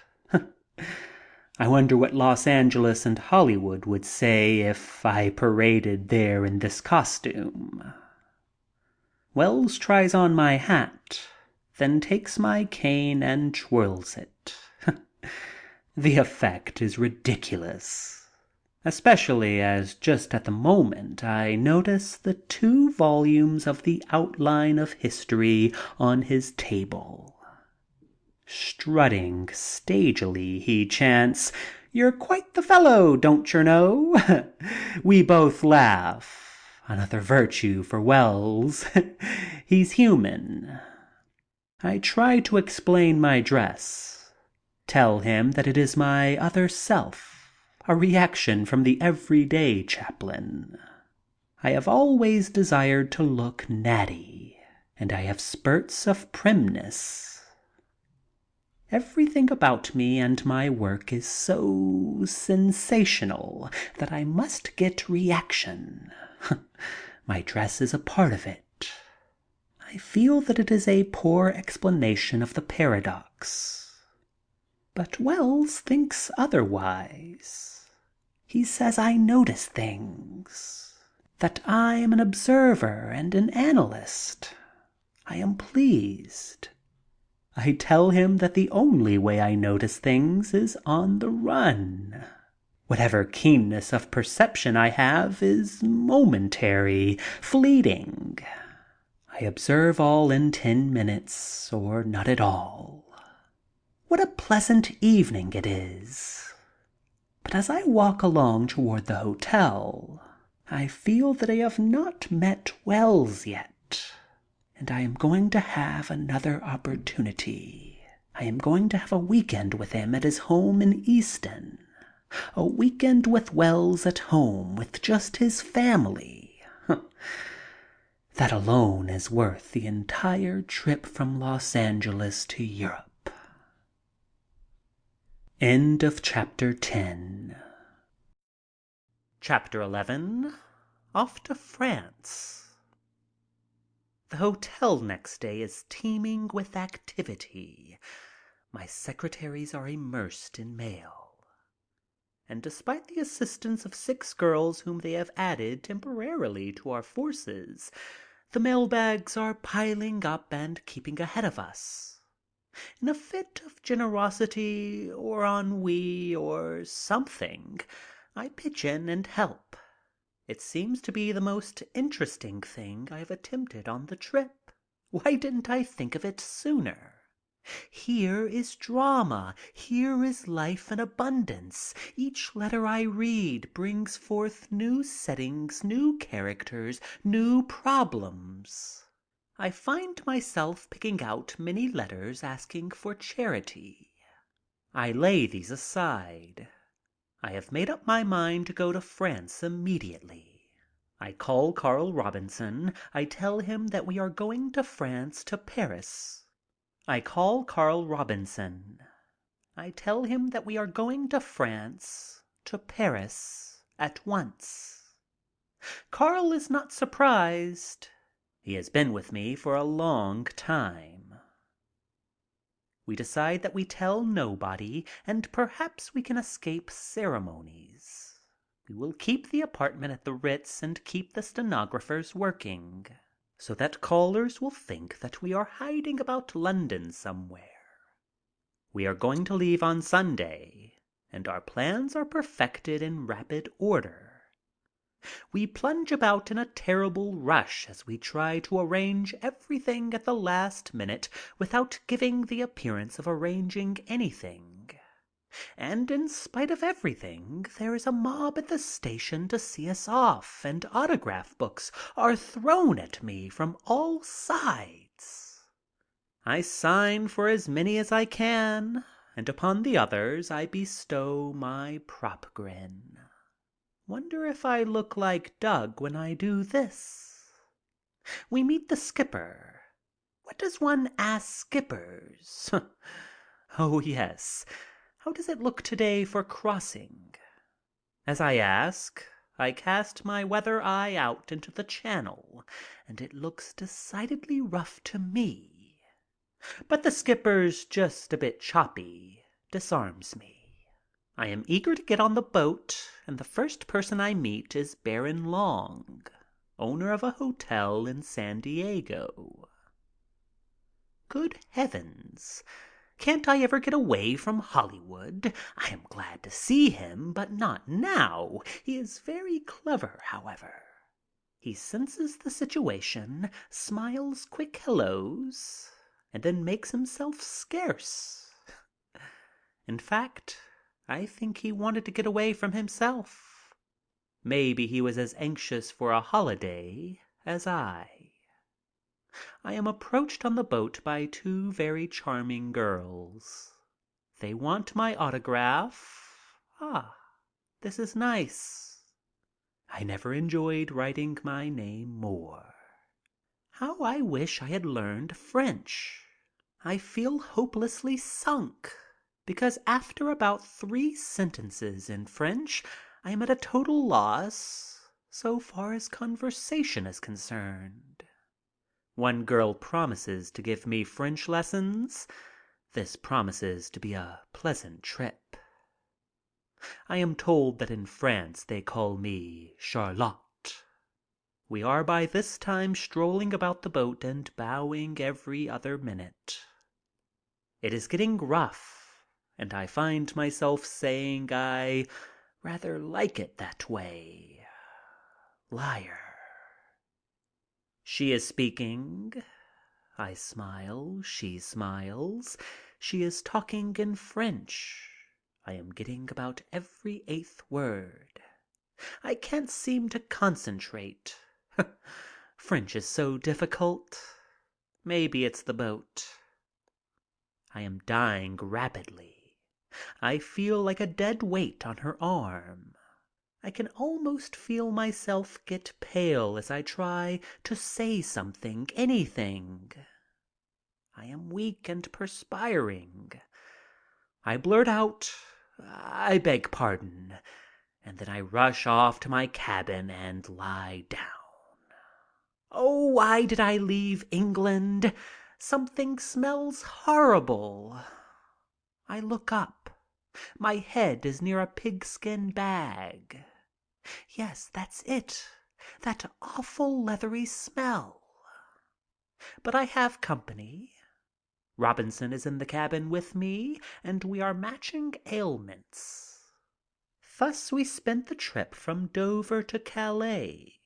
I wonder what Los Angeles and Hollywood would say if I paraded there in this costume." Wells tries on my hat, then takes my cane and twirls it. The effect is ridiculous, especially as just at the moment I notice the 2 volumes of the Outline of History on his table. Strutting stagily, he chants, "You're quite the fellow, don't yer know?" We both laugh. Another virtue for Wells. He's human. I try to explain my dress. Tell him that it is my other self, a reaction from the everyday Chaplin. I have always desired to look natty, and I have spurts of primness. Everything about me and my work is so sensational that I must get reaction. My dress is a part of it. I feel that it is a poor explanation of the paradox. But Wells thinks otherwise. He says I notice things, that I am an observer and an analyst. I am pleased. I tell him that the only way I notice things is on the run. Whatever keenness of perception I have is momentary, fleeting. I observe all in 10 minutes, or not at all. What a pleasant evening it is! But as I walk along toward the hotel, I feel that I have not met Wells yet, and I am going to have another opportunity. I am going to have a weekend with him at his home in Easton. A weekend with Wells at home with just his family. That alone is worth the entire trip from Los Angeles to Europe. End of chapter 10. Chapter 11. Off to France. The hotel next day is teeming with activity. My secretaries are immersed in mail. And despite the assistance of 6 girls whom they have added temporarily to our forces, the mailbags are piling up and keeping ahead of us. In a fit of generosity or ennui or something, I pitch in and help. It seems to be the most interesting thing I have attempted on the trip. Why didn't I think of it sooner? Here is drama. Here is life in abundance. Each letter I read brings forth new settings, new characters, new problems. I find myself picking out many letters asking for charity. I lay these aside. I have made up my mind to go to France immediately. I call Carl Robinson. I tell him that we are going to France, to Paris. I call Carl Robinson. I tell him that we are going to France, to Paris, at once. Carl is not surprised. He has been with me for a long time. We decide that we tell nobody, and perhaps we can escape ceremonies. We will keep the apartment at the Ritz and keep the stenographers working, so that callers will think that we are hiding about London somewhere. We are going to leave on Sunday, and our plans are perfected in rapid order. We plunge about in a terrible rush as we try to arrange everything at the last minute without giving the appearance of arranging anything. And in spite of everything, there is a mob at the station to see us off, and autograph books are thrown at me from all sides. I sign for as many as I can, and upon the others I bestow my prop grin. Wonder if I look like Doug when I do this. We meet the skipper. What does one ask skippers? Oh, yes. How does it look today for crossing? As I ask, I cast my weather eye out into the channel, and it looks decidedly rough to me. But the skipper's just a bit choppy disarms me. I am eager to get on the boat, and the first person I meet is Baron Long, owner of a hotel in San Diego. Good heavens! Can't I ever get away from Hollywood? I am glad to see him, but not now. He is very clever, however. He senses the situation, smiles quick hellos, and then makes himself scarce. In fact, I think he wanted to get away from himself. Maybe he was as anxious for a holiday as I. I am approached on the boat by 2 very charming girls. They want my autograph. Ah, this is nice. I never enjoyed writing my name more. How I wish I had learned French. I feel hopelessly sunk, because after about 3 sentences in French, I am at a total loss so far as conversation is concerned. One girl promises to give me French lessons. This promises to be a pleasant trip. I am told that in France they call me Charlotte. We are by this time strolling about the boat and bowing every other minute. It is getting rough, and I find myself saying I rather like it that way. Liar. She is speaking. I smile. She smiles. She is talking in French. I am getting about every 8th word. I can't seem to concentrate. French is so difficult. Maybe it's the boat. I am dying rapidly. I feel like a dead weight on her arm. I can almost feel myself get pale as I try to say something, anything. I am weak and perspiring. I blurt out, "I beg pardon," and then I rush off to my cabin and lie down. Oh, why did I leave England? Something smells horrible. I look up. My head is near a pigskin bag. Yes, that's it. That awful leathery smell. But I have company. Robinson is in the cabin with me, and we are matching ailments. Thus we spent the trip from Dover to Calais,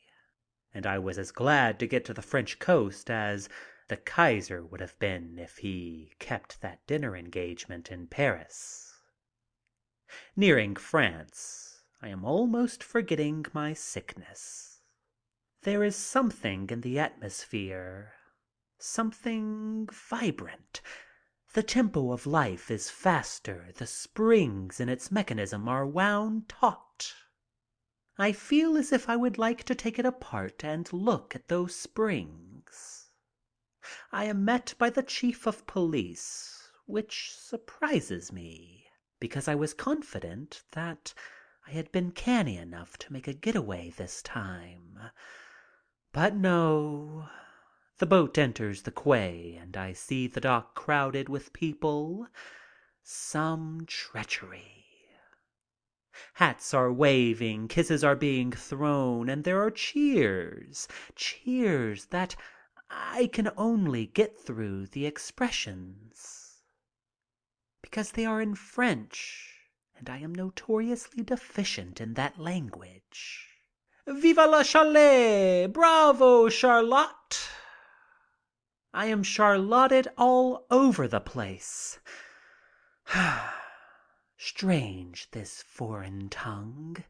and I was as glad to get to the French coast as the Kaiser would have been if he kept that dinner engagement in Paris. Nearing France, I am almost forgetting my sickness. There is something in the atmosphere, something vibrant. The tempo of life is faster. The springs in its mechanism are wound taut. I feel as if I would like to take it apart and look at those springs. I am met by the chief of police, which surprises me, because I was confident that I had been canny enough to make a getaway this time. But no. The boat enters the quay, and I see the dock crowded with people. Some treachery. Hats are waving, kisses are being thrown, and there are cheers. Cheers that I can only get through the expressions, because they are in French, and I am notoriously deficient in that language. Vive la Chalet! Bravo, Charlotte! I am Charlotted all over the place. Strange, this foreign tongue.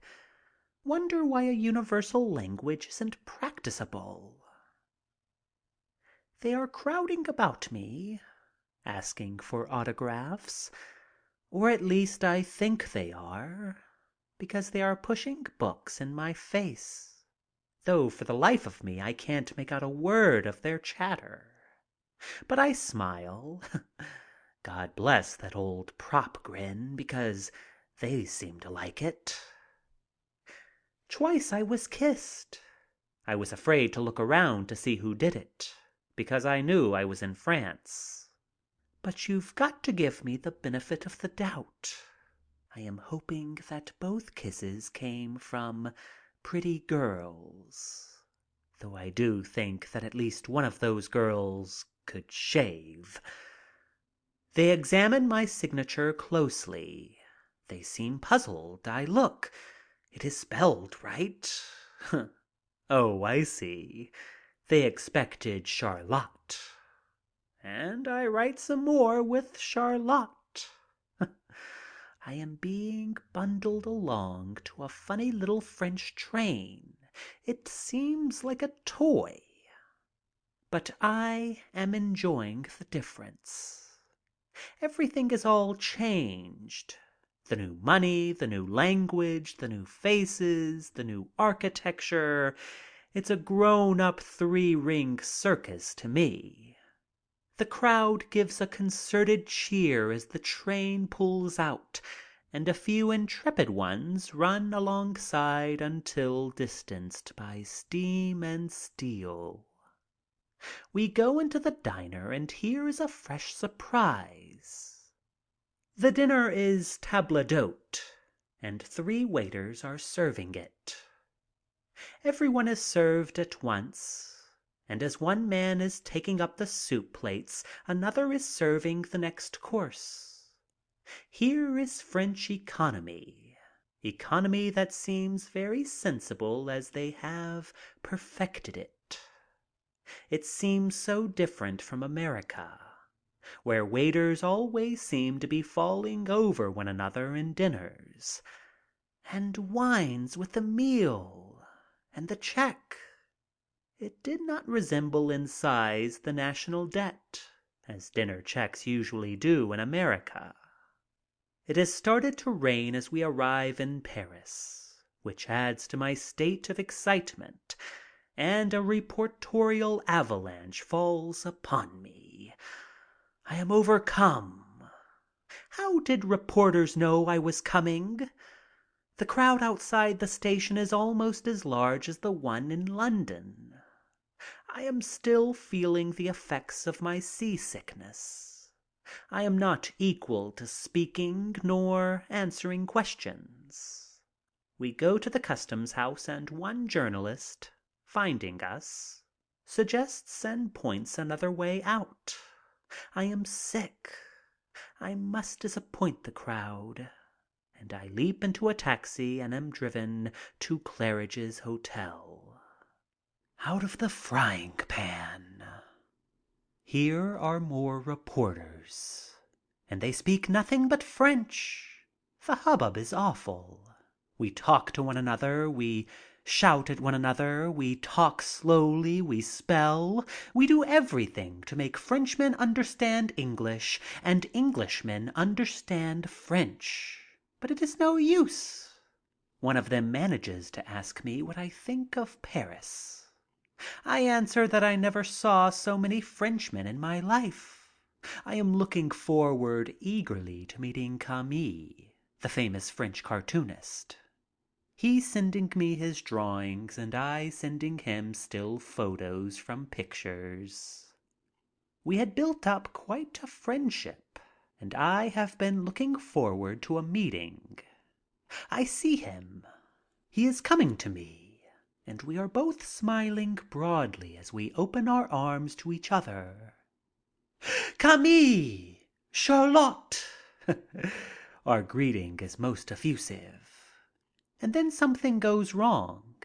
Wonder why a universal language isn't practicable. They are crowding about me, asking for autographs, or at least I think they are, because they are pushing books in my face, though for the life of me I can't make out a word of their chatter. But I smile. God bless that old prop grin, because they seem to like it. Twice I was kissed. I was afraid to look around to see who did it, because I knew I was in France. But you've got to give me the benefit of the doubt. I am hoping that both kisses came from pretty girls, though I do think that at least one of those girls could shave. They examine my signature closely. They seem puzzled. I look. It is spelled right. Oh, I see. They expected Charlotte. And I write some more with Charlotte. I am being bundled along to a funny little French train. It seems like a toy. But I am enjoying the difference. Everything is all changed. The new money, the new language, the new faces, the new architecture. It's a grown-up three-ring circus to me. The crowd gives a concerted cheer as the train pulls out, and a few intrepid ones run alongside until distanced by steam and steel. We go into the diner, and here is a fresh surprise. The dinner is table d'hôte, and 3 waiters are serving it. Everyone is served at once, and as one man is taking up the soup plates, another is serving the next course. Here is French economy, economy that seems very sensible as they have perfected it. It seems so different from America, where waiters always seem to be falling over one another in dinners, and wines with the meal and the check. It did not resemble in size the national debt, as dinner checks usually do in America. It has started to rain as we arrive in Paris, which adds to my state of excitement, and a reportorial avalanche falls upon me. I am overcome. How did reporters know I was coming? The crowd outside the station is almost as large as the one in London. I am still feeling the effects of my seasickness. I am not equal to speaking nor answering questions. We go to the customs house and one journalist, finding us, suggests and points another way out. I am sick. I must disappoint the crowd, and I leap into a taxi and am driven to Claridge's Hotel. Out of the frying pan. Here are more reporters, and they speak nothing but French. The hubbub is awful. We talk to one another, we shout at one another, we talk slowly, we spell. We do everything to make Frenchmen understand English and Englishmen understand French. But it is no use. One of them manages to ask me what I think of Paris. I answer that I never saw so many Frenchmen in my life. I am looking forward eagerly to meeting Camille, the famous French cartoonist. He sending me his drawings and I sending him still photos from pictures. We had built up quite a friendship, and I have been looking forward to a meeting. I see him. He is coming to me. And we are both smiling broadly as we open our arms to each other. Camille! Charlotte! Our greeting is most effusive. And then something goes wrong.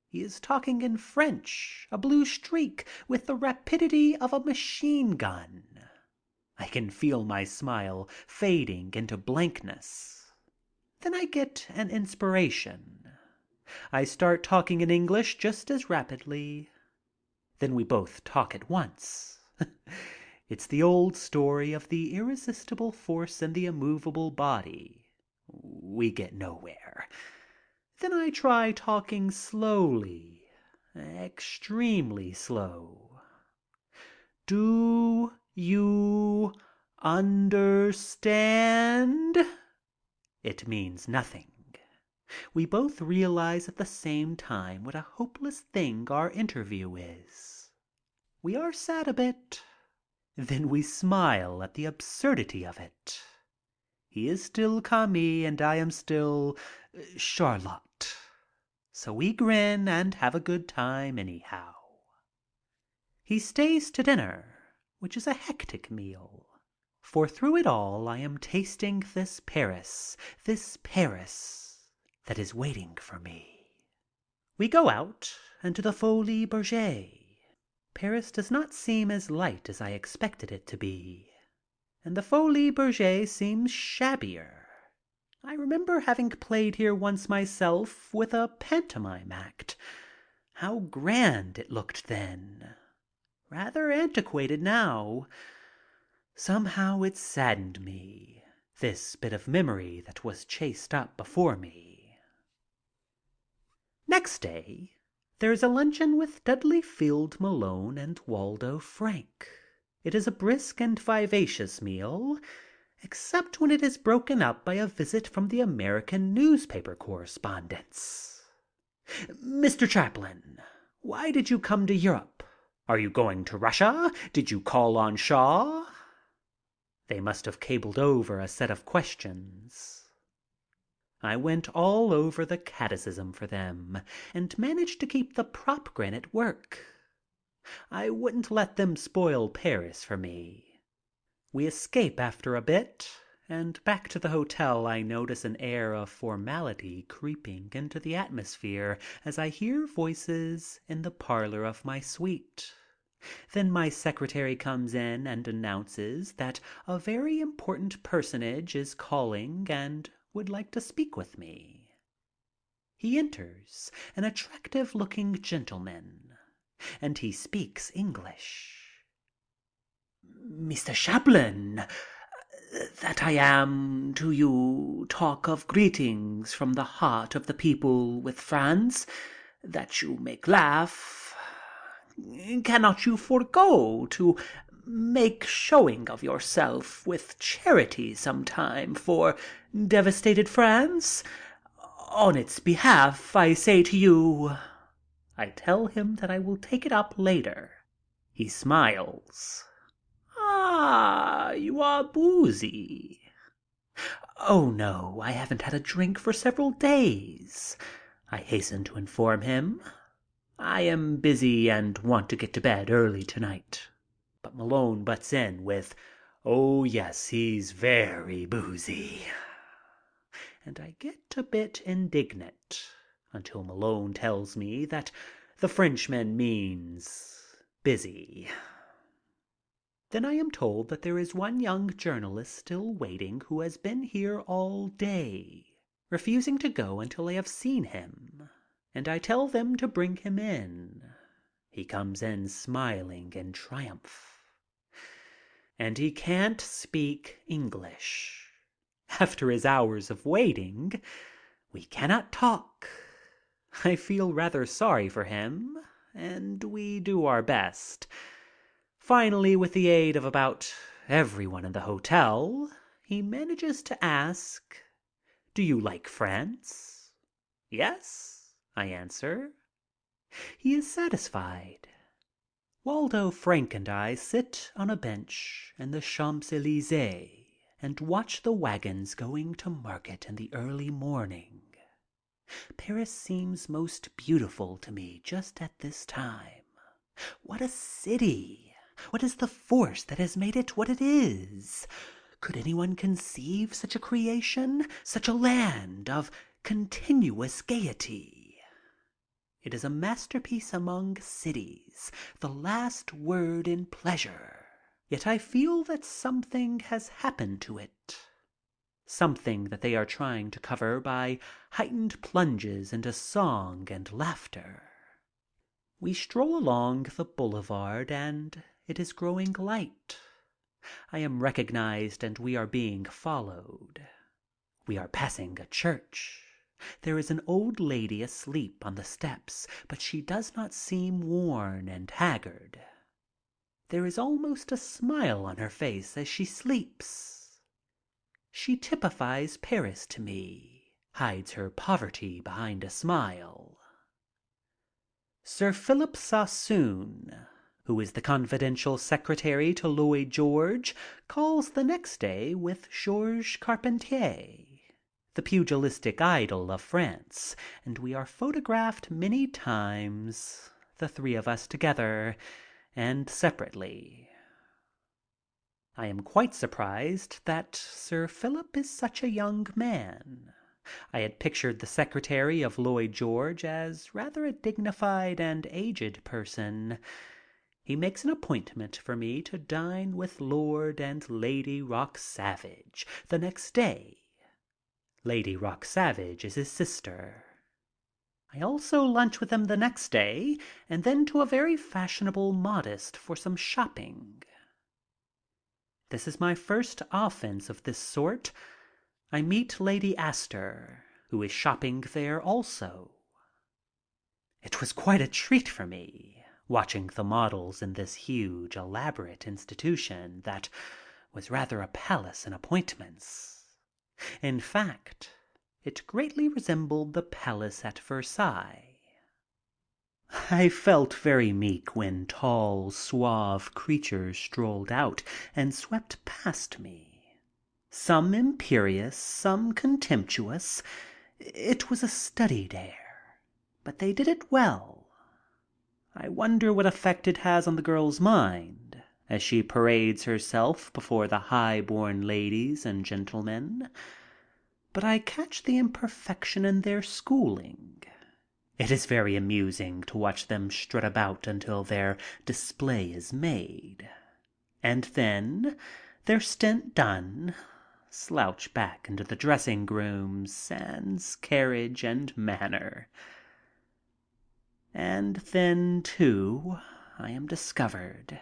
He is talking in French, a blue streak, with the rapidity of a machine gun. I can feel my smile fading into blankness. Then I get an inspiration. I start talking in English just as rapidly. Then we both talk at once. It's the old story of the irresistible force in the immovable body. We get nowhere. Then I try talking slowly, extremely slow. Do you understand? It means nothing. We both realize at the same time what a hopeless thing our interview is. We are sad a bit. Then we smile at the absurdity of it. He is still Camille and I am still Charlotte. So we grin and have a good time anyhow. He stays to dinner, which is a hectic meal. For through it all I am tasting this Paris that is waiting for me. We go out and to the Folies Bergère. Paris does not seem as light as I expected it to be, and the Folies Bergère seems shabbier. I remember having played here once myself with a pantomime act. How grand it looked then. Rather antiquated now. Somehow it saddened me, this bit of memory that was chased up before me. Next day, there is a luncheon with Dudley Field Malone and Waldo Frank. It is a brisk and vivacious meal, except when it is broken up by a visit from the American newspaper correspondents. Mr. Chaplin, why did you come to Europe? Are you going to Russia? Did you call on Shaw? They must have cabled over a set of questions. I went all over the catechism for them and managed to keep the prop grin at work. I wouldn't let them spoil Paris for me. We escape after a bit, and back to the hotel I notice an air of formality creeping into the atmosphere as I hear voices in the parlor of my suite. Then my secretary comes in and announces that a very important personage is calling and would like to speak with me. He enters, an attractive-looking gentleman, and he speaks English. "Mr. Chaplin, that I am to you talk of greetings from the heart of the people with France, that you make laugh. Cannot you forego to make showing of yourself with charity sometime for devastated France? On its behalf, I say to you—" I tell him that I will take it up later. He smiles. "Ah, you are boozy." "Oh, no, I haven't had a drink for several days," I hasten to inform him. "I am busy and want to get to bed early tonight." But Malone butts in with, "Oh, yes, he's very boozy." And I get a bit indignant until Malone tells me that the Frenchman means busy. Then I am told that there is one young journalist still waiting who has been here all day, refusing to go until I have seen him, and I tell them to bring him in. He comes in smiling in triumph. And he can't speak English. After his hours of waiting, we cannot talk. I feel rather sorry for him, and we do our best. Finally, with the aid of about everyone in the hotel, he manages to ask, "Do you like France?" "Yes," I answer. He is satisfied. Waldo Frank and I sit on a bench in the Champs-Élysées and watch the wagons going to market in the early morning. Paris seems most beautiful to me just at this time. What a city! What is the force that has made it what it is? Could anyone conceive such a creation, such a land of continuous gaiety? It is a masterpiece among cities, the last word in pleasure. Yet I feel that something has happened to it. Something that they are trying to cover by heightened plunges into song and laughter. We stroll along the boulevard and it is growing light. I am recognized and we are being followed. We are passing a church. There is an old lady asleep on the steps, but she does not seem worn and haggard. There is almost a smile on her face as she sleeps. She typifies Paris to me, hides her poverty behind a smile. Sir Philip Sassoon, who is the confidential secretary to Lloyd George, calls the next day with Georges Carpentier, the pugilistic idol of France, and we are photographed many times, the three of us together and separately. I am quite surprised that Sir Philip is such a young man. I had pictured the secretary of Lloyd George as rather a dignified and aged person. He makes an appointment for me to dine with Lord and Lady Rock-Savage the next day. Lady Rock-Savage is his sister. I also lunch with him the next day and then to a very fashionable modist for some shopping. This is my first offense of this sort. I meet Lady Astor, who is shopping there also. It was quite a treat for me, watching the models in this huge, elaborate institution that was rather a palace in appointments. In fact, it greatly resembled the palace at Versailles. I felt very meek when tall, suave creatures strolled out and swept past me. Some imperious, some contemptuous. It was a studied air, but they did it well. I wonder what effect it has on the girl's mind as she parades herself before the high-born ladies and gentlemen. But I catch the imperfection in their schooling. It is very amusing to watch them strut about until their display is made. And then, their stint done, slouch back into the dressing room sans carriage and manner. And then, too, I am discovered.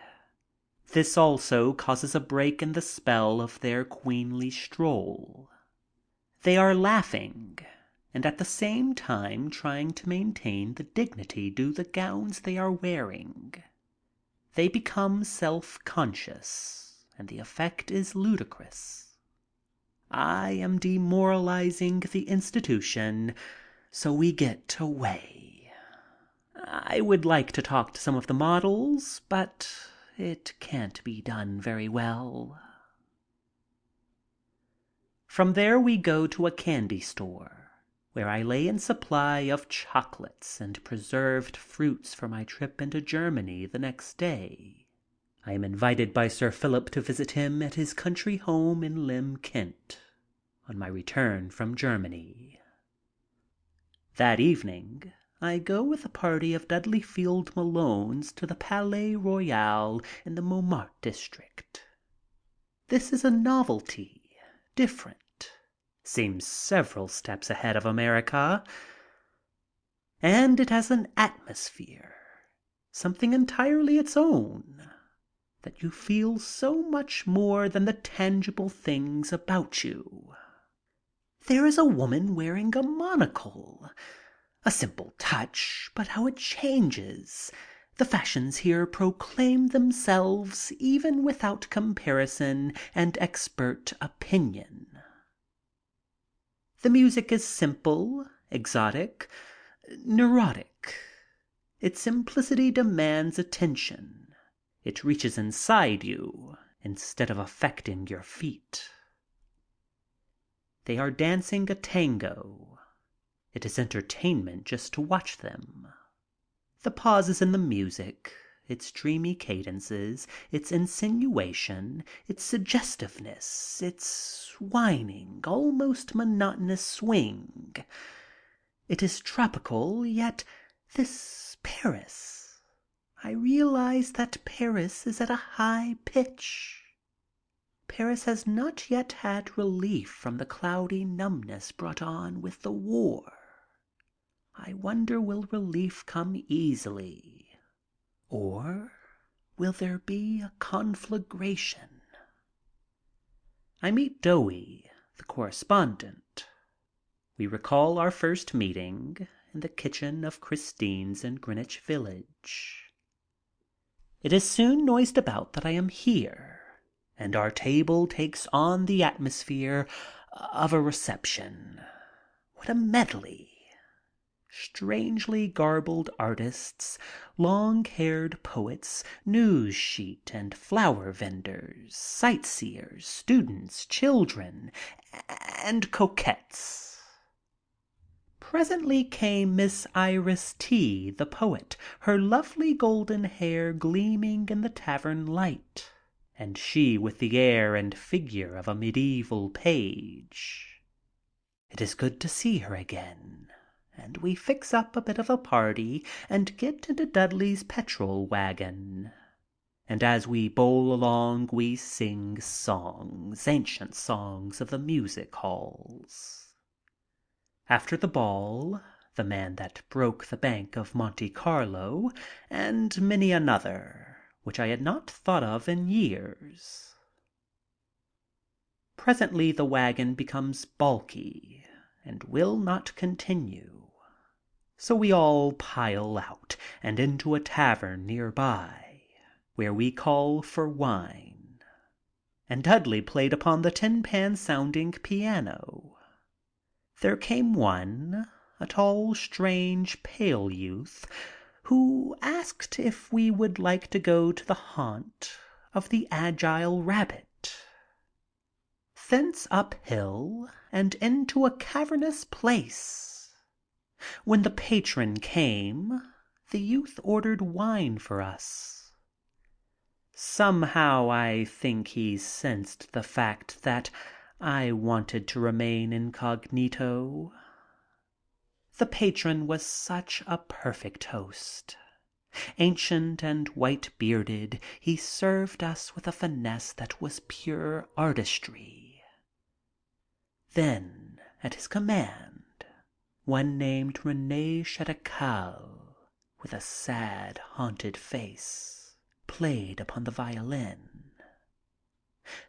This also causes a break in the spell of their queenly stroll. They are laughing and at the same time trying to maintain the dignity due the gowns they are wearing. They become self-conscious, and the effect is ludicrous. I am demoralizing the institution, so we get away. I would like to talk to some of the models, but it can't be done very well. From there we go to a candy store, where I lay in supply of chocolates and preserved fruits for my trip into Germany the next day. I am invited by Sir Philip to visit him at his country home in Lymm, Kent, on my return from Germany. That evening, I go with a party of Dudley Field Malones to the Palais Royal in the Montmartre district. This is a novelty, different, seems several steps ahead of America, and it has an atmosphere, something entirely its own, that you feel so much more than the tangible things about you. There is a woman wearing a monocle. A simple touch, but how it changes. The fashions here proclaim themselves even without comparison and expert opinion. The music is simple, exotic, neurotic. Its simplicity demands attention. It reaches inside you instead of affecting your feet. They are dancing a tango. It is entertainment just to watch them. The pauses in the music, its dreamy cadences, its insinuation, its suggestiveness, its whining, almost monotonous swing. It is tropical, yet this Paris. I realize that Paris is at a high pitch. Paris has not yet had relief from the cloudy numbness brought on with the war. I wonder, will relief come easily? Or will there be a conflagration? I meet Dowie, the correspondent. We recall our first meeting in the kitchen of Christine's in Greenwich Village. It is soon noised about that I am here, and our table takes on the atmosphere of a reception. What a medley! Strangely garbled artists, long-haired poets, news sheet and flower vendors, sightseers, students, children, and coquettes. Presently came Miss Iris T., the poet, her lovely golden hair gleaming in the tavern light, and she with the air and figure of a medieval page. It is good to see her again, and we fix up a bit of a party and get into Dudley's petrol wagon. And as we bowl along, we sing songs, ancient songs of the music halls. After the ball, The Man That Broke the Bank of Monte Carlo, and many another, which I had not thought of in years. Presently the wagon becomes balky and will not continue. So we all pile out and into a tavern nearby, where we call for wine. And Dudley played upon the tin-pan sounding piano. There came one, a tall, strange, pale youth, who asked if we would like to go to the haunt of the agile rabbit. Thence uphill and into a cavernous place. When the patron came, the youth ordered wine for us. Somehow I think he sensed the fact that I wanted to remain incognito. The patron was such a perfect host. Ancient and white-bearded, he served us with a finesse that was pure artistry. Then, at his command, one named René Chedecal, with a sad, haunted face, played upon the violin.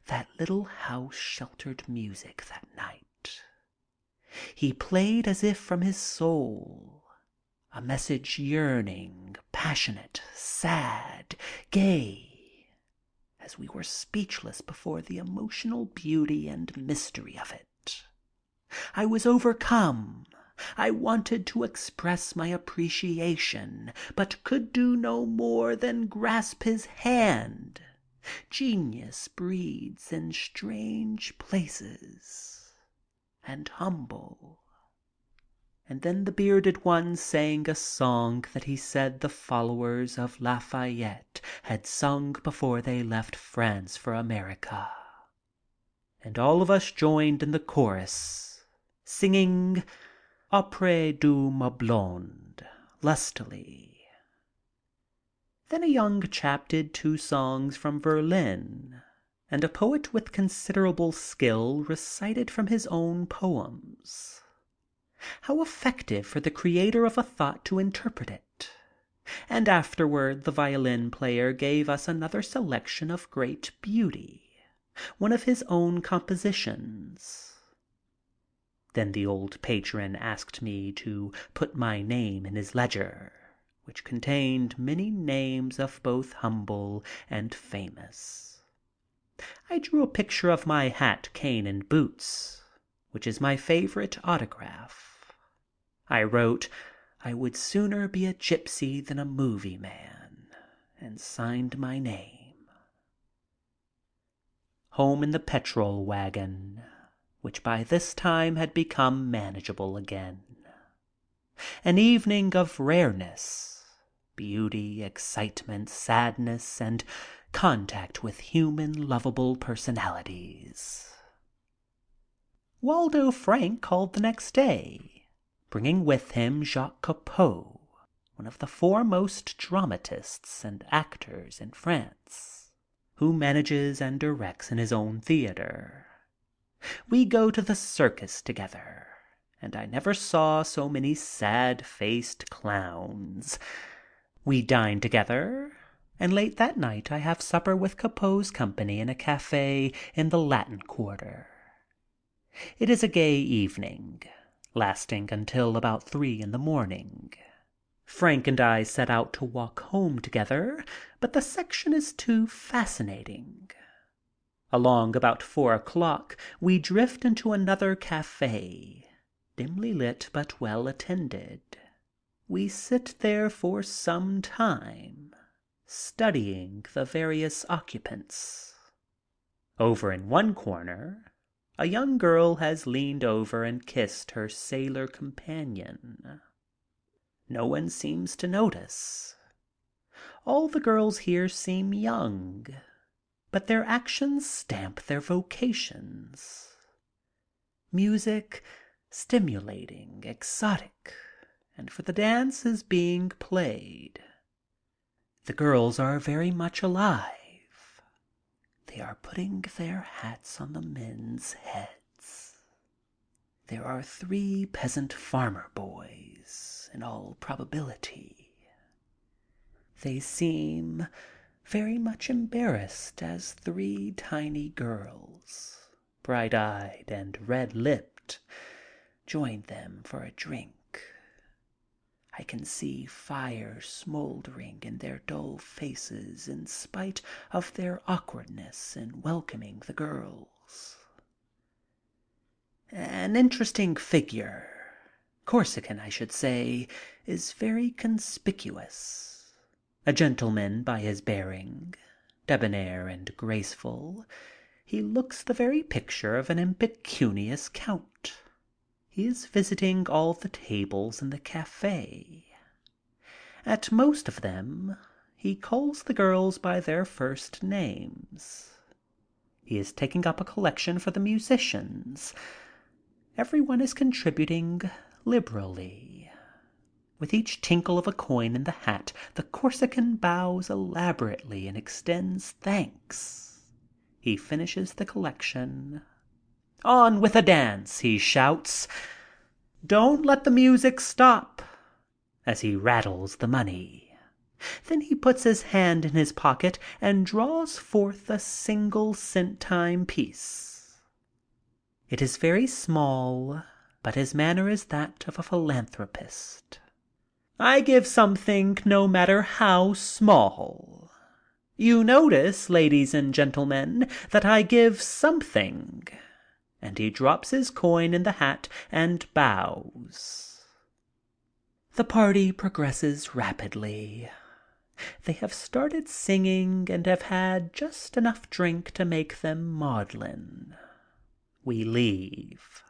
That little house sheltered music that night. He played as if from his soul, a message yearning, passionate, sad, gay, as we were speechless before the emotional beauty and mystery of it. I was overcome. I wanted to express my appreciation, but could do no more than grasp his hand. Genius breeds in strange places, and humble. And then the bearded one sang a song that he said the followers of Lafayette had sung before they left France for America. And all of us joined in the chorus, singing Auprès de ma blonde lustily. Then a young chap did 2 songs from Verlaine, and a poet with considerable skill recited from his own poems. How effective for the creator of a thought to interpret it. And afterward the violin player gave us another selection of great beauty, one of his own compositions. Then the old patron asked me to put my name in his ledger, which contained many names of both humble and famous. I drew a picture of my hat, cane, and boots, which is my favorite autograph. I wrote, "I would sooner be a gypsy than a movie man," and signed my name. Home in the petrol wagon, which by this time had become manageable again. An evening of rareness, beauty, excitement, sadness, and contact with human, lovable personalities. Waldo Frank called the next day, bringing with him Jacques Copeau, one of the foremost dramatists and actors in France, who manages and directs in his own theater. We go to the circus together, and I never saw so many sad-faced clowns. We dine together, and late that night I have supper with Copeau's company in a cafe in the Latin Quarter. It is a gay evening, lasting until about 3 in the morning. Frank and I set out to walk home together, but the section is too fascinating. Along about 4 o'clock, we drift into another cafe, dimly lit but well attended. We sit there for some time, studying the various occupants. Over in one corner, a young girl has leaned over and kissed her sailor companion. No one seems to notice. All the girls here seem young, but their actions stamp their vocations. Music stimulating, exotic, and for the dance is being played. The girls are very much alive. They are putting their hats on the men's heads. There are 3 peasant farmer boys, in all probability. They seem very much embarrassed as 3 tiny girls, bright-eyed and red-lipped, join them for a drink. I can see fire smoldering in their dull faces in spite of their awkwardness in welcoming the girls. An interesting figure, Corsican I should say, is very conspicuous. A gentleman by his bearing, debonair and graceful, he looks the very picture of an impecunious count. He is visiting all the tables in the cafe. At most of them, he calls the girls by their first names. He is taking up a collection for the musicians. Everyone is contributing liberally. With each tinkle of a coin in the hat, the Corsican bows elaborately and extends thanks. He finishes the collection. "On with the dance," he shouts. "Don't let the music stop," as he rattles the money. Then he puts his hand in his pocket and draws forth a single centime piece. It is very small, but his manner is that of a philanthropist. I give something no matter how small. You notice, ladies and gentlemen, that I give something. And he drops his coin in the hat and bows. The party progresses rapidly. They have started singing and have had just enough drink to make them maudlin. We leave.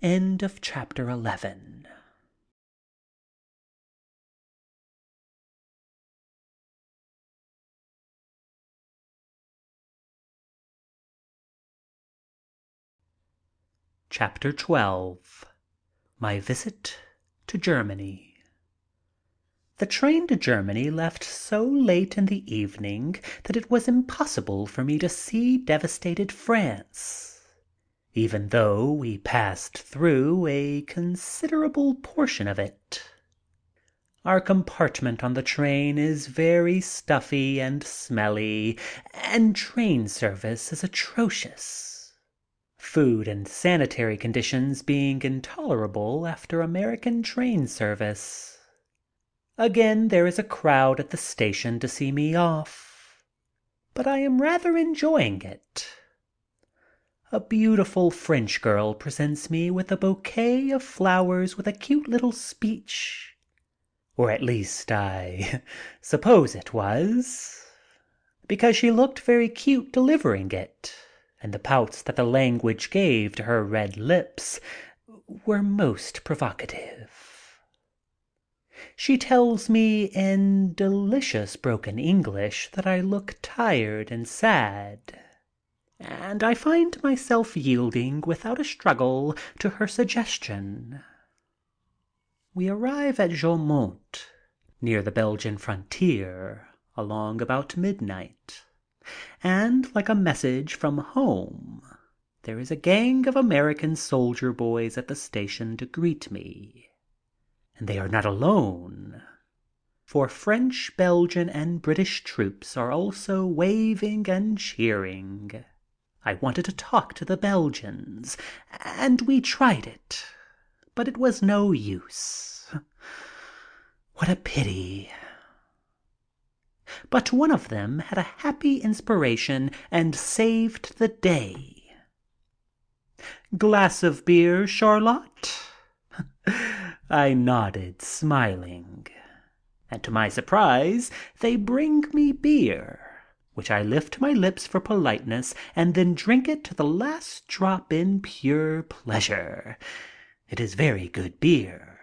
End of chapter 11. Chapter 12. My visit to Germany. The train to Germany left so late in the evening that it was impossible for me to see devastated France, even though we passed through a considerable portion of it. Our compartment on the train is very stuffy and smelly, and train service is atrocious. Food and sanitary conditions being intolerable after American train service. Again, there is a crowd at the station to see me off, but I am rather enjoying it. A beautiful French girl presents me with a bouquet of flowers with a cute little speech, or at least I suppose it was, because she looked very cute delivering it. And the pouts that the language gave to her red lips were most provocative. She tells me in delicious broken English that I look tired and sad, and I find myself yielding without a struggle to her suggestion. We arrive at Jaumont, near the Belgian frontier, along about midnight. And like a message from home, there is a gang of American soldier boys at the station to greet me. And they are not alone, for French, Belgian, and British troops are also waving and cheering. I wanted to talk to the Belgians, and we tried it, but it was no use. What a pity. But one of them had a happy inspiration and saved the day. "Glass of beer, Charlotte?" I nodded, smiling, and to my surprise they bring me beer, which I lift my lips for politeness and then drink it to the last drop in pure pleasure. It is very good beer.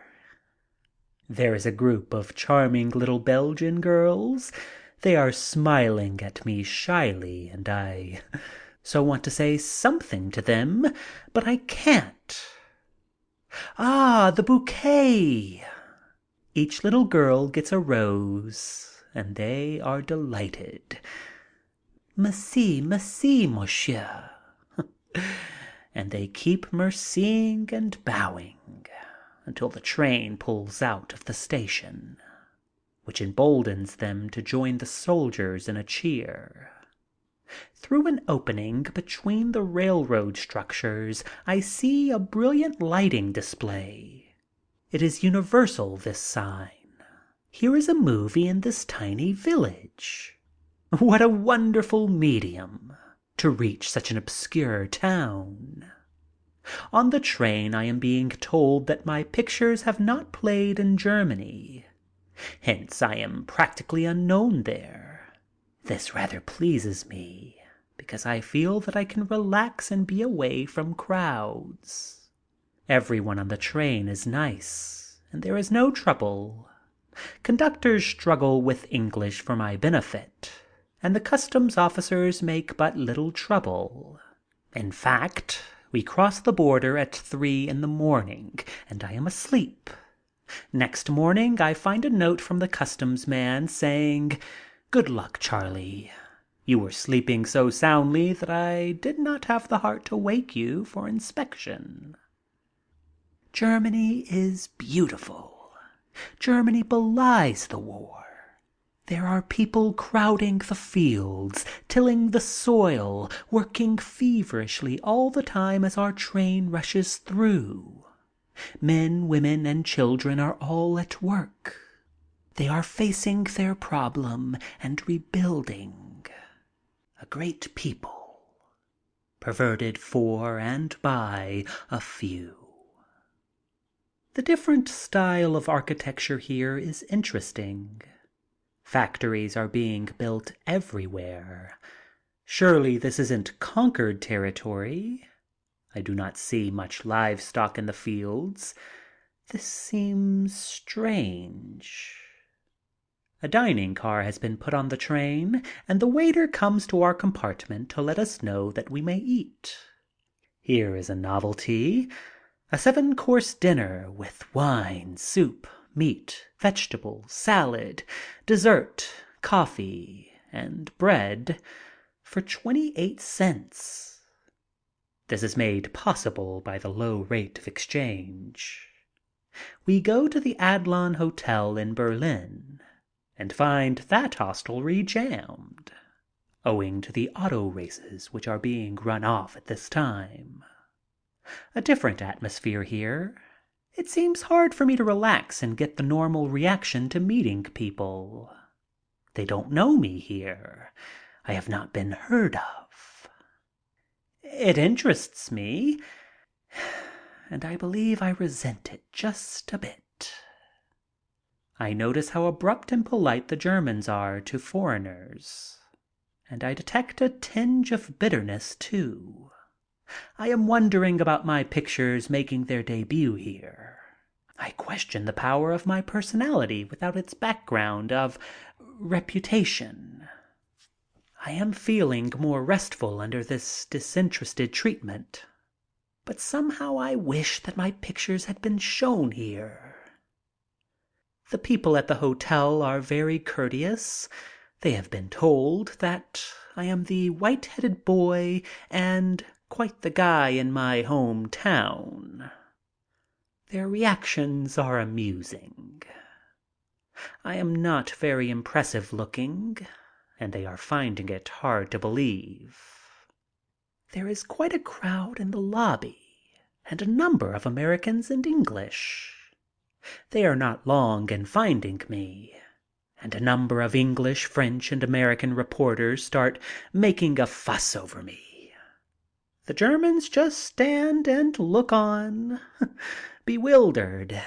There is a group of charming little Belgian girls. They are smiling at me shyly, and I so want to say something to them, but I can't. Ah, the bouquet! Each little girl gets a rose, and they are delighted. "Merci, merci, monsieur." And they keep mercying and bowing until the train pulls out of the station, which emboldens them to join the soldiers in a cheer. Through an opening between the railroad structures, I see a brilliant lighting display. It is universal, this sign. Here is a movie in this tiny village. What a wonderful medium to reach such an obscure town. On the train I am being told that my pictures have not played in Germany. Hence I am practically unknown there. This rather pleases me, because I feel that I can relax and be away from crowds. Everyone on the train is nice, and there is no trouble. Conductors struggle with English for my benefit, and the customs officers make but little trouble. In fact, we cross the border at 3 a.m, and I am asleep. Next morning I find a note from the customs man saying, "Good luck, Charlie. You were sleeping so soundly that I did not have the heart to wake you for inspection. Germany is beautiful. Germany belies the war. There are people crowding the fields, tilling the soil, working feverishly all the time as our train rushes through. Men, women, and children are all at work. They are facing their problem and rebuilding. A great people, perverted for and by a few. The different style of architecture here is interesting. Factories are being built everywhere. Surely this isn't conquered territory. I do not see much livestock in the fields. This seems strange. A dining car has been put on the train, and the waiter comes to our compartment to let us know that we may eat. Here is a novelty. A 7-course dinner with wine, soup, meat, vegetables, salad, dessert, coffee, and bread for 28 cents. This is made possible by the low rate of exchange. We go to the Adlon Hotel in Berlin and find that hostelry jammed, owing to the auto races which are being run off at this time. A different atmosphere here. It seems hard for me to relax and get the normal reaction to meeting people. They don't know me here. I have not been heard of. It interests me, and I believe I resent it just a bit. I notice how abrupt and polite the Germans are to foreigners, and I detect a tinge of bitterness too. I am wondering about my pictures making their debut here. I question the power of my personality without its background of reputation. I am feeling more restful under this disinterested treatment, but somehow I wish that my pictures had been shown here. The people at the hotel are very courteous. They have been told that I am the white-headed boy and quite the guy in my hometown. Their reactions are amusing. I am not very impressive looking, and they are finding it hard to believe. There is quite a crowd in the lobby, and a number of Americans and English. They are not long in finding me, and a number of English, French, and American reporters start making a fuss over me. The Germans just stand and look on, bewildered.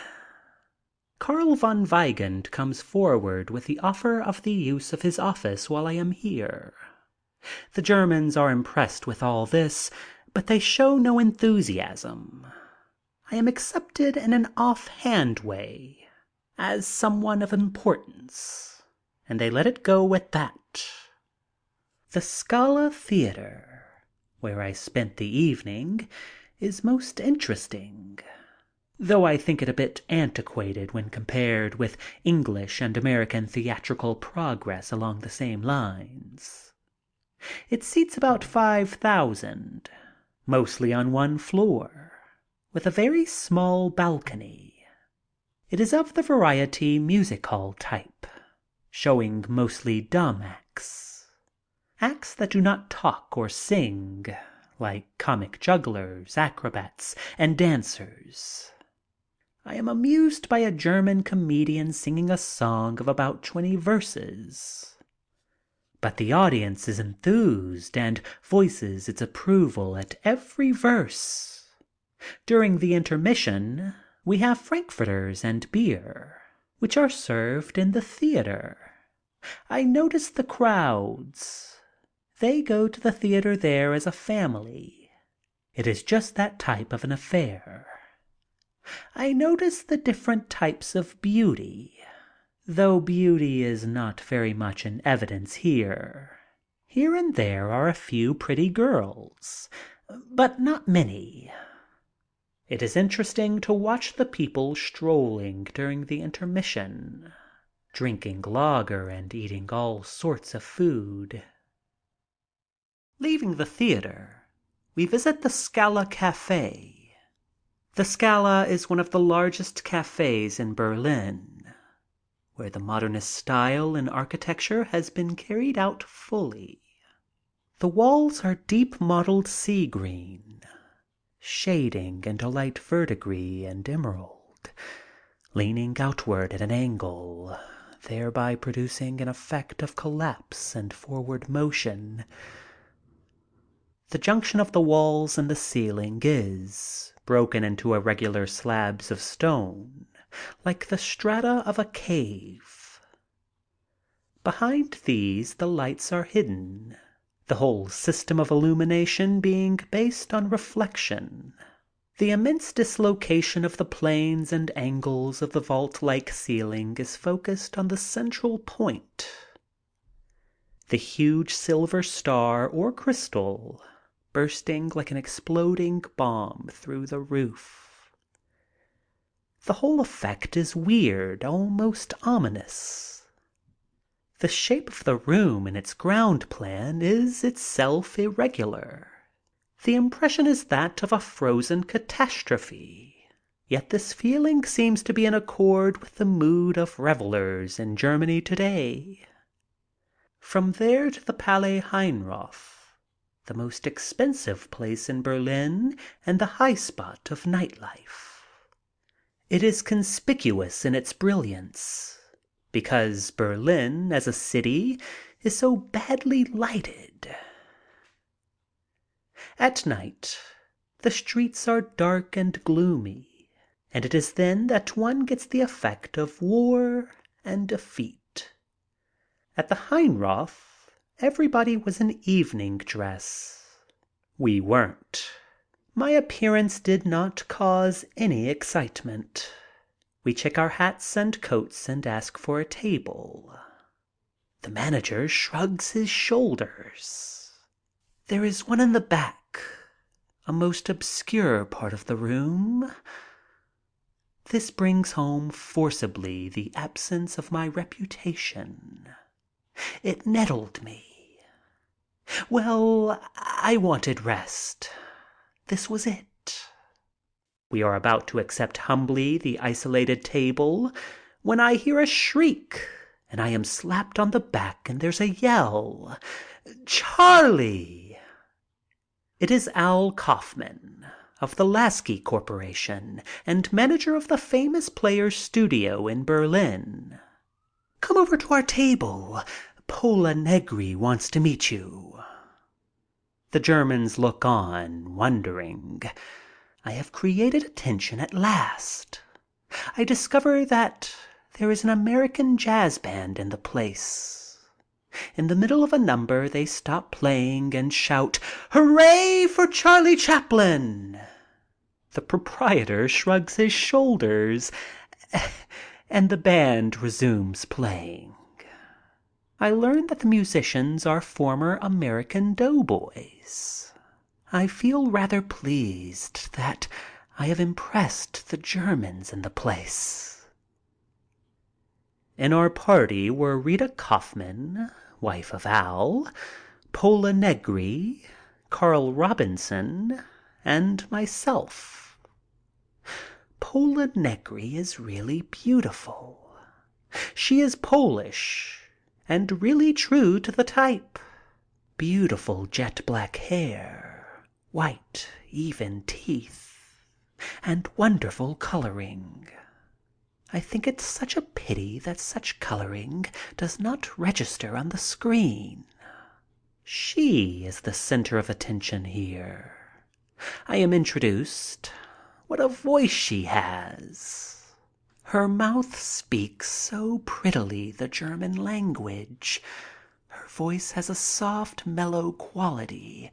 Karl von Weigand comes forward with the offer of the use of his office while I am here. The Germans are impressed with all this, but they show no enthusiasm. I am accepted in an off-hand way, as someone of importance, and they let it go at that. The Scala Theater, where I spent the evening, is most interesting, though I think it a bit antiquated when compared with English and American theatrical progress along the same lines. It seats about 5,000, mostly on one floor, with a very small balcony. It is of the variety music hall type, showing mostly dumb acts. Acts that do not talk or sing, like comic jugglers, acrobats, and dancers. I am amused by a German comedian singing a song of about 20 verses. But the audience is enthused and voices its approval at every verse. During the intermission, we have frankfurters and beer, which are served in the theater. I notice the crowds. They go to the theater there as a family. It is just that type of an affair. I notice the different types of beauty, though beauty is not very much in evidence here. Here and there are a few pretty girls, but not many. It is interesting to watch the people strolling during the intermission, drinking lager and eating all sorts of food. Leaving the theater, we visit the Scala Cafe. The Scala is one of the largest cafes in Berlin, where the modernist style in architecture has been carried out fully. The walls are deep mottled sea green, shading into light verdigris and emerald, leaning outward at an angle, thereby producing an effect of collapse and forward motion. The junction of the walls and the ceiling is broken into irregular slabs of stone, like the strata of a cave. Behind these the lights are hidden, the whole system of illumination being based on reflection. The immense dislocation of the planes and angles of the vault-like ceiling is focused on the central point. The huge silver star or crystal bursting like an exploding bomb through the roof. The whole effect is weird, almost ominous. The shape of the room in its ground plan is itself irregular. The impression is that of a frozen catastrophe, yet this feeling seems to be in accord with the mood of revelers in Germany today. From there to the Palais Heinroth, the most expensive place in Berlin and the high spot of nightlife. It is conspicuous in its brilliance, because Berlin as a city is so badly lighted. At night, the streets are dark and gloomy, and it is then that one gets the effect of war and defeat. At the Heinroth, everybody was in evening dress. We weren't. My appearance did not cause any excitement. We check our hats and coats and ask for a table. The manager shrugs his shoulders. There is one in the back, a most obscure part of the room. This brings home forcibly the absence of my reputation. It nettled me. Well, I wanted rest. This was it. We are about to accept humbly the isolated table when I hear a shriek and I am slapped on the back and there's a yell. Charlie! It is Al Kaufman of the Lasky Corporation and manager of the famous Players Studio in Berlin. Come over to our table. Pola Negri wants to meet you. The Germans look on, wondering. I have created attention at last. I discover that there is an American jazz band in the place. In the middle of a number, they stop playing and shout, "Hooray for Charlie Chaplin!" The proprietor shrugs his shoulders, and the band resumes playing. I learn that the musicians are former American doughboys. I feel rather pleased that I have impressed the Germans in the place. In our party were Rita Kaufman, wife of Al, Pola Negri, Carl Robinson, and myself. Pola Negri is really beautiful. She is Polish and really true to the type. Beautiful jet black hair, white, even teeth, and wonderful coloring. I think it's such a pity that such coloring does not register on the screen. She is the center of attention here. I am introduced. What a voice she has! Her mouth speaks so prettily the German language. Her voice has a soft, mellow quality,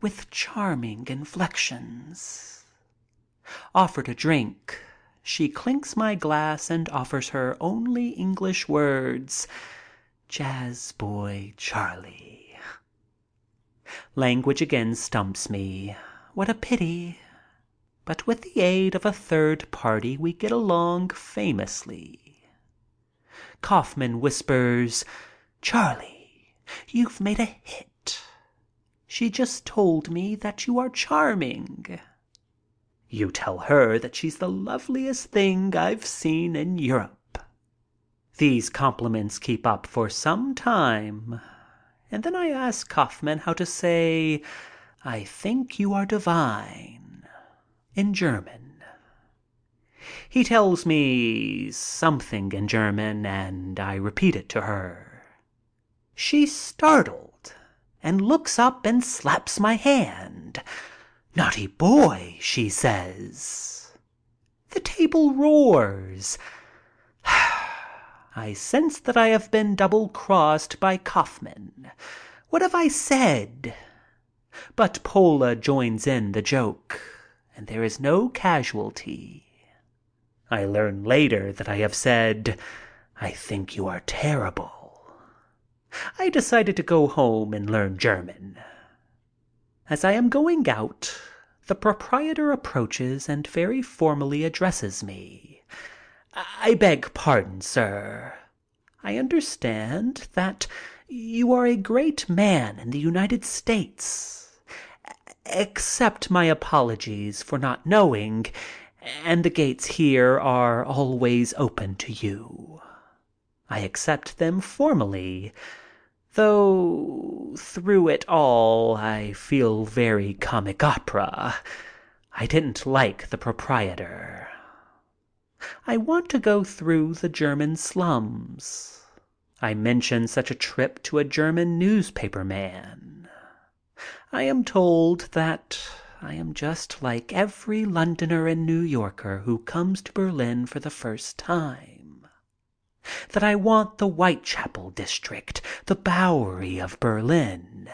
with charming inflections. Offered a drink, she clinks my glass and offers her only English words, "Jazz boy Charlie." Language again stumps me. What a pity. But with the aid of a third party, we get along famously. Kaufman whispers, "Charlie, you've made a hit." She just told me that you are charming. You tell her that she's the loveliest thing I've seen in Europe." These compliments keep up for some time, and then I ask Kaufman how to say, "I think you are divine," in German. He tells me something in German, and I repeat it to her. She's startled and looks up and slaps my hand. "Naughty boy," she says. The table roars. I sense that I have been double-crossed by Kaufman. What have I said? But Pola joins in the joke, and there is no casualty. I learn later that I have said, "I think you are terrible." I decided to go home and learn German. As I am going out, the proprietor approaches and very formally addresses me. "I beg pardon, sir. I understand that you are a great man in the United States. Accept my apologies for not knowing, and the gates here are always open to you." I accept them formally, though through it all I feel very comic opera. I didn't like the proprietor. I want to go through the German slums. I mention such a trip to a German newspaper man. I am told that I am just like every Londoner and New Yorker who comes to Berlin for the first time. That I want the Whitechapel district, the Bowery of Berlin,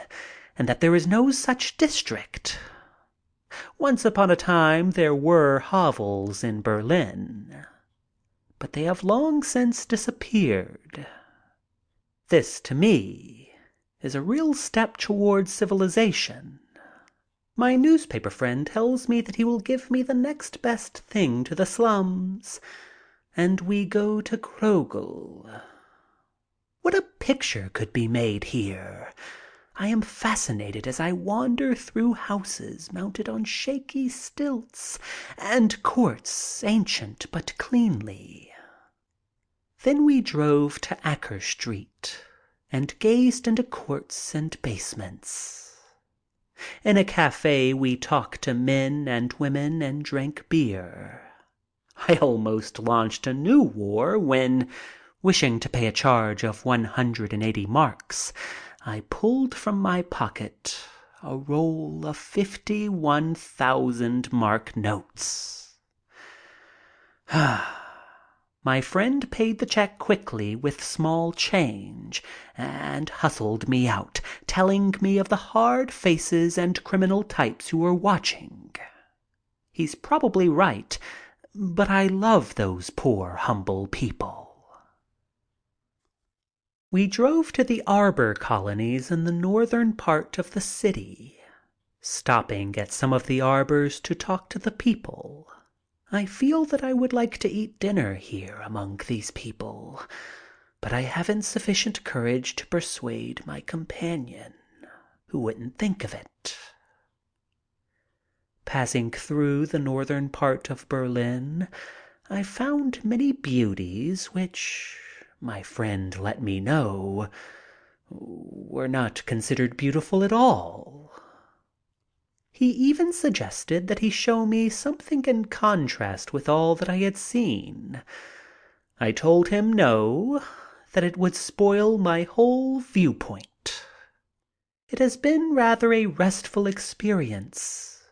and that there is no such district. Once upon a time there were hovels in Berlin, but they have long since disappeared. This, to me, is a real step towards civilization. My newspaper friend tells me that he will give me the next best thing to the slums, and we go to Krogel. What a picture could be made here! I am fascinated as I wander through houses mounted on shaky stilts and courts ancient but cleanly. Then we drove to Acker Street and gazed into courts and basements. In a cafe we talked to men and women and drank beer. I almost launched a new war when, wishing to pay a charge of 180 marks, I pulled from my pocket a roll of 51,000 mark notes. My friend paid the check quickly with small change and hustled me out, telling me of the hard faces and criminal types who were watching. He's probably right, but I love those poor, humble people. We drove to the arbor colonies in the northern part of the city, stopping at some of the arbors to talk to the people. I feel that I would like to eat dinner here among these people, but I haven't sufficient courage to persuade my companion, who wouldn't think of it. Passing through the northern part of Berlin, I found many beauties which, my friend let me know, were not considered beautiful at all. He even suggested that he show me something in contrast with all that I had seen. I told him no, that it would spoil my whole viewpoint. It has been rather a restful experience,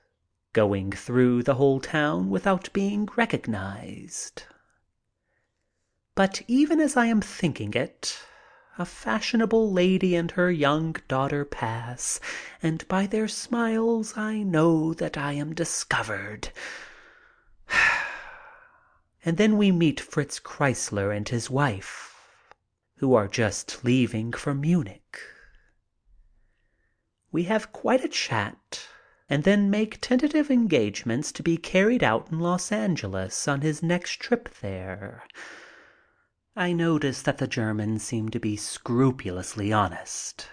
going through the whole town without being recognized. But even as I am thinking it, a fashionable lady and her young daughter pass, and by their smiles I know that I am discovered. And then we meet Fritz Kreisler and his wife, who are just leaving for Munich. We have quite a chat, and then make tentative engagements to be carried out in Los Angeles on his next trip there. I notice that the Germans seem to be scrupulously honest.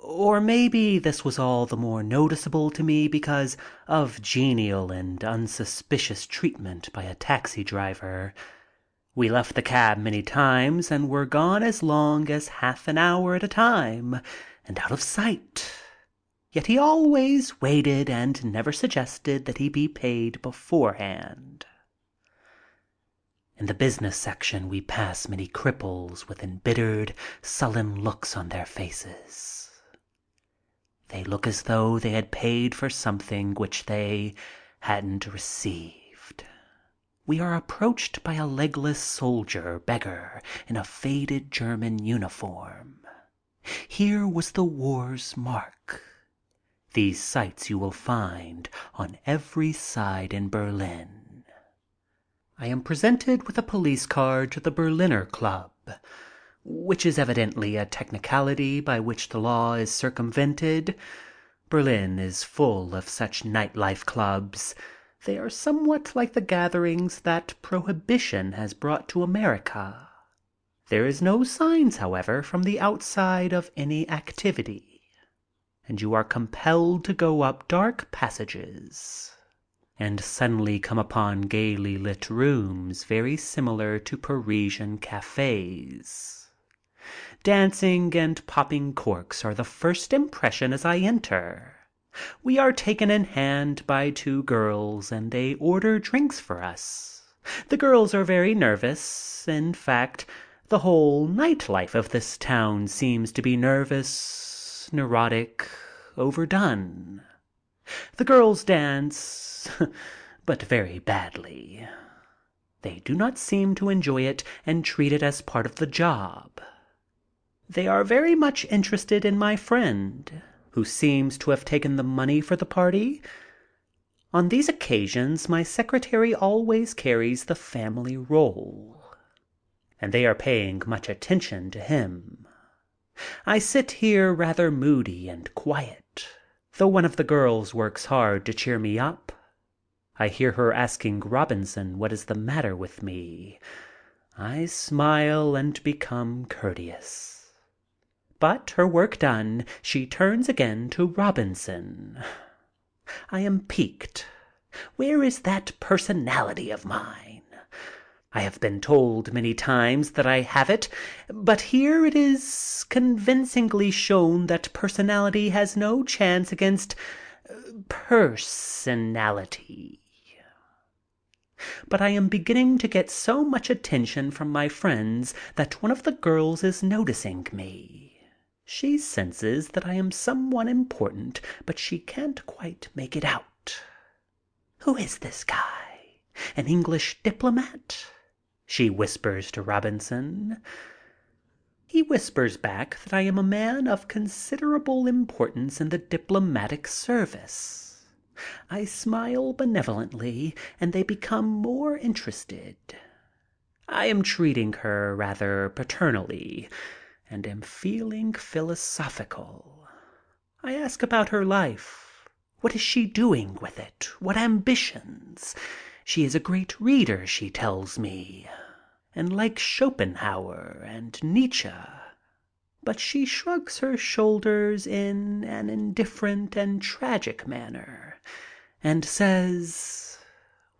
Or maybe this was all the more noticeable to me because of genial and unsuspicious treatment by a taxi driver. We left the cab many times and were gone as long as half an hour at a time and out of sight. Yet he always waited and never suggested that he be paid beforehand. In the business section we pass many cripples with embittered, sullen looks on their faces. They look as though they had paid for something which they hadn't received. We are approached by a legless soldier beggar in a faded German uniform. Here was the war's mark. These sights you will find on every side in Berlin. I am presented with a police card to the Berliner Club, which is evidently a technicality by which the law is circumvented. Berlin is full of such nightlife clubs. They are somewhat like the gatherings that Prohibition has brought to America. There is no signs, however, from the outside of any activity, and you are compelled to go up dark passages and suddenly come upon gaily lit rooms very similar to Parisian cafes. Dancing and popping corks are the first impression as I enter. We are taken in hand by two girls and they order drinks for us. The girls are very nervous. In fact, the whole nightlife of this town seems to be nervous, neurotic, overdone. The girls dance, but very badly. They do not seem to enjoy it and treat it as part of the job. They are very much interested in my friend, who seems to have taken the money for the party. On these occasions, my secretary always carries the family roll, and they are paying much attention to him. I sit here rather moody and quiet, though one of the girls works hard to cheer me up. I hear her asking Robinson what is the matter with me. I smile and become courteous. But her work done, she turns again to Robinson. I am piqued. Where is that personality of mine? I have been told many times that I have it, but here it is convincingly shown that personality has no chance against personality. But I am beginning to get so much attention from my friends that one of the girls is noticing me. She senses that I am someone important, but she can't quite make it out. Who is this guy? An English diplomat? She whispers to Robinson. He whispers back that I am a man of considerable importance in the diplomatic service. I smile benevolently, and they become more interested. I am treating her rather paternally, and am feeling philosophical. I ask about her life. What is she doing with it? What ambitions? She is a great reader, she tells me, and likes Schopenhauer and Nietzsche. But she shrugs her shoulders in an indifferent and tragic manner and says,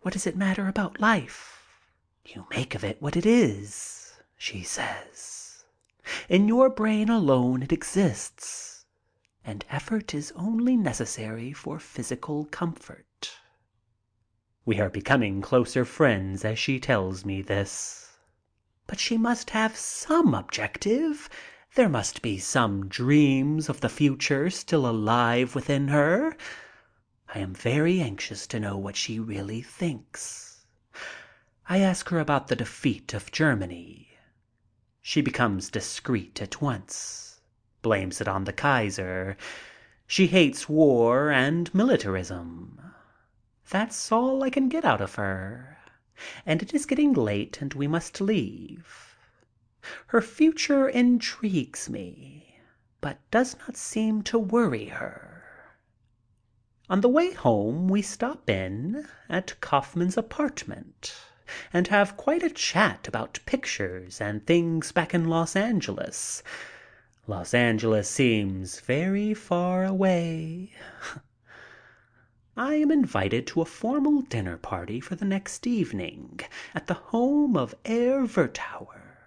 "What does it matter about life? You make of it what it is," she says. "In your brain alone it exists, and effort is only necessary for physical comfort." We are becoming closer friends as she tells me this. But she must have some objective. There must be some dreams of the future still alive within her. I am very anxious to know what she really thinks. I ask her about the defeat of Germany. She becomes discreet at once, blames it on the Kaiser. She hates war and militarism. That's all I can get out of her. And it is getting late and we must leave. Her future intrigues me, but does not seem to worry her. On the way home, we stop in at Kaufman's apartment and have quite a chat about pictures and things back in Los Angeles. Los Angeles seems very far away. I am invited to a formal dinner party for the next evening at the home of Herr Werthauer,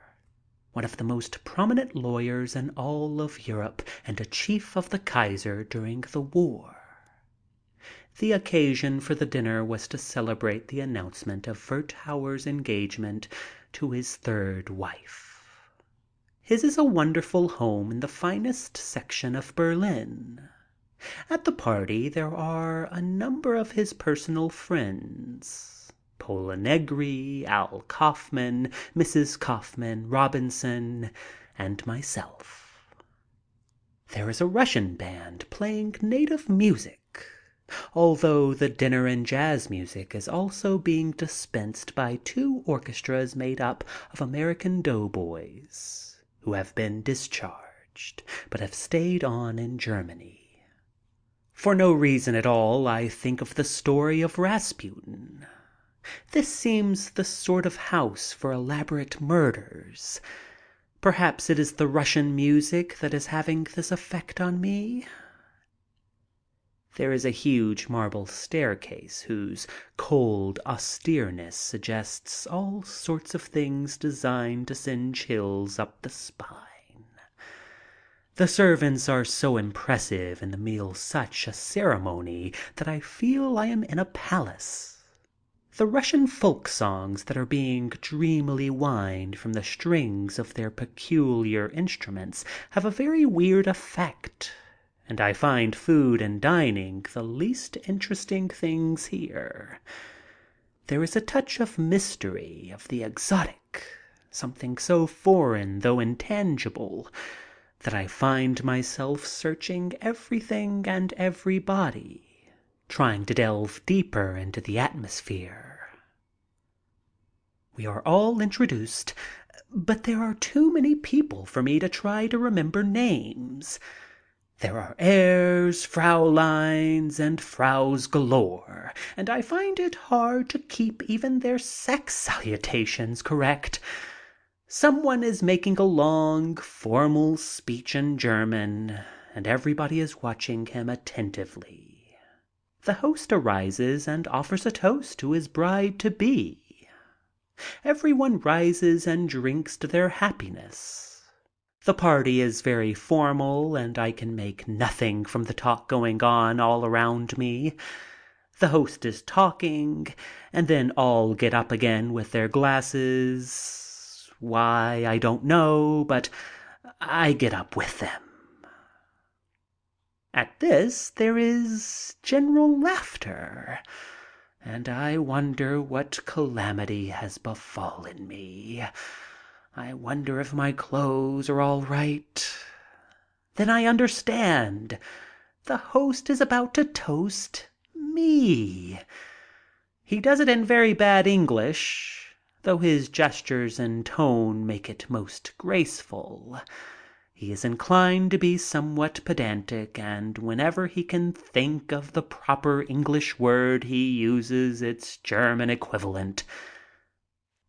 one of the most prominent lawyers in all of Europe and a chief of the Kaiser during the war. The occasion for the dinner was to celebrate the announcement of Werthauer's engagement to his third wife. His is a wonderful home in the finest section of Berlin. At the party there are a number of his personal friends: Pola Negri, Al Kaufman, Mrs. Kaufman, Robinson, and myself. There is a Russian band playing native music, although the dinner and jazz music is also being dispensed by two orchestras made up of American doughboys who have been discharged but have stayed on in Germany. For no reason at all, I think of the story of Rasputin. This seems the sort of house for elaborate murders. Perhaps it is the Russian music that is having this effect on me. There is a huge marble staircase whose cold austereness suggests all sorts of things designed to send chills up the spine. The servants are so impressive and the meal such a ceremony that I feel I am in a palace. The Russian folk songs that are being dreamily whined from the strings of their peculiar instruments have a very weird effect, and I find food and dining the least interesting things here. There is a touch of mystery, of the exotic, something so foreign though intangible, that I find myself searching everything and everybody, trying to delve deeper into the atmosphere. We are all introduced, but there are too many people for me to try to remember names. There are Herrs, Frauleins, and Fraus galore, and I find it hard to keep even their sex salutations correct. Someone is making a long, formal speech in German, and everybody is watching him attentively. The host arises and offers a toast to his bride-to-be. Everyone rises and drinks to their happiness. The party is very formal, and I can make nothing from the talk going on all around me. The host is talking, and then all get up again with their glasses. Why, I don't know, but I get up with them. At this, there is general laughter, and I wonder what calamity has befallen me. I wonder if my clothes are all right. Then I understand. The host is about to toast me. He does it in very bad English, though his gestures and tone make it most graceful. He is inclined to be somewhat pedantic, and whenever he can think of the proper English word, he uses its German equivalent.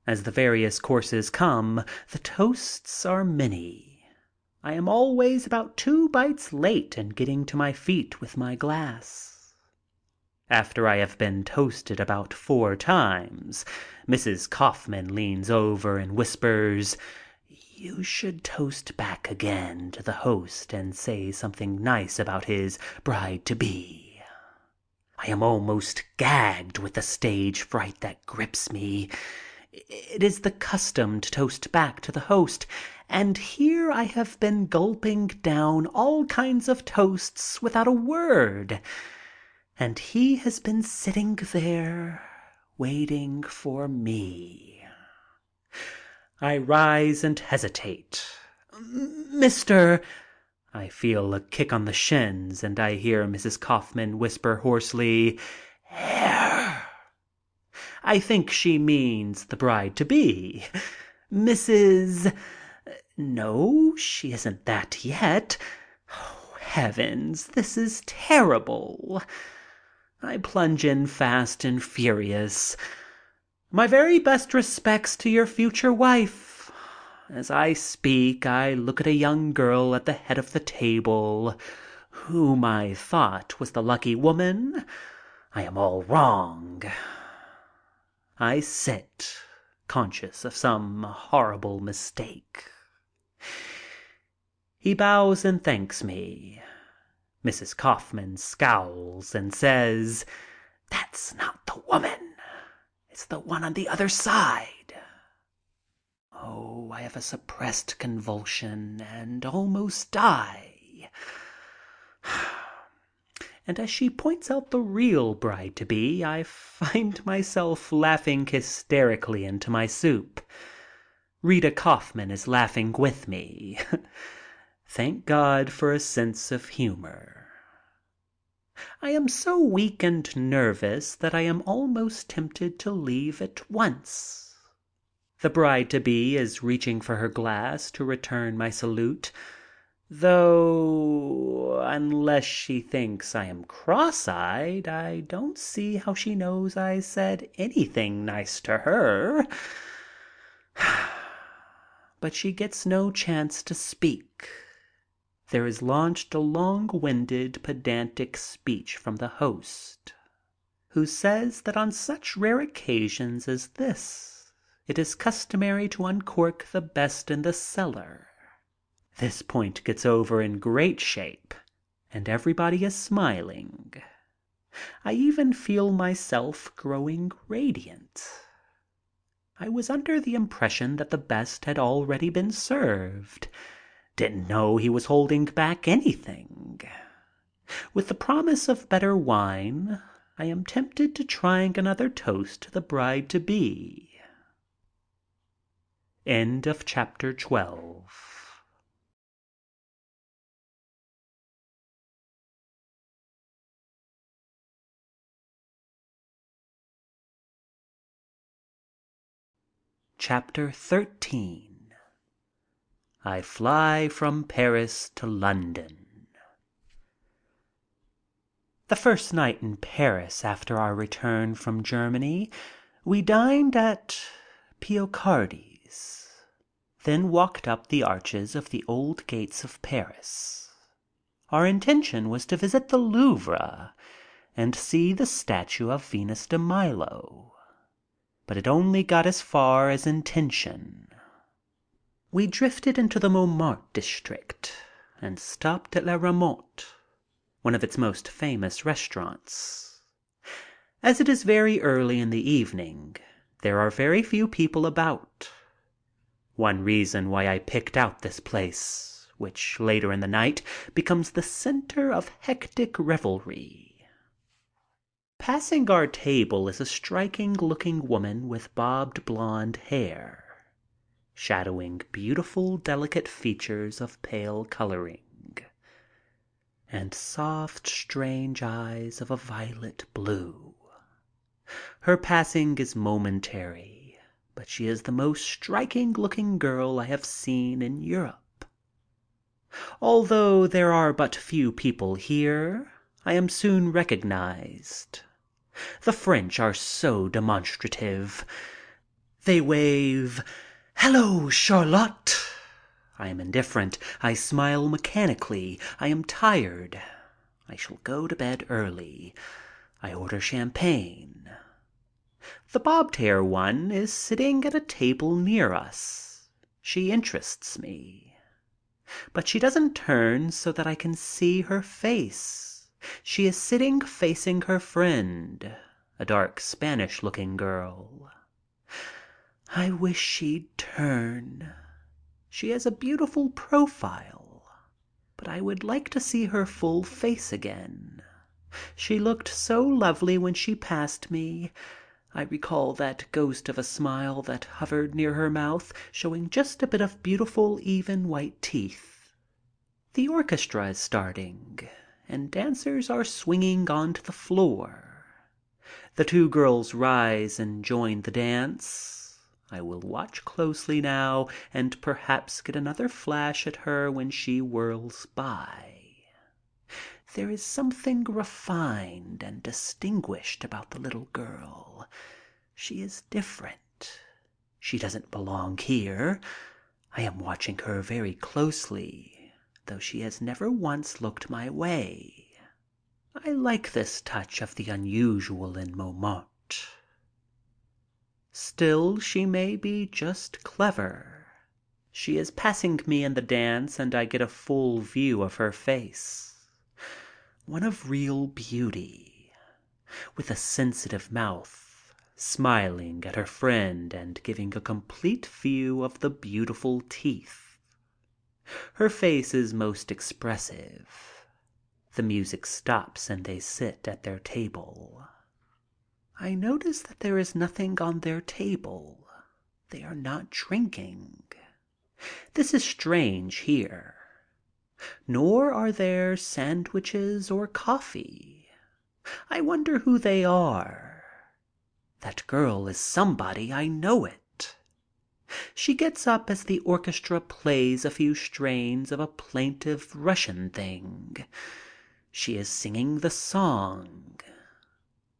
As the various courses come, the toasts are many. I am always about 2 bites late in getting to my feet with my glass. After I have been toasted about 4 times, Mrs. Kaufman leans over and whispers, "You should toast back again to the host and say something nice about his bride-to-be." I am almost gagged with the stage fright that grips me. It is the custom to toast back to the host, and here I have been gulping down all kinds of toasts without a word, and he has been sitting there waiting for me. I rise and hesitate. "Mr. I feel a kick on the shins, and I hear Mrs. Kaufman whisper hoarsely, "Herr." I think she means the bride-to-be. "Mrs. No, she isn't that yet. Oh, heavens, this is terrible. I plunge in fast and furious. "My very best respects to your future wife." As I speak, I look at a young girl at the head of the table, whom I thought was the lucky woman. I am all wrong. I sit, conscious of some horrible mistake. He bows and thanks me. Mrs. Kaufman scowls and says, "That's not the woman. It's the one on the other side." Oh, I have a suppressed convulsion and almost die. And as she points out the real bride-to-be, I find myself laughing hysterically into my soup. Rita Kaufman is laughing with me. Thank God for a sense of humor. I am so weak and nervous that I am almost tempted to leave at once. The bride-to-be is reaching for her glass to return my salute, though unless she thinks I am cross-eyed, I don't see how she knows I said anything nice to her. But she gets no chance to speak. There is launched a long-winded, pedantic speech from the host, who says that on such rare occasions as this, it is customary to uncork the best in the cellar. This point gets over in great shape, and everybody is smiling. I even feel myself growing radiant. I was under the impression that the best had already been served. Didn't know he was holding back anything. With the promise of better wine, I am tempted to try another toast to the bride-to-be. End of chapter 12. Chapter 13. I fly from Paris to London. The first night in Paris after our return from Germany, we dined at Pioccardi's, then walked up the arches of the old gates of Paris. Our intention was to visit the Louvre and see the statue of Venus de Milo, but it only got as far as intention. We drifted into the Montmartre district and stopped at La Ramotte, one of its most famous restaurants. As it is very early in the evening, there are very few people about. One reason why I picked out this place, which later in the night becomes the center of hectic revelry. Passing our table is a striking-looking woman with bobbed blonde hair, shadowing beautiful, delicate features of pale coloring, and soft, strange eyes of a violet blue. Her passing is momentary, but she is the most striking-looking girl I have seen in Europe. Although there are but few people here, I am soon recognized. The French are so demonstrative. They wave, "Hello, Charlotte." I am indifferent. I smile mechanically. I am tired. I shall go to bed early. I order champagne. The bobbed hair one is sitting at a table near us. She interests me. But she doesn't turn so that I can see her face. She is sitting facing her friend, a dark Spanish-looking girl. I wish she'd turn. She has a beautiful profile, but I would like to see her full face again. She looked so lovely when she passed me. I recall that ghost of a smile that hovered near her mouth, showing just a bit of beautiful, even white teeth. The orchestra is starting, and dancers are swinging onto the floor. The two girls rise and join the dance. I will watch closely now and perhaps get another flash at her when she whirls by. There is something refined and distinguished about the little girl. She is different. She doesn't belong here. I am watching her very closely, though she has never once looked my way. I like this touch of the unusual in Montmartre. Still, she may be just clever. She is passing me in the dance and I get a full view of her face. One of real beauty, with a sensitive mouth, smiling at her friend and giving a complete view of the beautiful teeth. Her face is most expressive. The music stops and they sit at their table. I notice that there is nothing on their table. They are not drinking. This is strange here. Nor are there sandwiches or coffee. I wonder who they are. That girl is somebody, I know it. She gets up as the orchestra plays a few strains of a plaintive Russian thing. She is singing the song.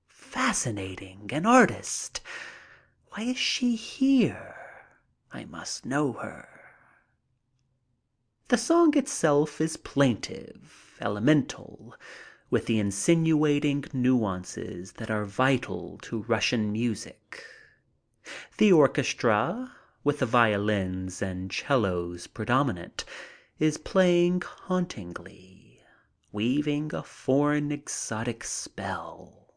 Fascinating, an artist. Why is she here? I must know her. The song itself is plaintive, elemental, with the insinuating nuances that are vital to Russian music. The orchestra, with the violins and cellos predominant, is playing hauntingly, weaving a foreign exotic spell.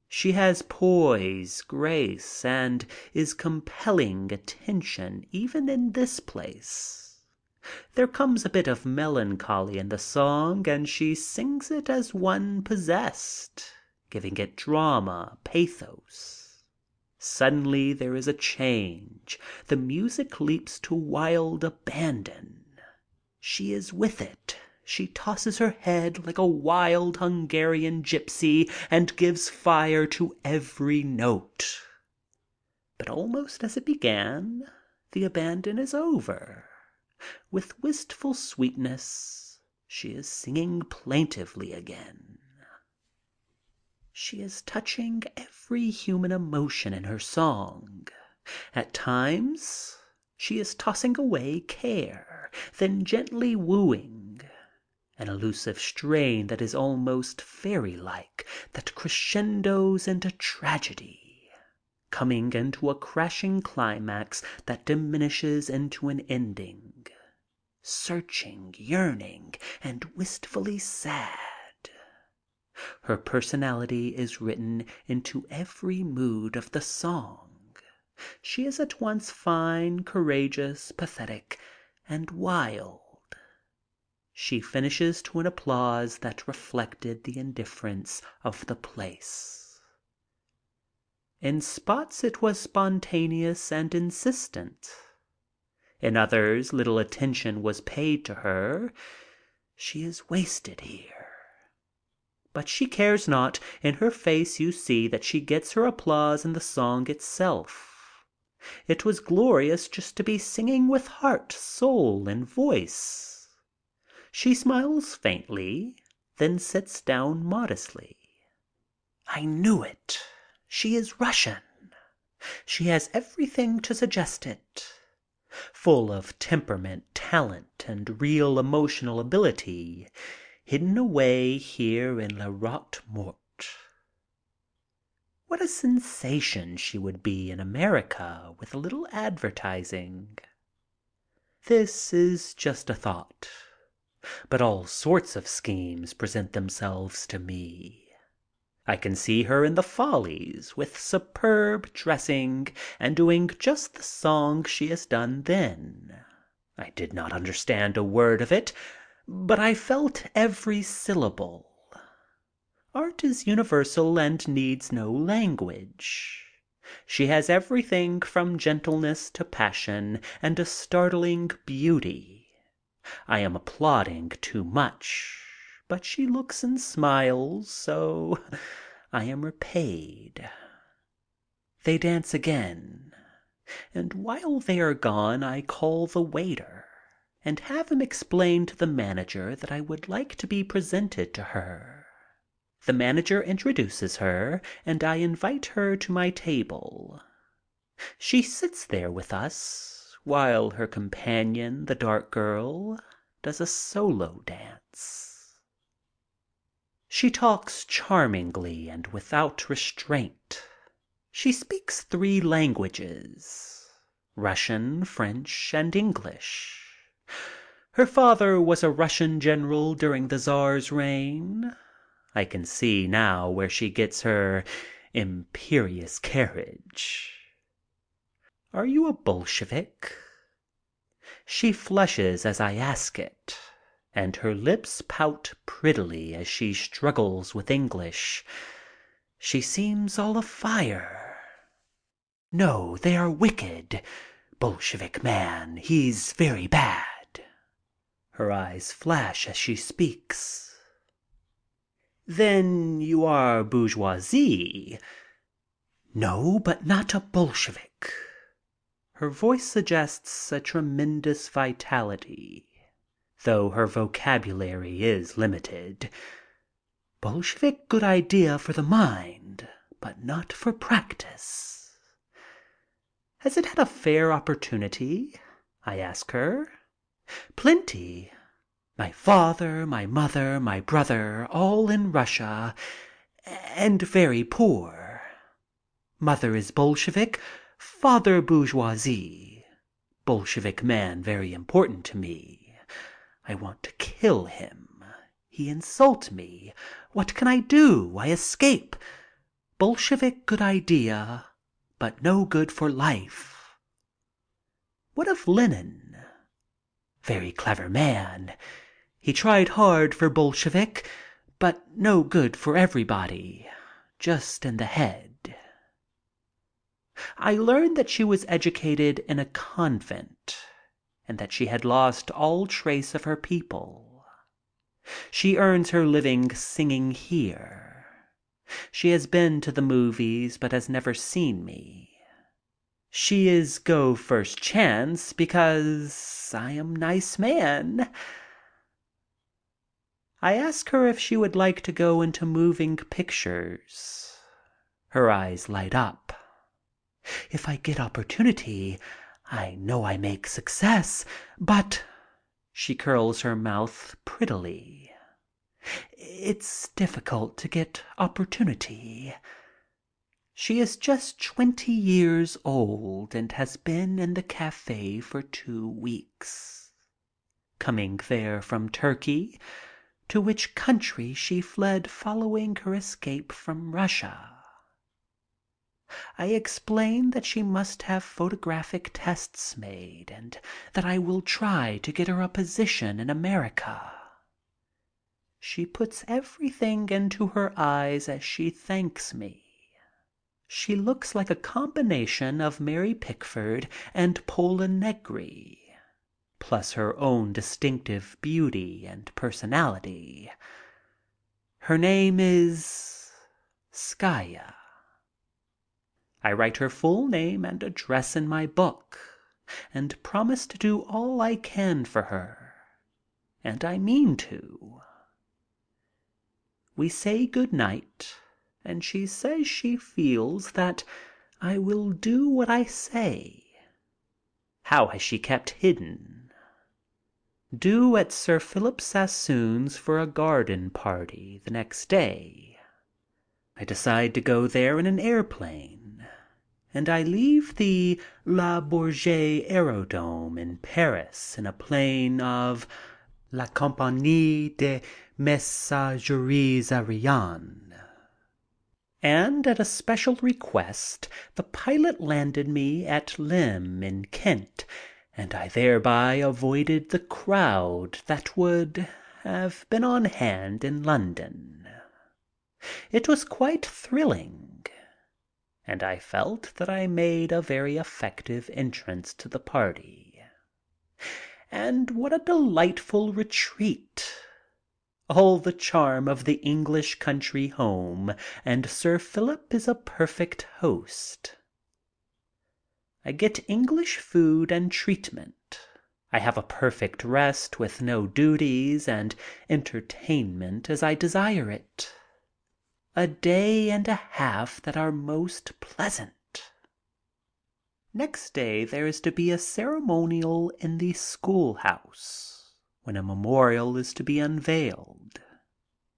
She has poise, grace, and is compelling attention even in this place. There comes a bit of melancholy in the song and she sings it as one possessed, giving it drama, pathos. Suddenly there is a change. The music leaps to wild abandon. She is with it. She tosses her head like a wild Hungarian gypsy and gives fire to every note. But almost as it began, the abandon is over. With wistful sweetness, she is singing plaintively again. She is touching every human emotion in her song. At times, she is tossing away care, then gently wooing. An elusive strain that is almost fairy-like, that crescendos into tragedy, coming into a crashing climax that diminishes into an ending, searching, yearning, and wistfully sad. Her personality is written into every mood of the song. She is at once fine, courageous, pathetic, and wild. She finishes to an applause that reflected the indifference of the place. In spots it was spontaneous and insistent. In others little attention was paid to her. She is wasted here. But she cares not. In her face you see that she gets her applause in the song itself. It was glorious just to be singing with heart, soul, and voice. She smiles faintly, then sits down modestly. I knew it. She is Russian. She has everything to suggest it. Full of temperament, talent, and real emotional ability, hidden away here in La Rotte Morte. What a sensation she would be in America with a little advertising. This is just a thought. But all sorts of schemes present themselves to me. I can see her in the Follies with superb dressing and doing just the song she has done then. I did not understand a word of it, but I felt every syllable. Art is universal and needs no language. She has everything from gentleness to passion and a startling beauty. I am applauding too much, but she looks and smiles, so I am repaid. They dance again, and while they are gone I call the waiter and have him explain to the manager that I would like to be presented to her. The manager introduces her, and I invite her to my table. She sits there with us, while her companion, the dark girl, does a solo dance. She talks charmingly and without restraint. She speaks 3 languages, Russian, French, and English. Her father was a Russian general during the Tsar's reign. I can see now where she gets her imperious carriage. Are you a Bolshevik? She flushes as I ask it, and her lips pout prettily as she struggles with English. She seems all afire. No, they are wicked. Bolshevik man, he's very bad. Her eyes flash as she speaks. Then you are bourgeoisie? No, but not a Bolshevik. Her voice suggests a tremendous vitality, though her vocabulary is limited. Bolshevik good idea for the mind, but not for practice. Has it had a fair opportunity? I ask her. Plenty. My father, my mother, my brother, all in Russia, and very poor. Mother is Bolshevik, father bourgeoisie. Bolshevik man very important to me. I want to kill him. He insult me. What can I do? I escape. Bolshevik good idea, but no good for life. What of Lenin? Very clever man. He tried hard for Bolshevik, but no good for everybody, just in the head. I learned that she was educated in a convent and that she had lost all trace of her people. She earns her living singing here. She has been to the movies but has never seen me. She is go first chance because I am nice man. I ask her if she would like to go into moving pictures. Her eyes light up. If I get opportunity, I know I make success, but she curls her mouth prettily. It's difficult to get opportunity. She is just 20 years old and has been in the cafe for 2 weeks. Coming there from Turkey, to which country she fled following her escape from Russia. I explain that she must have photographic tests made and that I will try to get her a position in America. She puts everything into her eyes as she thanks me. She looks like a combination of Mary Pickford and Pola Negri, plus her own distinctive beauty and personality. Her name is Skaya. I write her full name and address in my book and promise to do all I can for her, and I mean to. We say good night, and she says she feels that I will do what I say. How has she kept hidden? Due at Sir Philip Sassoon's for a garden party the next day. I decide to go there in an airplane, and I leave the La Bourget Aerodrome in Paris in a plane of La Compagnie des Messageries Aériennes. And at a special request, the pilot landed me at Lympne in Kent, and I thereby avoided the crowd that would have been on hand in London. It was quite thrilling, and I felt that I made a very effective entrance to the party. And what a delightful retreat! All the charm of the English country home, and Sir Philip is a perfect host. I get English food and treatment. I have a perfect rest with no duties and entertainment as I desire it. A day and a half that are most pleasant. Next day there is to be a ceremonial in the schoolhouse, when a memorial is to be unveiled.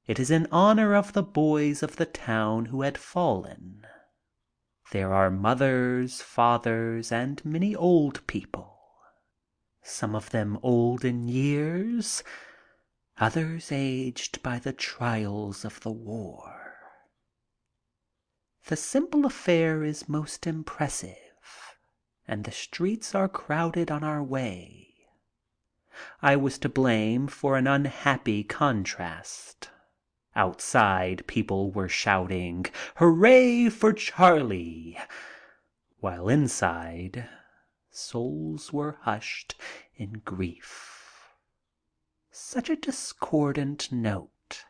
It is in honor of the boys of the town who had fallen. There are mothers, fathers, and many old people, some of them old in years, others aged by the trials of the war. The simple affair is most impressive, and the streets are crowded on our way. I was to blame for an unhappy contrast. Outside, people were shouting, "Hooray for Charlie!" while inside, souls were hushed in grief. Such a discordant note.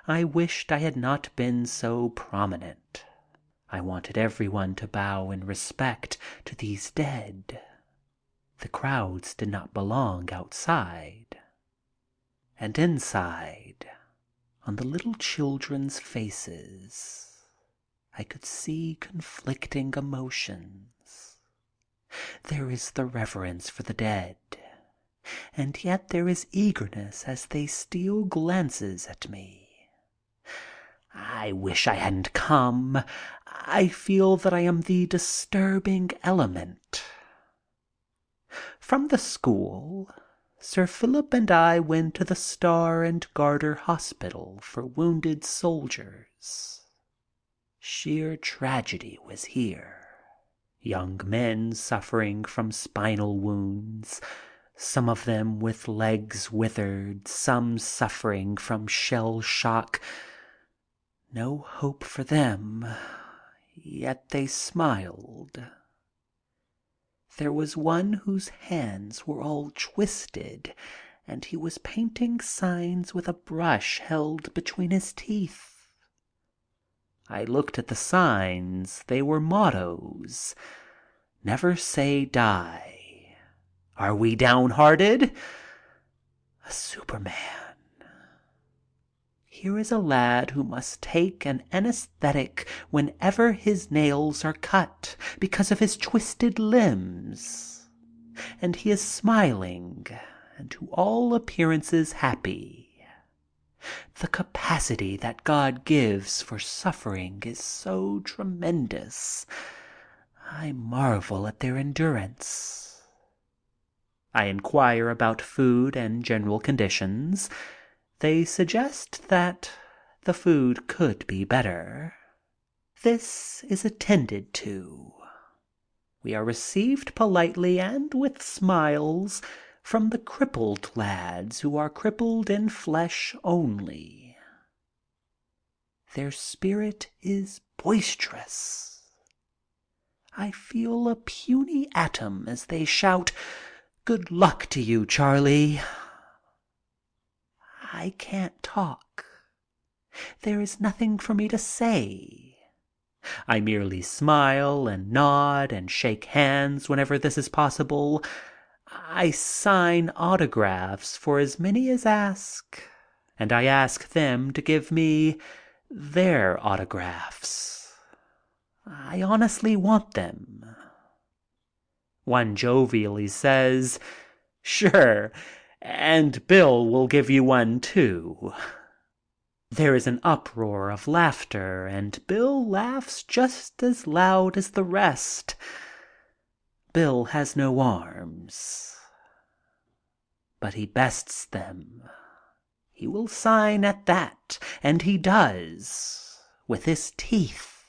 I wished I had not been so prominent. I wanted everyone to bow in respect to these dead. The crowds did not belong outside. And inside, on the little children's faces, I could see conflicting emotions. There is the reverence for the dead, and yet there is eagerness as they steal glances at me. I wish I hadn't come. I feel that I am the disturbing element. From the school, Sir Philip and I went to the Star and Garter Hospital for wounded soldiers. Sheer tragedy was here. Young men suffering from spinal wounds, some of them with legs withered, some suffering from shell shock. No hope for them, yet they smiled. There was one whose hands were all twisted, and he was painting signs with a brush held between his teeth. I looked at the signs. They were mottos. "Never say die." "Are we downhearted?" A Superman. Here is a lad who must take an anesthetic whenever his nails are cut because of his twisted limbs. And he is smiling and to all appearances happy. The capacity that God gives for suffering is so tremendous. I marvel at their endurance. I inquire about food and general conditions. They suggest that the food could be better. This is attended to. We are received politely and with smiles from the crippled lads who are crippled in flesh only. Their spirit is boisterous. I feel a puny atom as they shout, "Good luck to you, Charlie." I can't talk. There is nothing for me to say. I merely smile and nod and shake hands whenever this is possible. I sign autographs for as many as ask, and I ask them to give me their autographs. I honestly want them. One jovially says, "Sure, and Bill will give you one too." There is an uproar of laughter, and Bill laughs just as loud as the rest. Bill has no arms, but he bests them. He will sign at that, and he does, with his teeth.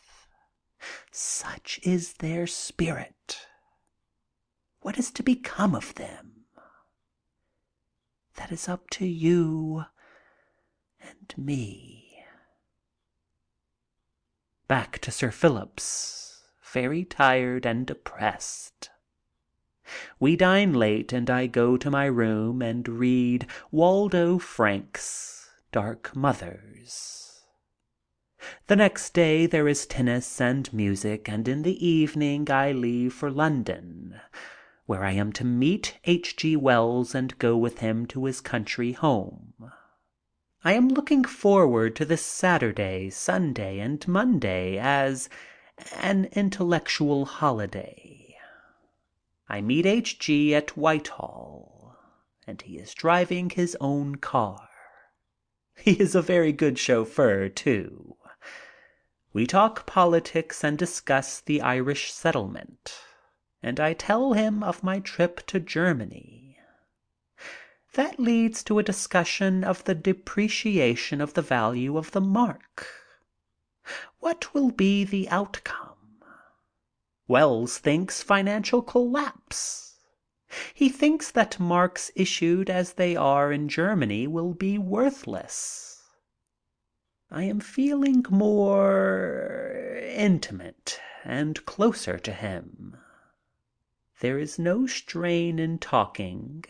Such is their spirit. What is to become of them? That is up to you and me. Back to Sir Philip's, very tired and depressed. We dine late, and I go to my room and read Waldo Frank's Dark Mothers. The next day there is tennis and music, and in the evening I leave for London, where I am to meet H.G. Wells and go with him to his country home. I am looking forward to this Saturday, Sunday, and Monday as an intellectual holiday. I meet H.G. at Whitehall, and he is driving his own car. He is a very good chauffeur, too. We talk politics and discuss the Irish settlement, and I tell him of my trip to Germany. That leads to a discussion of the depreciation of the value of the mark. What will be the outcome? Wells thinks financial collapse. He thinks that marks issued as they are in Germany will be worthless. I am feeling more intimate and closer to him. There is no strain in talking,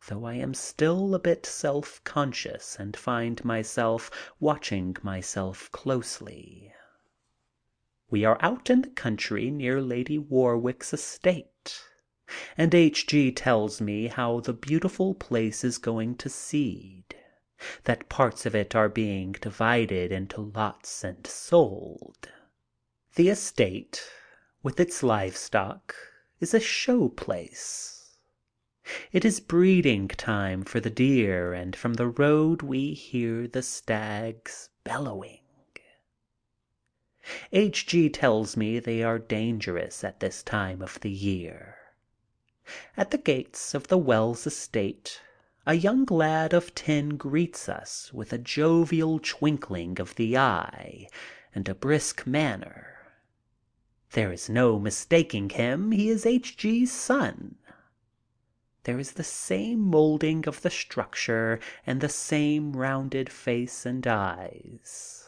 though I am still a bit self-conscious and find myself watching myself closely. We are out in the country near Lady Warwick's estate, and H.G. tells me how the beautiful place is going to seed, that parts of it are being divided into lots and sold. The estate, with its livestock, is a show place. It is breeding time for the deer, and from the road we hear the stags bellowing. H.G. tells me they are dangerous at this time of the year. At the gates of the Wells estate, a young lad of 10 greets us with a jovial twinkling of the eye and a brisk manner. There is no mistaking him. He is H.G.'s son. There is the same molding of the structure and the same rounded face and eyes.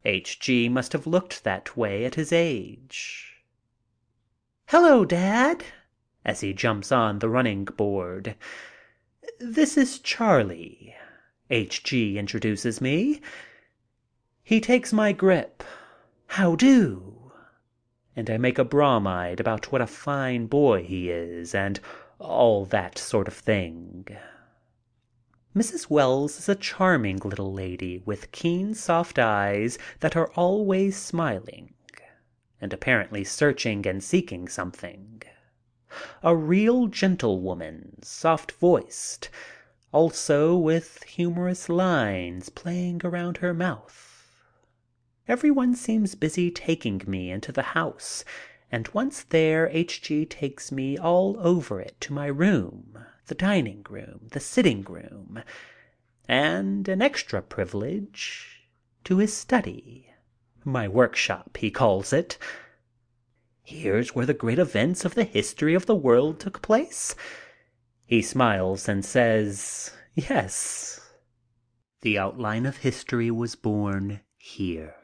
H.G. must have looked that way at his age. "Hello, Dad," as he jumps on the running board. "This is Charlie," H.G. introduces me. He takes my grip. "How do?" And I make a bromide about what a fine boy he is and all that sort of thing. Mrs. Wells is a charming little lady with keen, soft eyes that are always smiling and apparently searching and seeking something. A real gentlewoman, soft-voiced, also with humorous lines playing around her mouth. Everyone seems busy taking me into the house, and once there H.G. takes me all over it to my room, the dining room, the sitting room, and an extra privilege to his study. My workshop, he calls it. "Here's where the great events of the history of the world took place." He smiles and says, "Yes, the outline of history was born here."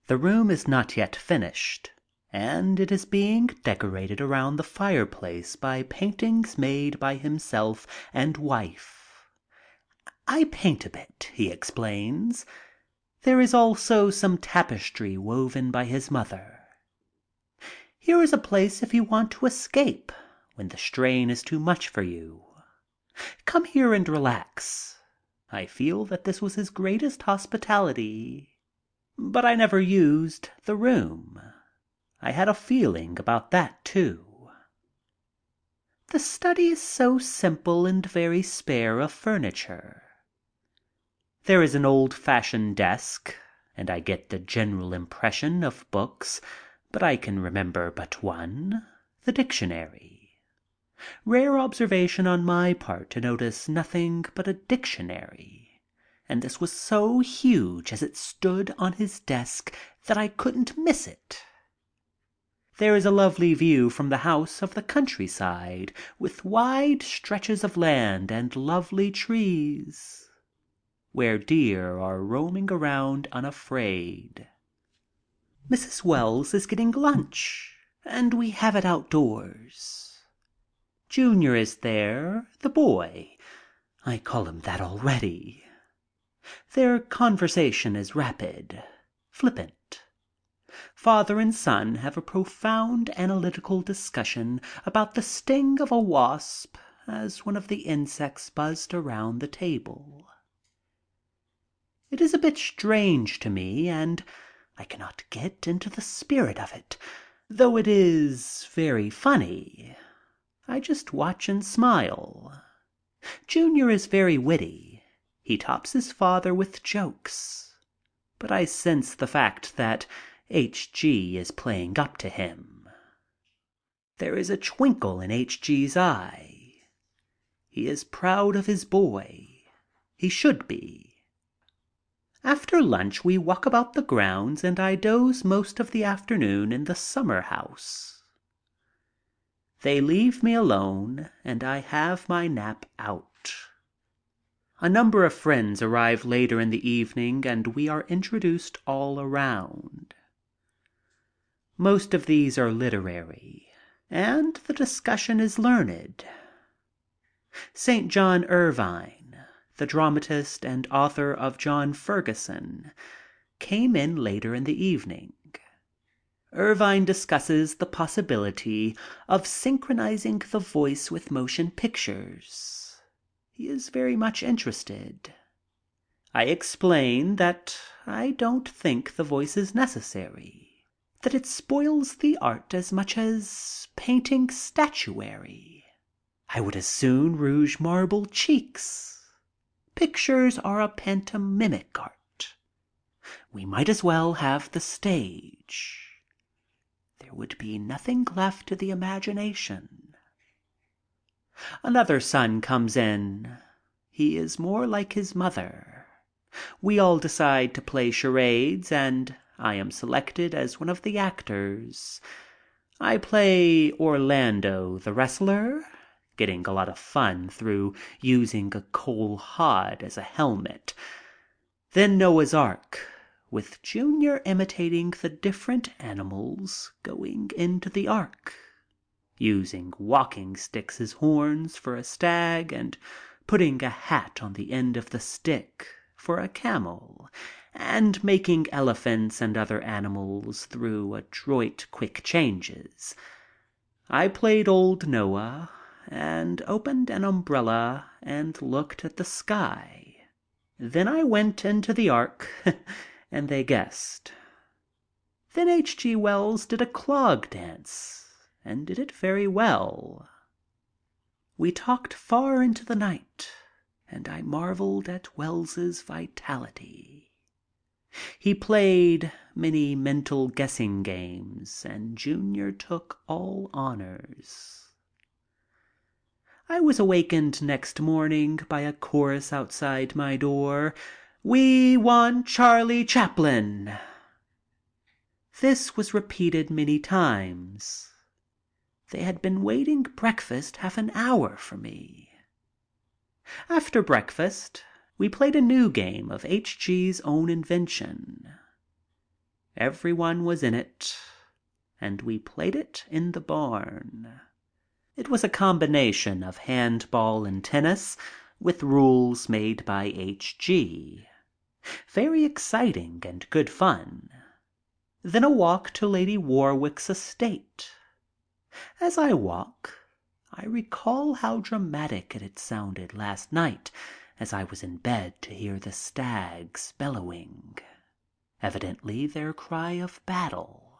The room is not yet finished, and it is being decorated around the fireplace by paintings made by himself and wife. "I paint a bit," he explains. "There is also some tapestry woven by his mother. Here is a place if you want to escape when the strain is too much for you. Come here and relax." I feel that this was his greatest hospitality, but I never used the room. I had a feeling about that, too. The study is so simple and very spare of furniture. There is an old-fashioned desk, and I get the general impression of books, but I can remember but one, the dictionary. Rare observation on my part to notice nothing but a dictionary, and this was so huge as it stood on his desk that I couldn't miss it. There is a lovely view from the house of the countryside, with wide stretches of land and lovely trees, where deer are roaming around unafraid. Mrs. Wells is getting lunch, and we have it outdoors. Junior is there, the boy. I call him that already. Their conversation is rapid, flippant. Father and son have a profound analytical discussion about the sting of a wasp as one of the insects buzzed around the table. It is a bit strange to me, and I cannot get into the spirit of it. Though it is very funny, I just watch and smile. Junior is very witty. He tops his father with jokes. But I sense the fact that H.G. is playing up to him. There is a twinkle in H.G.'s eye. He is proud of his boy. He should be. After lunch we walk about the grounds and I doze most of the afternoon in the summer house. They leave me alone and I have my nap out. A number of friends arrive later in the evening and we are introduced all around. Most of these are literary, and the discussion is learned. St. John Ervine, the dramatist and author of John Ferguson, came in later in the evening. Ervine discusses the possibility of synchronizing the voice with motion pictures. He is very much interested. I explain that I don't think the voice is necessary, that it spoils the art as much as painting statuary. I would as soon rouge marble cheeks. Pictures are a pantomimic art. We might as well have the stage. There would be nothing left to the imagination. Another son comes in. He is more like his mother. We all decide to play charades and I am selected as one of the actors. I play Orlando the wrestler, getting a lot of fun through using a coal hod as a helmet. Then Noah's Ark, with Junior imitating the different animals going into the ark, using walking sticks as horns for a stag and putting a hat on the end of the stick for a camel, and making elephants and other animals through adroit quick changes. I played old Noah and opened an umbrella and looked at the sky. Then I went into the ark and they guessed. Then H.G. Wells did a clog dance and did it very well. We talked far into the night and I marveled at Wells's vitality. He played many mental guessing games and Junior took all honors. I was awakened next morning by a chorus outside my door. "We want Charlie Chaplin." This was repeated many times. They had been waiting breakfast half an hour for me. After breakfast, we played a new game of H.G.'s own invention. Everyone was in it, and we played it in the barn. It was a combination of handball and tennis, with rules made by H.G. Very exciting and good fun. Then a walk to Lady Warwick's estate. As I walk, I recall how dramatic it had sounded last night as I was in bed to hear the stags bellowing, evidently their cry of battle.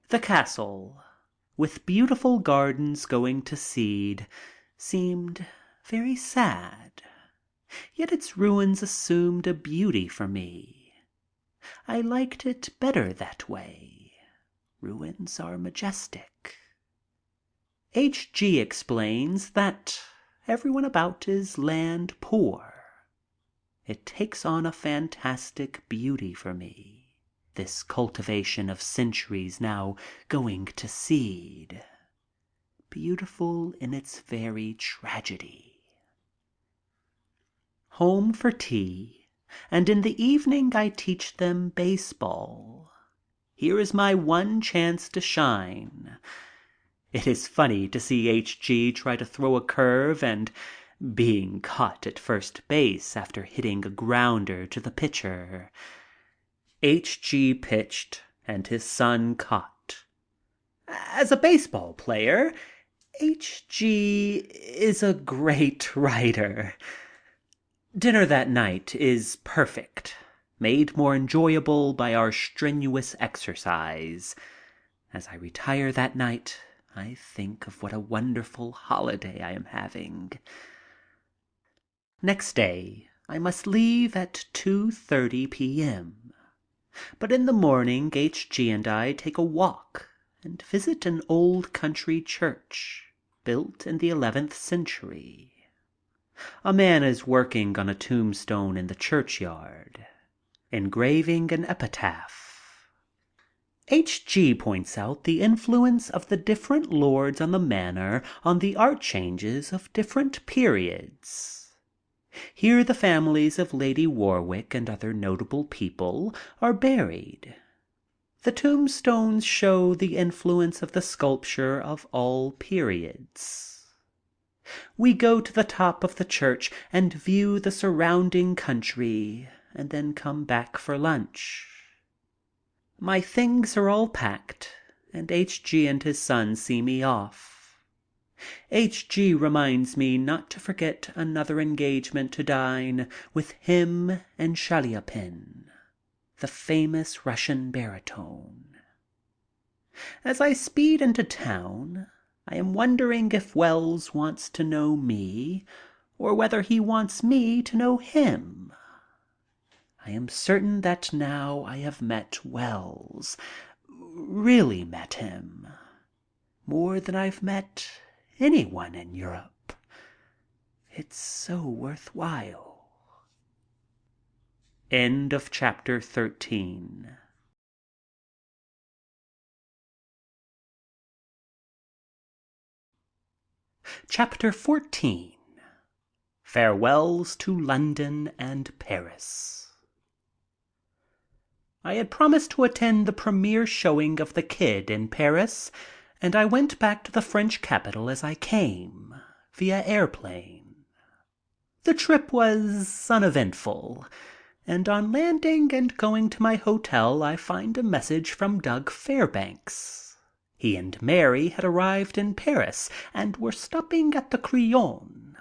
The castle, with beautiful gardens going to seed, seemed very sad, yet its ruins assumed a beauty for me. I liked it better that way. Ruins are majestic. H.G. explains that everyone about is land poor. It takes on a fantastic beauty for me, this cultivation of centuries now going to seed. Beautiful in its very tragedy. Home for tea, and in the evening I teach them baseball. Here is my one chance to shine. It is funny to see H.G. try to throw a curve and being caught at first base after hitting a grounder to the pitcher. H.G. pitched and his son caught. As a baseball player, H.G. is a great writer. Dinner that night is perfect, made more enjoyable by our strenuous exercise. As I retire that night, I think of what a wonderful holiday I am having. Next day, I must leave at 2:30 p.m. But in the morning H.G. and I take a walk and visit an old country church built in the 11th century. A man is working on a tombstone in the churchyard, engraving an epitaph. H.G. points out the influence of the different lords on the manor on the art changes of different periods. Here the families of Lady Warwick and other notable people are buried. The tombstones show the influence of the sculpture of all periods. We go to the top of the church and view the surrounding country and then come back for lunch. My things are all packed and H.G. and his son see me off. H.G. reminds me not to forget another engagement to dine with him and Chaplin, the famous Russian baritone. As I speed into town, I am wondering if Wells wants to know me or whether he wants me to know him. I am certain that now I have met Wells, really met him, more than I've met anyone in Europe. It's so worthwhile. End of chapter 13. Chapter 14. Farewells to London and Paris. I had promised to attend the premiere showing of The Kid in Paris, and I went back to the French capital as I came, via airplane. The trip was uneventful, and on landing and going to my hotel I find a message from Doug Fairbanks. He and Mary had arrived in Paris and were stopping at the Crillon.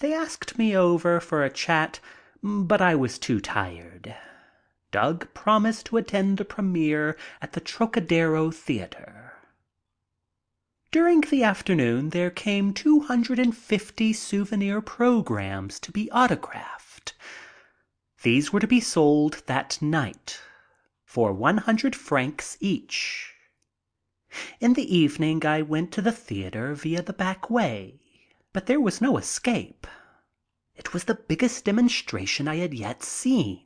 They asked me over for a chat, but I was too tired. Doug promised to attend the premiere at the Trocadero Theater. During the afternoon there came 250 souvenir programs to be autographed. These were to be sold that night for 100 francs each. In the evening I went to the theater via the back way, but there was no escape. It was the biggest demonstration I had yet seen.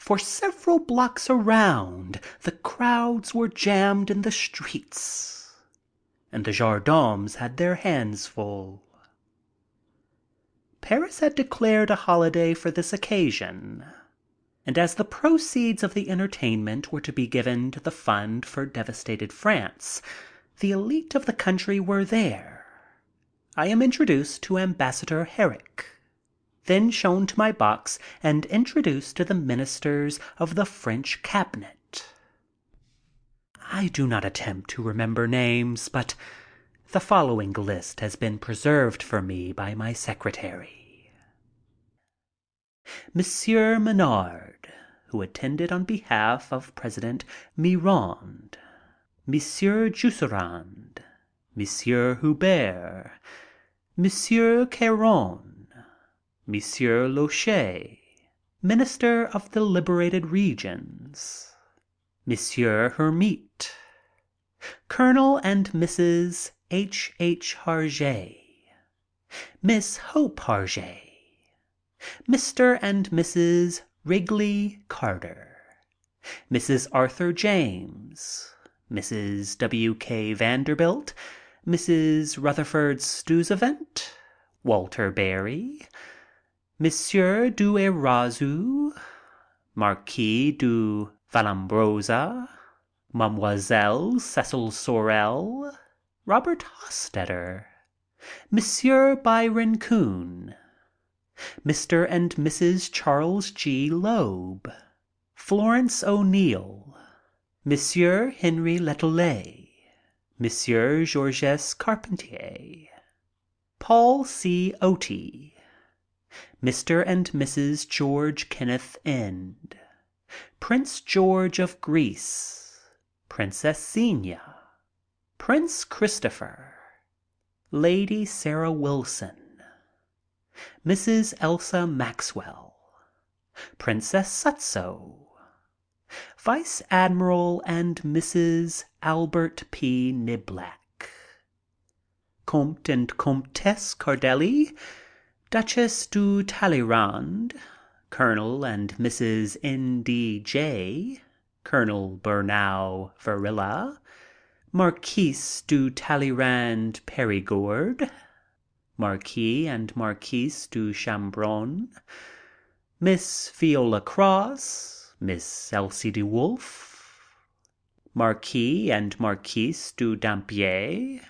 For several blocks around, the crowds were jammed in the streets, and the gendarmes had their hands full. Paris had declared a holiday for this occasion, and as the proceeds of the entertainment were to be given to the fund for devastated France, the elite of the country were there. I am introduced to Ambassador Herrick, then shown to my box and introduced to the ministers of the French cabinet. I do not attempt to remember names, but the following list has been preserved for me by my secretary. Monsieur Menard, who attended on behalf of President Mirande, Monsieur Jusserand, Monsieur Hubert, Monsieur Caron, Monsieur Lochet, Minister of the Liberated Regions, Monsieur Hermite, Colonel and Mrs. H. Harget, Miss Hope Harget, Mr. and Mrs. Wrigley Carter, Mrs. Arthur James, Mrs. W.K. Vanderbilt, Mrs. Rutherford Stuyvesant, Walter Berry, Monsieur du Erazu, Marquis du Vallombrosa, Mademoiselle Cecil Sorel, Robert Hostetter, Monsieur Byron Coon, Mr. and Mrs. Charles G. Loeb, Florence O'Neill, Monsieur Henry Letellet, Monsieur Georges Carpentier, Paul C. Otey, Mr. and Mrs. George Kenneth End, Prince George of Greece, Princess Xenia, Prince Christopher, Lady Sarah Wilson, Mrs. Elsa Maxwell, Princess Sutso, Vice Admiral and Mrs. Albert P. Niblack, Comte and Comtesse Cardelli, Duchess du Talleyrand, Colonel and Mrs. N.D.J., Colonel Bernau Varilla, Marquise du Talleyrand Perigord, Marquis and Marquise du Chambron, Miss Viola Cross, Miss Elsie de Wolfe, Marquis and Marquise du Dampier,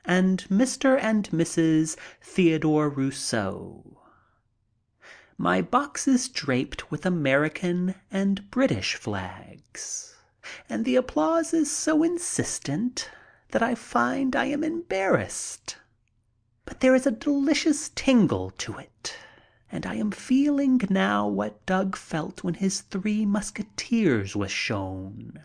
and Mr. and Mrs. Theodore Rousseau. My box is draped with American and British flags, and the applause is so insistent that I find I am embarrassed. But there is a delicious tingle to it, and I am feeling now what Doug felt when his Three Musketeers was shown.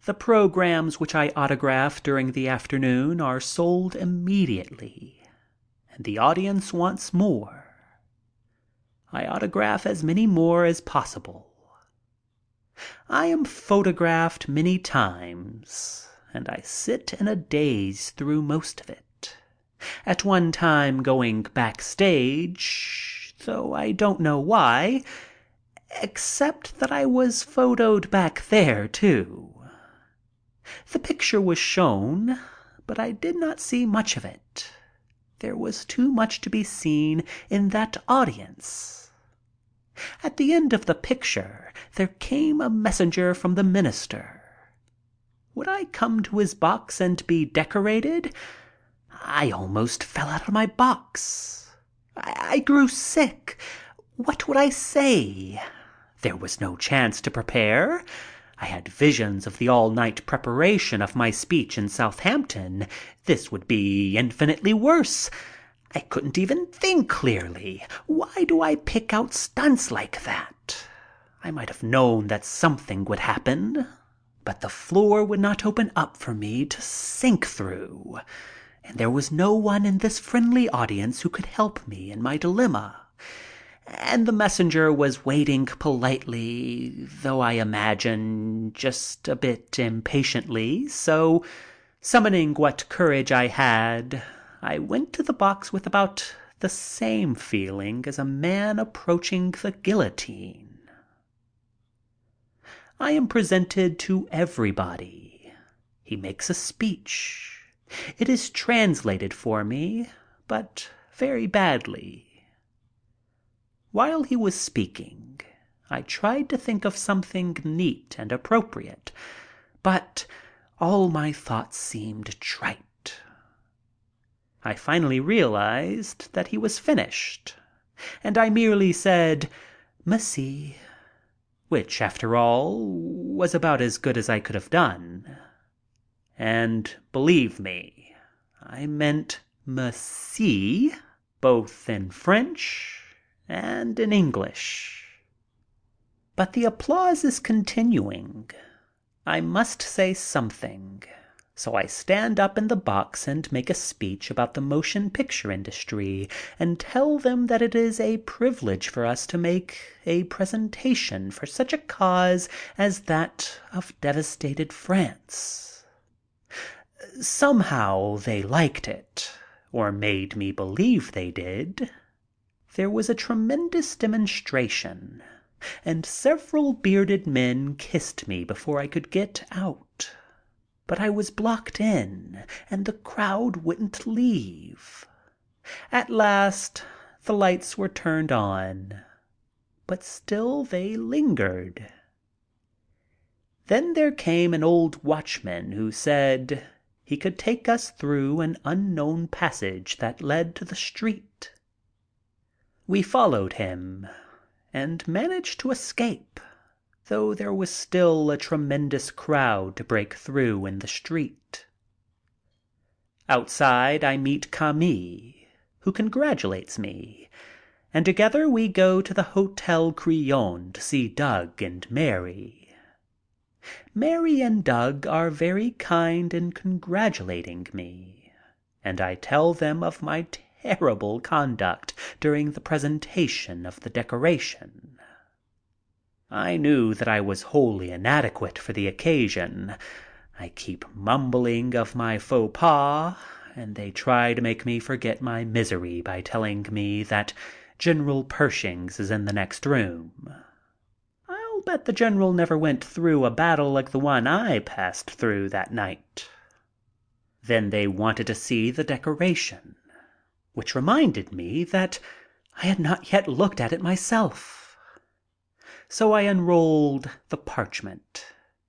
The programs which I autograph during the afternoon are sold immediately, and the audience wants more. I autograph as many more as possible. I am photographed many times, and I sit in a daze through most of it, at one time going backstage, though I don't know why, except that I was photoed back there too. The picture was shown, but I did not see much of it. There was too much to be seen in that audience. At the end of the picture, there came a messenger from the minister. Would I come to his box and be decorated? I almost fell out of my box. I grew sick. What would I say? There was no chance to prepare. I had visions of the all-night preparation of my speech in Southampton. This would be infinitely worse. I couldn't even think clearly. Why do I pick out stunts like that? I might have known that something would happen, but the floor would not open up for me to sink through, and there was no one in this friendly audience who could help me in my dilemma. And the messenger was waiting politely, though I imagine just a bit impatiently, so summoning what courage I had, I went to the box with about the same feeling as a man approaching the guillotine. I am presented to everybody. He makes a speech. It is translated for me, but very badly. While he was speaking, I tried to think of something neat and appropriate, but all my thoughts seemed trite. I finally realized that he was finished, and I merely said, "Merci," which, after all, was about as good as I could have done. And believe me, I meant merci, both in French and in English. But the applause is continuing. I must say something. So I stand up in the box and make a speech about the motion picture industry and tell them that it is a privilege for us to make a presentation for such a cause as that of devastated France. Somehow they liked it, or made me believe they did. There was a tremendous demonstration, and several bearded men kissed me before I could get out. But I was blocked in, and the crowd wouldn't leave. At last, the lights were turned on, but still they lingered. Then there came an old watchman who said he could take us through an unknown passage that led to the street. We followed him and managed to escape, though there was still a tremendous crowd to break through in the street. Outside I meet Camille, who congratulates me, and together we go to the Hotel Crillon to see Doug and Mary. Mary and Doug are very kind in congratulating me, and I tell them of my terrible conduct during the presentation of the decoration. I knew that I was wholly inadequate for the occasion. I keep mumbling of my faux pas, and they try to make me forget my misery by telling me that General Pershing's is in the next room. I'll bet the general never went through a battle like the one I passed through that night. Then they wanted to see the decoration, which reminded me that I had not yet looked at it myself. So I unrolled the parchment,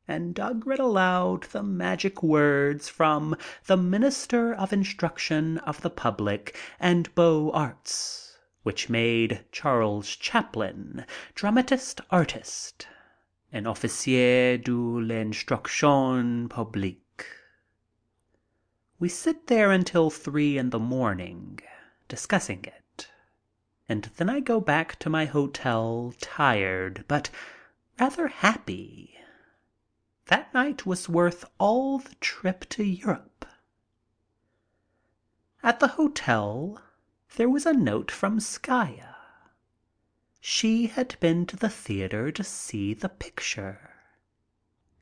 and Doug read aloud the magic words from the Minister of Instruction of the Public and Beaux Arts, which made Charles Chaplin, dramatist artist, an officier de l'instruction publique. We sit there until 3 a.m, discussing it, and then I go back to my hotel tired but rather happy. That night was worth all the trip to Europe. At the hotel, there was a note from Skaya. She had been to the theater to see the picture.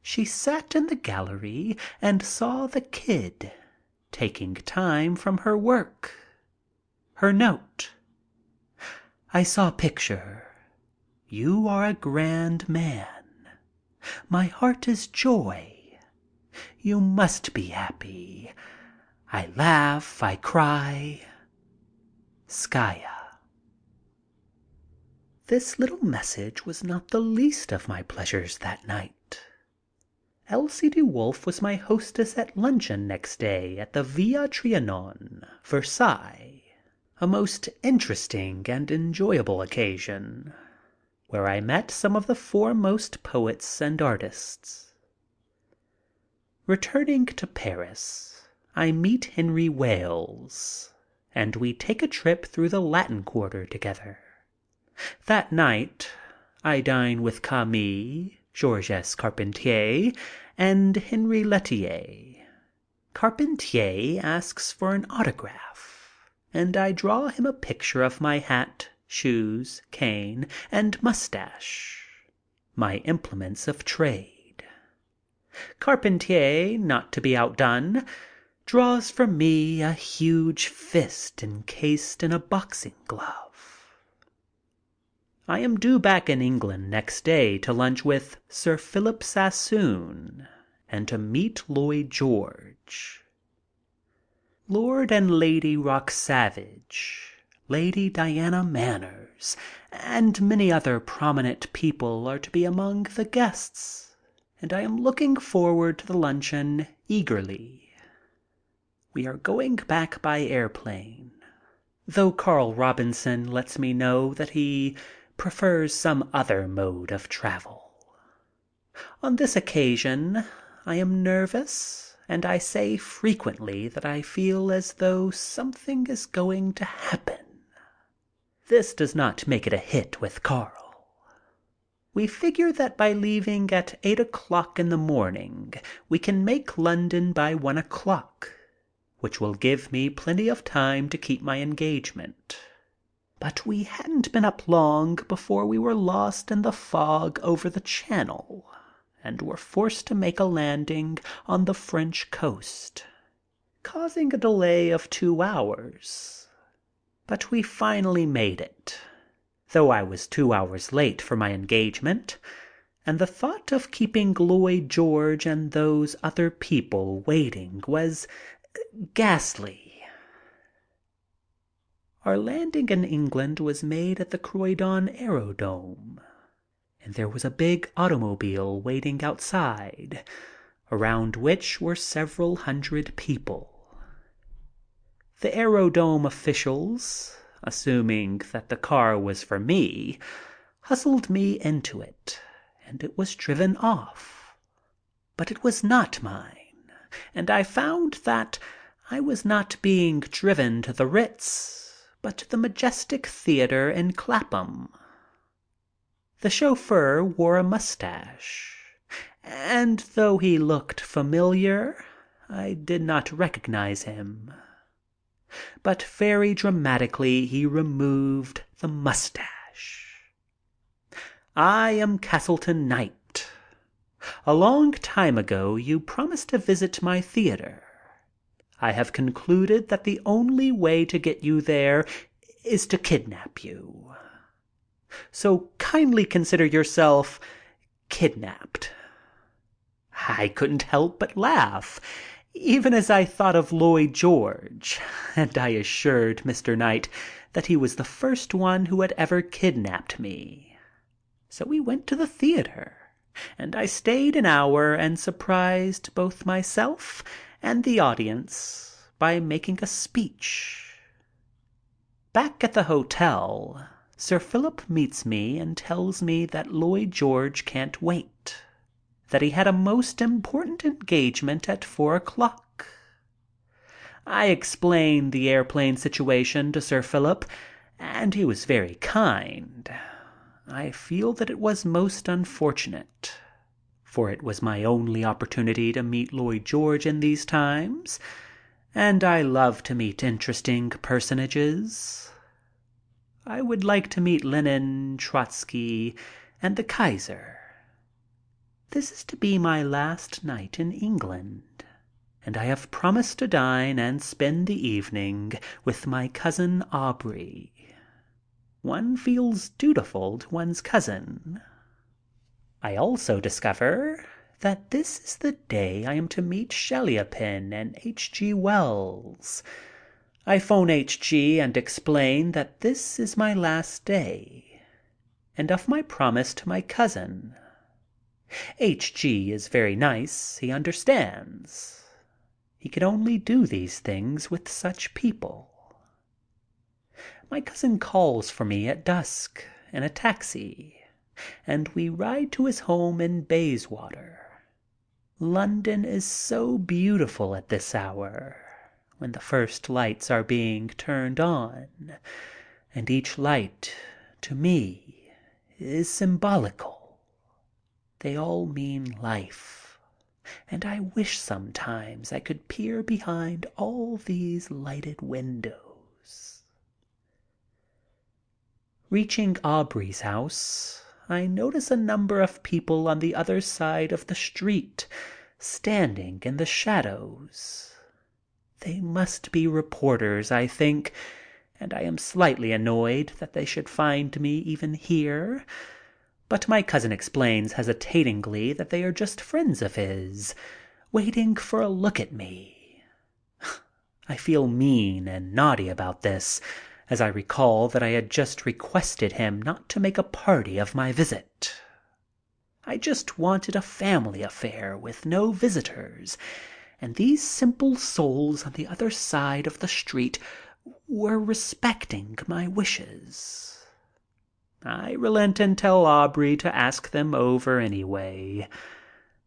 She sat in the gallery and saw the kid, taking time from her work. Her note: I saw picture. You are a grand man. My heart is joy. You must be happy. I laugh, I cry. Skaya. This little message was not the least of my pleasures that night. Elsie de Wolfe was my hostess at luncheon next day at the Villa Trianon, Versailles, a most interesting and enjoyable occasion, where I met some of the foremost poets and artists. Returning to Paris, I meet Henry Wales, and we take a trip through the Latin Quarter together. That night I dine with Camille, Georges Carpentier, and Henri Lettier. Carpentier asks for an autograph, and I draw him a picture of my hat, shoes, cane, and mustache, my implements of trade. Carpentier, not to be outdone, draws for me a huge fist encased in a boxing glove. I am due back in England next day to lunch with Sir Philip Sassoon and to meet Lloyd George. Lord and Lady Rocksavage, Lady Diana Manners, and many other prominent people are to be among the guests, and I am looking forward to the luncheon eagerly. We are going back by airplane, though Carl Robinson lets me know that he prefers some other mode of travel. On this occasion, I am nervous, and I say frequently that I feel as though something is going to happen. This does not make it a hit with Carl. We figure that by leaving at 8 o'clock in the morning, we can make London by 1 o'clock, which will give me plenty of time to keep my engagement. But we hadn't been up long before we were lost in the fog over the Channel and were forced to make a landing on the French coast, causing a delay of 2 hours. But we finally made it, though I was 2 hours late for my engagement, and the thought of keeping Lloyd George and those other people waiting was ghastly. Our landing in England was made at the Croydon Aerodrome, and there was a big automobile waiting outside, around which were several hundred people. The Aerodrome officials, assuming that the car was for me, hustled me into it, and it was driven off. But it was not mine, and I found that I was not being driven to the Ritz, but to the Majestic Theater in Clapham. The chauffeur wore a mustache, and though he looked familiar, I did not recognize him. But very dramatically he removed the mustache. "I am Castleton Knight. A long time ago you promised to visit my theater. I have concluded that the only way to get you there is to kidnap you. So kindly consider yourself kidnapped." I couldn't help but laugh, even as I thought of Lloyd George, and I assured Mr. Knight that he was the first one who had ever kidnapped me. So we went to the theater, and I stayed an hour and surprised both myself and the audience by making a speech. Back at the hotel, Sir Philip meets me and tells me that Lloyd George can't wait, that he had a most important engagement at 4:00. I explained the airplane situation to Sir Philip, and he was very kind. I feel that it was most unfortunate, for it was my only opportunity to meet Lloyd George in these times, and I love to meet interesting personages. I would like to meet Lenin, Trotsky, and the Kaiser. This is to be my last night in England, and I have promised to dine and spend the evening with my cousin Aubrey. One feels dutiful to one's cousin. I also discover that this is the day I am to meet Sheliapin and H.G. Wells. I phone H.G. and explain that this is my last day, and of my promise to my cousin. H.G. is very nice, he understands. He can only do these things with such people. My cousin calls for me at dusk in a taxi, and we ride to his home in Bayswater. London is so beautiful at this hour, when the first lights are being turned on, and each light, to me, is symbolical. They all mean life, and I wish sometimes I could peer behind all these lighted windows. Reaching Aubrey's house, I notice a number of people on the other side of the street, standing in the shadows. They must be reporters, I think, and I am slightly annoyed that they should find me even here. But my cousin explains hesitatingly that they are just friends of his, waiting for a look at me. I feel mean and naughty about this, as I recall that I had just requested him not to make a party of my visit. I just wanted a family affair with no visitors, and these simple souls on the other side of the street were respecting my wishes. I relent and tell Aubrey to ask them over anyway.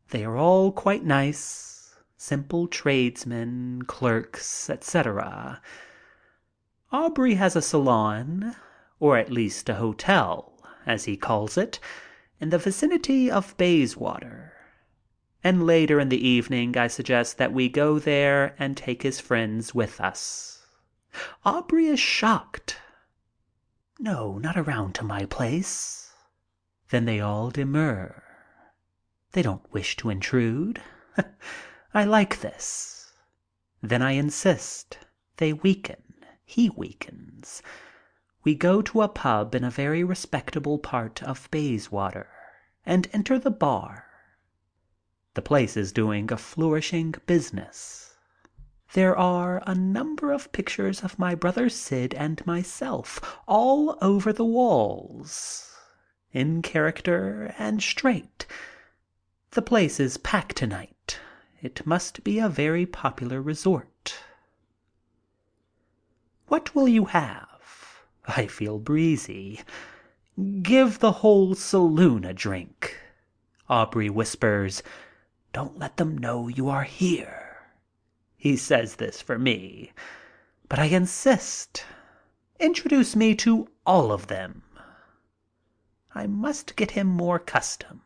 They are all quite nice, simple tradesmen, clerks, etc. Aubrey has a salon, or at least a hotel, as he calls it, in the vicinity of Bayswater. And later in the evening I suggest that we go there and take his friends with us. Aubrey is shocked. "No, not around to my place." Then they all demur. They don't wish to intrude. I like this. Then I insist. They weaken. He weakens. We go to a pub in a very respectable part of Bayswater and enter the bar. The place is doing a flourishing business. There are a number of pictures of my brother Sid and myself all over the walls, in character and straight. The place is packed tonight. It must be a very popular resort. "What will you have?" I feel breezy. "Give the whole saloon a drink." Aubrey whispers, "Don't let them know you are here." He says this for me, but I insist. "Introduce me to all of them." I must get him more custom.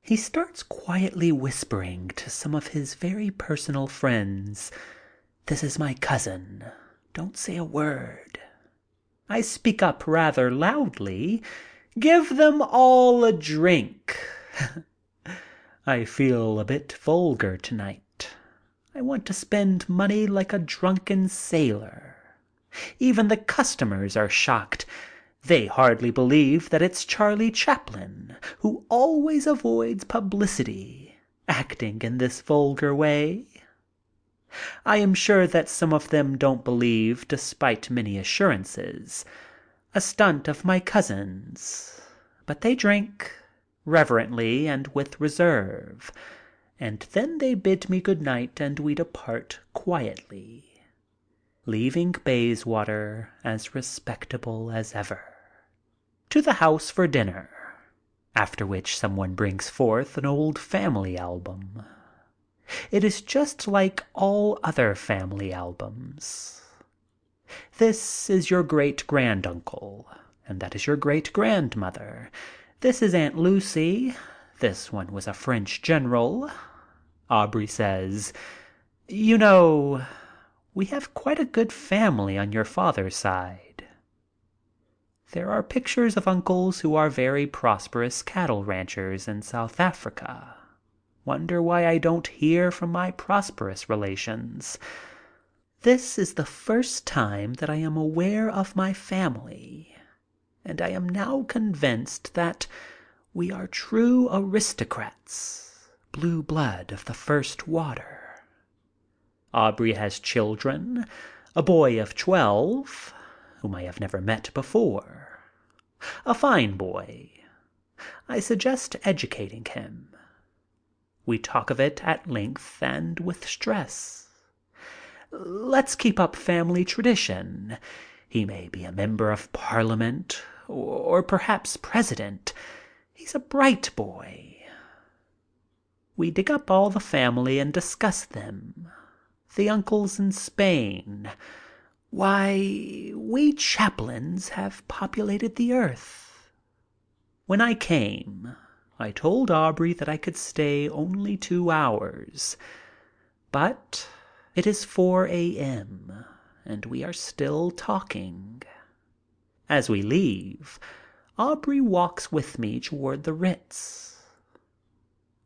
He starts quietly whispering to some of his very personal friends. "This is my cousin. Don't say a word." I speak up rather loudly. "Give them all a drink." I feel a bit vulgar tonight. I want to spend money like a drunken sailor. Even the customers are shocked. They hardly believe that it's Charlie Chaplin, who always avoids publicity, acting in this vulgar way. I am sure that some of them don't believe, despite many assurances. A stunt of my cousin's. But they drink, reverently and with reserve, and then they bid me good night and we depart quietly, leaving Bayswater as respectable as ever. To the house for dinner, after which someone brings forth an old family album. It is just like all other family albums. This is your great-granduncle, and that is your great-grandmother. This is Aunt Lucy. This one was a French general. Aubrey says, "You know, we have quite a good family on your father's side." There are pictures of uncles who are very prosperous cattle ranchers in South Africa. Wonder why I don't hear from my prosperous relations. This is the first time that I am aware of my family, and I am now convinced that we are true aristocrats, blue blood of the first water. Aubrey has children, a boy of 12, whom I have never met before. A fine boy. I suggest educating him. We talk of it at length and with stress. Let's keep up family tradition. He may be a member of Parliament, or perhaps president. He's a bright boy. We dig up all the family and discuss them. The uncles in Spain. Why, we Chaplins have populated the earth. When I came, I told Aubrey that I could stay only 2 hours. But it is 4 a.m., and we are still talking. As we leave, Aubrey walks with me toward the Ritz.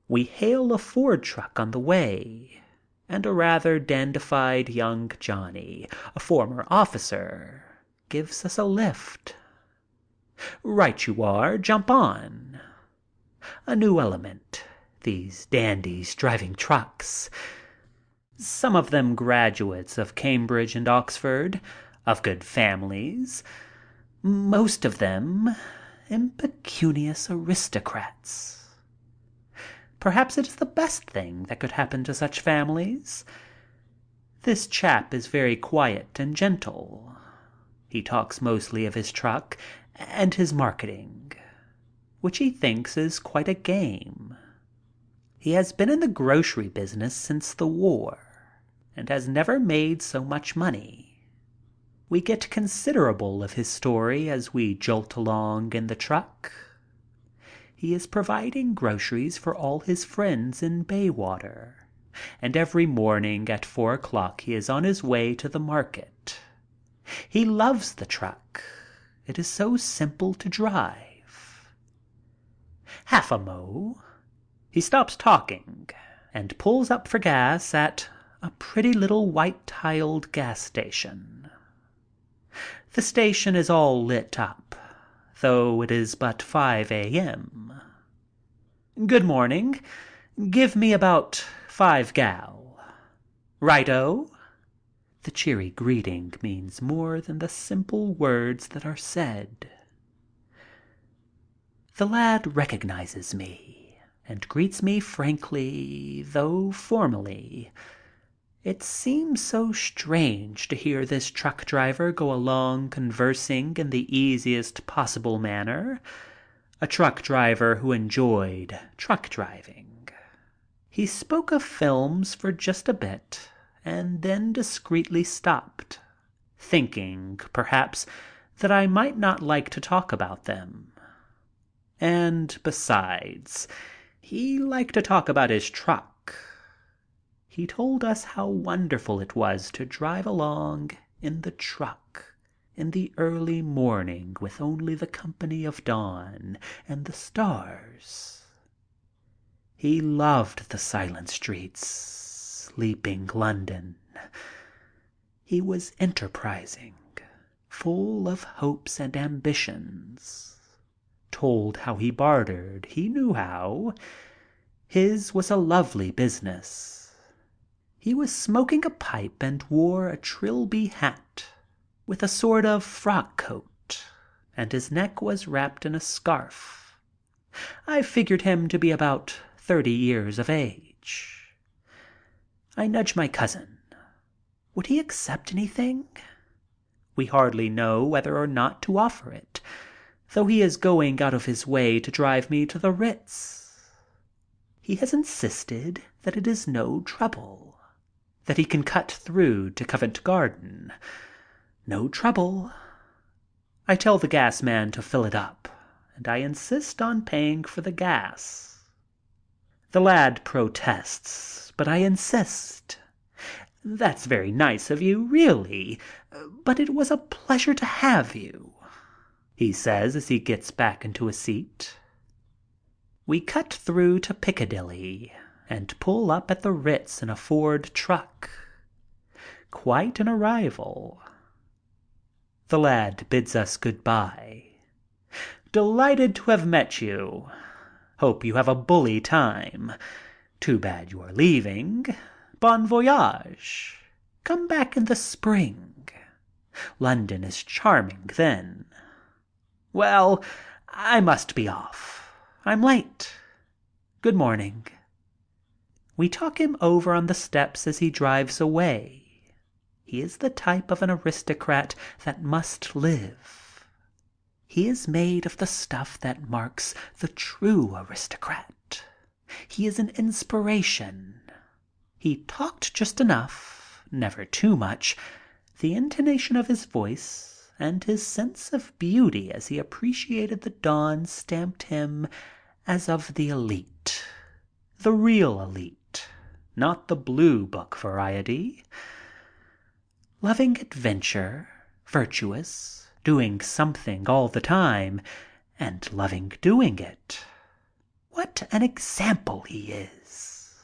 We hail a Ford truck on the way, and a rather dandified young Johnny, a former officer, gives us a lift. "Right you are, jump on." A new element, these dandies driving trucks. Some of them graduates of Cambridge and Oxford, of good families. Most of them impecunious aristocrats. Perhaps it is the best thing that could happen to such families. This chap is very quiet and gentle. He talks mostly of his truck and his marketing, which he thinks is quite a game. He has been in the grocery business since the war and has never made so much money. We get considerable of his story as we jolt along in the truck. He is providing groceries for all his friends in Bayswater, and every morning at 4 o'clock he is on his way to the market. He loves the truck. It is so simple to drive. Half a mo. He stops talking and pulls up for gas at a pretty little white-tiled gas station. The station is all lit up, though it is but 5 a.m. "Good morning. Give me about 5 gal." "Righto." The cheery greeting means more than the simple words that are said. The lad recognizes me and greets me frankly, though formally. It seems so strange to hear this truck driver go along conversing in the easiest possible manner, a truck driver who enjoyed truck driving. He spoke of films for just a bit and then discreetly stopped, thinking, perhaps, that I might not like to talk about them. And besides, He liked to talk about his truck. He told us how wonderful it was to drive along in the truck in the early morning with only the company of dawn and the stars. He loved the silent streets, sleeping London. He was enterprising, full of hopes and ambitions. Told how he bartered, he knew how. His was a lovely business. He was smoking a pipe and wore a trilby hat with a sort of frock coat, and his neck was wrapped in a scarf. I figured him to be about 30 years of age. I nudged my cousin. Would he accept anything? We hardly know whether or not to offer it, though he is going out of his way to drive me to the Ritz. He has insisted that it is no trouble, that he can cut through to Covent Garden. No trouble. I tell the gas man to fill it up, and I insist on paying for the gas. The lad protests, but I insist. That's very nice of you, really, but it was a pleasure to have you, he says as he gets back into his seat. We cut through to Piccadilly and pull up at the Ritz in a Ford truck. Quite an arrival. The lad bids us goodbye. Delighted to have met you. Hope you have a bully time. Too bad you are leaving. Bon voyage. Come back in the spring. London is charming then. Well, I must be off. I'm late. Good morning. We talk him over on the steps as he drives away. He is the type of an aristocrat that must live. He is made of the stuff that marks the true aristocrat. He is an inspiration. He talked just enough, never too much. The intonation of his voice and his sense of beauty as he appreciated the dawn stamped him as of the elite. The real elite, not the blue book variety. Loving adventure, virtuous, doing something all the time, and loving doing it. What an example he is.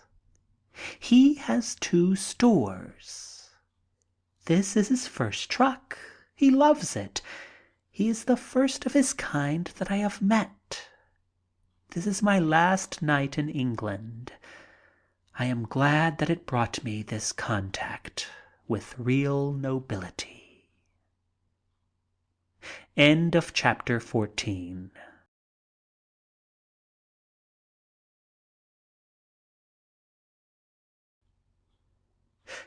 He has 2 stores. This is his first truck. He loves it. He is the first of his kind that I have met. This is my last night in England. I am glad that it brought me this contact with real nobility. End of chapter 14.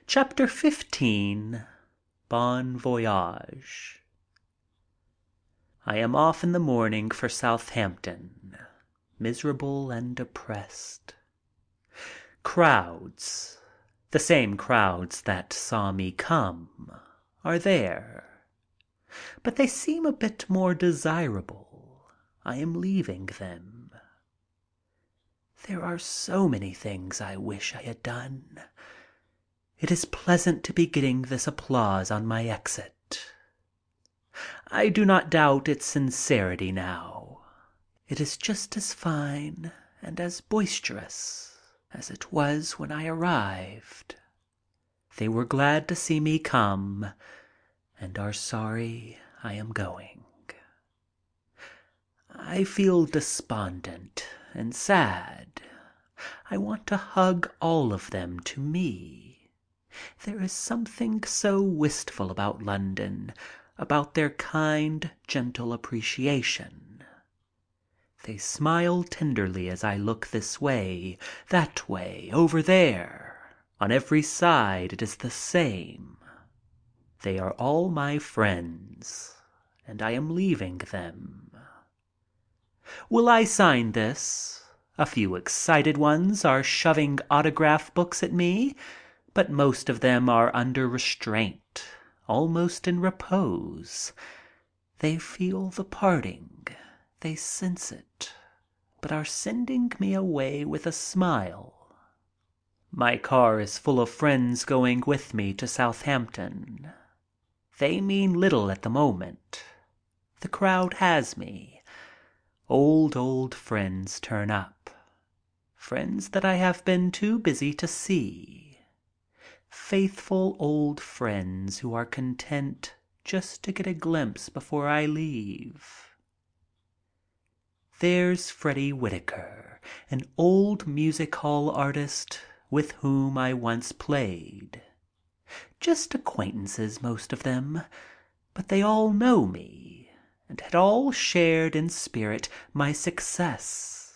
Chapter 15. Bon voyage. I am off in the morning for Southampton, miserable and depressed. Crowds, the same crowds that saw me come, are there, but they seem a bit more desirable. I am leaving them. There are so many things I wish I had done. It is pleasant to be getting this applause on my exit. I do not doubt its sincerity now. It is just as fine and as boisterous as it was when I arrived. They were glad to see me come and are sorry I am going. I feel despondent and sad. I want to hug all of them to me. There is something so wistful about London, about their kind, gentle appreciation. They smile tenderly as I look this way, that way, over there. On every side it is the same. They are all my friends, and I am leaving them. Will I sign this? A few excited ones are shoving autograph books at me, but most of them are under restraint, almost in repose. They feel the parting. They sense it. but are sending me away with a smile. My car is full of friends going with me to Southampton. They mean little at the moment. The crowd has me. Old friends turn up. Friends that I have been too busy to see. Faithful old friends who are content just to get a glimpse before I leave. There's Freddie Whittaker, an old music hall artist with whom I once played. Just acquaintances, most of them, but they all know me and had all shared in spirit my success.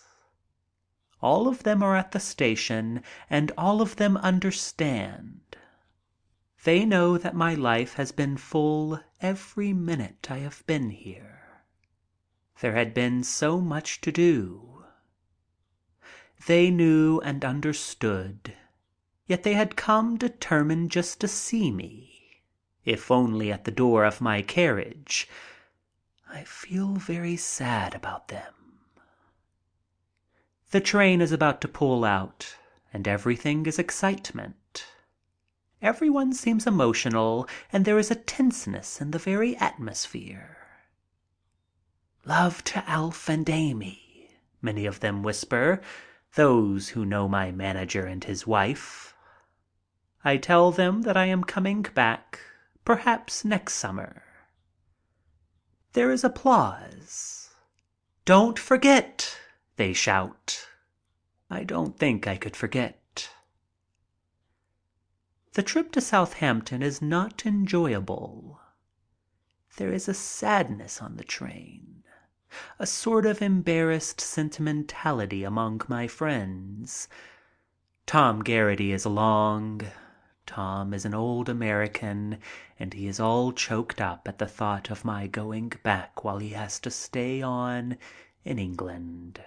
All of them are at the station and all of them understand. They know that my life has been full every minute I have been here. There had been so much to do. They knew and understood, yet they had come determined just to see me, if only at the door of my carriage. I feel very sad about them. The train is about to pull out, and everything is excitement. Everyone seems emotional, and there is a tenseness in the very atmosphere. "Love to Alf and Amy," many of them whisper, those who know my manager and his wife. I tell them that I am coming back, perhaps next summer. There is applause. "Don't forget," they shout. I don't think I could forget. The trip to Southampton is not enjoyable. There is a sadness on the train, a sort of embarrassed sentimentality among my friends. Tom Garrity is along. Tom is an old American, and he is all choked up at the thought of my going back while he has to stay on in England.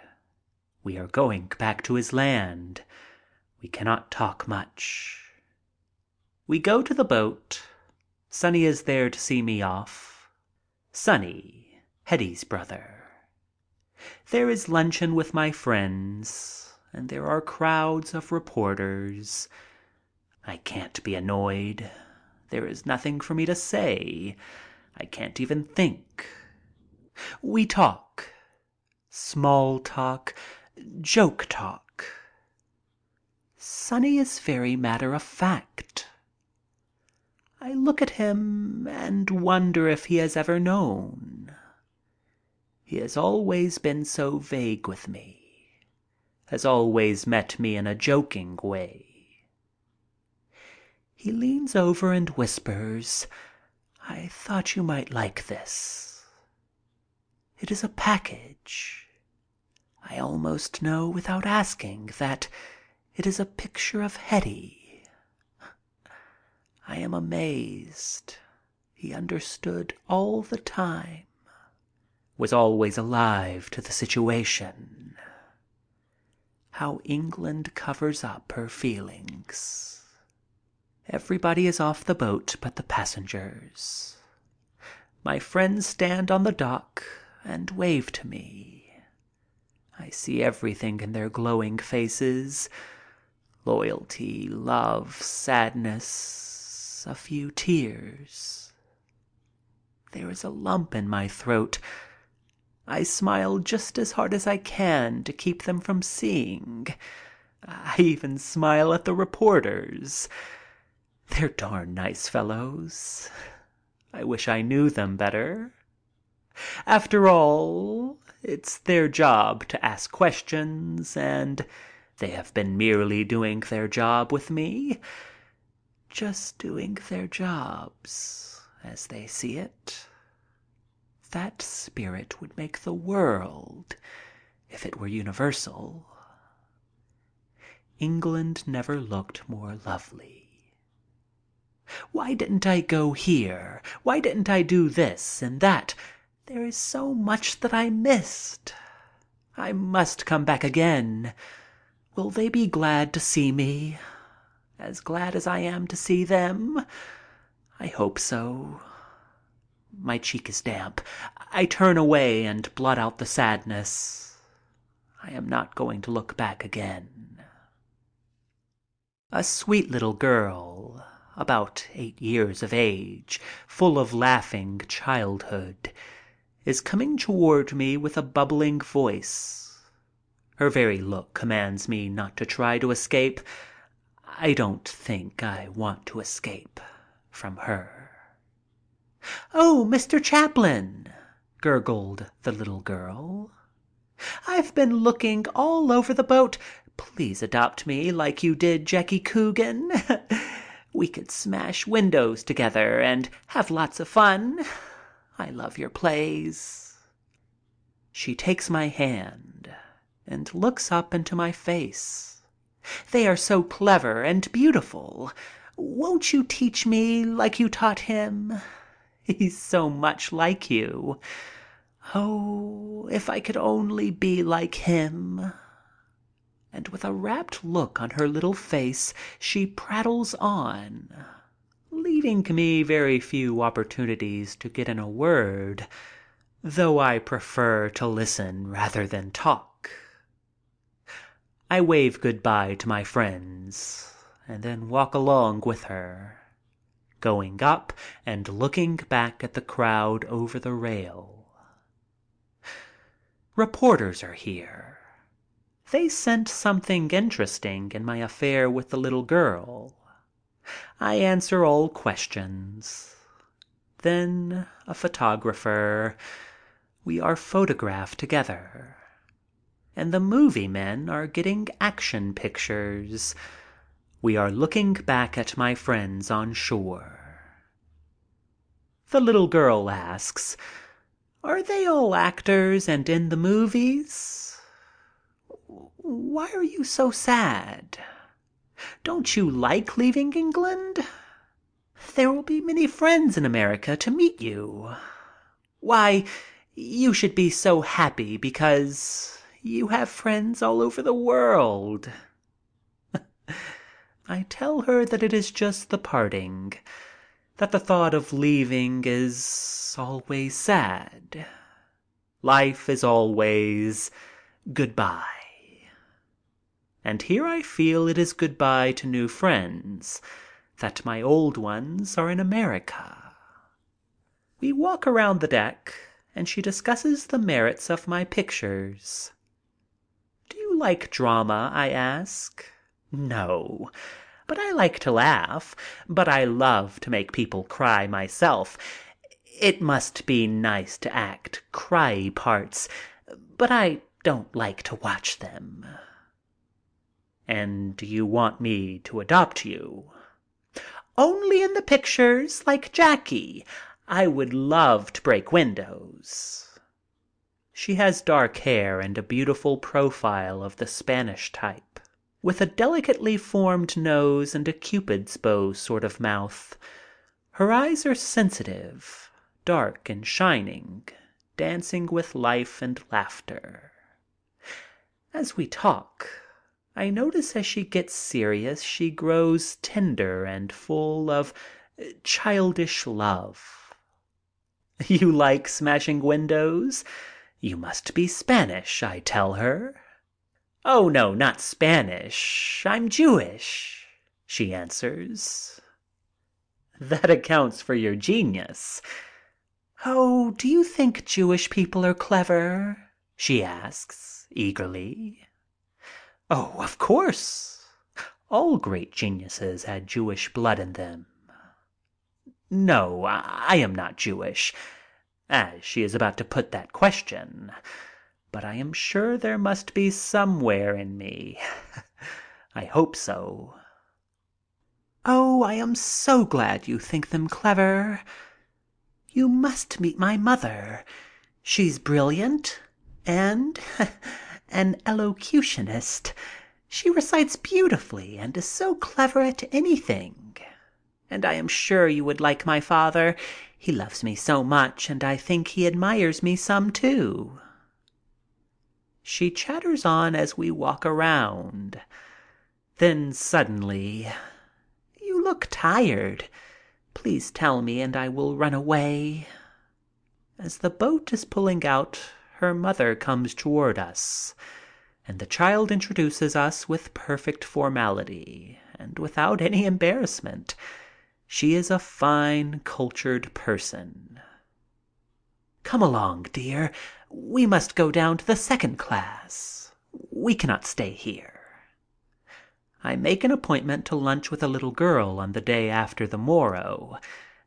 We are going back to his land. We cannot talk much. We go to the boat. Sonny is there to see me off. Sonny, Hetty's brother. There is luncheon with my friends, and there are crowds of reporters. I can't be annoyed. There is nothing for me to say. I can't even think. We talk. Small talk. Joke talk. Sonny is very matter of fact. I look at him and wonder if he has ever known. He has always been so vague with me, has always met me in a joking way. He leans over and whispers, "I thought you might like this." It is a package. I almost know without asking that it is a picture of Hetty. I am amazed. He understood all the time, was always alive to the situation. How England covers up her feelings. Everybody is off the boat but the passengers. My friends stand on the dock and wave to me. I see everything in their glowing faces. Loyalty, love, sadness, a few tears. There is a lump in my throat. I smile just as hard as I can to keep them from seeing. I even smile at the reporters. They're darn nice fellows. I wish I knew them better. After all, it's their job to ask questions, and they have been merely doing their job with me. Just doing their jobs as they see it. That spirit would make the world if it were universal. England never looked more lovely. Why didn't I go here? Why didn't I do this and that? There is so much that I missed. I must come back again. Will they be glad to see me? As glad as I am to see them? I hope so. My cheek is damp. I turn away and blot out the sadness. I am not going to look back again. A sweet little girl, about 8 years of age, full of laughing childhood, is coming toward me with a bubbling voice. Her very look commands me not to try to escape. I don't think I want to escape from her. "Oh, Mr. Chaplin," gurgled the little girl. "I've been looking all over the boat. Please adopt me like you did Jackie Coogan. We could smash windows together and have lots of fun. I love your plays." She takes my hand and looks up into my face. "They are so clever and beautiful. Won't you teach me like you taught him? He's so much like you. Oh, if I could only be like him." And with a rapt look on her little face, she prattles on, leaving me very few opportunities to get in a word, though I prefer to listen rather than talk. I wave goodbye to my friends and then walk along with her, going up and looking back at the crowd over the rail. Reporters are here. They scent something interesting in my affair with the little girl. I answer all questions. Then a photographer. We are photographed together. And the movie men are getting action pictures. We are looking back at my friends on shore. The little girl asks, "Are they all actors and in the movies? Why are you so sad? Don't you like leaving England? There will be many friends in America to meet you. Why, you should be so happy because you have friends all over the world." I tell her that it is just the parting, that the thought of leaving is always sad. Life is always goodbye. And here I feel it is goodbye to new friends, that my old ones are in America. We walk around the deck, and she discusses the merits of my pictures. "Do you like drama?" I ask. "No, but I like to laugh. But I love to make people cry myself. It must be nice to act cry parts, but I don't like to watch them." "And you want me to adopt you?" "Only in the pictures, like Jackie. I would love to break windows." She has dark hair and a beautiful profile of the Spanish type, with a delicately formed nose and a Cupid's bow sort of mouth. Her eyes are sensitive, dark and shining, dancing with life and laughter. As we talk, I notice as she gets serious she grows tender and full of childish love. "You like smashing windows? You must be Spanish," I tell her. "Oh, no, not Spanish. I'm Jewish," she answers. "That accounts for your genius." "Oh, do you think Jewish people are clever?" she asks eagerly. "Oh, of course. All great geniuses had Jewish blood in them." "No, I am not Jewish," as she is about to put that question. But I am sure there must be somewhere in me. I hope so. "Oh, I am so glad you think them clever. You must meet my mother. She's brilliant and an elocutionist. She recites beautifully and is so clever at anything. And I am sure you would like my father. He loves me so much, and I think he admires me some too." She chatters on as we walk around. Then suddenly, "You look tired. Please tell me and I will run away." As the boat is pulling out, her mother comes toward us. and the child introduces us with perfect formality and without any embarrassment. She is a fine, cultured person. "Come along, dear. We must go down to the second class. We cannot stay here." I make an appointment to lunch with a little girl on the day after the morrow,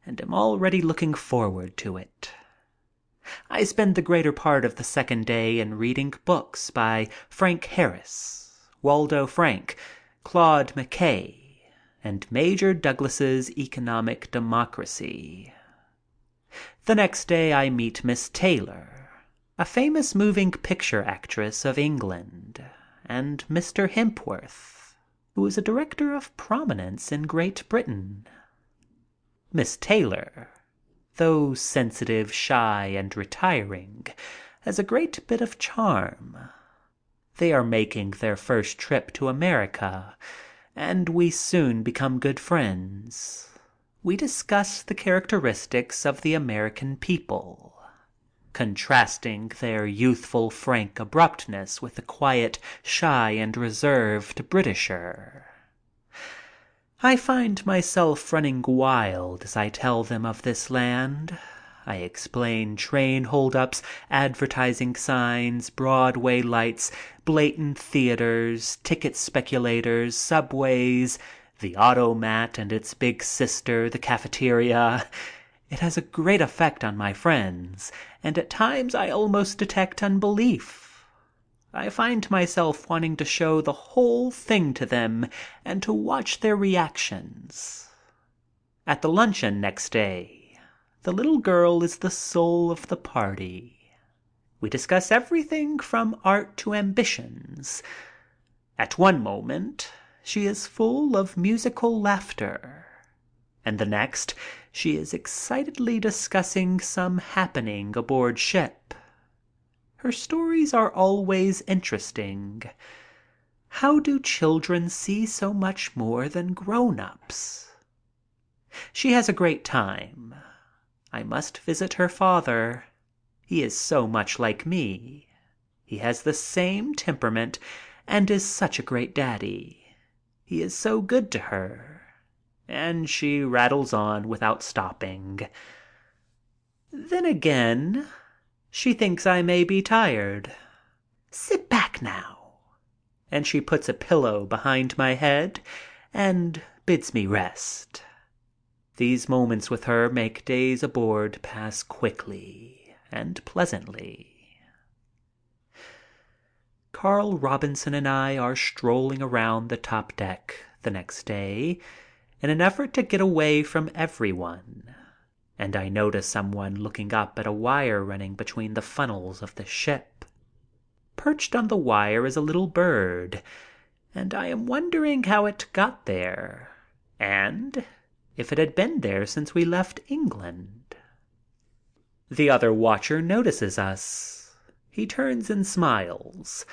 and am already looking forward to it. I spend the greater part of the second day in reading books by Frank Harris, Waldo Frank, Claude McKay, and Major Douglas's Economic Democracy. The next day I meet Miss Taylor, a famous moving picture actress of England, and Mr. Hempworth, who is a director of prominence in Great Britain. Miss Taylor, though sensitive, shy, and retiring, has a great bit of charm. They are making their first trip to America, and we soon become good friends. We discuss the characteristics of the American people, contrasting their youthful, frank abruptness with the quiet, shy, and reserved Britisher. I find myself running wild as I tell them of this land. I explain train holdups, advertising signs, Broadway lights, blatant theaters, ticket speculators, subways, the automat and its big sister, the cafeteria. It has a great effect on my friends, and at times I almost detect unbelief. I find myself wanting to show the whole thing to them and to watch their reactions. At the luncheon next day, the little girl is the soul of the party. We discuss everything from art to ambitions. At one moment, she is full of musical laughter, and the next, she is excitedly discussing some happening aboard ship. Her stories are always interesting. How do children see so much more than grown-ups? She has a great time. I must visit her father. He is so much like me. He has the same temperament and is such a great daddy. He is so good to her. And she rattles on without stopping. Then again, she thinks I may be tired. "Sit back now." And she puts a pillow behind my head and bids me rest. These moments with her make days aboard pass quickly and pleasantly. Carl Robinson and I are strolling around the top deck the next day in an effort to get away from everyone, and I notice someone looking up at a wire running between the funnels of the ship. Perched on the wire is a little bird, and I am wondering how it got there, and if it had been there since we left England. The other watcher notices us. He turns and smiles.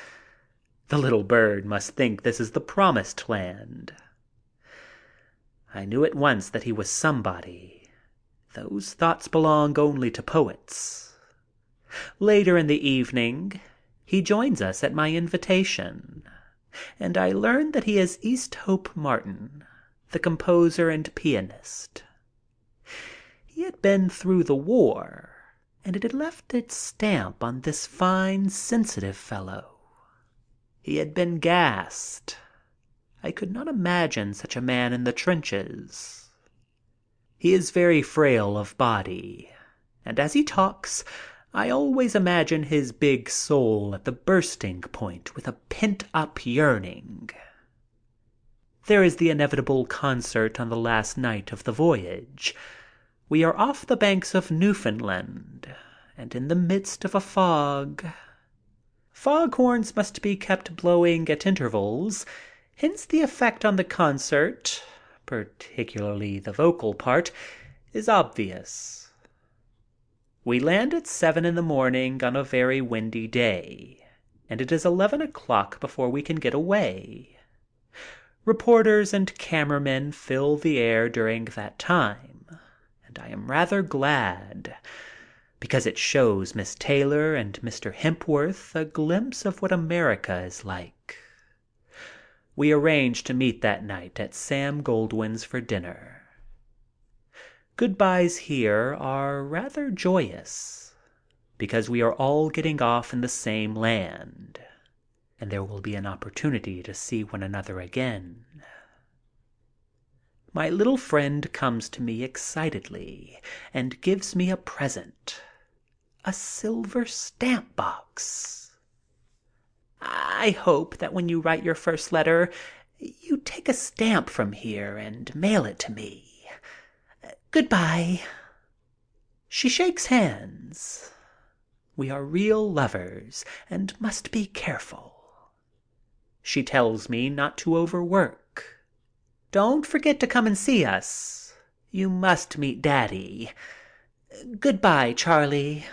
The little bird must think this is the promised land. I knew at once that he was somebody. Those thoughts belong only to poets. Later in the evening, he joins us at my invitation, and I learn that he is Easthope Martin, the composer and pianist. He had been through the war, and it had left its stamp on this fine, sensitive fellow. He had been gassed. I could not imagine such a man in the trenches. He is very frail of body, and as he talks, I always imagine his big soul at the bursting point with a pent-up yearning. There is the inevitable concert on the last night of the voyage. We are off the banks of Newfoundland and in the midst of a fog. Foghorns must be kept blowing at intervals, hence the effect on the concert, particularly the vocal part, is obvious. We land at 7 a.m. on a very windy day, and it is 11 o'clock before we can get away. Reporters and cameramen fill the air during that time, and I am rather glad. because it shows Miss Taylor and Mr. Hempworth a glimpse of what America is like. We arrange to meet that night at Sam Goldwyn's for dinner. Goodbyes here are rather joyous, because we are all getting off in the same land, and there will be an opportunity to see one another again. My little friend comes to me excitedly and gives me a present, a silver stamp box. I hope that when you write your first letter, you take a stamp from here and mail it to me. Goodbye. She shakes hands. We are real lovers and must be careful. She tells me not to overwork. Don't forget to come and see us. You must meet Daddy. Goodbye, Charlie.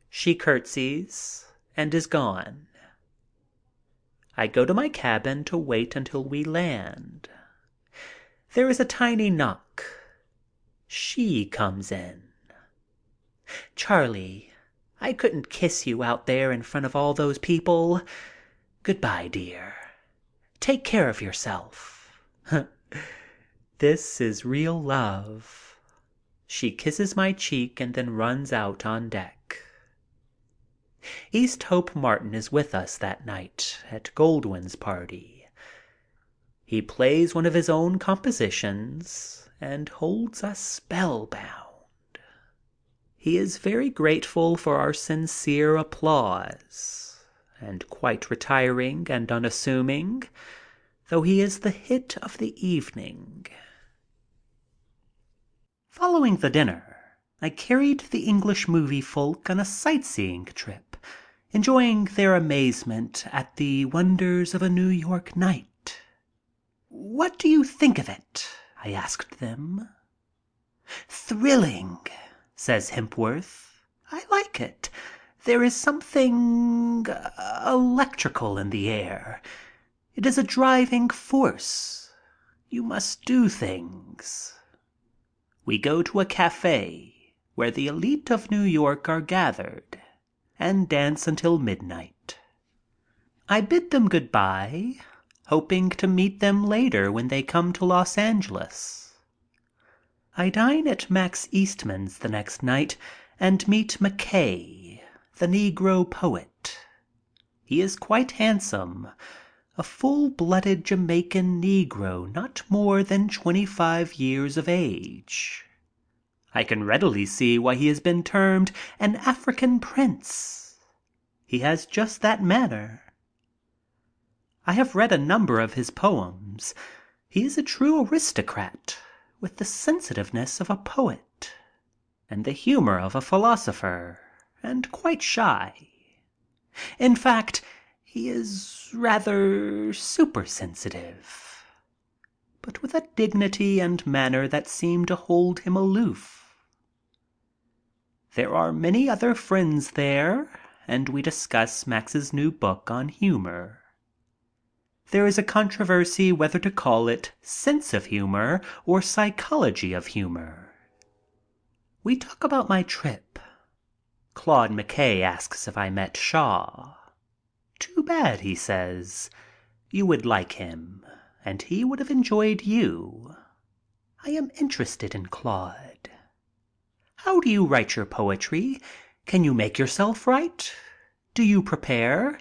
She curtsies and is gone. I go to my cabin to wait until we land. There is a tiny knock. She comes in. Charlie, I couldn't kiss you out there in front of all those people. Goodbye, dear. Take care of yourself. This is real love. She kisses my cheek and then runs out on deck. East Hope Martin is with us that night at Goldwyn's party. He plays one of his own compositions and holds us spellbound. He is very grateful for our sincere applause, and quite retiring and unassuming, though he is the hit of the evening. Following the dinner, I carried the English movie folk on a sightseeing trip, enjoying their amazement at the wonders of a New York night. What do you think of it? I asked them. Thrilling, says Hempworth. I like it. There is something electrical in the air. It is a driving force. You must do things. We go to a cafe where the elite of New York are gathered and dance until midnight. I bid them goodbye, hoping to meet them later when they come to Los Angeles. I dine at Max Eastman's the next night and meet McKay, the Negro poet. He is quite handsome, a full-blooded Jamaican Negro not more than 25 years of age. I can readily see why he has been termed an African prince. He has just that manner. I have read a number of his poems. He is a true aristocrat, with the sensitiveness of a poet and the humor of a philosopher, and quite shy. In fact, he is rather supersensitive, but with a dignity and manner that seem to hold him aloof. There are many other friends there, and we discuss Max's new book on humor. There is a controversy whether to call it sense of humor or psychology of humor. We talk about my trip. Claude McKay asks if I met Shaw. Too bad, he says. You would like him, and he would have enjoyed you. I am interested in Claude. How do you write your poetry? Can you make yourself write? Do you prepare?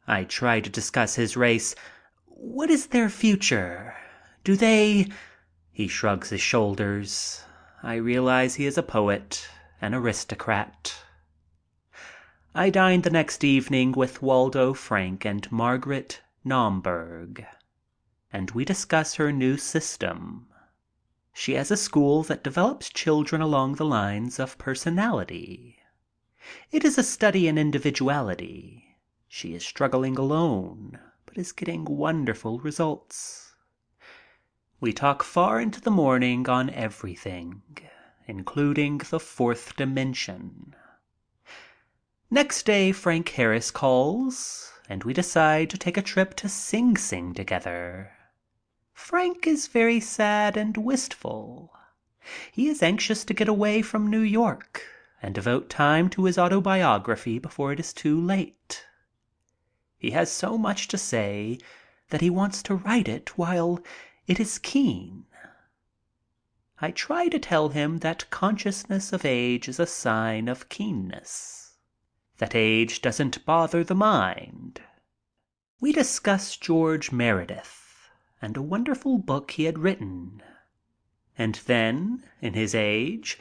I try to discuss his race. What is their future? Do they... He shrugs his shoulders. I realize he is a poet, an aristocrat. I dined the next evening with Waldo Frank and Margaret Naumburg, and we discuss her new system. She has a school that develops children along the lines of personality. It is a study in individuality. She is struggling alone, but is getting wonderful results. We talk far into the morning on everything, including the fourth dimension. Next day, Frank Harris calls, and we decide to take a trip to Sing Sing together. Frank is very sad and wistful. He is anxious to get away from New York and devote time to his autobiography before it is too late. He has so much to say that he wants to write it while it is keen. I try to tell him that consciousness of age is a sign of keenness, that age doesn't bother the mind. We discuss George Meredith and a wonderful book he had written. And then, in his age,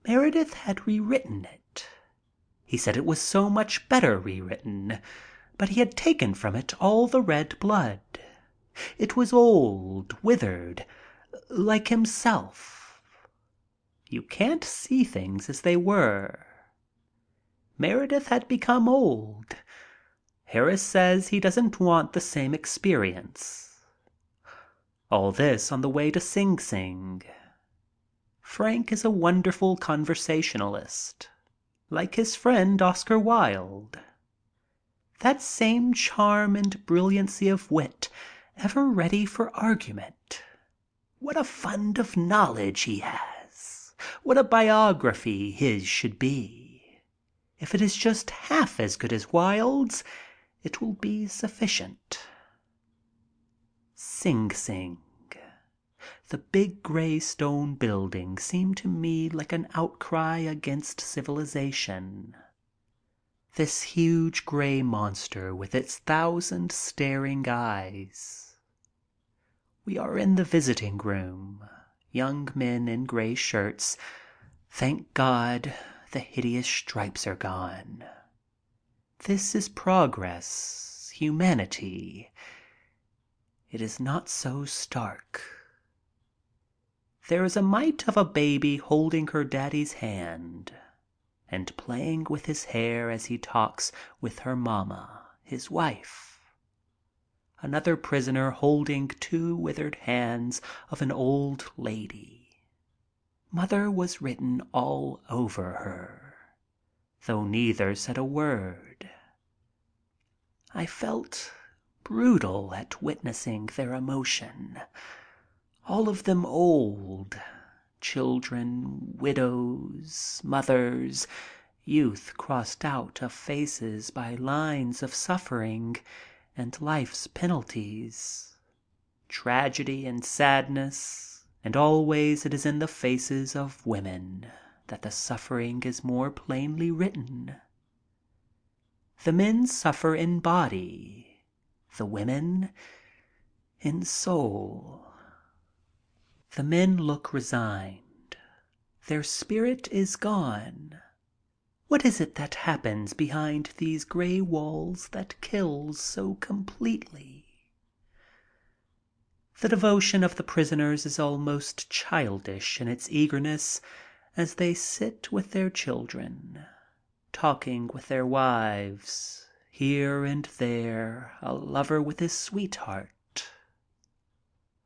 Meredith had rewritten it. He said it was so much better rewritten, but he had taken from it all the red blood. It was old, withered, like himself. You can't see things as they were. Meredith had become old. Harris says he doesn't want the same experience. All this on the way to Sing Sing. Frank is a wonderful conversationalist, like his friend Oscar Wilde. That same charm and brilliancy of wit, ever ready for argument. What a fund of knowledge he has. What a biography his should be. If it is just half as good as Wilde's, it will be sufficient. Sing Sing. The big gray stone building seemed to me like an outcry against civilization. This huge gray monster with its 1,000 staring eyes. We are in the visiting room, young men in gray shirts. Thank God, the hideous stripes are gone. This is progress, humanity. It is not so stark. There is a mite of a baby holding her daddy's hand and playing with his hair as he talks with her mama, his wife. Another prisoner holding 2 withered hands of an old lady. Mother was written all over her, though neither said a word. I felt brutal at witnessing their emotion. All of them old, children, widows, mothers, youth crossed out of faces by lines of suffering and life's penalties, tragedy and sadness, and always it is in the faces of women that the suffering is more plainly written. The men suffer in body, the women in soul. The men look resigned. Their spirit is gone. What is it that happens behind these gray walls that kills so completely? The devotion of the prisoners is almost childish in its eagerness as they sit with their children, talking with their wives, here and there a lover with his sweetheart.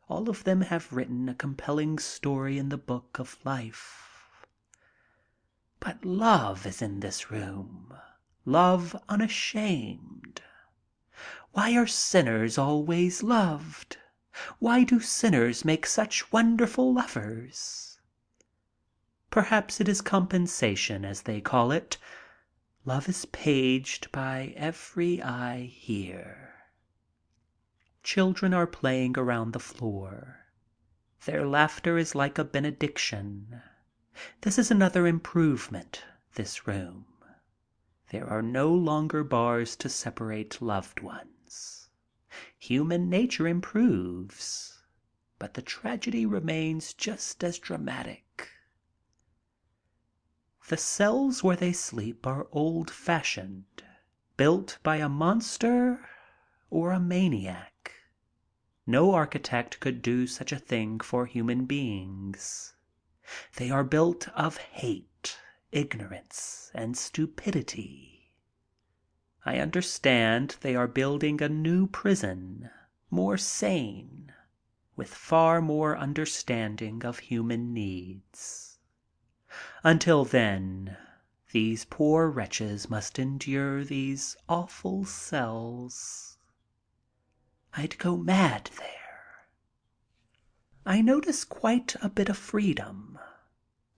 All of them have written a compelling story in the book of life. But love is in this room, love unashamed. Why are sinners always loved? Why do sinners make such wonderful lovers? Perhaps it is compensation, as they call it. Love is paged by every eye here. Children are playing around the floor. Their laughter is like a benediction. This is another improvement, this room. There are no longer bars to separate loved ones. Human nature improves, but the tragedy remains just as dramatic. The cells where they sleep are old-fashioned, built by a monster or a maniac. No architect could do such a thing for human beings. They are built of hate, ignorance, and stupidity. I understand they are building a new prison, more sane, with far more understanding of human needs. Until then, these poor wretches must endure these awful cells. I'd go mad there. I notice quite a bit of freedom.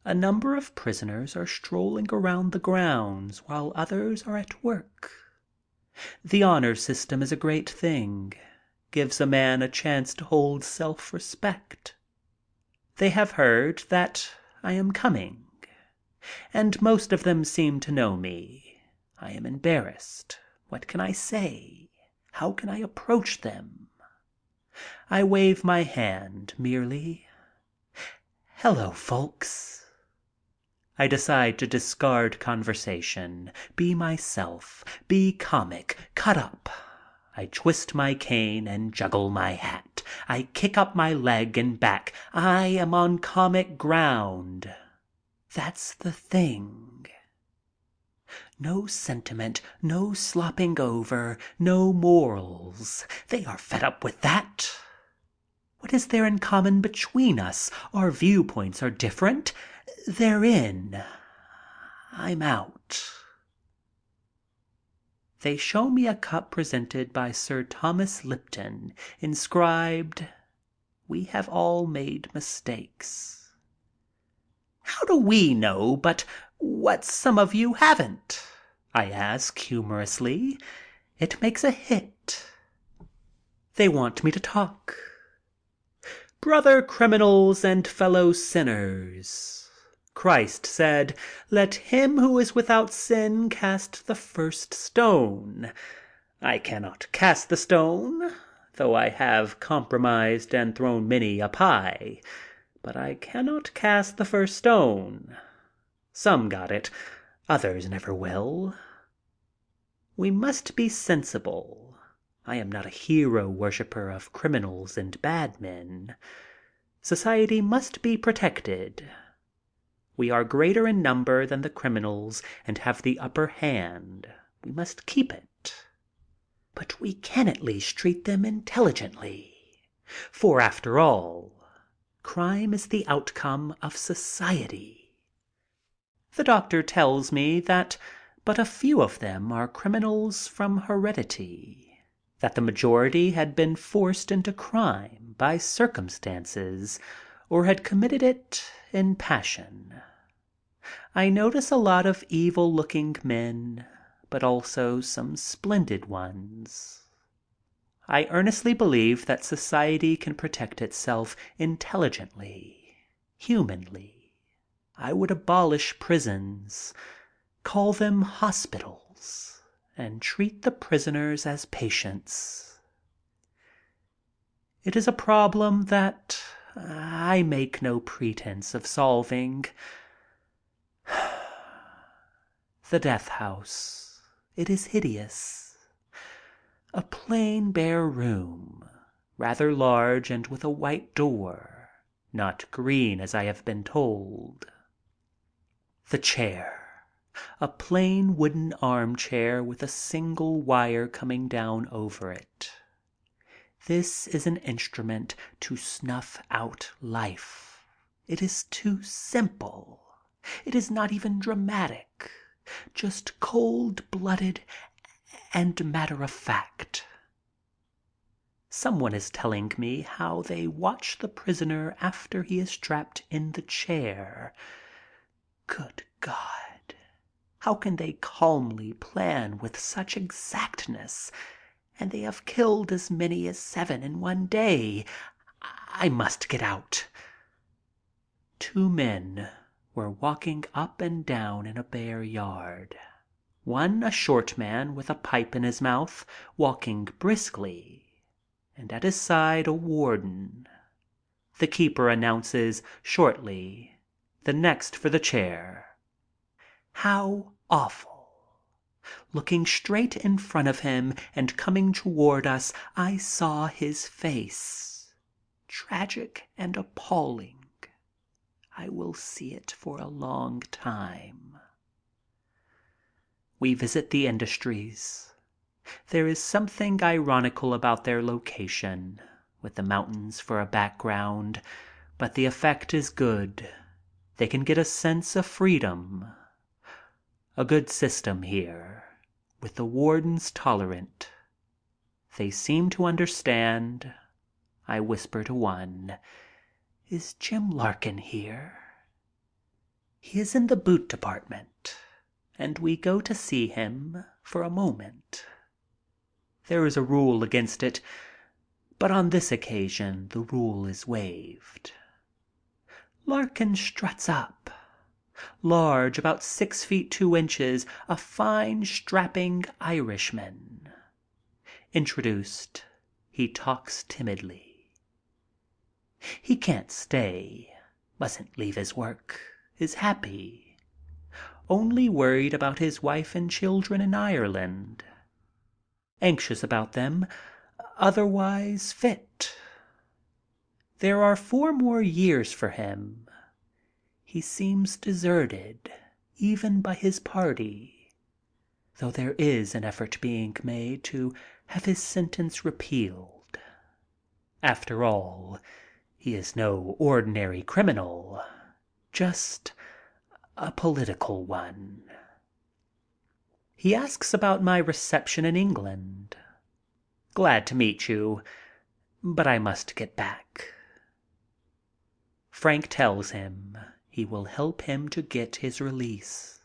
A number of prisoners are strolling around the grounds while others are at work. The honor system is a great thing. Gives a man a chance to hold self-respect. They have heard that I am coming, and most of them seem to know me. I am embarrassed. What can I say? How can I approach them? I wave my hand merely. Hello, folks. I decide to discard conversation, be myself, be comic, cut up. I twist my cane and juggle my hat. I kick up my leg and back. I am on comic ground. That's the thing. No sentiment, no slopping over, no morals. They are fed up with that. What is there in common between us? Our viewpoints are different. They're in. I'm out. They show me a cup presented by Sir Thomas Lipton, inscribed, "We have all made mistakes." How do we know but what some of you haven't? I ask humorously. It makes a hit. They want me to talk. Brother criminals and fellow sinners, Christ said, "Let him who is without sin cast the first stone." I cannot cast the stone, though I have compromised and thrown many a pie, but I cannot cast the first stone. Some got it, others never will. We must be sensible. I am not a hero worshiper of criminals and bad men. Society must be protected. We are greater in number than the criminals and have the upper hand. We must keep it. But we can at least treat them intelligently. For after all, crime is the outcome of society. The doctor tells me that but a few of them are criminals from heredity, that the majority had been forced into crime by circumstances or had committed it in passion. I notice a lot of evil-looking men, but also some splendid ones. I earnestly believe that society can protect itself intelligently, humanly. I would abolish prisons, call them hospitals, and treat the prisoners as patients. It is a problem that I make no pretense of solving. The death house. It is hideous. A plain, bare room, rather large and with a white door, not green as I have been told. The chair. A plain wooden armchair with a single wire coming down over it. This is an instrument to snuff out life. It is too simple. It is not even dramatic. Just cold-blooded and matter-of-fact. Someone is telling me how they watch the prisoner after he is strapped in the chair. Good God! How can they calmly plan with such exactness? And they have killed as many as 7 in one day. I must get out. 2 men were walking up and down in a bare yard. One a short man with a pipe in his mouth, walking briskly, and at his side a warden. The keeper announces shortly, "The next for the chair." How awful! Looking straight in front of him and coming toward us, I saw his face. Tragic and appalling. I will see it for a long time. We visit the industries. There is something ironical about their location, with the mountains for a background, but the effect is good. They can get a sense of freedom. A good system here, with the wardens tolerant. They seem to understand. I whisper to one, "Is Jim Larkin here?" He is in the boot department, and we go to see him for a moment. There is a rule against it, but on this occasion the rule is waived. Larkin struts up. Large, about 6 feet 2 inches, a fine, strapping Irishman. Introduced, he talks timidly. He can't stay, mustn't leave his work, is happy. Only worried about his wife and children in Ireland. Anxious about them, otherwise fit. There are 4 more years for him. He seems deserted, even by his party, though there is an effort being made to have his sentence repealed. After all, he is no ordinary criminal, just a political one. He asks about my reception in England. Glad to meet you, but I must get back. Frank tells him he will help him to get his release.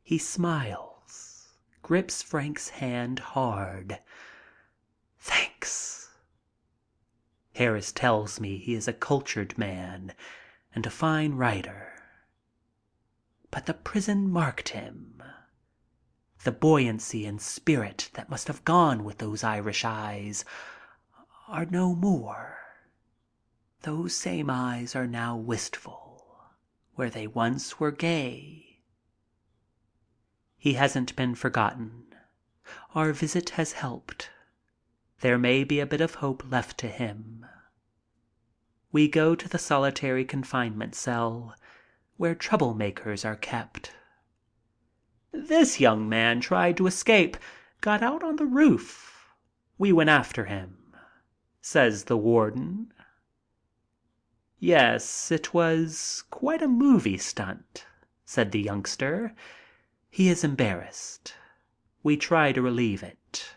He smiles, grips Frank's hand hard. Thanks. Harris tells me he is a cultured man and a fine writer. But the prison marked him. The buoyancy and spirit that must have gone with those Irish eyes are no more. Those same eyes are now wistful, where they once were gay. He hasn't been forgotten. Our visit has helped. There may be a bit of hope left to him. We go to the solitary confinement cell, where troublemakers are kept. This young man tried to escape, got out on the roof. We went after him, says the warden. Yes, it was quite a movie stunt, said the youngster. He is embarrassed. We try to relieve it.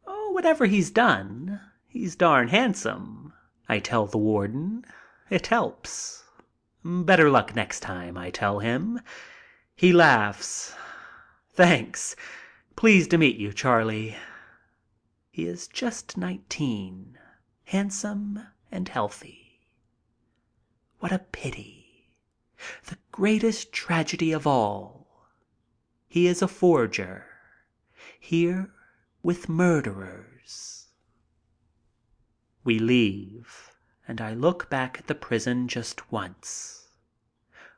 Oh, whatever he's done, he's darn handsome, I tell the warden. It helps. Better luck next time, I tell him. He laughs. Thanks. Pleased to meet you, Charlie. He is just 19, handsome and healthy. What a pity. The greatest tragedy of all. He is a forger, here with murderers. We leave, and I look back at the prison just once.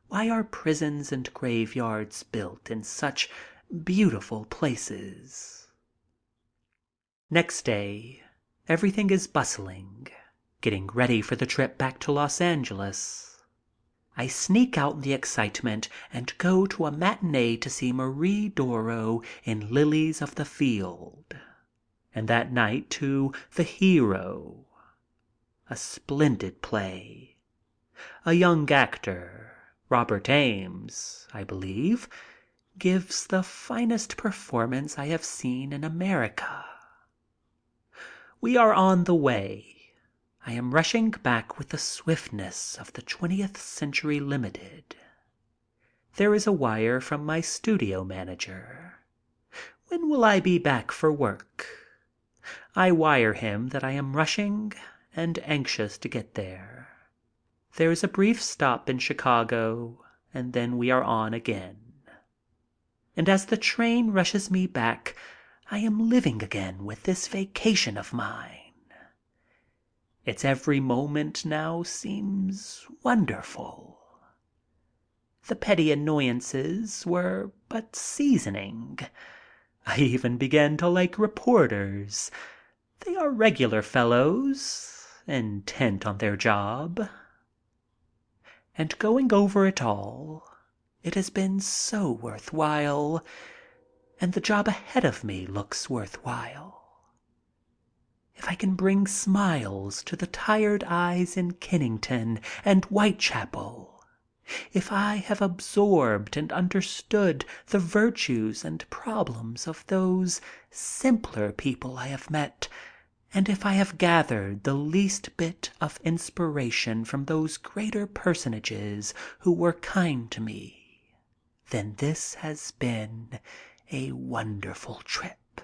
Why are prisons and graveyards built in such beautiful places? Next day, everything is bustling, getting ready for the trip back to Los Angeles. I sneak out in the excitement and go to a matinee to see Marie Doro in Lilies of the Field, and that night to The Hero, a splendid play. A young actor, Robert Ames, I believe, gives the finest performance I have seen in America. We are on the way. I am rushing back with the swiftness of the 20th Century Limited. There is a wire from my studio manager. When will I be back for work? I wire him that I am rushing and anxious to get there. There is a brief stop in Chicago, and then we are on again. And as the train rushes me back, I am living again with this vacation of mine. Its every moment now seems wonderful. The petty annoyances were but seasoning. I even began to like reporters. They are regular fellows, intent on their job. And going over it all, it has been so worthwhile, and the job ahead of me looks worthwhile. If I can bring smiles to the tired eyes in Kennington and Whitechapel, if I have absorbed and understood the virtues and problems of those simpler people I have met And if I have gathered the least bit of inspiration from those greater personages who were kind to me, then this has been a wonderful trip.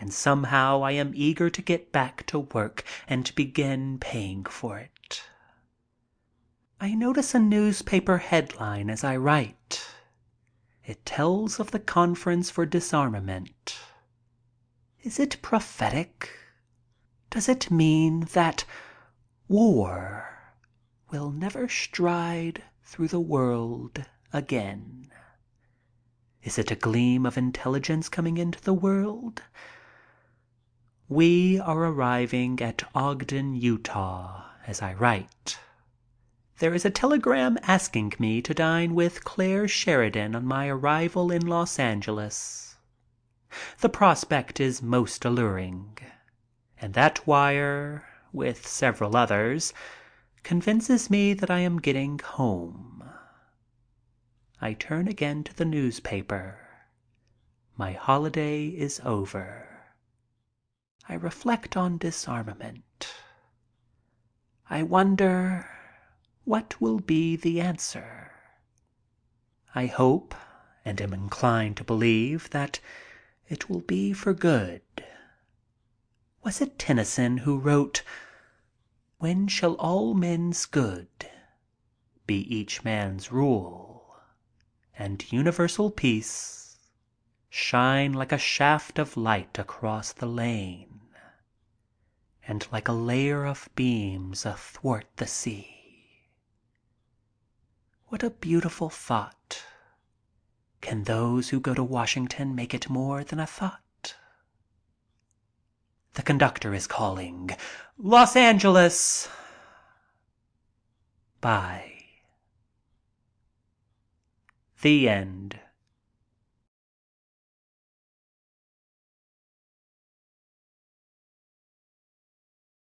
And somehow I am eager to get back to work and begin paying for it. I notice a newspaper headline as I write. It tells of the Conference for Disarmament. Is it prophetic? Does it mean that war will never stride through the world again? Is it a gleam of intelligence coming into the world? We are arriving at Ogden, Utah, as I write. There is a telegram asking me to dine with Claire Sheridan on my arrival in Los Angeles. The prospect is most alluring, and that wire, with several others, convinces me that I am getting home. I turn again to the newspaper. My holiday is over. I reflect on disarmament. I wonder what will be the answer. I hope and am inclined to believe that it will be for good. Was it Tennyson who wrote, "When shall all men's good be each man's rule, and universal peace shine like a shaft of light across the lane, and like a layer of beams athwart the sea"? What a beautiful thought. Can those who go to Washington make it more than a thought? The conductor is calling, "Los Angeles!" Bye. The end.